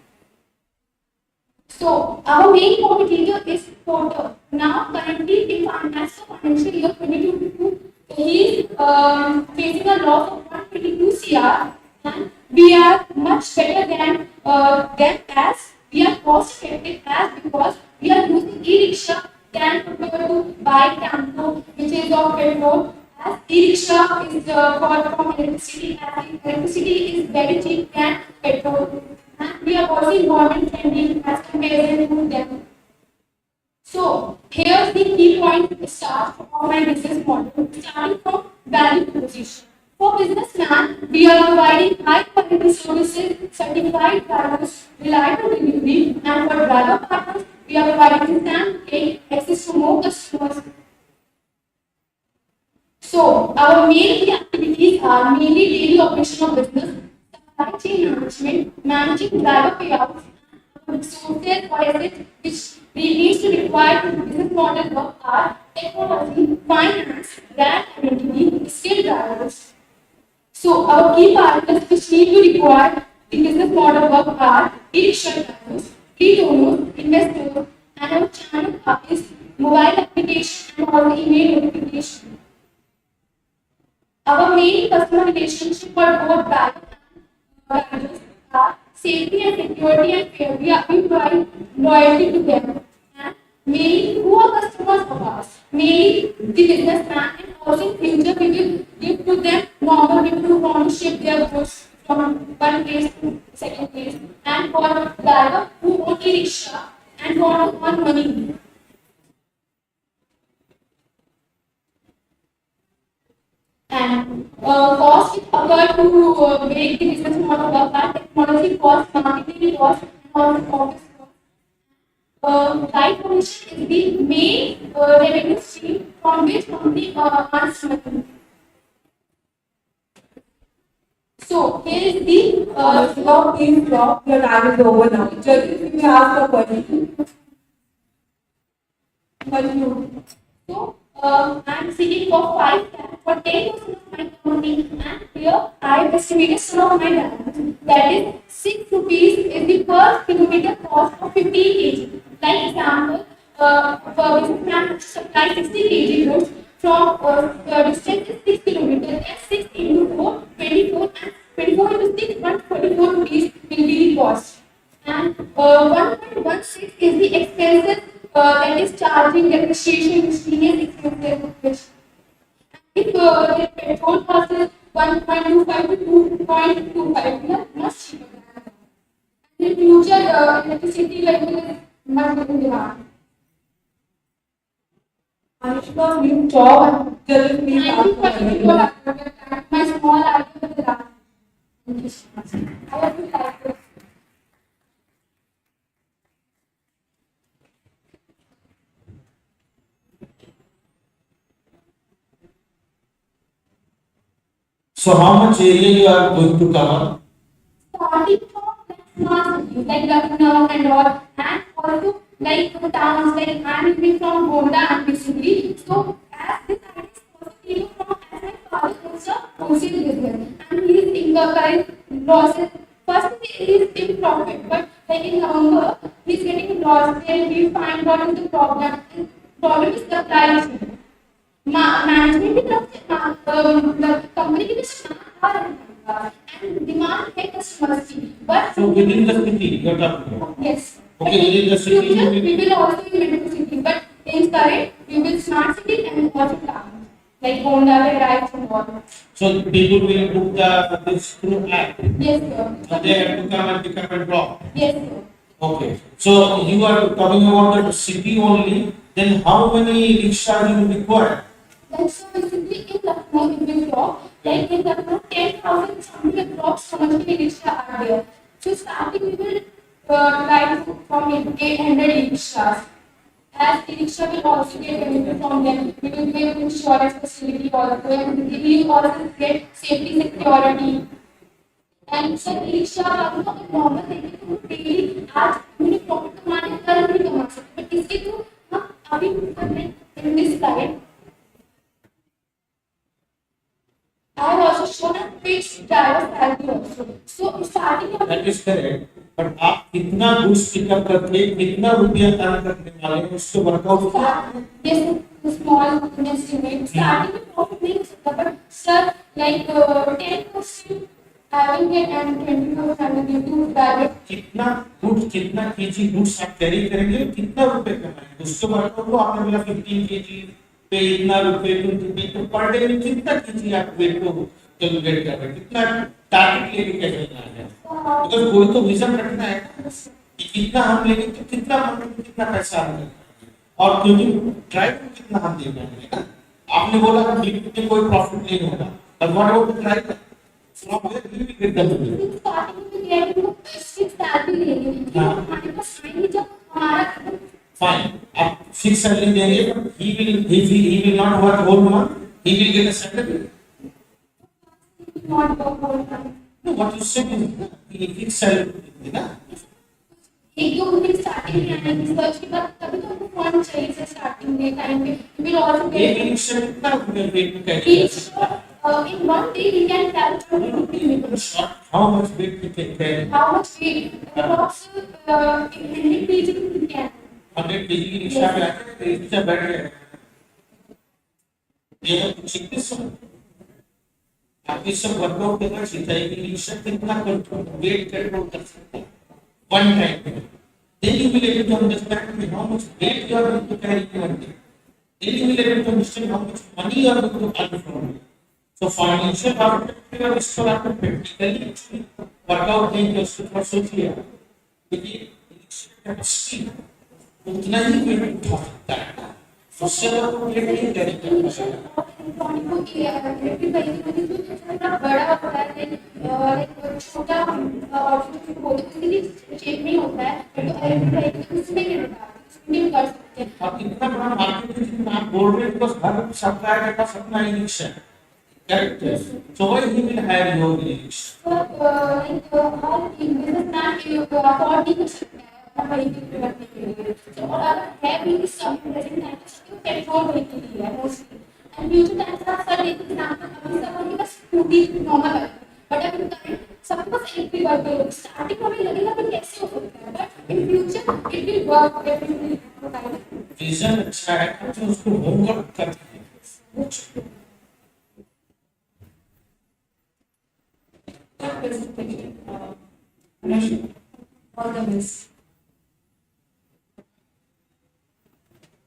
So our main competitor is Porter. Now currently in financial year 2022, he is facing a loss of 122 CR, and we are much better than them as we are cost effective as because we are using e-rickshaw than compared to buy Campo, which is of petrol. As e-rickshaw is got from electricity, as electricity is very cheap than petrol. And we are also environment friendly as compared to them. So here's the key point start of my business model, starting from value proposition. For businessman, we are providing high quality services, certified drivers, reliable delivery, and for driver partners, we are providing instant access to more customers. So our main activities are mainly daily operation of business, supply chain management, managing driver payouts, resources or assets which needs to require to business model work are technology, finance, brand identity, skilled drivers. So our key partners which need to require the business model work are e-rickshaw drivers, fleet owners, investors, and our channel is mobile application and our email notification. Our main customer relationship for both drivers are safety and security and fair. We provide loyalty to them. And mainly who are customers of ours? Mainly the businessman, and also in future we will give to them normal people who want to ship their goods from one place to second place. And for driver who own e-rickshaw and want to earn money. And cost is occurred to make the business model work, and technology cost, marketing cost, and also office cost. Life commission is the main revenue stream from which company earns money. So here is the stop, please stop. Your time is over now. Just if you ask a question. So I'm seeking for 5 lakh for 10% of my company, and here I have estimated some of my balance. That is 6 rupees is the per kilometer cost of 15 kg. Like example, for businessman to supply 60 kg goods from distance is 6 kilometers, and 6 into 4, 24, and 24 into 6, 144 rupees will be the cost. And 1.16 is the expenses that is charging depreciation, miscellaneous expenses. If the petrol cost is 1.25 to 2.25, we are much cheaper than that. My small idea with the last. Thank you so much. I hope you like this. So how much area you are going to cover? Starting from smart cities like Lucknow and all, and also like towns like I'm living from Gonda and basically. So as this idea is possible from as my father owns a wholesale business and he is incurring losses. First he is in profit, but like in November he is getting lost and we find what is the problem. The problem is supply chain. Management की तरफ से the company की तरफ से आ रहा है and demand है customers की but So within the city you are talking about. yes Okay, within the city future you we will also be metro city but in current we will smart city and also town like Honda rides and all. So people will book the this through app. Yes sir. So they have to come and pick up and drop. Yes sir. Okay. So you are talking about the city only. Then how many rickshaws you will require? Like so basically in Lucknow in this block, like in Lucknow 10,000 something blocks commercial rickshaw are there. So starting we will ride from 800 rickshaws. As the rickshaw will also get benefit from them, we will give insurance facility also and we will also get safety security. And so the rickshaw हम लोग normal देखें तो daily आज हमने profit कमाने कल नहीं कमा सकते, but इसके थ्रू हम अभी in this time I have also shown a fixed driver salary also. So starting of That is correct. But आप कितना goods pick up करके कितना रुपया earn करने वाले हैं उसको वर्कआउट किया? yes, small estimate. Starting with profit नहीं हो सकता, but sir like 10% I will get and 20% I will give to driver. कितना goods कितना kg goods आप carry करेंगे कितना रुपए कमाएंगे उसको वर्कआउट को आपने बोला 15 kg पे इतना रुपए तो पर डे में कितना kg आप वेट को कैलकुलेट कर रहे हैं कितना टारगेट लेके कैसे चलना है बिकॉज़ कोई तो विजन रखना है कि कितना हम लेंगे तो कितना हम कितना पैसा आएगा और क्योंकि ड्राइव को कितना हम देना है आपने बोला कि बिल्कुल में कोई प्रॉफिट नहीं होगा but what about drive from where will we get the money Starting with getting to fixed salary लेंगे, लेकिन हमारे पास नहीं जब हमारा fine आप फिक्स सैलरी देंगे he will not work whole month he will get a salary not work whole time. no what you said is he fixed salary देंगे ना एक दो महीने स्टार्टिंग में आने की सर्च के बाद तभी तो हमको फंड चाहिए से स्टार्टिंग में टाइम पे विल आल्सो एक गेट इंशन कितना रुपया वेट में कैसे in one day we can calculate how much weight we can carry how much weight approx in 100 kg we can 100 kg की रिक्शा में आके तो रिक्शा बैठ गया ये तो कुछ ही सब आप इस सब वर्कआउट करना सिखाएं कि रिक्शा कितना कंट्रोल वेट कंट्रोल कर सकते हैं one time then you will able to understand how much weight you are going to carry in one day then you will able to understand how much money you are going to earn from it so financial aspect of this for आपको practically workout नहीं कर सकते और सोचिए क्योंकि rickshaw capacity उतना ही wait उठा सकता है उससे तो वेट नहीं कैरी कर सकता बड़ा होता है छोटा शेप नहीं होता है तो उसमें कर सकते हैं अब इतना बड़ा मार्केट है जितना आप बोल रहे हैं बिकॉज़ हर सप्लायर का सपना ही रिक्शा है correct so why he will hire your rickshaw her businessman के अफोर्ड नहीं कर सकता है अपना व्हीकल करने के लिए तो और अगर है भी सब प्रेजेंट टाइम तो पेट्रोल व्हीकल ही है मोस्टली एंड फ्यूचर टाइम का सर एक एग्जांपल अभी सब उनके पास स्कूटी नॉर्मल है बट अभी करंट सबके पास इलेक्ट्रिक व्हीकल स्टार्टिंग में हमें लगेगा कि कैसे हो सकता है but in future it will work definitely vision अच्छा है तो उसको होमवर्क करते हैं All the best.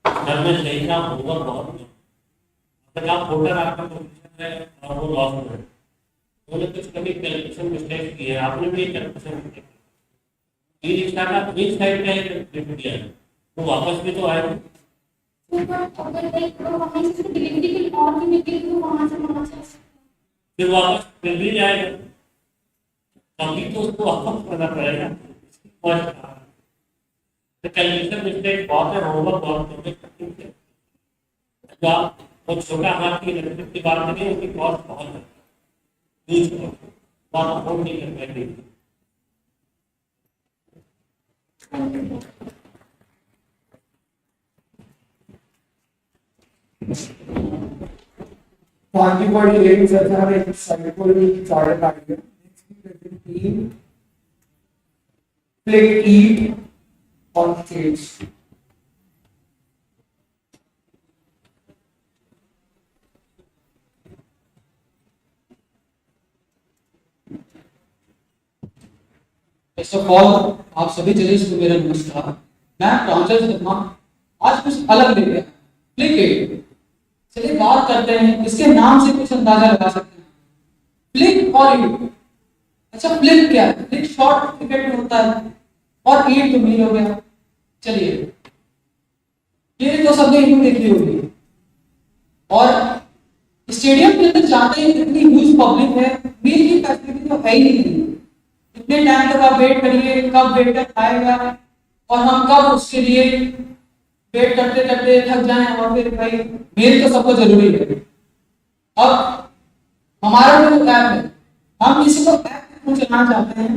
घर में सही ना होगा बहुत अगर आप वोटर आपका पोजीशन है और वो लॉस में है उन्होंने कुछ कभी कैलकुलेशन मिस्टेक की है आपने भी कैलकुलेशन मिस्टेक की रिक्शा का बीच साइड का एक दिया है वो वापस भी तो आएगा अगर लाइक वहाँ से डिलीवरी के और भी निकले तो वहाँ से फिर वापस मिल भी जाएगा, कभी तो उसको वापस करना पड़ेगा। तो कैलकुलेशन मिस्टेक बहुत है, होमवर्क बहुत है। जो आप वो छोटा हाथ की इलेक्ट्रिक की बात करें, उसकी कॉस्ट बहुत है, यूज बात अफोर्ड नहीं कर पाएंगे। Thank you for sharing such an insightful product idea. Next, team play eat on stage. First of all आप सभी जजेस को मेरा नमस्कार। मैं प्रांजल शर्मा आज कुछ अलग लेके आया, फ्लिक इट। चलिए बात करते हैं, इसके नाम से कुछ अंदाजा लगा सकते हैं, फ्लिक और ईट। अच्छा फ्लिक क्या है? फ्लिक शॉर्ट क्रिकेट में होता है और ईट तो मील हो गया। चलिए ये तो सबने ईट देखी होगी और स्टेडियम के अंदर जाते ही इतनी ह्यूज पब्लिक है, मील की फैसिलिटी तो है ही नहीं। इतने टाइम तक आप वेट करिए, कब वेटर आएगा और हम कब उसके लिए वेट करते करते थक जाएं और फिर भाई मेल तो सबको जरूरी है। अब हमारा जो ऐप है, हम किसी को ऐप चलाना चाहते हैं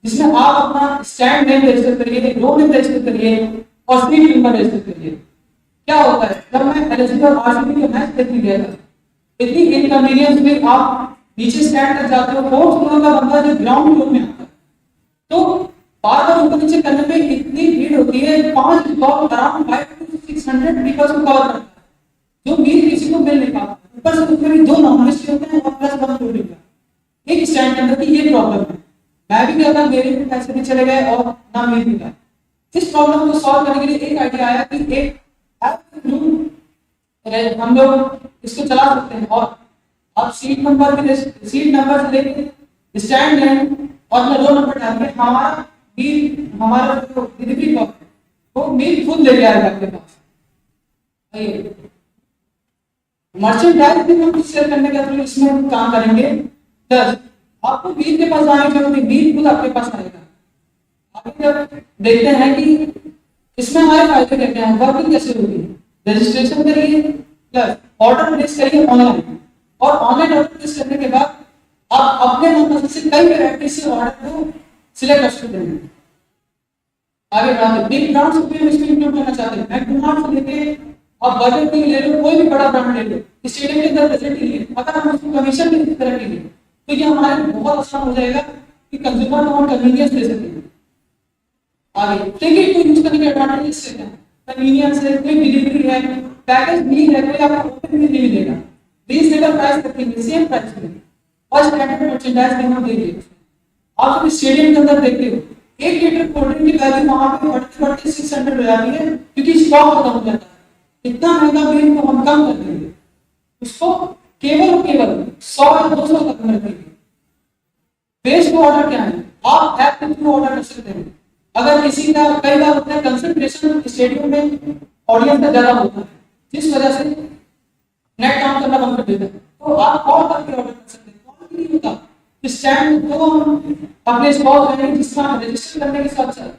जिसमें आप अपना स्टैंड नेम रजिस्टर करिए, रो नेम रजिस्टर करिए और सीट नंबर रजिस्टर करिए। क्या होता है, जब मैं एलएसजी और आरसीबी का मैच देखने गया था, इतनी इनकन्वीनियंस में आप नीचे स्टैंड तक जाते हो, फोर्थ फ्लोर का बंदा जो ग्राउंड फ्लोर में आता है तो बार बार ऊपर नीचे करने में इतनी भीड़ होती है, 5 स्टॉप अराउंड 500 to 600 पीपल्स को कवर करता है, जो मील किसी को मिल नहीं पाता। ऊपर से उसमें भी 2 नॉर्मलिस्ट होते हैं और प्लस 1 फ्लोटिंग का एक स्टैंड के अंदर की ये प्रॉब्लम है। मैं भी क्या था, मेरे भी पैसे भी चले गए और ना मील मिला। इस प्रॉब्लम को सॉल्व करने के लिए एक आइडिया आया कि एक ऐप के थ्रू हम लोग इसको चला सकते हैं और आप सीट नंबर से लेके स्टैंड नेम और मैं 2 नंबर डाल के हमारा जो डिलीवरी बॉय वो मील खुद लेके आएगा आपके पास। मर्चेंडाइज भी हम शेयर करने के थ्रू इसमें काम करेंगे, प्लस आपको मील के पास जाने की जरूरत नहीं, मील खुद आपके पास आएगा। आगे जब देखते हैं कि इसमें हमारे फायदे कहते हैं, वर्किंग कैसे होगी, रजिस्ट्रेशन करिए प्लस ऑर्डर प्लेस करिए ऑनलाइन और ऑनलाइन ऑर्डर प्लेस करने के बाद आप अपने मनपसंद से कई वैरायटी से ऑर्डर को सिलेक्ट कर सकते हैं। आगे बढ़ते बिग ब्रांड्स को भी इसमें इंक्लूड करना चाहते हैं। मैकडॉनल्ड्स से लेके आप बर्गर किंग ले लो, कोई भी बड़ा ब्रांड ले लो, स्टेडियम के अंदर प्रेजेंट कीजिए। अगर हम उसको कमीशन भी इस तरह के लिए तो ये हमारे बहुत आसान हो जाएगा कि कंज्यूमर को हम कन्वीनियंस दे सकते हैं। आगे टिकट को यूज करने के एडवांटेज से क्या है, कन्वीनियंस है, कोई डिलीवरी है, पैकेज मील है, कोई आपको ओपन भी नहीं मिलेगा, रीजनेबल प्राइस रखेंगे, सेम प्राइस में और स्टैंडर्ड मर्चेंडाइज भी हम देंगे। आप जब स्टेडियम के अंदर देखते हो 1 लीटर कोल्ड ड्रिंक की वैल्यू वहां पे बढ़ते 600 हो जाती है क्योंकि स्टॉक खत्म हो जाता है। इतना महंगा बिल को हम कम कर देंगे, उसको केवल और केवल 100 या 200 तक में रखेंगे। बेस्ट ऑर्डर क्या है, आप ऐप के थ्रू ऑर्डर कर सकते हैं। अगर किसी का कई बार होता है कंसंट्रेशन स्टेडियम में ऑडियंस का ज्यादा होता है जिस वजह से नेट काम करना बंद कर देता है, तो आप कॉल करके ऑर्डर कर सकते हैं। कॉल नहीं होता स्टैंड तो अपने स्टॉल रहेंगे जिसका रजिस्टर करने के साथ साथ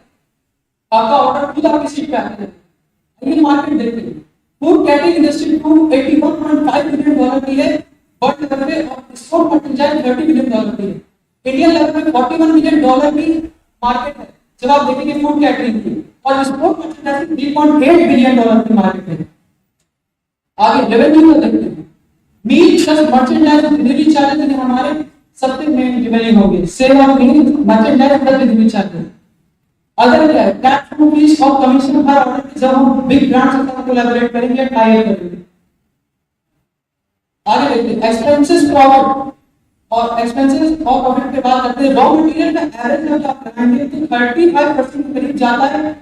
आपका ऑर्डर खुद आपकी सीट पे आता है। ये मार्केट देखते हैं, फूड कैटरिंग इंडस्ट्री को $81.5 बिलियन की है वर्ल्ड लेवल पे और स्पोर्ट मर्चेंडाइज $30 बिलियन की है। इंडियन लेवल पे $41 बिलियन की मार्केट है जब आप देखेंगे फूड कैटरिंग की, और स्पोर्ट मर्चेंडाइज $3.8 बिलियन की मार्केट है। आगे रेवेन्यू को देखते हैं, meal plus merchandise delivery charges हमारे सबसे मेन रेवेन्यू होगी। Sale of meal merchandise plus delivery charges. Other क्या है, प्लेटफॉर्म फीस और कमीशन हर ऑर्डर पे जब हम बिग ब्रांड्स के साथ कोलैबोरेट करेंगे, टाई अप करेंगे। आगे देखते हैं एक्सपेंसेस प्रॉफिट, और एक्सपेंसेस और प्रॉफिट के बात करते हैं। रॉ मटेरियल का एवरेज जब आप लगाएंगे तो 35% के करीब जाता है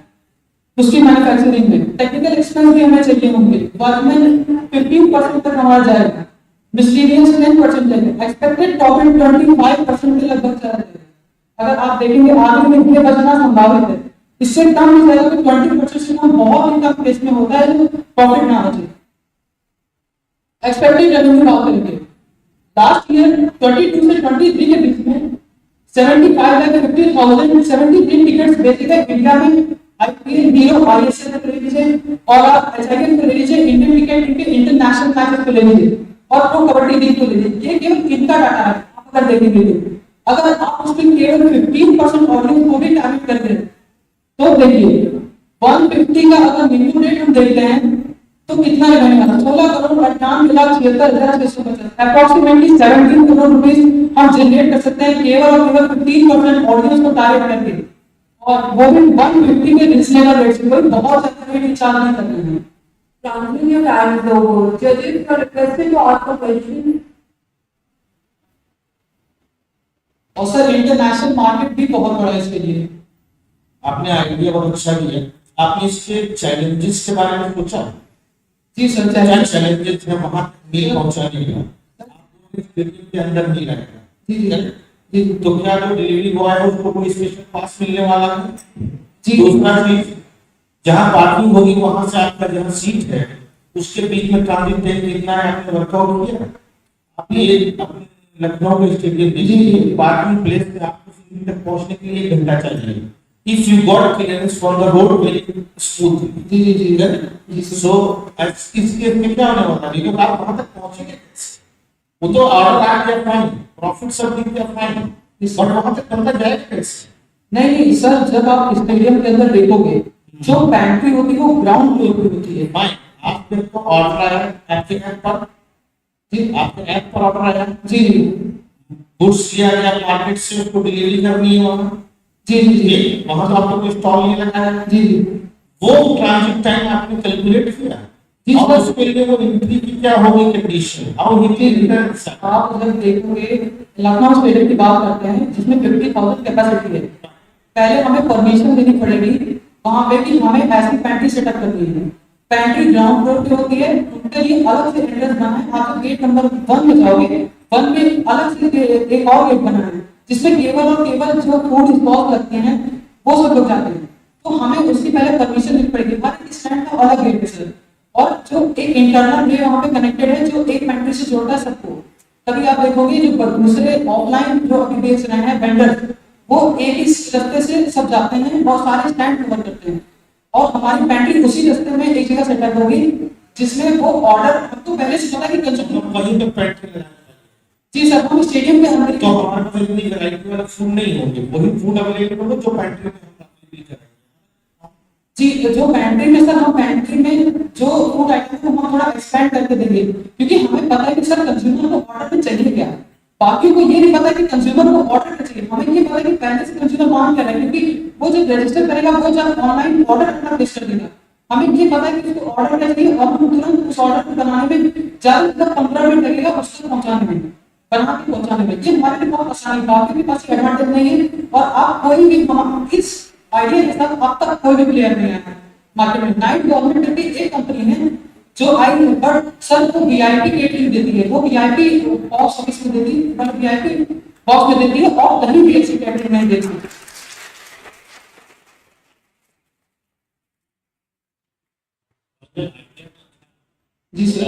उसकी मैन्युफैक्चरिंग में। टेक्निकल एक्सपेंस भी हमें चाहिए होंगे, वर्कमैन 15% तक हमारा जाएगा, मिसलेनियस 10% जाएगा, एक्सपेक्टेड प्रॉफिट 25% के लगभग चला जाएगा। अगर आप देखेंगे आगे में ये बचना संभावित है, इससे कम हो जाएगा तो 20% से कम बहुत ही कम केस में होता है जो प्रॉफिट ना बचे। एक्सपेक्टेड रेवेन्यू बात करेंगे, लास्ट ईयर 22 से 23 के बीच में 75,50,000 73 टिकट्स बेचे गए इंडिया में। आईपीएल, हीरो, आईएसएल को ले लीजिए और एचआईएल को ले लीजिए, इंडियन क्रिकेट के इंटरनेशनल मैचेस को ले लीजिए और प्रो कबड्डी लीग को ले लीजिए। ये केवल इनका डाटा है, आप अगर देखेंगे तो अगर आप उसमें केवल 15% ऑडियंस को भी टारगेट करते हैं तो देखिए 150 का अगर मिनिमम रेट हम देखते हैं तो कितना रेवेन्यू आता है? 16,98,76,650, अप्रोक्सीमेटली 17 करोड़ रुपीस हम जनरेट कर सकते हैं केवल और केवल 15% ऑडियंस को टारगेट करके, और वो भी 150 के रिजनेबल रेट से। कोई बहुत ज्यादा रेट चार्ज नहीं कर रहे हैं। Transferring your time is over. Judges, you are requested to ask a question. और सर इंटरनेशनल मार्केट भी बहुत बड़ा है इसके लिए। आपने आइडिया बहुत अच्छा दिया। आपने इसके चैलेंजेस के बारे में सोचा? जी सर, चैलेंजेस है वहां मील पहुंचाने का, आपको के अंदर नहीं रहेगा। जी, तो क्या जो डिलीवरी बॉय है उसको कोई स्पेशल पास मिलने वाला है? जी। दूसरा चीज, जहां पार्किंग होगी वहां से आपका जहां सीट है उसके बीच में ट्रांजिट टाइम कितना है, आपने वर्कआउट किया? आपने अपने लखनऊ के स्टेडियम देखिए, पार्किंग प्लेस से आपको सीट तक पहुंचने के लिए 1 घंटा चाहिए। If you got clearance from the road very smoothly, ji, so इसके में क्या होने वाला है? लेकिन आप वहां तक पहुंचेंगे कैसे? वो तो ऑर्डर आ गया फाइन, प्रॉफिट सब दिख गया फाइन, बट वहां तक बंदा जाएगा कैसे? नहीं सर, जब आप स्टेडियम के अंदर देखोगे जो पैंट्री होती है वो ग्राउंड फ्लोर पे होती है। फाइन, आपको ऑर्डर आया आपके ऐप पर, जी आपके ऐप पर ऑर्डर आया, जी गुड्स लिया गया मार्केट से, उसको डिलीवरी करनी है वहां, जी वहां तो आपको कोई स्टॉल नहीं लगा है, जी वो ट्रांजिट टाइम आपने कैलकुलेट किया? और उसके लिए वो एंट्री की क्या होगी कंडीशन, हाउ ही रिटर्न? आप जब देखोगे लखनऊ स्टेडियम की बात करते हैं जिसमें 50,000 कैपेसिटी है, पहले हमें परमिशन लेनी पड़ेगी वहां पे कि हमें ऐसी पैंट्री सेटअप करनी है। पैंट्री ग्राउंड फ्लोर पे होती है, उनके लिए अलग से एंट्रेंस बना है। आप जब गेट नंबर 1 में जाओगे, 1 में अलग से एक और गेट बना है जिसमें केवल और केवल जो फूड स्टॉल लगते हैं वो सब लोग जाते हैं। तो हमें उसकी पहले परमिशन लेनी पड़ेगी। हर स्टैंड का अलग गेट है सर, और जो एक इंटरनल वे वहां पे कनेक्टेड है जो एक पैंट्री से जोड़ता है सबको। तभी आप देखोगे जो दूसरे ऑफलाइन जो अभी बेच रहे हैं वेंडर, वो एक ही रास्ते से सब जाते हैं और सारे स्टैंड कवर करते हैं, और हमारी पैंट्री उसी रास्ते में एक जगह सेटअप होगी जिसमें वो ऑर्डर हमको पहले से पता है कि कंज्यूमर वहीं पे पैंट्री लगाना। जी सर, हम स्टेडियम के अंदर तो हमारे पास इतनी वैरायटी वाला फूड नहीं होंगे, वही फूड अवेलेबल होगा जो पैंट्री में हम डिलीवरी करेंगे। जी, जो पैंट्री में सर हम पैंट्री में जो फूड आइटम को हम थोड़ा एक्सपेंड करके देंगे, क्योंकि हमें पता है कि सर कंज्यूमर को ऑर्डर में चाहिए क्या। बाकी को ये नहीं पता कि कंज्यूमर को ऑर्डर क्या चाहिए, हमें ये पता है कि पहले से कंज्यूमर मांग कर रहा है, क्योंकि वो जब रजिस्टर करेगा वो जब ऑनलाइन ऑर्डर अपना प्लेस कर देगा, हमें ये पता है कि उसको ऑर्डर क्या चाहिए और हम तुरंत उस ऑर्डर को बनाने में ज्यादा से ज्यादा 15 मिनट लगेगा उसको पहुंचाने में, बना के पहुंचाने में। ये हमारे लिए बहुत आसानी, बाकी के पास एडवांटेज नहीं है। और आप कोई भी इस आइडिया के साथ अब तक कोई भी प्लेयर नहीं आया मार्केट में। नाइट गवर्नमेंट करके एक कंपनी है जो आई है, बट सर वो वीआईपी केटरिंग देती है, वो वीआईपी बॉक्स ऑफिस में देती है, मतलब वीआईपी बॉक्स में देती है, और कहीं भी ऐसी केटरिंग नहीं देती। जी सर,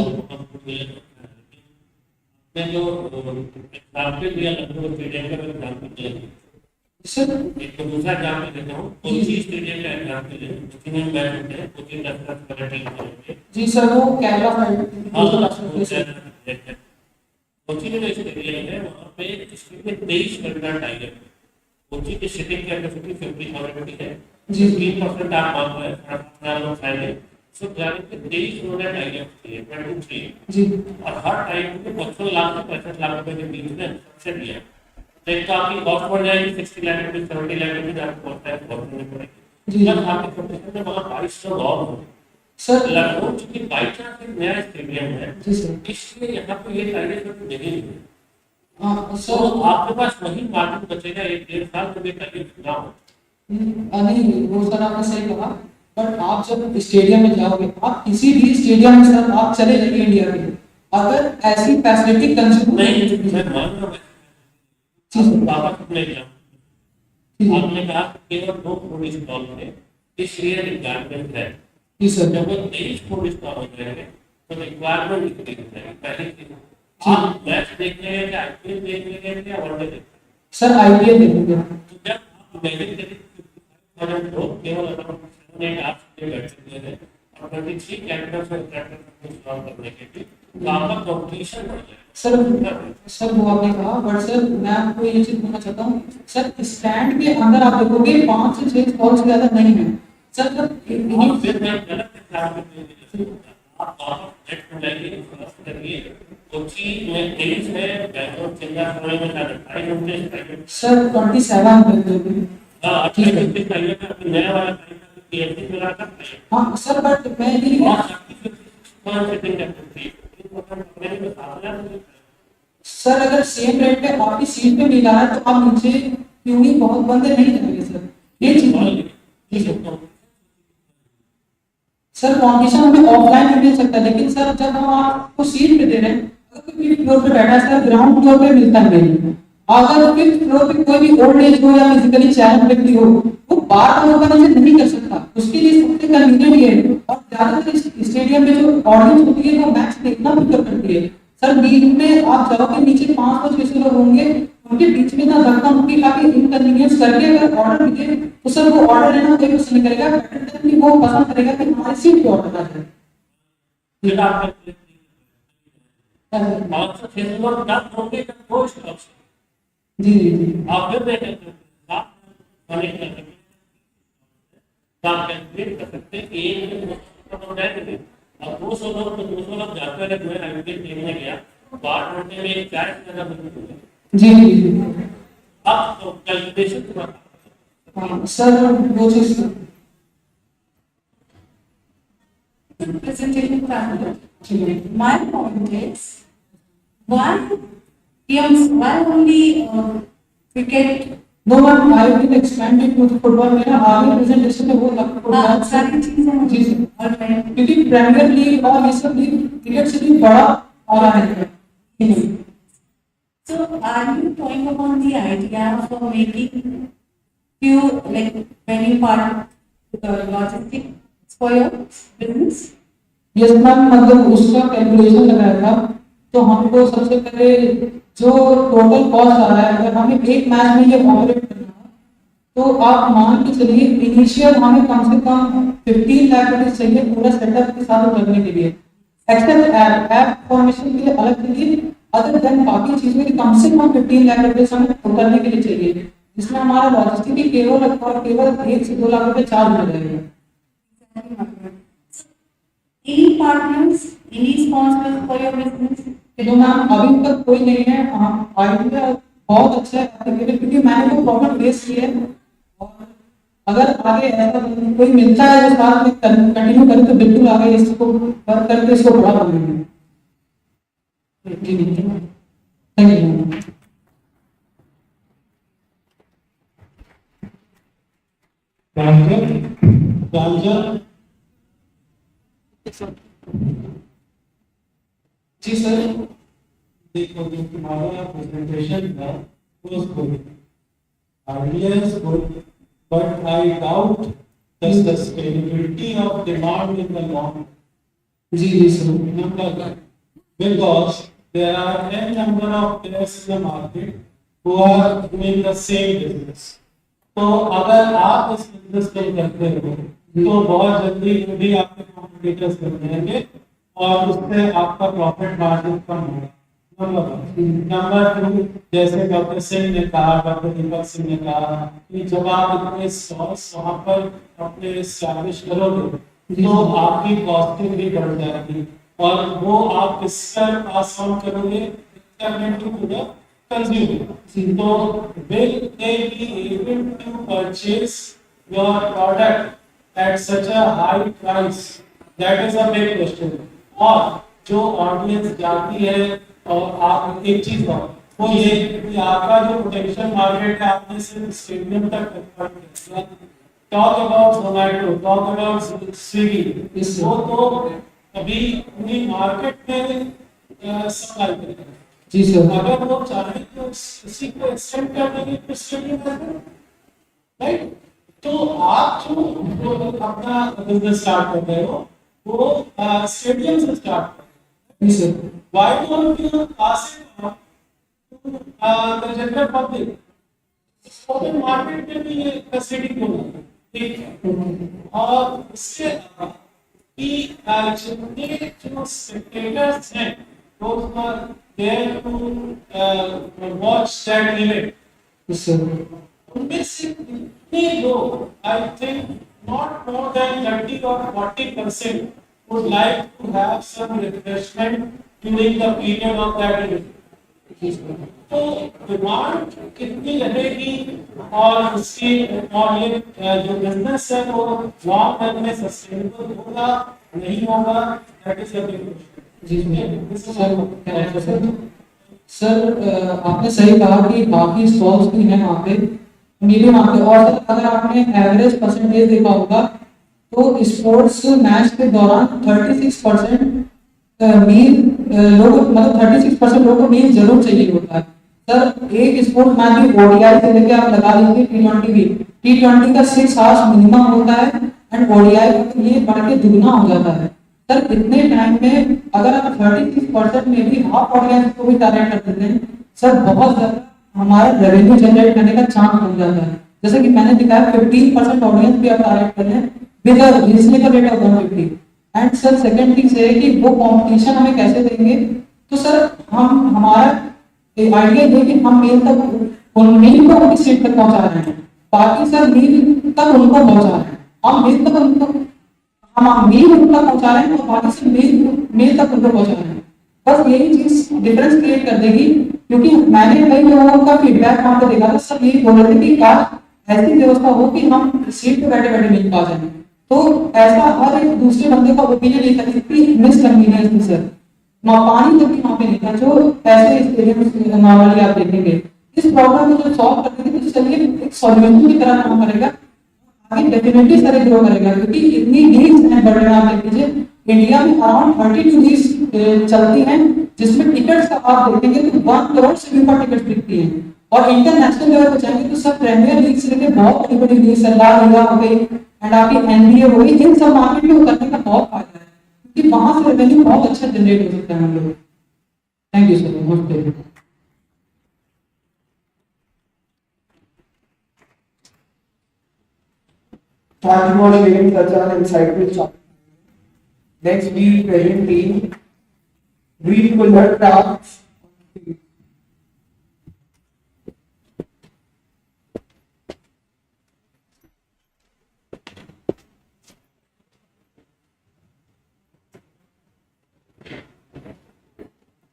मैं जो एग्जाम्पल दिया लखनऊ स्टेडियम का मैं एग्जाम्पल दिया सर, एक तो दूसरा एग्जाम्पल देता हूँ, कोची स्टेडियम का एग्जाम्पल है, कोची में मैच होते हैं, कोची 10 करेक्ट करेंगे। जी सर, वो केरला साइड कोची में जो स्टेडियम है वहाँ पे इसमें 23 मिनट का टाइगर है। कोची की सिटिंग कैपेसिटी 50,000 है, जी 3% आप मान रहे हैं, 18 लोग खाएंगे, सो जाने के 23 मिनट का टाइगर है 23 जी, और हर टाइम में 55 लाख से 65 लाख रुपए के बीच में सबसे दिया है। तो एक तो आपकी कॉस्ट बढ़ जाएगी 60 लाख रुपए 70 लाख रुपए आपको कॉस्ट है बहुत पड़ेगी। जी, जब आपके प्रोफेशन में वहाँ 22 लोग और होंगे सर लखनऊ चूंकि बाई चांस एक नया स्टेडियम है, जी सर, इसलिए यहाँ पे ये टाइगर सब नहीं है। हाँ तो सर, आपके पास वही मार्केट बचेगा 1-1.5 साल जब ये टाइगर ना हो। नहीं वो सर आपने सही कहा, बट आप जब स्टेडियम में जाओगे, आप किसी भी स्टेडियम में सर आप चले जाइए इंडिया के, अगर ऐसी फैसिलिटी कंज्यूमर नहीं मैं मान रहा हूँ वापस अपने आपने कहा केवल 2 करोड़ स्टॉल में इसलिए रिक्वायरमेंट है, जी सर। जब वो 23 फुट स्टॉक हो जाएंगे तो रिक्वायरमेंट इंक्रीज हो जाएगी। पहली चीज आप मैच देख रहे हैं, आईपीएल देख रहे हैं या वनडे देख रहे हैं? सर आईपीएल देखेंगे। तो जब आप मैच लोग केवल अगर 7-8 आवर्स के लिए बैठ सकते हैं और 23 कैंडिडेट्स और कैंडिडेट्स को काम करने के लिए तो आपका कंपटीशन बढ़ जाएगा। सर वो आपने कहा, बट सर मैं आपको ये चीज बोलना चाहता हूँ सर, स्टैंड के अंदर आप देखोगे 5 से 6 बॉल से ज्यादा नहीं है सर। फिर मैं गलत आप नेट में जाइए, करिए कोची में 23 है, बैंगलोर चेन्नई में ज्यादा 28 घंटे सर 27 हां 28 घंटे चाहिए था नया वाला पीएचडी मिला था। हाँ सर, बट मैं ये सर अगर सेम रेट पे आपकी सीट पे मिला है तो आप नीचे क्यों ही बहुत बंदे नहीं जाएंगे सर, ये चीज। सर कंपटीशन हमें ऑफलाइन भी मिल सकता है, लेकिन सर जब हम आपको सीट पे दे रहे हैं, अगर कोई फ्लोर पे बैठा है सर, ग्राउंड फ्लोर पे मिलता है नहीं। अगर फिफ्थ फ्लोर पे कोई भी ओल्ड एज हो या फिजिकली चैलेंज व्यक्ति हो, वो बार ऑर्गेनाइज नहीं कर सकता, उसके लिए सबसे कन्वीनियंट ये है। और ज्यादातर स्टेडियम में जो ऑडियंस होती है वो मैच देखना प्रेफर करती है सर। बीच में आप जाओगे, नीचे 500-600 लोग होंगे, उनके बीच में ना धक्का मुक्की काफी इनकन्वीनियंस करके अगर ऑर्डर मिले तो सर वो ऑर्डर लेना कोई पसंद नहीं करेगा, बेटर वो पसंद करेगा कि हमारी सीट पे ऑर्डर आ जाए। जी जी जी। आप फिर कैलकुलेट कर सकते हैं कि एक अब 200 लोग तो 200 लोग जाते हैं, जो है आईपीएल खेलने गया 8 घंटे में 40 ज्यादा जी जी। अब तो कैलकुलेशन सर वो चीज presentation panel. My point is, why games, why only cricket? No ma'am, I will expand it to football. मेरा आगे प्रेजेंटेशन में वो हाँ, सारी चीजें जी सर, क्योंकि प्रीमियर लीग और ये सब लीग क्रिकेट से भी बड़ा आ रहा है। So are you talking about the idea for making few like many part logistics for your business? Yes ma'am, मतलब उसका कैलकुलेशन लगाया था, तो हमको सबसे पहले जो टोटल कॉस्ट आ रहा है, अगर हमें एक मैच में ये ऑपरेट करना है तो आप मान के चलिए इनिशियल हमें कम से कम 15 लाख रुपए चाहिए पूरा सेटअप के साथ करने के लिए। एक्सेप्ट ऐप फॉर्मेशन के लिए अलग चाहिए, अदर देन बाकी चीजों के कम से कम 15 लाख रुपए हमें करने के लिए चाहिए, जिसमें हमारा लॉजिस्टिक भी केवल 1 से 2 लाख रुपए चार्ज हो जाएगा। Any partners, any sponsors for your business? तो मैम अभी तक कोई नहीं है। आइडिया बहुत अच्छा है, क्योंकि मैंने वो प्रॉब्लम फेस की है, और अगर आगे ऐसा कोई मिलता है जो साथ में कंटिन्यू करे तो बिल्कुल आगे इसको वर्क करके इसको बड़ा बनाएंगे। Thank you. जी सर, देखो जो तुम्हारा प्रेजेंटेशन था was good, idea is good, but I doubt the sustainability of demand in the long run. जी sir, because there are n number of players in the market who are doing the same business. तो अगर आप इस business को करते हो तो बहुत जल्दी भी आपके कॉम्पिटिटर्स बन जाएंगे और उससे आपका प्रॉफिट मार्जिन कम होगा। नंबर 2, जैसे डॉक्टर सिंह ने कहा, डॉक्टर दीपक सिंह ने कहा कि जब आप अपने स्टॉल्स वहां पर अपने एस्टैब्लिश करोगे तो आपकी कॉस्टिंग भी बढ़ जाएगी और वो आप किस पर पास ऑन करोगे टू द कंज्यूमर। तो will they be able to purchase your product at such a high price? That is a big question. और जो ऑडियंस जाती है, और आप एक चीज वो ये कि आपका जो पोटेंशियल मार्केट है आपने सिर्फ स्टेडियम तक talk about Zomato, talk about Swiggy, वो तो अभी पूरी मार्केट में सप्लाई करेगा। जी सर, अगर वो चाहे तो इसी को एक्सटेंड कर देंगे तो स्टेडियम राइट। तो आप जो अपना बिजनेस स्टार्ट कर रहे हो वो स्टेडियम से स्टार्ट कर रहे हो। Why don't you pass it on to the general public? Open market में भी ये फैसिलिटी क्यों नहीं? ठीक है। और इसके अलावा कि जितने जो स्पेक्टेटर्स हैं those who are there to watch that event, उनमें से कितने लोग, I think not more than 30 or 40% would like to have some refreshment during the period of that event. तो डिमांड कितनी रहेगी और उसकी और ये जो बिजनेस है वो लॉन्ग रन में सस्टेनेबल होगा नहीं होगा, that is the big question. Sir आपने सही कहा कि बाकी स्टॉल्स भी हैं वहाँ पे, मीडियम वहाँ पे, और सर अगर आपने एवरेज परसेंटेज देखा होगा तो स्पोर्ट्स मैच के दौरान 36% मील लोग, मतलब 36% लोगों को मील जरूर चाहिए होता है। सर एक स्पोर्ट्स मैच भी ओडीआई से लेके आप लगा लीजिए टी20 भी, टी20 का 6 आवर्स मिनिमम होता है एंड ओडीआई का ये बढ़ के दुगना हो जाता है। सर इतने टाइम में अगर आप 36% में भी हाफ ऑडियंस को भी टारगेट कर देते हैं सर, बहुत ज्यादा हमारा रेवेन्यू जनरेट करने का चांस बन जाता है। जैसे कि मैंने दिखाया 15% ऑडियंस भी आप टारगेट कर रहे हैं with a reasonable rate of 150। And sir second thing से है कि वो कंपटीशन हमें कैसे देंगे, तो सर हम हमारा आइडिया ये कि हम मील तक उन मील को अपनी सीट तक पहुंचा रहे हैं, बाकी सर मील तक उनको पहुंचा रहे हैं, हम मील तक उनको, हम मील उनको पहुंचा रहे हैं और बाकी से मील तक उनको पहुंचा रहे हैं। बस यही चीज डिफरेंस क्रिएट कर देगी, क्योंकि मैंने कई लोगों का फीडबैक वहां पे देखा था, सब यही बोल रहे थे कि काश ऐसी व्यवस्था हो कि हम सीट पे बैठे बैठे मील पा जाए। तो ऐसा हर एक दूसरे बंदे का ओपिनियन नहीं था, इतनी मिसकन्वीनियंस थी सर, पानी तक भी वहाँ पे नहीं था जो ऐसे स्टेडियम नॉर्मली आप देखेंगे। इस प्रॉब्लम को जो सॉल्व कर देंगे तो चलिए एक सॉल्यूशन की तरह काम करेगा, आगे डेफिनेटली सर ग्रो करेगा, क्योंकि इतनी लीग्स हैं बढ़ रहे हैं। आप देख लीजिए इंडिया में अराउंड 32 लीग्स चलती हैं, जिसमें टिकट्स का आप देखेंगे तो 1 करोड़ से भी ऊपर टिकट बिकती हैं। और इंटरनेशनल लेवल पे जाएंगे तो सब प्रीमियर लीग से लेकर बहुत बड़ी बड़ी लीग, ला लीगा हो गई एंड आपकी एनबीए हो गई, इन सब मार्केट में उतरने का बहुत फायदा है, क्योंकि वहां से रेवेन्यू बहुत अच्छा जनरेट हो सकता है हम लोग। थैंक यू सर, नमस्ते। Thank you for sharing such an insightful topic. Next, we present team Green Color Crafts.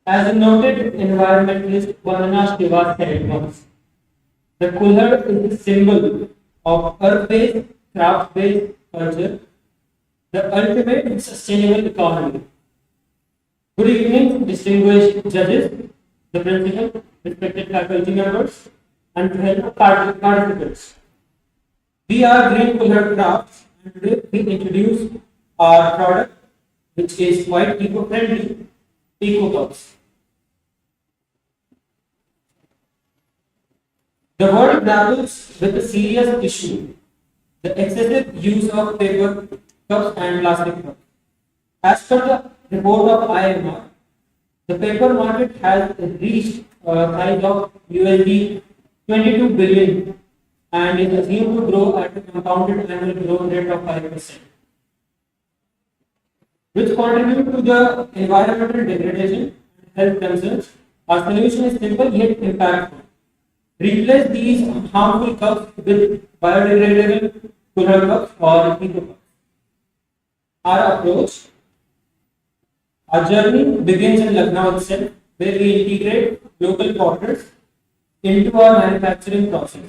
As a noted environmentalist Vandana Srivastava said once, the cooler is the symbol of earth-based, craft-based culture, the ultimate sustainable economy. Good evening, distinguished judges, the principal, respected faculty members, and fellow participants. We are Green Cooler Crafts, and today we introduce our product, which is quite eco-friendly, Eco Cups. The world grapples with a serious issue, the excessive use of paper cups and plastic cups. As per the report of IMR, the paper market has reached a size of USD 22 billion and is assumed to grow at a compounded annual growth rate of 5%, which contribute to the environmental degradation and health concerns. Our solution is simple yet impactful. Replace these harmful cups with biodegradable cooler cups or eco cups. Our approach, our journey begins in Lucknow itself, where we integrate local potters into our manufacturing process.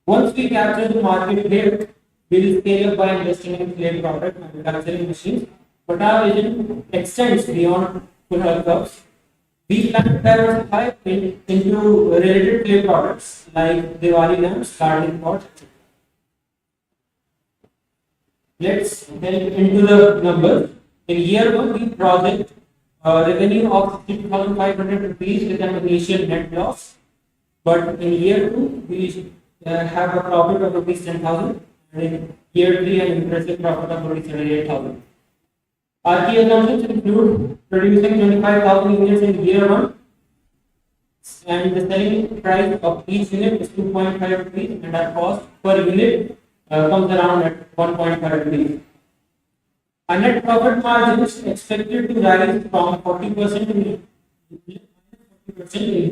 Once we capture the market here, we will scale up by investing in clay product manufacturing machines, but our vision extends beyond cooler cups. We plan to diversify into related clay products like Diwali lamps, garden pots, etc. Let's delve into the numbers. In year 1, we project a revenue of 6,500 rupees with an initial net loss. But in year 2, we have a profit of rupees 10,000 and in year 3 an impressive profit of rupees 38,000. Our key assumptions include producing 25,000 units in year 1 and the selling price of each unit is 2.5 rupees and our cost per unit comes around at 1.5 rupees. Our net profit margin is expected to rise from 40% in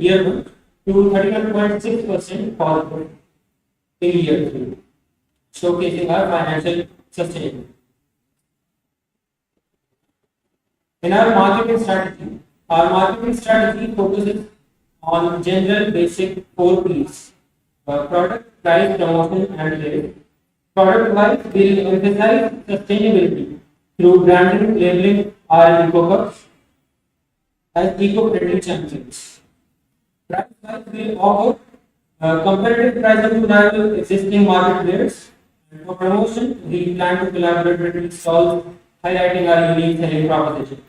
year 1 to 31.6% for in year 3, showcasing our financial sustainability. In our marketing strategy focuses on general basic 4 P's: product, price, promotion, and trade. Product-wise, we will emphasize sustainability through branding, labeling our eco-cups as eco-friendly champions. Price-wise, we will offer competitive pricing to rival existing market players. And for promotion, we plan to collaborate with stalls, highlighting our unique selling proposition.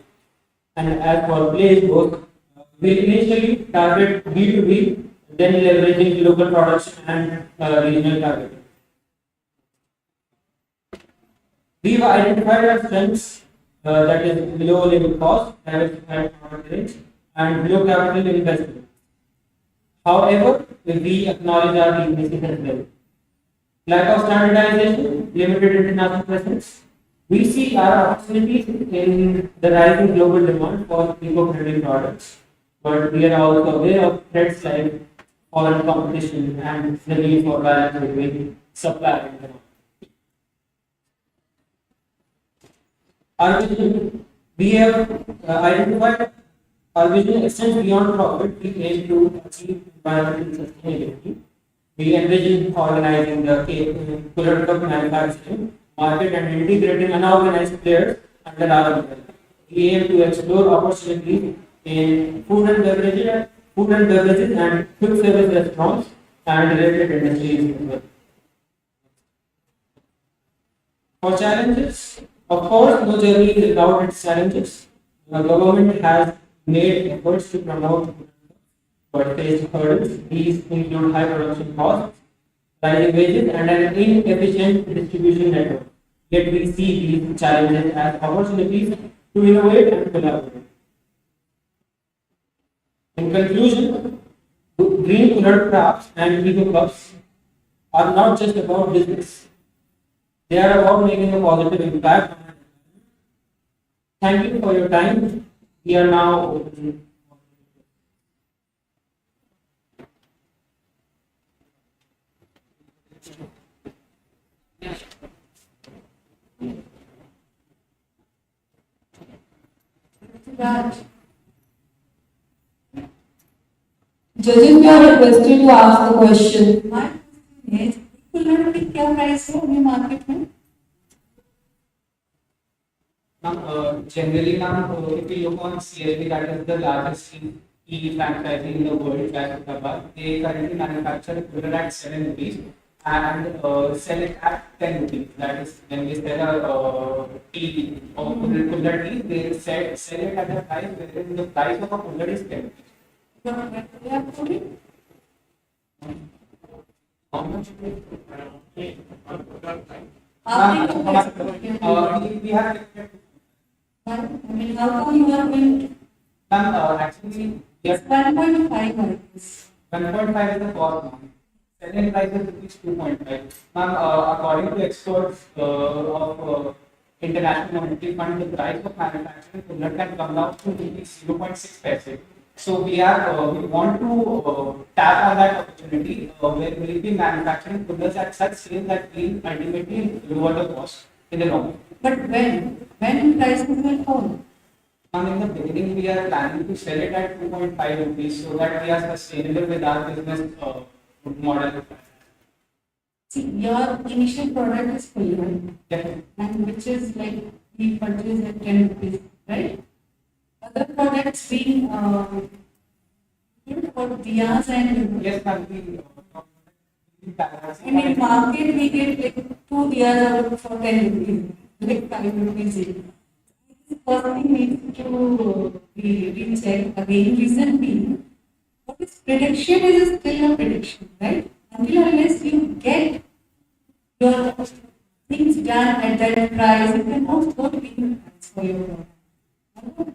And as for place growth, we initially target B2B, then leveraging local products and regional targeting. We've identified our strengths, that is low labor cost, diversified product range, and low capital investment. However, we acknowledge our weaknesses as well. Lack of standardization, limited international presence. We see our opportunities in the rising global demand for eco-friendly products, but we are also aware of threats like foreign competition and the need for balance between supply and demand. Our vision, we have identified our vision extends beyond profit. We aim to achieve environmental sustainability. We envision organizing the political manufacturing market and integrating unorganized players under our umbrella. We aim to explore opportunities in food and beverages and quick service restaurants and related industries as well. For challenges, of course, no journey is without its challenges. The government has made efforts to promote but faced hurdles. These include high production costs, rising wages, and an inefficient distribution network. Yet we see these challenges as opportunities to innovate and collaborate. In conclusion, green colored crafts and eco cups are not just about business. They are about making a positive impact. Thank you for your time. We are now open. Judges, we are requested to ask the question. My question is, equivalent में क्या price है अभी market में? Generally, if you look on CLB, that is the largest tea franchisee in the world, they currently manufacture cooler at 7 rupees and sell it at 10 rupees. That is, when they sell a tea or cooler tea, they sell it at a price wherein the price of a cooler is 10 rupees. How much? We have. I mean, how come you are going to? Actually, yes. 1.5 I guess. 1.5 is the cost, ma'am. Selling price is 2.5. Ma'am, according to experts of International Monetary Fund, the price of manufacturing cooler can come down to 0.6 paise. So we want to tap on that opportunity where we will be manufacturing coolers at such scale that we ultimately lower the cost in the long run. But when prices will fall? In the beginning, we are planning to sell it at 2.5 rupees so that we are sustainable with our business model. See, your initial product is cooler, and which is like we purchase at 10 rupees, right? Other products being for diyas and yes, and in market we get like 2 diyas for 10 rupees, like 5 rupees each. This first thing needs to be rechecked again. Reason being, what is prediction is still a prediction, right? Until unless you done at that price, it can also be the price for your product.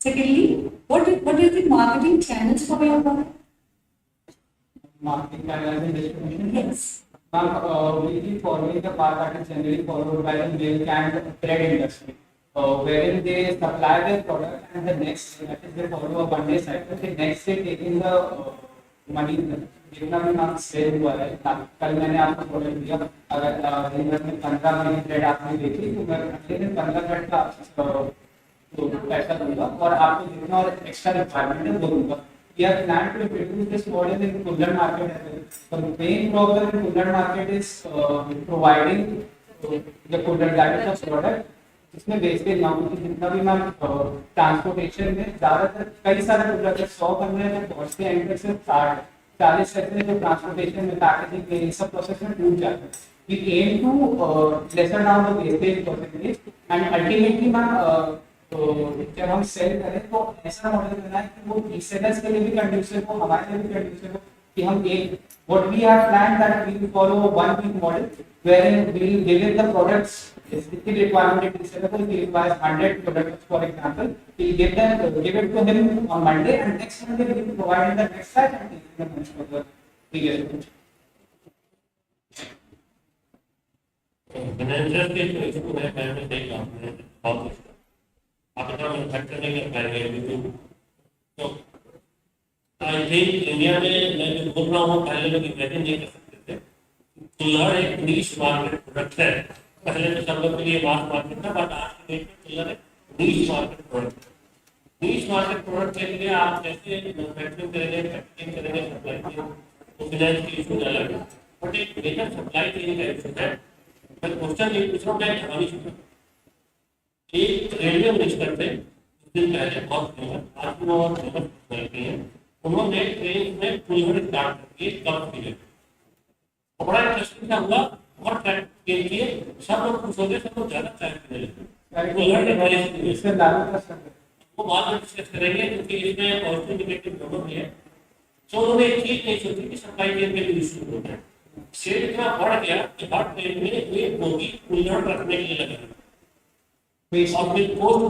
Secondly, what is the marketing channels for your product? Marketing channels and distribution. Yes. We keep following the path that is generally followed by the milk and bread industry, wherein they supply their product and the next day, that is they follow a 1 day cycle, the next day taking the money, जितना भी नाम cell हुआ है, कल मैंने आपको product दिया, अगर दिन भर में 15 मिनट ब्रेड आपने देखी तो मैं अगले दिन 15 मिनट का तो पैसा दूंगा और आपको जितना और एक्स्ट्रा रिक्वायरमेंट है वो दूंगा. We are planning to introduce this model in Kullan market as well. The main problem in Kullan market is providing the Kullan that is the product. इसमें वेस्टेज ना हो, जितना भी मैम ट्रांसपोर्टेशन में ज़्यादातर कई सारे प्रोडक्ट 100 बनने हैं तो पहुँचते हैं एंड सिर्फ 40 रहते हैं जो ट्रांसपोर्टेशन में पैकेजिंग में इन सब प्रोसेस में टूट जाते हैं. We aim to lessen down the wastage percentage and ultimately ma'am तो जब हम सेल करें तो ऐसा मॉडल बनाए कि वो रीसेलर्स के लिए भी कंड्यूसिव हो, हमारे लिए भी कंड्यूसिव हो कि हम एक what we have planned that we will follow a 1 week model wherein we will give it the products specific requirement in reseller. He requires 100 products for example, we give it to him on Monday and next Monday we will provide him the next batch and give him the for the previous batch. Financial के जो issue है मैंने देखा आपने बहुत आप इतना manufacture नहीं कर पाएंगे तो आई थिंक इंडिया में मैं जो बोल रहा हूँ पहले लोग इमेजिन नहीं कर सकते थे. कुल्हड़ एक नीश मार्केट प्रोडक्ट है. पहले तो सब लोग के लिए मास मार्केट था बट आज के डेट में कुल्हड़ एक niche market product. Niche market product के लिए आप कैसे मैन्युफैक्चरिंग करेंगे, पैकेजिंग करेंगे, सप्लाई चेन तो फाइनेंस की इशू अलग है बट एक मेजर सप्लाई चेन का इशू है. मैं क्वेश्चन ये पूछ रहा हूँ, मैं कहानी सुना एक रेलवे मिनिस्टर थे कुछ दिन पहले बहुत फेमस, आज भी वो फेमस पर्सनैलिटी है. उन्होंने ट्रेन में कुल्हड़ स्टार्ट किए कब किए और बड़ा इंटरेस्टिंग था हुआ. बहुत ट्रैक किए सब लोग खुश हो गए, सब लोग ज्यादा ट्रैक करने लगे. कुल्हड़ के बारे इससे लागू कर सकते हैं वो बाद में डिस्कस करेंगे क्योंकि इसमें पॉजिटिव नेगेटिव दोनों भी है. तो उन्होंने एक चीज नहीं सोची कि सप्लाई चेन के लिए इशू होता है. सेल इतना बढ़ गया कि हर ट्रेन में एक बोगी कुल्हड़ रखने के लिए लगा और फिर कॉस्ट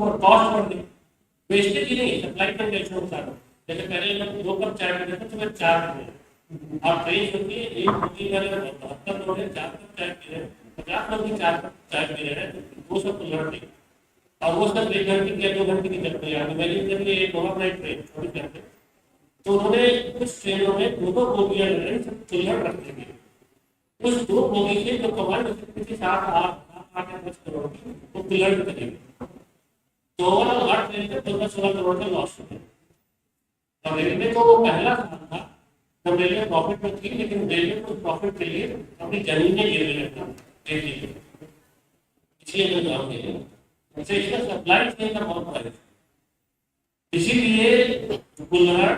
बढ़ गई. वेस्टेज ही नहीं, सप्लाई चेन का इशू होता है. जैसे पहले लोग 2 कप चाय पीते थे तो मैं 4 पी और ट्रेन होती है एक बोगी वाले 72 लोग हैं 4 कप चाय पी रहे हैं, 50 लोग भी 4 कप चाय पी रहे हैं तो 200 कुल्हड़ नहीं और वो सब 1 घंटे या 2 घंटे की चलती है. इमेजिन करिए एक ओवरनाइट ट्रेन 24 घंटे. तो उन्होंने कुछ ट्रेनों में 2 बोगियां कुल्हड़ रखने के लिए उस 2 बोगी से जो कमाई हो सकती थी 7-8 करोड़ की वो कुल्हड़ में करेंगे. तो ओवरऑल हर ट्रेन में 15-16 करोड़ का लॉस हो गया. और रेलवे को वो पहला साल था जब रेलवे प्रॉफिट में थी, लेकिन रेलवे को प्रॉफिट के लिए अपनी जमीनें गिरने लगता इसलिए मैं जवाब दे रहा हूँ. इसमें सप्लाई चेन का बहुत बड़ा है. इसीलिए कुल्हड़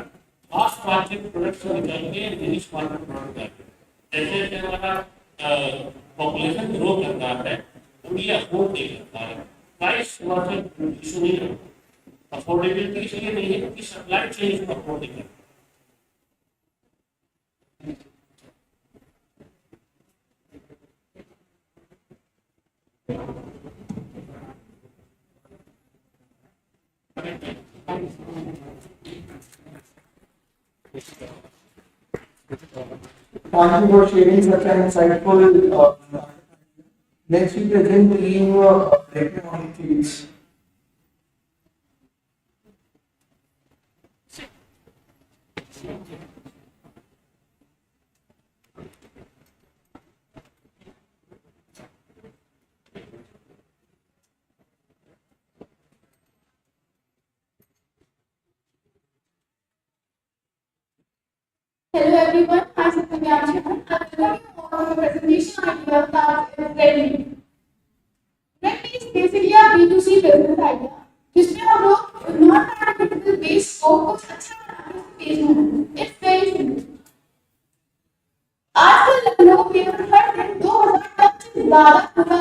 फास्ट मार्केट प्रोडक्ट से निकल के निश मार्केट प्रोडक्ट जाते. जैसे जैसे हमारा पॉपुलेशन ग्रो कर रहा है तो ये अफोर्ड नहीं कर पा रहा. प्राइस मार्केट इशू नहीं है, अफोर्डेबिलिटी इसलिए नहीं है कि सप्लाई चेन इसको अफोर्ड नहीं कर. Thank you for sharing such an insightful. Next, we present to you a breakdown on fields. Hello everyone, I am Satyavanshi. I will give you a presentation idea that is ready. Next is basically a B2C business idea, जिसमें हम लोग non-analytical base को कुछ अच्छा बनाने की कोशिश में It's very simple. आजकल लखनऊ में हर दिन 2000 टन से ज़्यादा कूड़ा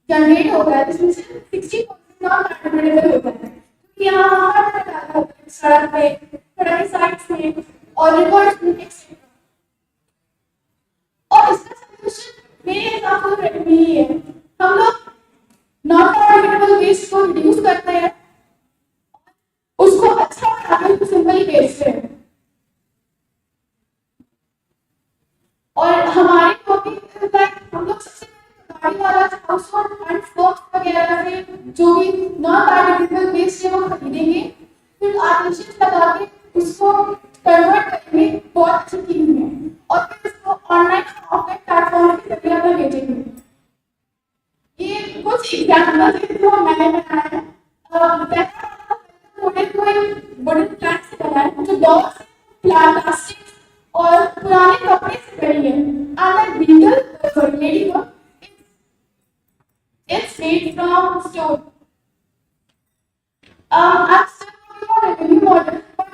जनरेट होता है, जिसमें से 60% non-analytical होता है. यहाँ हर तरह का होता है, सड़क पे, सड़क के साइड्स में और रिवर्स में एक्सेट्रा. और इसका सॉल्यूशन मेरे हिसाब से रेडमी ही है. उसको अनफॉक्स वगैरह से जो भी नॉन बायोडिग्रेडेबल वेस्ट है वो खरीदेंगे, फिर आर्टिफिशियल लगा के उसको कन्वर्ट करेंगे बहुत अच्छी चीज में, और फिर उसको ऑनलाइन ऑफलाइन प्लेटफॉर्म के जरिए में बेचेंगे। ये कुछ एग्जाम्पल है जो मैंने बनाया है। वुडन प्लांट से बना है जो डॉग प्लास्टिक और पुराने कपड़े से बनी है। एंड बीगल लेडी को it's made from stone. I'm still working on a revenue model, but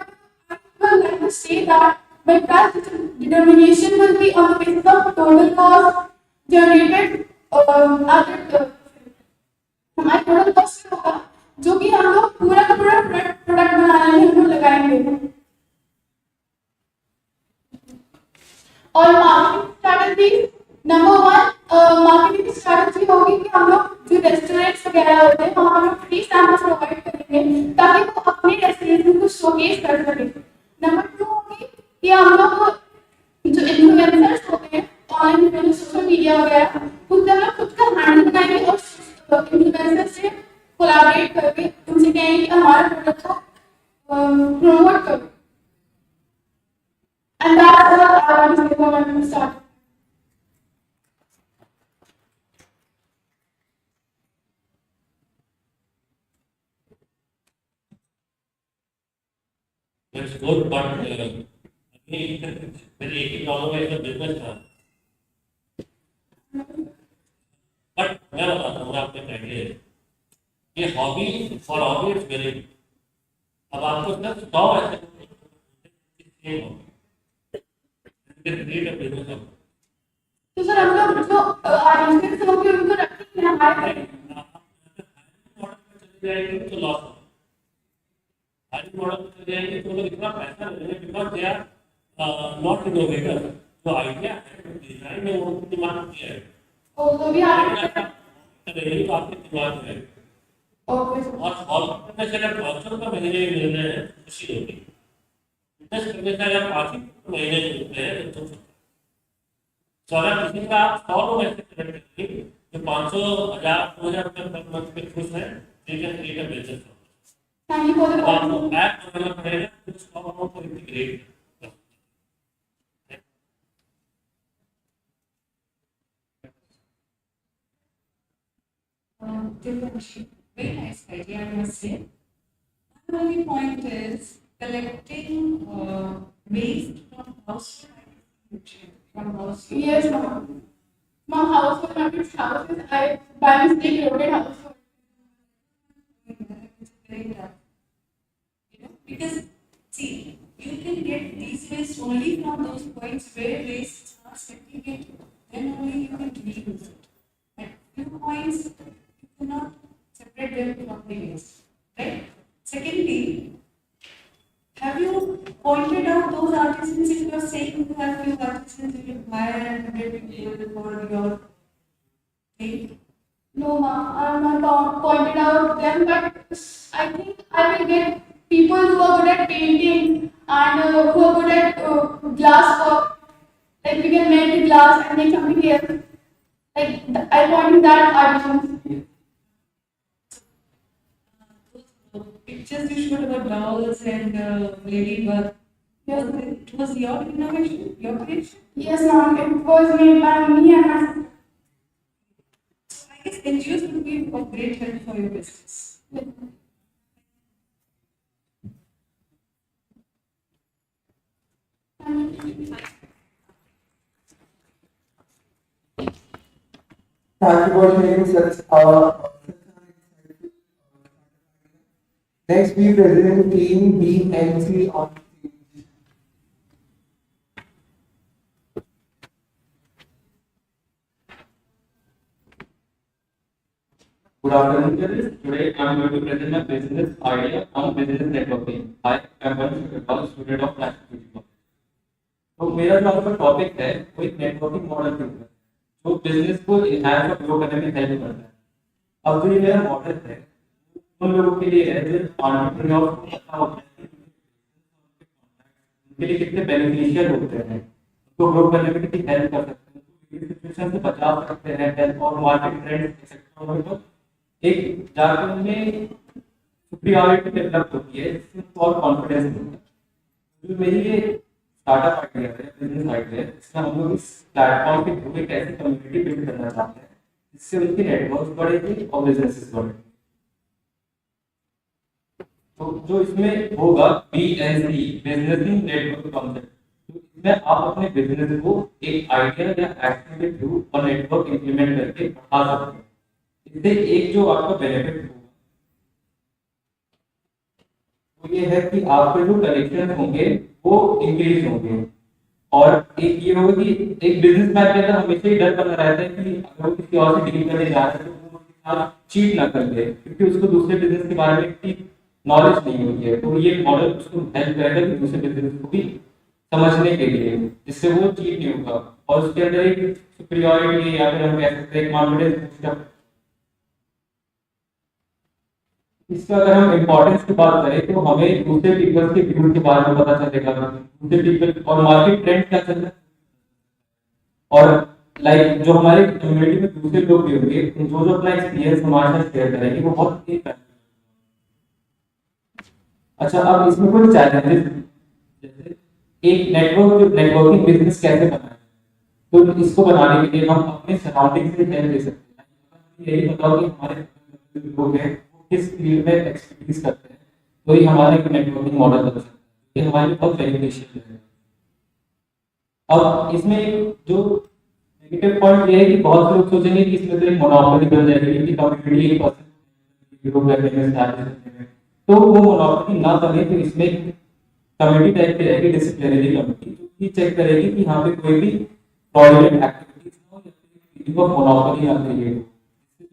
I would like to say that my price determination will be on the basis of total cost generated हमारी total cost होगा जो कि हम लोग पूरा का पूरा product बनाने में हम लोग लगाएंगे। और marketing strategy number 1 marketing strategy होगी कि हम लोग जो रेस्टोरेंट्स वगैरह होते हैं वहाँ हम लोग फ्री सैंपल्स प्रोवाइड करेंगे ताकि वो अपने रेस्टोरेंट को शोकेस कर सके। नंबर 2 होगी कि हम लोग जो इन्फ्लुएंसर्स होते हैं ऑनलाइन सोशल मीडिया वगैरह खुद हम लोग खुद का हैंडल बनाएंगे और इन्फ्लुएंसर से कोलैबोरेट करके उनसे कहेंगे कि हमारे प्रोडक्ट को प्रमोट करो। And that's what I want to say when I'm starting. That's good, but very economic business था। But मैं बताता हूँ आपके पहले ये hobby for hobby it's very, अब आपको सिर्फ 100 ऐसे तो सर हम लोग जो आर्टिस्ट होंगे उनको रखेंगे हमारे तो लॉस हो हाई मॉडल में चले जाएंगे तो लोग इतना पैसा ले लेंगे because they are not innovator, जो आइडिया है डिजाइन में वो दिमाग किया है तो भी यही तो आपके दिमाग में है। और हॉल में से अगर 500 रुपये महीने में मिल रहे हैं खुशी होगी, बिजनेस करने से अगर 5 महीने मिलते हैं तो तो अगर किसी का आप 100 लोग ऐसे सेलेक्ट करेंगे जो 500 1000 2000 रुपये पर मंथ में खुश हैं, ठीक है ठीक है बिजनेस आपको ऐप बनाना पड़ेगा जो स्टॉक अमाउंट को integrate very nice idea, I must say. My only point is collecting waste from household. From household. Yes, ma'am. Ma'am, household, houses, I by mistake wrote household. Very tough. You know, because see, you can get these waste only from those points where waste are segregated. Then only you can reuse it. At few points, you cannot separate them from the waste, right? Secondly, have you pointed out those artisans? If you are saying you have few artisans you can hire and get people for your thing? No, ma'am, I have not pointed out them, but I think I will get people who are good at painting and who are good at glass work. Like we can melt the glass and make something else. Like I want that artisans. Pictures you showed about dolls and ladybug. Yes, it was your innovation, your creation? Yes, ma'am. It was made by me and my sister. I guess NGOs would be of great help for your business. Thank you for sharing such next we present team BNC on stage. Good afternoon, judges. Today I am going to present my business idea on business networking. I am one student of Plastic. तो मेरा जो आपका topic है वो एक networking model के ऊपर जो बिजनेस को एनहांस और ग्रो करने में हेल्प करता है। अब जो ये मेरा मॉडल है उन लोगों के लिए है जो एंटरप्रेन्योर पता होता है उनके लिए कितने बेनिफिशियल होते हैं, तो ग्रो करने में कितनी हेल्प कर सकते हैं। कंपटीशन से बचा सकते हैं, हेल्थ और मार्केट ट्रेंड एक्सेट्रा, तो एक जाकर उनमें सुपीरियरिटी डेवलप होती है, जिससे उनको और कॉन्फिडेंस मिलता है। जो मेरी ये स्टार्टअप आइडिया है, बिजनेस आइडिया है, इसमें हम लोग इस प्लेटफॉर्म के थ्रू एक ऐसी कम्युनिटी बिल्ड करना चाहते हैं जिससे उनकी नेटवर्क बढ़ेगी और बिजनेसेस बढ़ेंगे। तो जो इसमें होगा BNC, बिजनेस नेटवर्क कॉन्सेप्ट, तो इसमें आप अपने बिजनेस को एक आइडिया या एक्शन के थ्रू और नेटवर्क इंप्लीमेंट करके बढ़ा सकते हैं। इससे एक जो आपका बेनिफिट होगा वो ये है कि आपके जो कलेक्शन होंगे वो इंक्रीज होंगे, और एक ये होगा कि एक बिजनेसमैन के अंदर हमेशा ही डर बना रहता है कि अगर वो किसी और से डील करने जा रहा है तो वो उसके साथ चीट ना कर दे, क्योंकि उसको दूसरे बिजनेस के बारे में इतनी नॉलेज नहीं होती है। तो ये मॉडल उसको हेल्प करेगा कि दूसरे बिजनेस को भी समझने के लिए, जिससे वो चीट नहीं होगा और उसके अंदर एक सुपीरियरिटी या फिर हम कह सकते हैं कॉन्फिडेंस बूस्टअप। इसका अगर हम इम्पोर्टेंस की बात करें तो हमें दूसरे पीपल्स के व्यूज के बारे में पता चलेगा, दूसरे पीपल और मार्केट ट्रेंड क्या चल रहा है, और लाइक जो हमारे कम्युनिटी में दूसरे लोग भी होंगे जो अपना एक्सपीरियंस हमारे साथ शेयर करेंगे वो बहुत ही अच्छा। अब इसमें कुछ चैलेंजेस, जैसे एक नेटवर्किंग बिजनेस कैसे बनाए, तो इसको बनाने के लिए हम अपने सराउंडिंग से हेल्प ले सकते हैं। यही बताओ कि हमारे लोग हैं किस फील्ड में एक्सपर्टीज करते हैं, तो ही हमारा एक नेटवर्किंग मॉडल बन सकता है। ये हमारे लिए बहुत बेनिफिशियल है। अब इसमें जो नेगेटिव पॉइंट ये है कि बहुत से लोग सोचेंगे कि इसमें तो एक मोनोपोली बन जाएगी कि कम्युनिटी एक पर्सन ग्रुप रखने में स्टार्ट करने में, तो वो मोनोपोली ना बने। तो इसमें कमेटी टाइप की रहेगी, डिसिप्लिनरी कमेटी, जो ये चेक करेगी कि यहाँ पे कोई भी फ्रॉडुलेंट एक्टिविटीज ना हो या फिर मोनोपोली ना क्रिएट हो,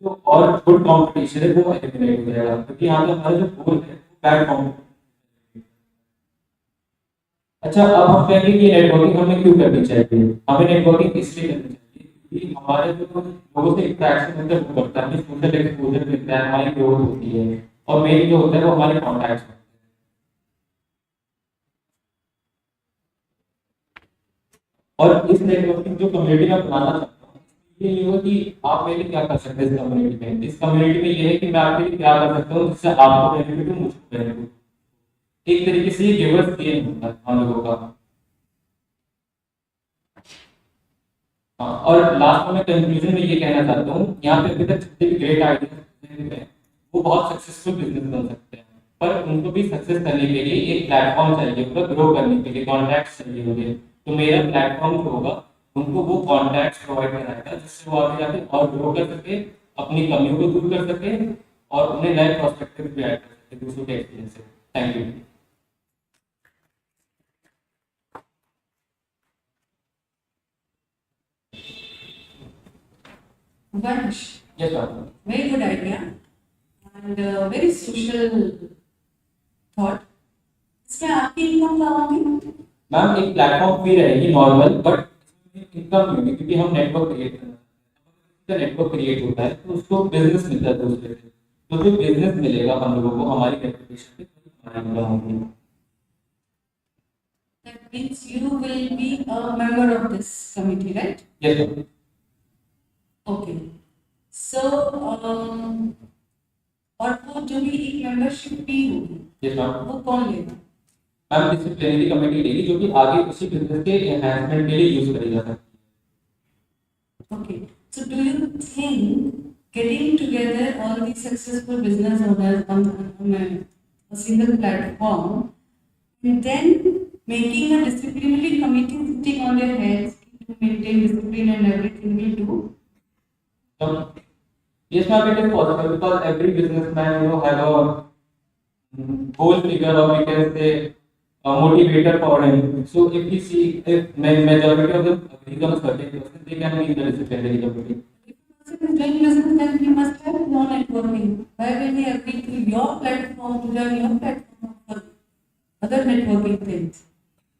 जो और गुड कंपटीशन है वो एलिमिनेट हो जाएगा, क्योंकि यहाँ पे हमारा जो गोल है बैड कंपटीशन। अच्छा, अब हम कहेंगे कि नेटवर्किंग हमें क्यों करनी चाहिए। हमें नेटवर्किंग इसलिए करनी चाहिए क्योंकि हमारे जो लोगों से इंटरेक्शन होता है वो बढ़ता है, सोशल एक्सपोजर मिलता है, हमारी ग्रोथ होती है, और मेन जो होता है वो हमारे कॉन्टैक्ट्स होते हैं। और इस नेटवर्किंग जो कम्युनिटी में बनाना चाहता हूँ, ये नहीं होगा कि आप मेरे लिए क्या कर सकते हैं इस कम्युनिटी में। इस कम्युनिटी में ये है कि मैं आपके लिए क्या कर सकता हूँ जिससे आपको बेनिफिट हो, मुझको बेनिफिट हो। एक तरीके से ये गिवर्स गेम होता है हम लोगों का। और लास्ट में मैं कंक्लूजन में ये कहना चाहता हूँ, यहाँ पे अभी तक जितने भी ग्रेट आइडियाज हैं वो बहुत सक्सेसफुल बिजनेस बन सकते हैं, पर उनको भी सक्सेस करने के लिए एक प्लेटफॉर्म चाहिए होगा, ग्रो करने के लिए कॉन्टैक्ट्स चाहिए होंगे। तो मेरा प्लेटफॉर्म जो होगा उनको वो कॉन्टैक्ट्स प्रोवाइड कराएगा जिससे वो आगे जाके और ग्रो कर सके, अपनी कमियों को दूर कर सके और उन्हें नए प्रोस्पेक्टिव भी ऐड कर सके दूसरों के एक्सपीरियंस से। Thank you. Vansh. Yes, ma'am. Very good idea and very social thought. इसमें आपकी इनकम कहाँ होगी? मैम एक प्लेटफॉर्म भी रहेगी नॉर्मल, बट इनकम होगी क्योंकि हम नेटवर्क क्रिएट करना है। नेटवर्क क्रिएट होता है तो उसको बिजनेस मिलता है दूसरे से, तो जो बिजनेस मिलेगा हम लोगों को हमारी रेपुटेशन पे हमारी इनकम होगी। That means you will be a member of this committee, right? Yes, ma'am. Okay. So और वो जो भी एक मेंबरशिप फी होगी, Yes, ma'am. वो कौन लेगा? मैम डिसिप्लिनरी कमेटी लेगी जो कि आगे उसी बिजनेस के एनहांसमेंट के लिए यूज करी जा सकती है। Okay. So do you think getting together all these successful business owners on a single platform and then making a disciplinary committee sitting on their heads to maintain discipline and everything will do? Yes, ma'am, it is possible because every businessman, have a goal figure or we can say a motivator for him. So if we see if majority of them agree on a certain person, they can be in the disciplinary committee. If a person is doing business, then he must have no networking. Why will he agree to your platform, to join your platform for other networking things?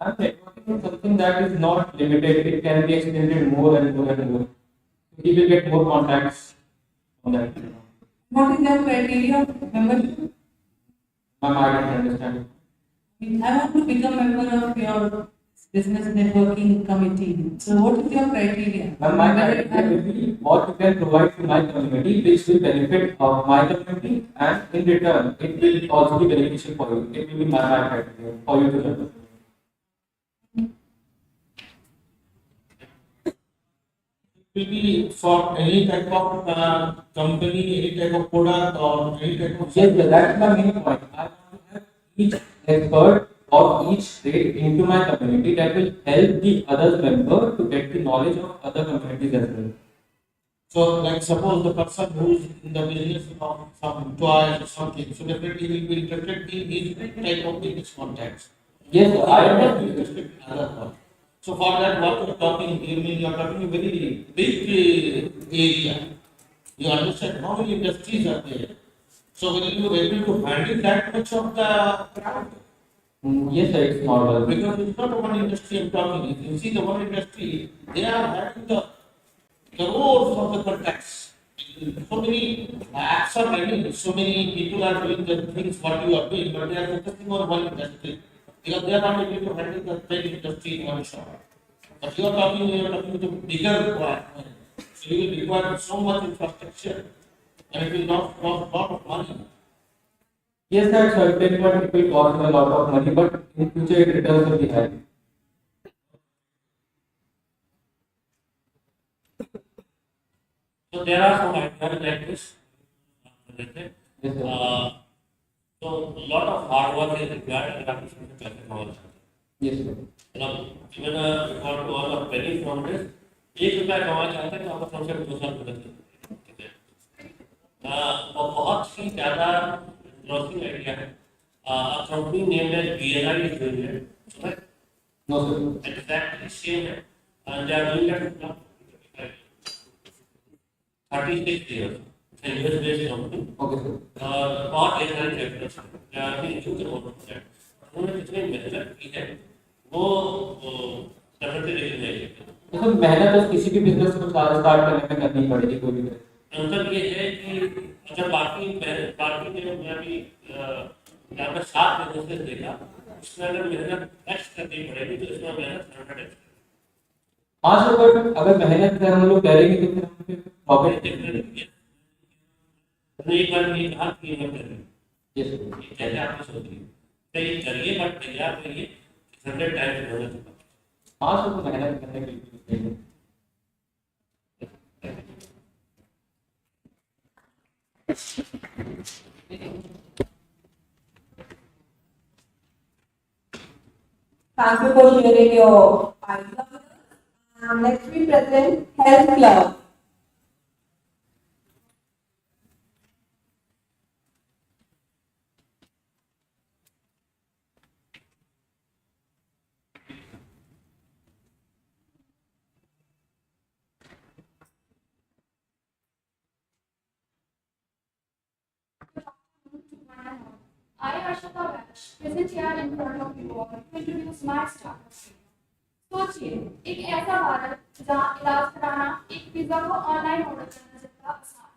And networking is something that is not limited. It can be extended more and more and more. He will get more contacts on that. What is your criteria of membership? Ma'am, I don't understand. I want to become a member of your business networking committee. So what is your criteria? My criteria will be what you can provide to my community, which will benefit my community, and in return, it will also be beneficial for you. It will be my criteria for you to develop. Will be for any type of company, any type of product, or any type of. Yes, that's my main point. I want to have each expert or each trade into my community that will help the other member to get the knowledge of other communities as well. So, like suppose the person who is in the business of some toys or something, so definitely he will be interested in his type of business contacts. Yes, sir, I am not am. interested in other one. So for that, what you are talking, you are talking a very big area. You understand how many industries are there. So whether you are able to handle that much of the crowd. Yes, sir, it's not. Because it's not one industry I'm talking. If you see the one industry, they are having the crores of the contacts. So many apps are running, so many people are doing the things what you are doing, but they are focusing on one industry. Because they are not able to handle the 10 industry in one shot. But you are talking to bigger requirement. So you will require so much infrastructure and it will cost lot of money. Yes, sir, certain but it will cost a lot of money, but in future it returns will be high. So there are some ideas like this. Yes, sir. So a lot of hard work is required and application of technology. Yes, sir. Even if you want to earn a penny from this, ₹1 कमाना चाहते हैं तो आपको कम से कम 2 साल लगेंगे। और बहुत ही ज़्यादा इंटरेस्टिंग आइडिया है। A company named as BNI is doing it. Right? No, sir. Exactly same है. And they are doing it for 36 years. It's a US-based company. Okay, sir. बहुत ढेर सारी फैक्टर्स हैं। मैं आपकी issue करवा सकता है। उन्होंने कितनी मेहनत की है, वो डेफिनेटली देखने चाहिए। देखो मेहनत तो किसी भी बिजनेस को स्टार्ट करने में करनी पड़ेगी कोई भी। अंतर ये है कि अगर बाकी में मैं भी यहाँ पर 7 बिजनेसेस देखा, उसमें अगर मेहनत एक्स करनी पड़ेगी तो इसमें मेहनत 100x। हाँ सर, अगर मेहनत कर हम लोग करेंगे तो फिर प्रॉफिट एक बार ये कहा कि ये करें, यस कैसे आपको सोचिए तो ये करिए, बट तैयार करिए 100 टाइम्स मेहनत होगा। हाँ सर, तो मेहनत करने के लिए Thank you for sharing your ideas. Next we present Health Club. I, Ashita Vash, present here in front of you all to introduce my startup. सोचिए एक ऐसा भारत जहाँ इलाज कराना एक पिज्जा को ऑनलाइन ऑर्डर करना जितना आसान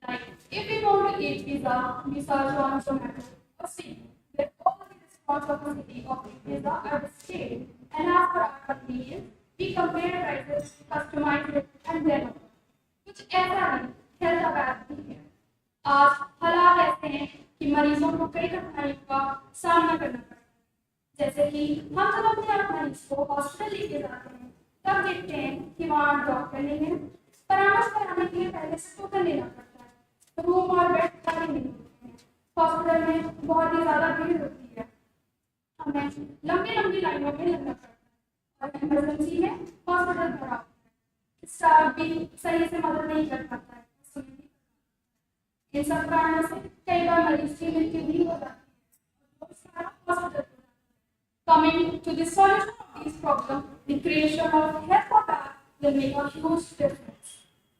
है। Like if we want to eat pizza, we search on Zomato or Swiggy, where all the responsibility of the pizza are displayed, and as per our convenience, we compare prices, customize it, and then order. कुछ ऐसा नहीं, health aware भी है। आज हालात ऐसे हैं कि मरीजों को कई कठिनाइयों का सामना करना पड़ता है। जैसे कि हम जब अपने मरीज को हॉस्पिटल लेके जाते हैं तब देखते हैं कि वहाँ डॉक्टर नहीं है, परामर्श कराने के लिए पहले से टोकन लेना पड़ता है, रूम और बेड खाली नहीं होते हैं, हॉस्पिटल में बहुत ही ज्यादा भीड़ होती है, हमें लंबी लंबी लाइनों में लगना पड़ता है और इमरजेंसी में हॉस्पिटल भरा होता है, स्टाफ भी सही से मदद नहीं कर पाता है। इन सब कारणों से कई बार मरीज की मृत्यु भी हो जाती है। Coming to the solution of these problems, the creation of health app will make a huge difference.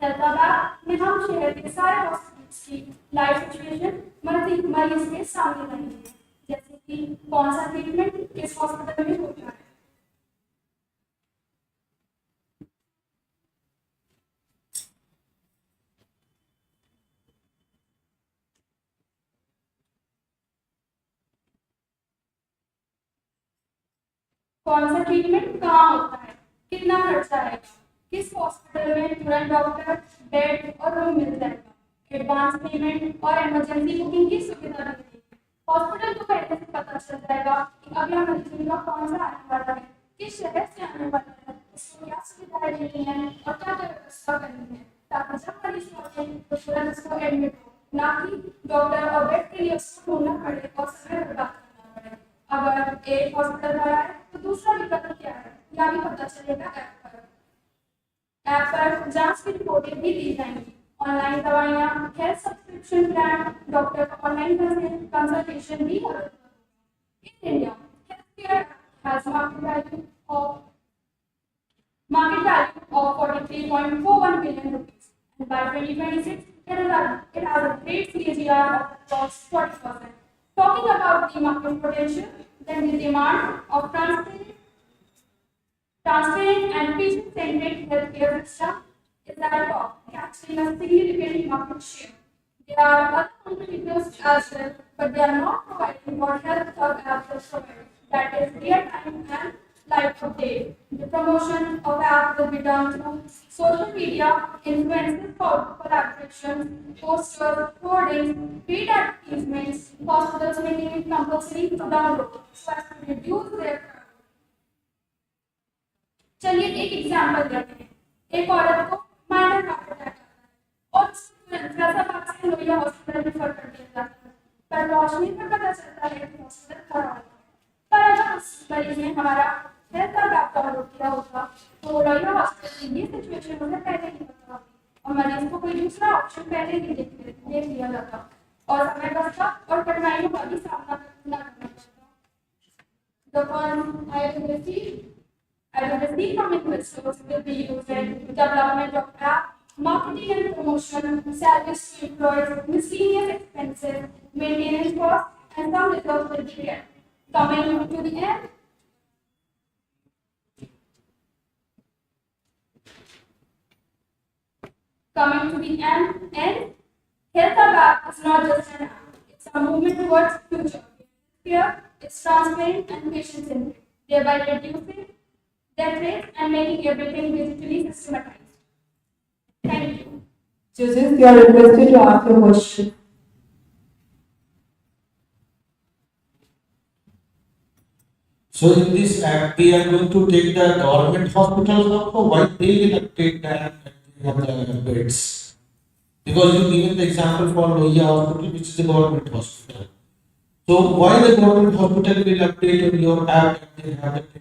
Health app में हम शहर के सारे हॉस्पिटल्स की लाइव सिचुएशन मरीज के सामने लाएंगे, जैसे कि कौन सा ट्रीटमेंट किस हॉस्पिटल में होता है। कौन सा ट्रीटमेंट कहाँ होता है, कितना खर्चा आएगा, किस हॉस्पिटल में तुरंत डॉक्टर, बेड और रूम मिल जाएगा, एडवांस पेमेंट और इमरजेंसी बुकिंग की सुविधा मिलेगी। हॉस्पिटल को पहले से पता चल जाएगा कि अगला मरीज का कौन सा आने वाला है, किस शहर से आने वाला है, उसको क्या सुविधाएं देनी है और क्या व्यवस्था करनी है, ताकि जब मरीज पहुंचे तो तुरंत उसको एडमिट हो, ना कि डॉक्टर और बेड के लिए उसको ढूंढना पड़े और समय बर्बाद करना पड़े। अगर एक हॉस्पिटल बड़ा है तो दूसरा विकल्प क्या है, यह भी पता चलेगा ऐप पर। ऐप पर जांच की रिपोर्टें भी दी जाएंगी, ऑनलाइन दवाइयाँ, हेल्थ सब्सक्रिप्शन प्लान, डॉक्टर का ऑनलाइन कंसल्टेशन भी अवेलेबल होगा। In India, healthcare has market value of 43.41 billion rupees, and by 2026, it has a great CAGR of approx 40%. Talking about the market potential, then the demand of transparent and patient-centric healthcare system is at the top, capturing a significant market share. There are other competitors as well, but they are not providing what health hub apps provide, that is real-time and live update. The promotion of apps will be done through social media, influencers collaborations, posters, hoardings, paid advertisements, hospitals making it compulsory to download so as to reduce their crowd. चलिए एक example लेते हैं। एक औरत को minor heart attack आता है और उसको फैसलाबाद से लोहिया हॉस्पिटल रेफर कर दिया जाता है, पर पहुंचने पर पता चलता है कि हॉस्पिटल खराब है। पर अगर उस मरीज ने हमारा हेल्थ कार्ड ऐप डाउनलोड किया होगा तो लोहिया हॉस्पिटल की ये सिचुएशन उन्हें पहले ही पता होती और मरीज को कोई दूसरा ऑप्शन पहले ही देख लिया जाता और समय बचता और कठिनाइयों का भी सामना करना पड़ता। The funds I will receive from investors will be used in development of app, marketing and promotion, salaries to employees, miscellaneous expenses, maintenance costs, and some reserves will be kept. Coming to the end, Health App is not just an app; it's a movement towards future. Here, it's transparent and patient-centric, thereby reducing death rates and making everything digitally systematized. Thank you. Judges, you are requested to ask your question. So in this app, we are going to take the government hospitals also. Why they will update that and they have the beds? Because you given the example for Lohiya Hospital, which is a government hospital. So why the government hospital will update on your app and they have the beds?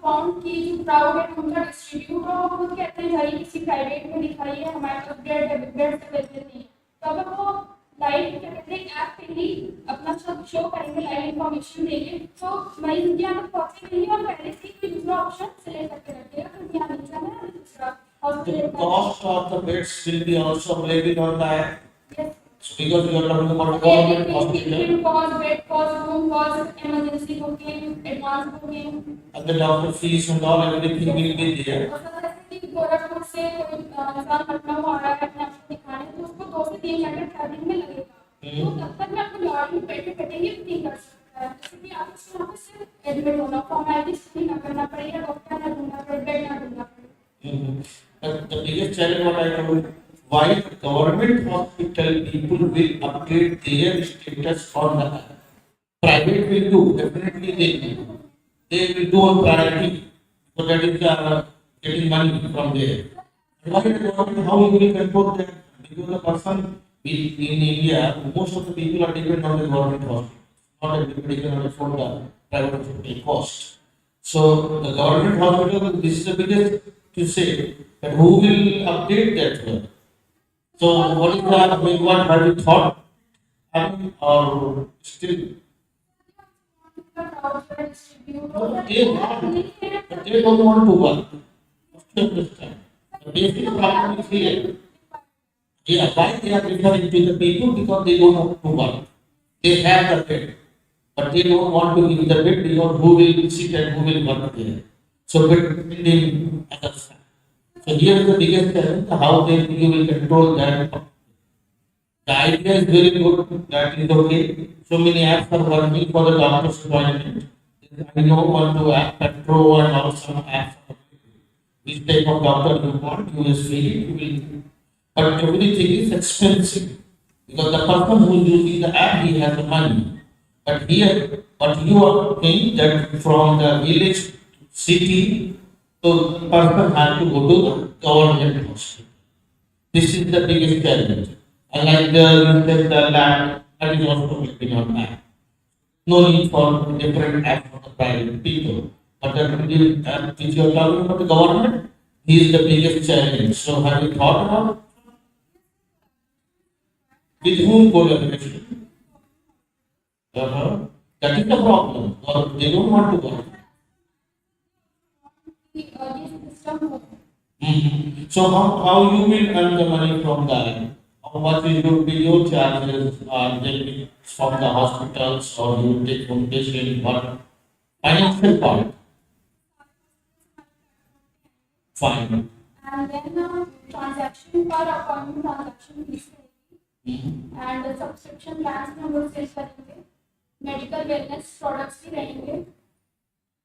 Found की जो crowd है उनका distribute और वो खुद कहते हैं जाइए किसी प्राइवेट में दिखाइए हमारे पास बेड अवेलेबल नहीं है, तो अगर वो लाइव क्या कहते हैं ऐप पे ही अपना सब शो करेंगे, लाइव इंफॉर्मेशन देंगे तो मरीज इंडिया में पहुंचे नहीं और पहले से ही दूसरा ऑप्शन सिलेक्ट करके रखेगा तो यहाँ नहीं जाना है दूसरा The cost of the beds will be also available on the app. Yes. Because you are talking about government hospital. Cost, bed cost, room cost, emergency booking, advance booking. And the doctor fees and all everything will be there. Gorakhpur से कोई इंसान लखनऊ आ रहा है अपने आप को दिखाने तो उसको 2 से 3 घंटे ट्रैवलिंग में लगेगा, तो तब तक मैं अपनी लॉरी बैठे बैठेंगे नहीं कर सकता है, जैसे कि आप उसको वहाँ से एडमिट होना फॉर्मेलिटीज नहीं ना करना पड़ेगा, डॉक्टर ना ढूंढना पड़े, बेड ना ढूंढना पड़े। But the biggest challenge what I told, why government hospital people will upgrade their status on the app. Private will do, definitely they will do on priority, so that is getting money from there. Why the government, how you will control that? Because the person in India, most of the people are dependent on the government hospital, not everybody can afford the private hospital cost. So the government hospital, this is the biggest to say that who will update that one. So what is the what have you thought or still? They don't want to work. Understand? The basic problem is here. Yeah, why they are referring to the people? Because they don't want to work. They have the bed, but they don't want to give the bed because who will sit and who will work there. So between others. So here is the biggest challenge, how you will control that. The idea is very good, that is okay. So many apps are working for the doctor's appointment. I know one to app, Pro and also apps. Which type of doctor you want, you is free, you will. But everything is expensive. Because the person who is using the app, he has the money. But here, what you are paying that from the village to city, so the person has to go to the government hospital. This is the biggest challenge. And like you said, the land, that is also written on app. No need for different app for the private people. But if you are talking about the government, he is the biggest challenge. So have you thought about with whom collaboration? That is the problem. Or they don't want to work. So how you will earn the money from that? How much will be your charges? Will be from the hospitals or you will take from patient? What financial part? Fine. And then transaction per appointment transaction fees and subscription plans में हम लोग cell करेंगे, medical wellness products भी रहेंगे.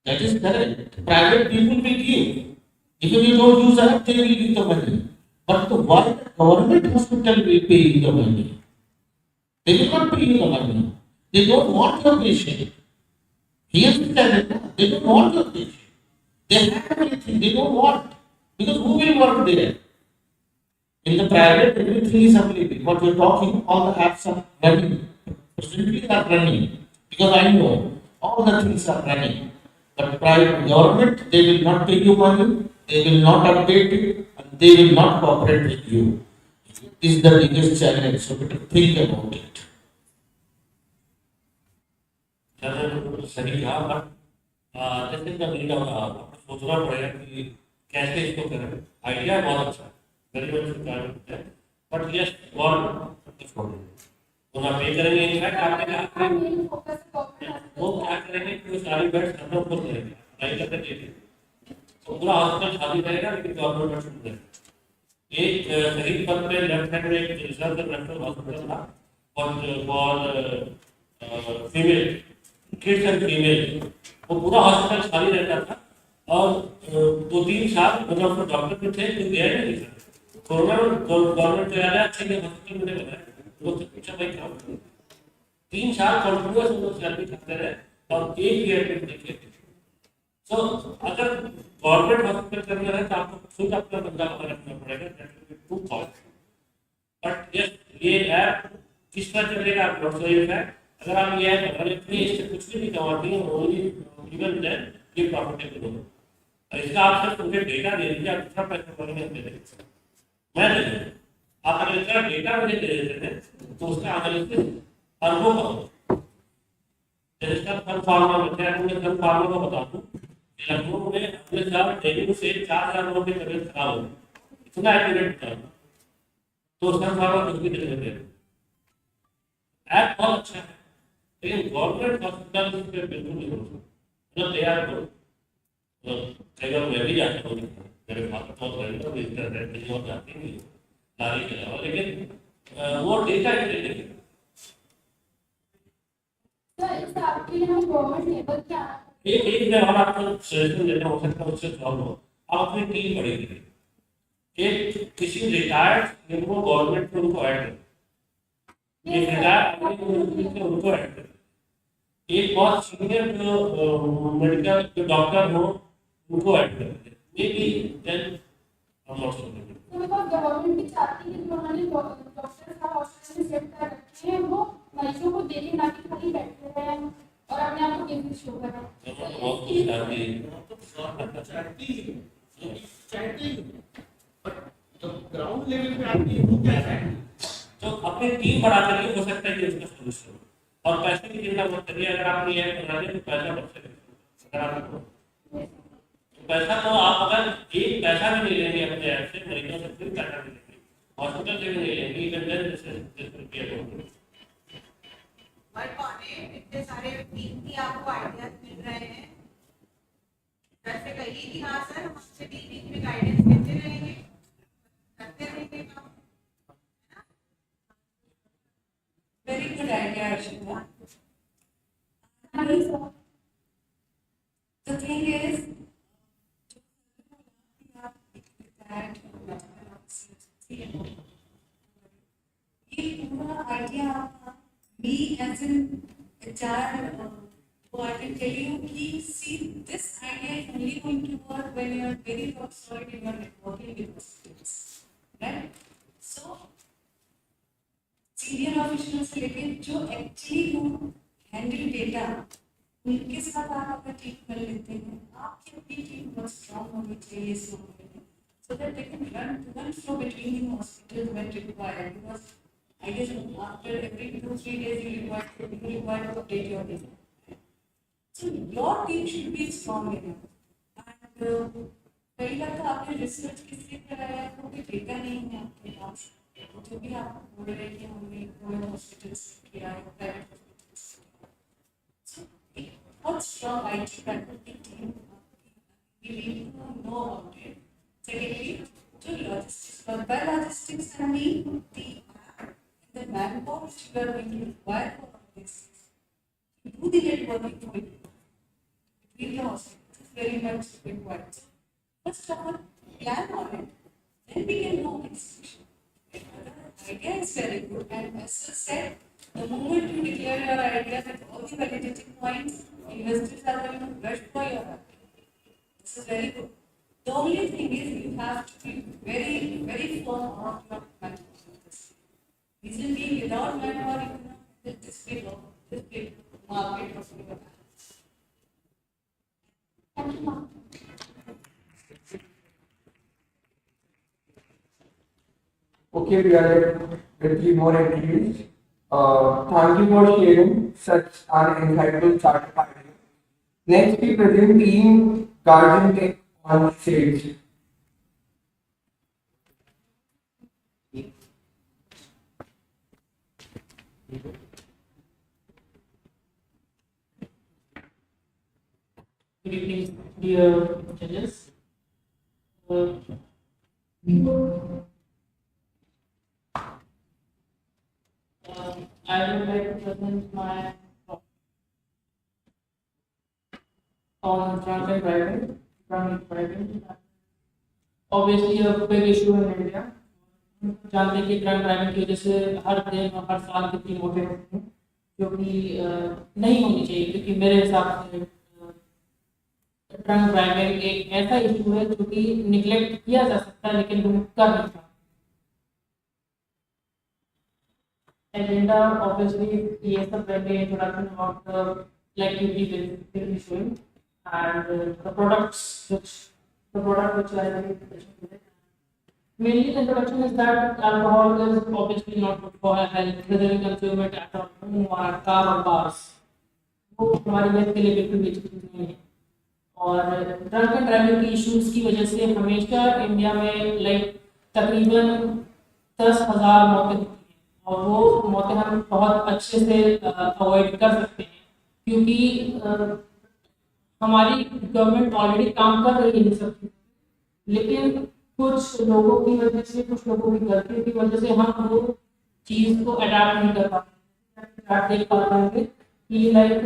That is correct. Private people will give. Even you don't use that, they will give the money. But the why the government hospital will pay you the money? They will not pay you the money. They don't want your patient. Here's the challenge. They don't want your patient. They have everything. They don't want. Because who will work there? In the private, everything is available. What you're talking, all the apps are running. Simply are running. Because I know all the things are running. But private government, they will not pay you money, they will not update it, and they will not cooperate with you. It is the biggest challenge. So better think about it. सही कहा but जैसे जब leader आपको सोचना पड़ेगा कि कैसे इसको करें आइडिया बहुत अच्छा है वेरी मच है बट यस गवर्नमेंट तो ना पे करेंगे इनफैक्ट आपने कहा वो क्या करेंगे कि वो सारी बेड्स हम लोग खुद करेंगे नहीं करते देंगे तो पूरा हॉस्पिटल खाली रहेगा लेकिन गवर्नमेंट बेड्स खुद रहेगा एक शरीर पद पे लेफ्ट हैंड में एक रिजर्व रेफरल हॉस्पिटल था for female kids and female वो पूरा हॉस्पिटल खाली रहता था और 2-3 साल मतलब डॉक्टर भी थे तो गया नहीं था कोरोना में गवर्नमेंट जो आया अच्छे हॉस्पिटल में बनाया वो तो पूछा भाई काम 3 साल कंटिन्यूअस हम लोग सैलरी खाते रहे और एक ईयर में देखिए सो अगर गवर्नमेंट हॉस्पिटल करना है तो आपको खुद अपना बंदा रखना पड़ेगा टू कॉस्ट बट यस ये ऐप किस तरह चलेगा आप नॉट सो है अगर आप ये ऐप अगर इतनी इससे कुछ भी नहीं कमाती हैं ओनली इवन देन ये प्रॉफिटेबल होगा इसका आप सिर्फ मुझे डेटा दे दीजिए आप कितना पैसा करेंगे दे देंगे मैं दे दूँ आप अगर इसका डेटा मुझे दे देते हैं तो उसका एनालिसिस अरबों का हो जैसे सन फार्मा में थे मैं सन फार्मा को बता दूं लखनऊ में अगले साल डेंगू से 4,000 लोगों की तबीयत खराब हो गई इतना एक्यूरेट था तो सन फार्मा कुछ भी दे देते हैं ऐप बहुत अच्छा है लेकिन गवर्नमेंट हॉस्पिटल पे बिल्कुल नहीं हो मतलब तैयार करो कई बार मैं भी जाता हूँ मेरे फादर बहुत रेगुलर विजिटर रहते हैं और जाते नहीं लारी के अलावा लेकिन वो डेटा ही ले लेंगे एक व्यवहार आपको सजेशन देना हो सकता है उससे सॉल्व हो आप अपनी टीम बढ़ेगी एक किसी रिटायर्ड इनको गवर्नमेंट में उनको ऐड करें एक रिटायर्ड आदमी उनको ऐड करें एक बहुत सीनियर जो मेडिकल जो डॉक्टर हो उनको ऐड करें मे बी देन हम और गवर्नमेंट भी चाहती है कि उन्होंने डॉक्टर का हॉस्पिटल में सेट कर रखे हैं वो मरीजों को देने ना कि खाली बैठे हैं और अपने आप को बिजनेस शो कर रहे हैं तो अपनी टीम बढ़ा करके हो सकता है कि उसका सोल्यूशन और पैसे की चिंता मत करिए अगर आप ये बना दें तो पैसा बच सकेगा पैसा तो आप अगर एक पैसा भी नहीं लेंगे अपने ऐप से मरीजों से फिर पैसा नहीं लेंगे हॉस्पिटल से भी नहीं लेंगे इवन देन जैसे इतने सारे टीम आपको आइडियाज मिल रहे हैं वैसे कहिए कि हाँ सर हम आपसे बीच में गाइडेंस देते रहेंगे करते रहेंगे काम वेरी गुड आइडिया अर्शिता ये पूरा आइडिया आपका me as an HR, so I can tell you कि see this idea is only going to work when you are very rock solid in your networking with hospitals, right? So senior officials से लेके जो actually who handle data उनके साथ आप अगर team कर लेते हैं, आपकी अपनी टीम बहुत स्ट्रांग होनी चाहिए इस मामले में, so that they can run to and fro between the hospitals when required. Because I guess after every 2-3 days you require to update your data. So your team should be strong enough. And कई बार तो आपने research किससे कराया है, वो भी data नहीं है आपके पास, जो भी आप बोल रहे हैं कि हमने गवर्नमेंट हॉस्पिटल्स किया है, प्राइवेट हॉस्पिटल्स किया है. What strong IT faculty team we need to know about it. Secondly, to logistics. But by logistics, I mean the app, the manpower which you are going to require for all this. To do the networking for you between the hospitals is very much required. So first of all, plan on it. Then we can know execution. The idea is very good, and as I said, the moment you declare your idea with all the validating points, investors are going to rush for your idea. This is very good. The only thing is you have to be very, very firm on your manpower. Reason being, without manpower, you cannot get this big market of your hands. Thank you, ma'am. Okay, we are at 3 more interviews. Thank you for sharing such an insightful startup idea. Next, we present team Guardian Tech on stage. Good evening, dear judges. I would like to present my on drunk and driving. Obviously, a big issue in India. जानते हैं कि drunk driving की वजह से हर दिन और हर साल कितनी मौतें होती हैं, जो कि नहीं होनी चाहिए, क्योंकि मेरे हिसाब से ड्रंक ड्राइविंग एक ऐसा इशू है जो कि निगलेक्ट किया जा सकता है, लेकिन हम कर नहीं पाते. Agenda, obviously, yes, the introduction about the like duty will be showing, and the product which I will present today. Mainly, the introduction is that alcohol is obviously not good for our health, whether we consume it at our home or at car or bars. वो हमारी health के लिए बिल्कुल भी ठीक नहीं है. और ड्रंक एंड ड्राइविंग की इश्यूज की वजह से हमेशा इंडिया में लाइक तकरीबन 10,000 मौतें होती हैं, और वो मौतें हम बहुत अच्छे से अवॉइड कर सकते हैं, क्योंकि हमारी गवर्नमेंट ऑलरेडी काम कर रही है इन सब, लेकिन कुछ लोगों की वजह से, कुछ लोगों की गलती की वजह से हम वो चीज़ को अडाप्ट नहीं कर पाते. देख पाते हैं कि लाइक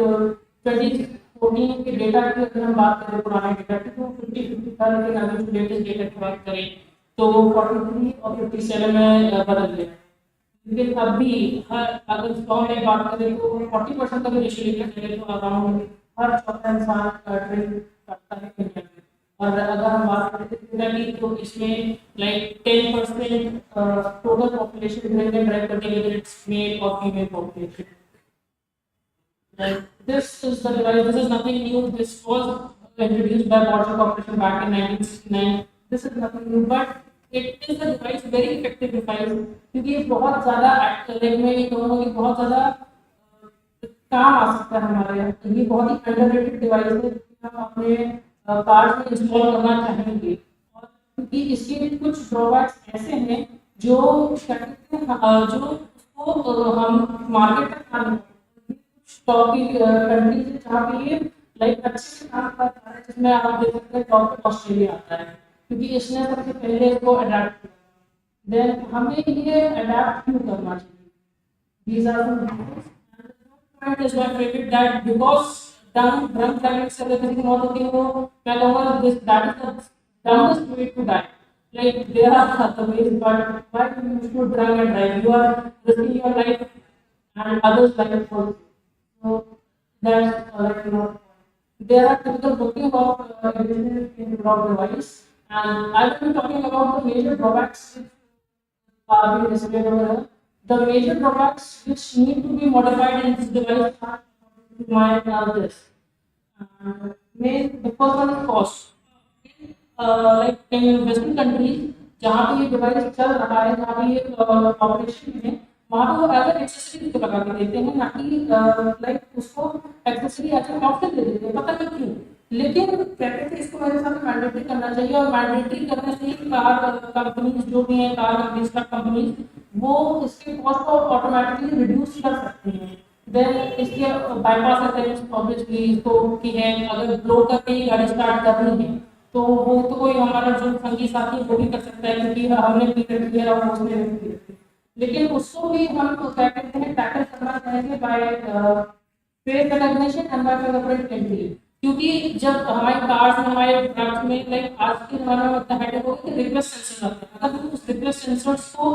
2014 के डेटा की अगर हम बात करें, पुराने डेटा की, तो 50 था, लेकिन अगर हम लेटेस्ट डेटा की बात करें तो वो 43 और 57 में बदल गया. लेकिन अभी अगर 100 में बात करें तो 40% का भी रेशियो लेकर चले तो अराउंड हर चौथा इंसान ड्रिंक करता है इंडिया में. और अगर हम बात करें तो इसमें like 10% total population drink and drive करते हैं, इट्स मेल और female population. This is the device. This is nothing new. This was introduced by Water Corporation back in 1969. This is nothing new, but it is a device, very effective device, क्योंकि ये बहुत ज़्यादा like मैं ये कहूँगा कि बहुत ज़्यादा काम आ सकता है हमारे यहाँ. ये बहुत ही अंडररेटेड डिवाइस है, हम अपने कार्ड में इंस्टॉल करना चाहेंगे. और क्योंकि इसके कुछ ड्रॉबैक्स ऐसे हैं जो क्या कहते हैं, जो उसको हम मार्केट तक ला नहीं, टॉप की कंट्रीज है जहाँ पे ये लाइक अच्छे से काम कर रहा है, जिसमें आप देख सकते हैं टॉप पे ऑस्ट्रेलिया आता है, क्योंकि इसने सबसे पहले इसको अडैप्ट किया. देन हमें ये अडैप्ट क्यों करना चाहिए? These are the point is my favorite, that because drunk driving से अगर किसी की मौत होती है, वो मैं कहूँगा that is the dumbest way to die. like there are other ways, but why you should drink and drive? You are risking your life and others' life also. So that's like there are typical booking of business in drug device, and I will be talking about the major drawbacks which are being displayed over here. The major drawbacks which need to be modified in this device are my this. The first one is cost. Like in Western countries, जहाँ पे ये device चल रहा है, जहाँ पे ये operation में, वहाँ पे वो एज एक्सेसरी को लगा के देते हैं, ना कि लाइक उसको एक्सेसरी एज एन ऑप्शन दे देते हैं, पता नहीं क्यों। लेकिन कहते थे इसको मेरे साथ मैंडेटरी करना चाहिए, और मैंडेटरी करने से ही कार कंपनीज जो भी हैं, कार कंपनीज, ट्रक कंपनीज, वो इसके कॉस्ट को ऑटोमेटिकली रिड्यूस कर सकती हैं। देन इसके बाईपास अटेम्प्ट ऑब्वियसली इसको की है, अगर ब्लो करके ही गाड़ी स्टार्ट करनी है तो वो तो कोई हमारा जो संगी साथी वो भी कर सकता है, क्योंकि हमने पी रखी है और उसने भी पी रखी है। लेकिन उसको भी हम क्या कहते हैं, टैकल करना चाहेंगे by face recognition and by fingerprint entry. क्योंकि जब हमारे कार्स में, हमारे ट्रक्स में, लाइक आज के जमाने में इतना हाईटेक हो गया कि रिप्लेस सेंसर आते हैं, अगर हम उस रिप्लेस सेंसर्स को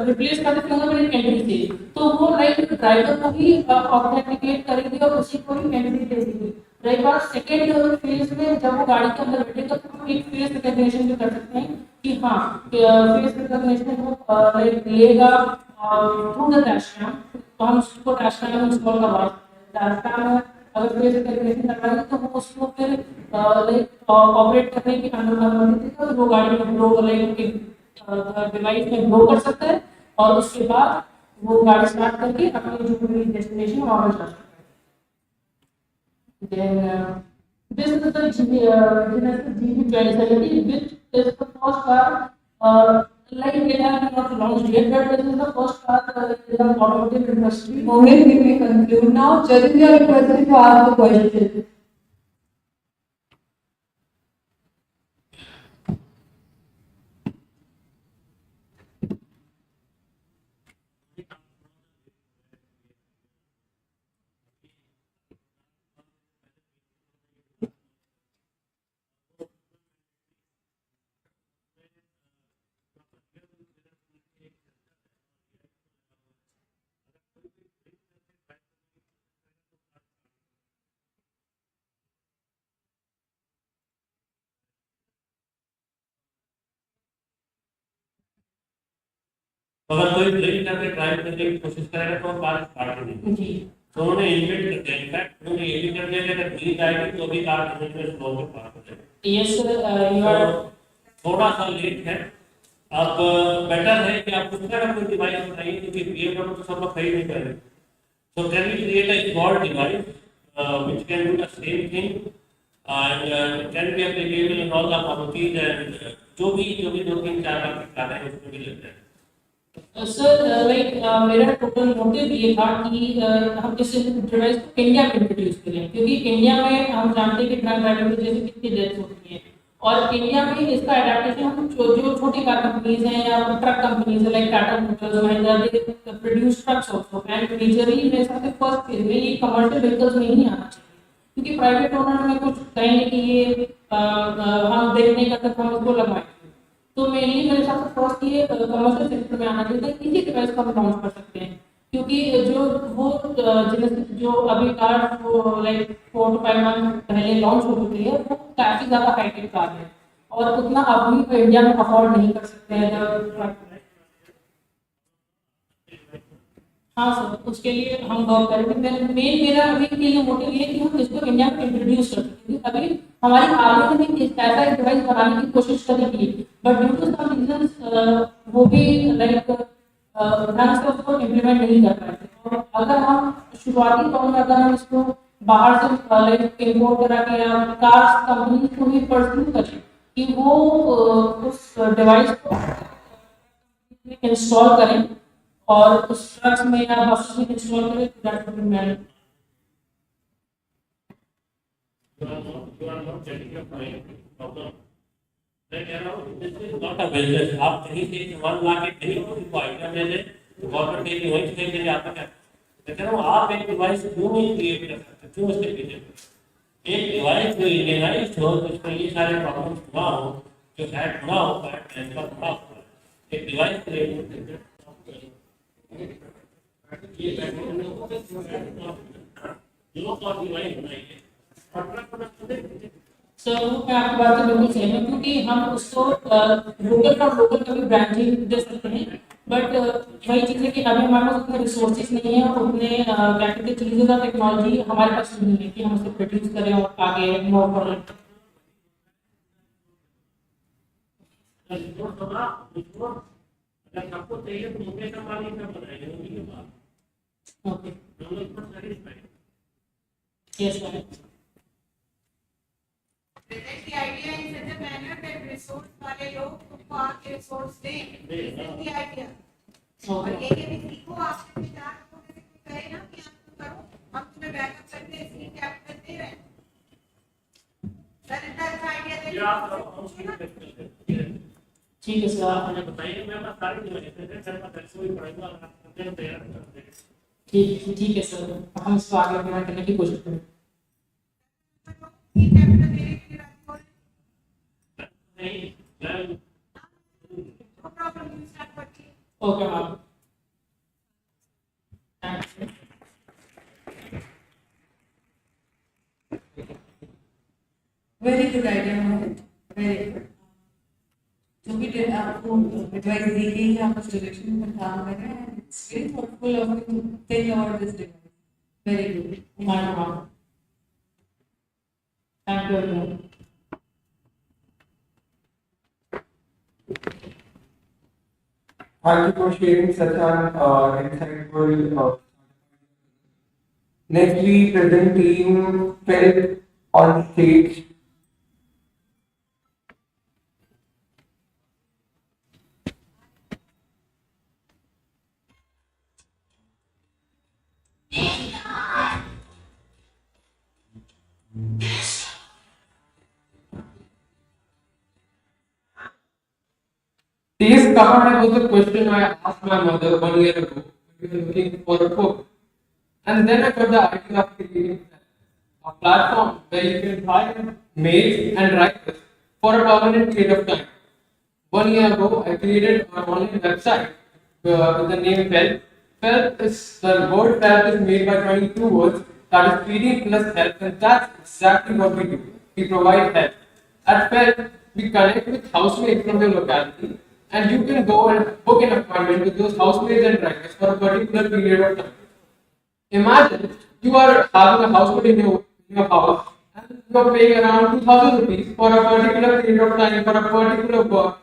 रिप्लेस कर देते फिंगरप्रिंट एंट्री से, तो वो लाइक ड्राइवर को ही ऑथेंटिकेट करेगी और उसी को ही एंट्री दे देगी। रही बात सेकेंड फेज में, जब वो गाड़ी के अंदर बैठेगा तो हम एक फेस रिकॉग्निशन भी कर सकते हैं कि हाँ, फेस रिकॉग्निशन वो लाइक लेगा थ्रू द डैश कैम, तो हम उसको डैश कैम इंस्टॉल करवा सकते हैं। डैश कैम अगर फेस रिकॉग्निशन करवाएंगे तो वो उसको फिर लाइक ऑपरेट करने की अनुमति देगा, तो वो गाड़ी में ब्लो लाइक डिवाइस में ब्लो कर सकता है, और उसके बाद वो गाड़ी स्टार्ट करके अपनी जो भी डेस्टिनेशन वहाँ पर जा सकता है। Then this is the Genesis GB2070, which is the first car. Like it has not launched yet, but this is the first car in the automotive industry. Mohit, we may conclude now. Judges are requested to ask the question. अगर कोई drink करके drive करने की कोशिश करेगा तो car start नहीं जी। तो उन्होंने इन्वेंट कर दिया, इनफैक्ट उन्होंने ये भी कर दिया कि अगर ड्रिंक आएगी तो भी कार में स्लो में पार हो जाएगी। यस सर, यू आर थोड़ा सा लेट है। अब बेटर है कि आप दूसरा का कोई डिवाइस बनाइए, क्योंकि बीएमडब्ल्यू तो सब लोग खरीद नहीं कर रहे। So can we create a small device which can do the same thing and can be applicable in all the Marutis and जो भी 2-3-4 लाख की कार है उसमें भी लग जाए। सर लाइक मेरा टोटल मोटिव ये था कि हम इस डिवाइस को इंडिया में इंट्रोड्यूस करें, क्योंकि इंडिया में हम जानते हैं कि ट्रक ड्राइवर की जैसे कितनी डेथ होती है, और इंडिया में इसका एडेप्टेशन हम जो छोटी कार कंपनीज हैं या ट्रक कंपनीज है like Tata Motors, Mahindra, they produce trucks also, and majorly मेरे हिसाब से फर्स्ट फेज में ये कमर्शियल व्हीकल्स में ही आना चाहिए, क्योंकि प्राइवेट ओनर में कुछ कहेंगे कि ये हम देखने का तक हम उसको लगाएं। तो मेनली मेरे हिसाब से फर्स्ट ये कमर्शियल सेक्टर में आना चाहिए, इसी डिवाइस को हम लॉन्च कर सकते हैं, क्योंकि जो वो जो अभी कार वो लाइक 4 to 5 मंथ पहले लॉन्च हो चुकी है, वो काफ़ी ज़्यादा हाईटेक कार है और उतना अभी इंडिया में अफोर्ड नहीं कर सकते हैं। हाँ सर, उसके लिए हम वर्क करेंगे। मेरा अभी के लिए मोटिव ये है कि हम इसको इंडिया में इंट्रोड्यूस कर सकते हैं। अभी हमारी आगे में ऐसा एक डिवाइस बनाने की कोशिश करी थी, but due to some reasons वो भी लाइक ढंग से उसको इम्प्लीमेंट नहीं कर पाए थे। और अगर हम शुरुआती दौर में अगर हम इसको बाहर से लाइक इम्पोर्ट करा के या कार कंपनी को भी परस्यू करें कि वो उस डिवाइस को इंस्टॉल करें और उस ट्रक्स में या बस में इंस्टॉल करें, तो दैट वुड बी मैनेज। आप कहीं से 1 लाख के कहीं को आइडिया दे दें, गवर्नमेंट एक डिवाइस दे दे, आपका क्या? मैं कह रहा हूँ आप एक डिवाइस क्यों नहीं क्रिएट कर सकते, क्यों इसके पीछे एक डिवाइस जो इंडियनाइज्ड हो, जिसमें ये सारे प्रॉब्लम्स ना हो, जो है बड़ा होता है ट्रेन का बड़ा होता है, एक डिवाइस क्रिएट होती है, ये जो और डिवाइस बनाइए सर मैं आपकी बात से बिल्कुल सहमत हूँ क्योंकि हम उसको लोकल फ्रॉम लोकल का भी ब्रांडिंग दे सकते हैं, बट वही चीज़ है कि अभी हमारे पास उतने रिसोर्सेज नहीं है और उतने प्रैक्टिकल चीज़ें का टेक्नोलॉजी हमारे पास नहीं है कि हम उसे प्रोड्यूस करें और आगे मोर प्रोडक्ट। अगर आपको चाहिए तो मुझे का मालिक ना बनाएंगे उन्हीं के पास। ओके हम लोग पर service yes ma'am. present the idea in such a manner that resource वाले लोग तुमको आके resource दें, present the idea। और ये भी सीखो, आपने विचार को किसी को कहे ना कि आप तुम करो, हम तुम्हें बैकअप करते हैं, इसलिए कैपिटल दे रहे हैं। सर इतना अच्छा आइडिया दे ठीक है सर, आपने बताइए मैं अपना सारी डिवाइस है सर का पैसे भी पड़ेगा और आप अपने तैयार कर देंगे। ठीक है सर, हम इसको आगे इम्प्लीमेंट करने की कोशिश करें। Okay ma'am. Very good idea Mohit, very good. जो भी आपको एडवाइस दी गई है आप उस डायरेक्शन में काम कर रहे हैं, it's very thoughtful of you to think about this device. Very good, thank you ma'am. Thank you ma'am. Thank you for sharing such an insightful. Next, we present team felt on stage. Taste card was the question I asked my mother 1 year ago when we were looking for a cook. And then I got the idea of creating a platform where you can hire maids and drivers for a permanent period of time. 1 year ago, I created an online website with the name Felt. Felt is the word Felt is made by 22 words, that is feeding plus help, and that's exactly what we do. We provide help. At Felt, we connect with housemaids from your locality, and you can go and book an appointment with those housemaids and drivers for a particular period of time. Imagine you are having a housemaid in your house and you are paying around 2000 rupees for a particular period of time for a particular work.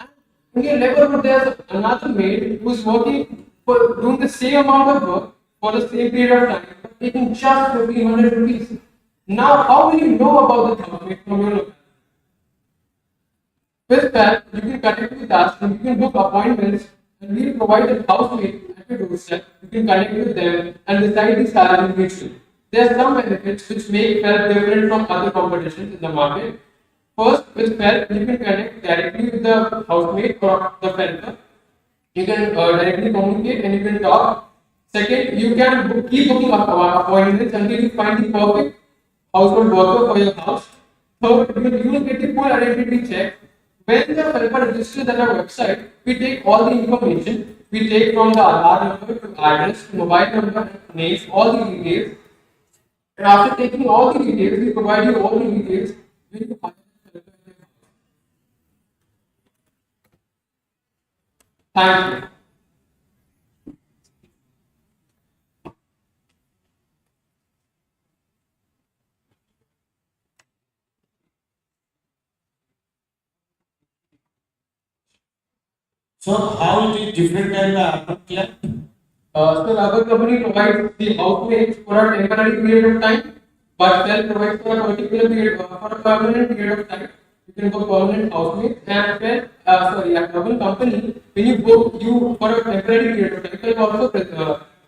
And in your neighborhood there's another maid who is working for doing the same amount of work for the same period of time, but taking just 1500 rupees. Now, how will you know about the housemaid from your locality? With that, you can connect with us and you can book appointments and we will provide a housemaid at your doorstep. You can connect with them and decide the salary mutually. There are some benefits which make Felt different from other competitions in the market. First, with Felt, you can connect directly with the housemaid or the Felter. You can directly communicate and you can talk. Second, you can keep booking appointments until you find the perfect household worker for your house. Third, you will get the full identity check. When the helper registers at our website, we take all the information. We take from the Aadhaar number to address, to mobile number, names, all the details. And after taking all the details, we provide you all the details when you hire the helper at your house. Thank you. So how it is different than the urban club? So our company provides the housemaids for a temporary period of time, but Felt provides for a particular period, for a permanent period of time. You can book permanent housemaids and at urban company, when you book you for a temporary period of time, Felt also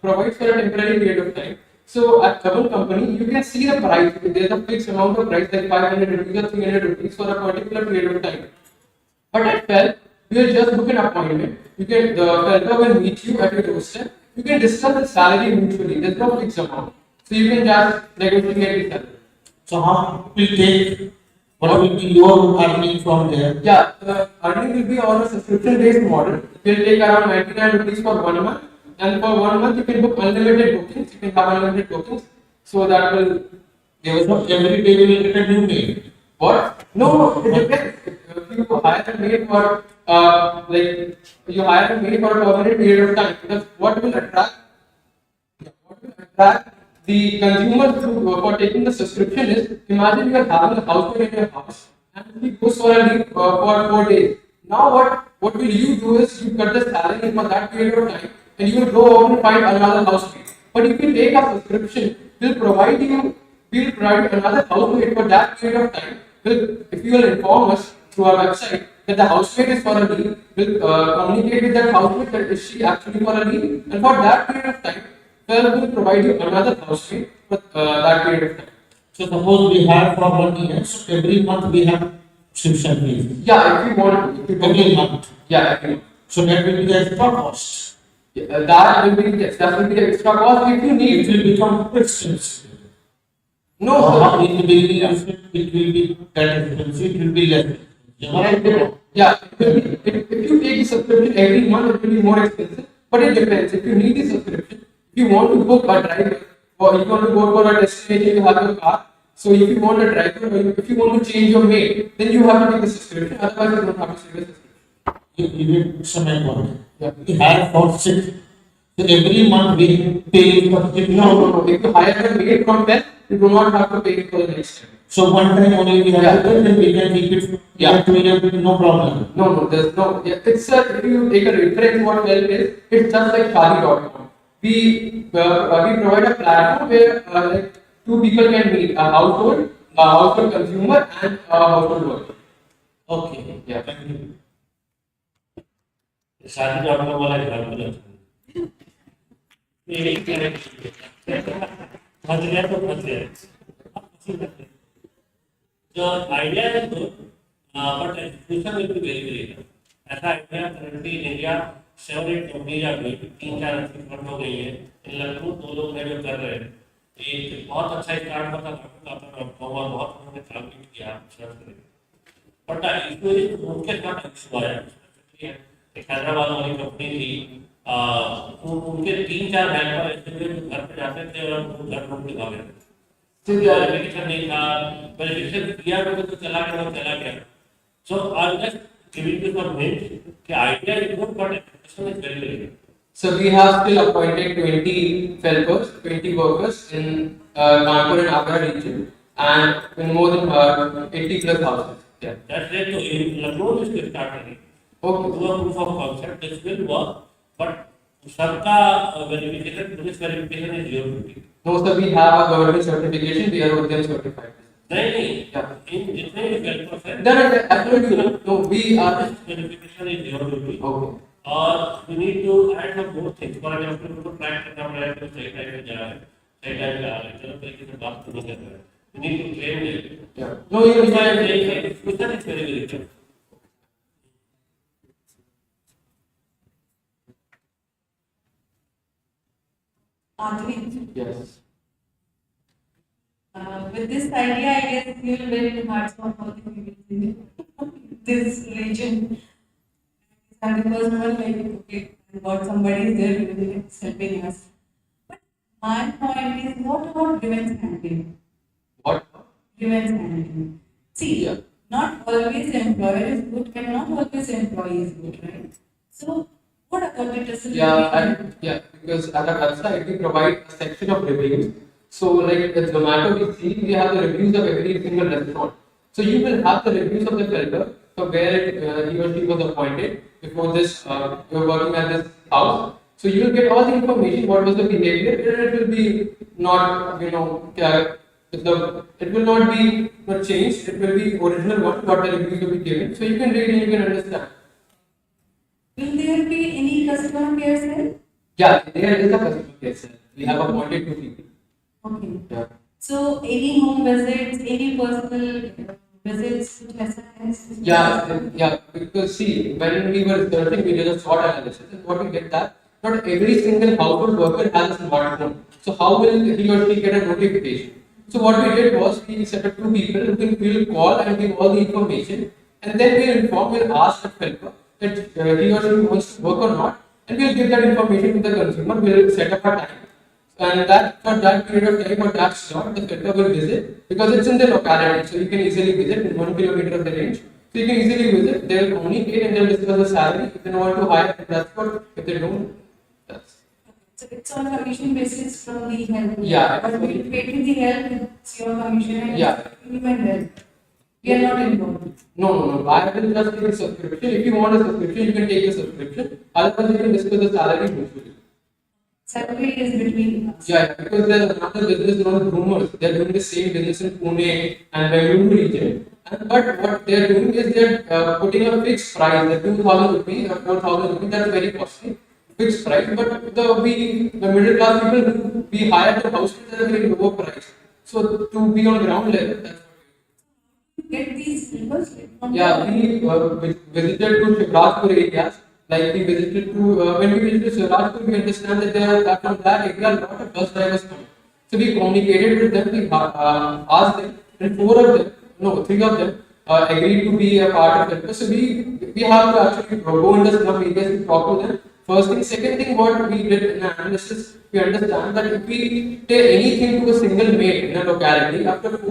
provides for a temporary period of time. So at urban company, you can see the price. There's a fixed amount of price like 500 rupees or 300 rupees for a particular period of time. But at Felt, you will just book an appointment. You can the Felter will meet you at your doorstep. You can discuss the salary mutually. There's no fixed amount, so you can just negotiate the salary. So how will take What will be your earning from there? Yeah, the earning will be on a subscription-based model. It will take around 99 rupees for 1 month, and for 1 month you can book unlimited bookings. You can have unlimited bookings, so that will give us. So every day you will get a new maid. What? No, it depends. If you hire a maid for like you hire a maid for a permanent period of time, because what will attract the consumers for taking the subscription is, imagine you are having a housemate in your house and he goes for a leave for 4 days. Now what will you do is you cut the salary for that period of time and you will go over and find another housemate. But if you take a subscription, we'll provide another housemate for that period of time. If you will inform us through our website that the housemate is for a leave, we'll communicate with that housemate that is she actually for a leave, and for that period of time, will provide you another housemate for that period of time. So suppose we have for 1 year, so every month we have subscription fees. Yeah, if you want to. Every month. Yeah, every month. So that will be the extra cost. That will be the extra cost if you need. It will become expensive. No, sir. In the beginning, it will be that expensive. It will be less. Yeah, if you take the subscription every month, it will be more expensive. But it depends. If you need the subscription, if you want to book a driver, or you want to go for a destination, you have your car. So if you want a driver, or if you want to change your maid, then you have to take the subscription. Otherwise, you don't have to take the subscription. You need some amount. We hire for 6. So every month we pay for 6. No. If you hire a maid from 10, you do not have to pay for the next time. So one time only we have to pay, then we can keep it. Yeah, 2 years, no problem. No, there's no. Yeah, it's if you take a reference what well is, it's just like Shadi.com. We provide a platform where like two people can meet, a household consumer, and a household worker. Okay. Yeah. Thank you. शादी का अपना वाला घर पर ये फंस गया तो फंस गया जो आइडिया है तो but execution will be very very ऐसा idea currently in India 7-8 companies आ गई 3-4 अच्छी फर्म हो गई है इन लखनऊ 2 लोग हैं जो कर रहे हैं एक बहुत अच्छा स्टार्ट हुआ था और बहुत उन्होंने काम भी किया बट इसमें उनके साथ इशू आया एक हैदराबाद वाली कंपनी थी उनके 3-4 हेल्पर ऐसे थे जो घर पे जाते थे और उनको घर रूम दिखा गए थे वेरिफिकेशन नहीं था वेरिफिकेशन किया तो चला गया so I just giving you some hint कि idea is good but expression is very very So we have still appointed 20 helpers, 20 workers in Kanpur and Agra region, and in more than 80 plus houses. Yeah. That's it. So in Lucknow is to start again. Okay. Do a proof of concept. This will work, but सबका verification, police verification is your duty. No, sir. We have a government certification. We are with them certified. नहीं. Yeah. In जितने भी helpers हैं. Then absolutely no. We are. Verification is your duty. Okay. और we need to add some more things. For example, उनको track करना पड़ेगा कि सही टाइम पे जा रहा है, सही टाइम पे आ रहा है, चलो तरीके से बात नहीं कर रहा है. We need to train them. Yeah. No, you is very very good. Yes. With this idea, I guess you will win the hearts of all the people in this region. And the first one, like, okay, got somebody is there who is helping us. But my point is, what about grievance handling? What? Grievance handling. See, not always employer is good, and not always employee is good, right? So, what about the facility? Because at our website we provide a section of reviews. So, like at Zomato, we have the reviews of every single restaurant. So you will have the reviews of the vendor, so where he or she was appointed before this. You were working at this house, so you will get all the information. What was the behavior? And it will be not, it will not be changed. It will be original what the reviews will be given. So you can read and you can understand. Will there be any customer care cell? Yeah, there is a customer care cell. We have appointed 2 people. Okay. Yeah. So any home visits, any personal visits which has Yeah, because see, when we were researching, we did a SWOT analysis, and what we get that not every single household worker has a smartphone. So how will he or she get a notification? So what we did was we set up two people who will call and give all the information, and then we'll ask the helper that he or she wants to work or not, and we'll give that information to the consumer. We'll set up a time, and that for that period of time or that slot, the helper will visit because it's in the locality, so you can easily visit in 1 kilometer of the range. So you can easily visit. They'll communicate and they'll discuss the salary. If they want to hire, that's what. If they don't, that's. So it's on commission basis from the help. Yeah. But we pay to the help, it's your commission and Yeah. human help. We are not involved. No. I will just take a subscription. If you want a subscription, you can take a subscription. Otherwise, you can discuss the salary mutually. Salary is between us. Yeah, because there's another business known as Rumors. They're doing the same business in Pune and Bengaluru region. But what they're doing is they're putting a fixed price, the 2,000 rupees or 4,000 rupees. That's very costly. Fixed price, but the middle class people who we hire the houses at a very lower price. So to be on ground level, that's Get these numbers. yeah, we visited to Shivrajpur areas. Like we visited to when we visited Shivrajpur, we understand that there are from that area a lot of bus drivers come. So we communicated with them. We asked them, and three of them agreed to be a part of it. So we have to actually go in the slum areas to talk to them. First thing, second thing, what we did in analysis, we understand that if we take anything to a single mate in a locality, after 4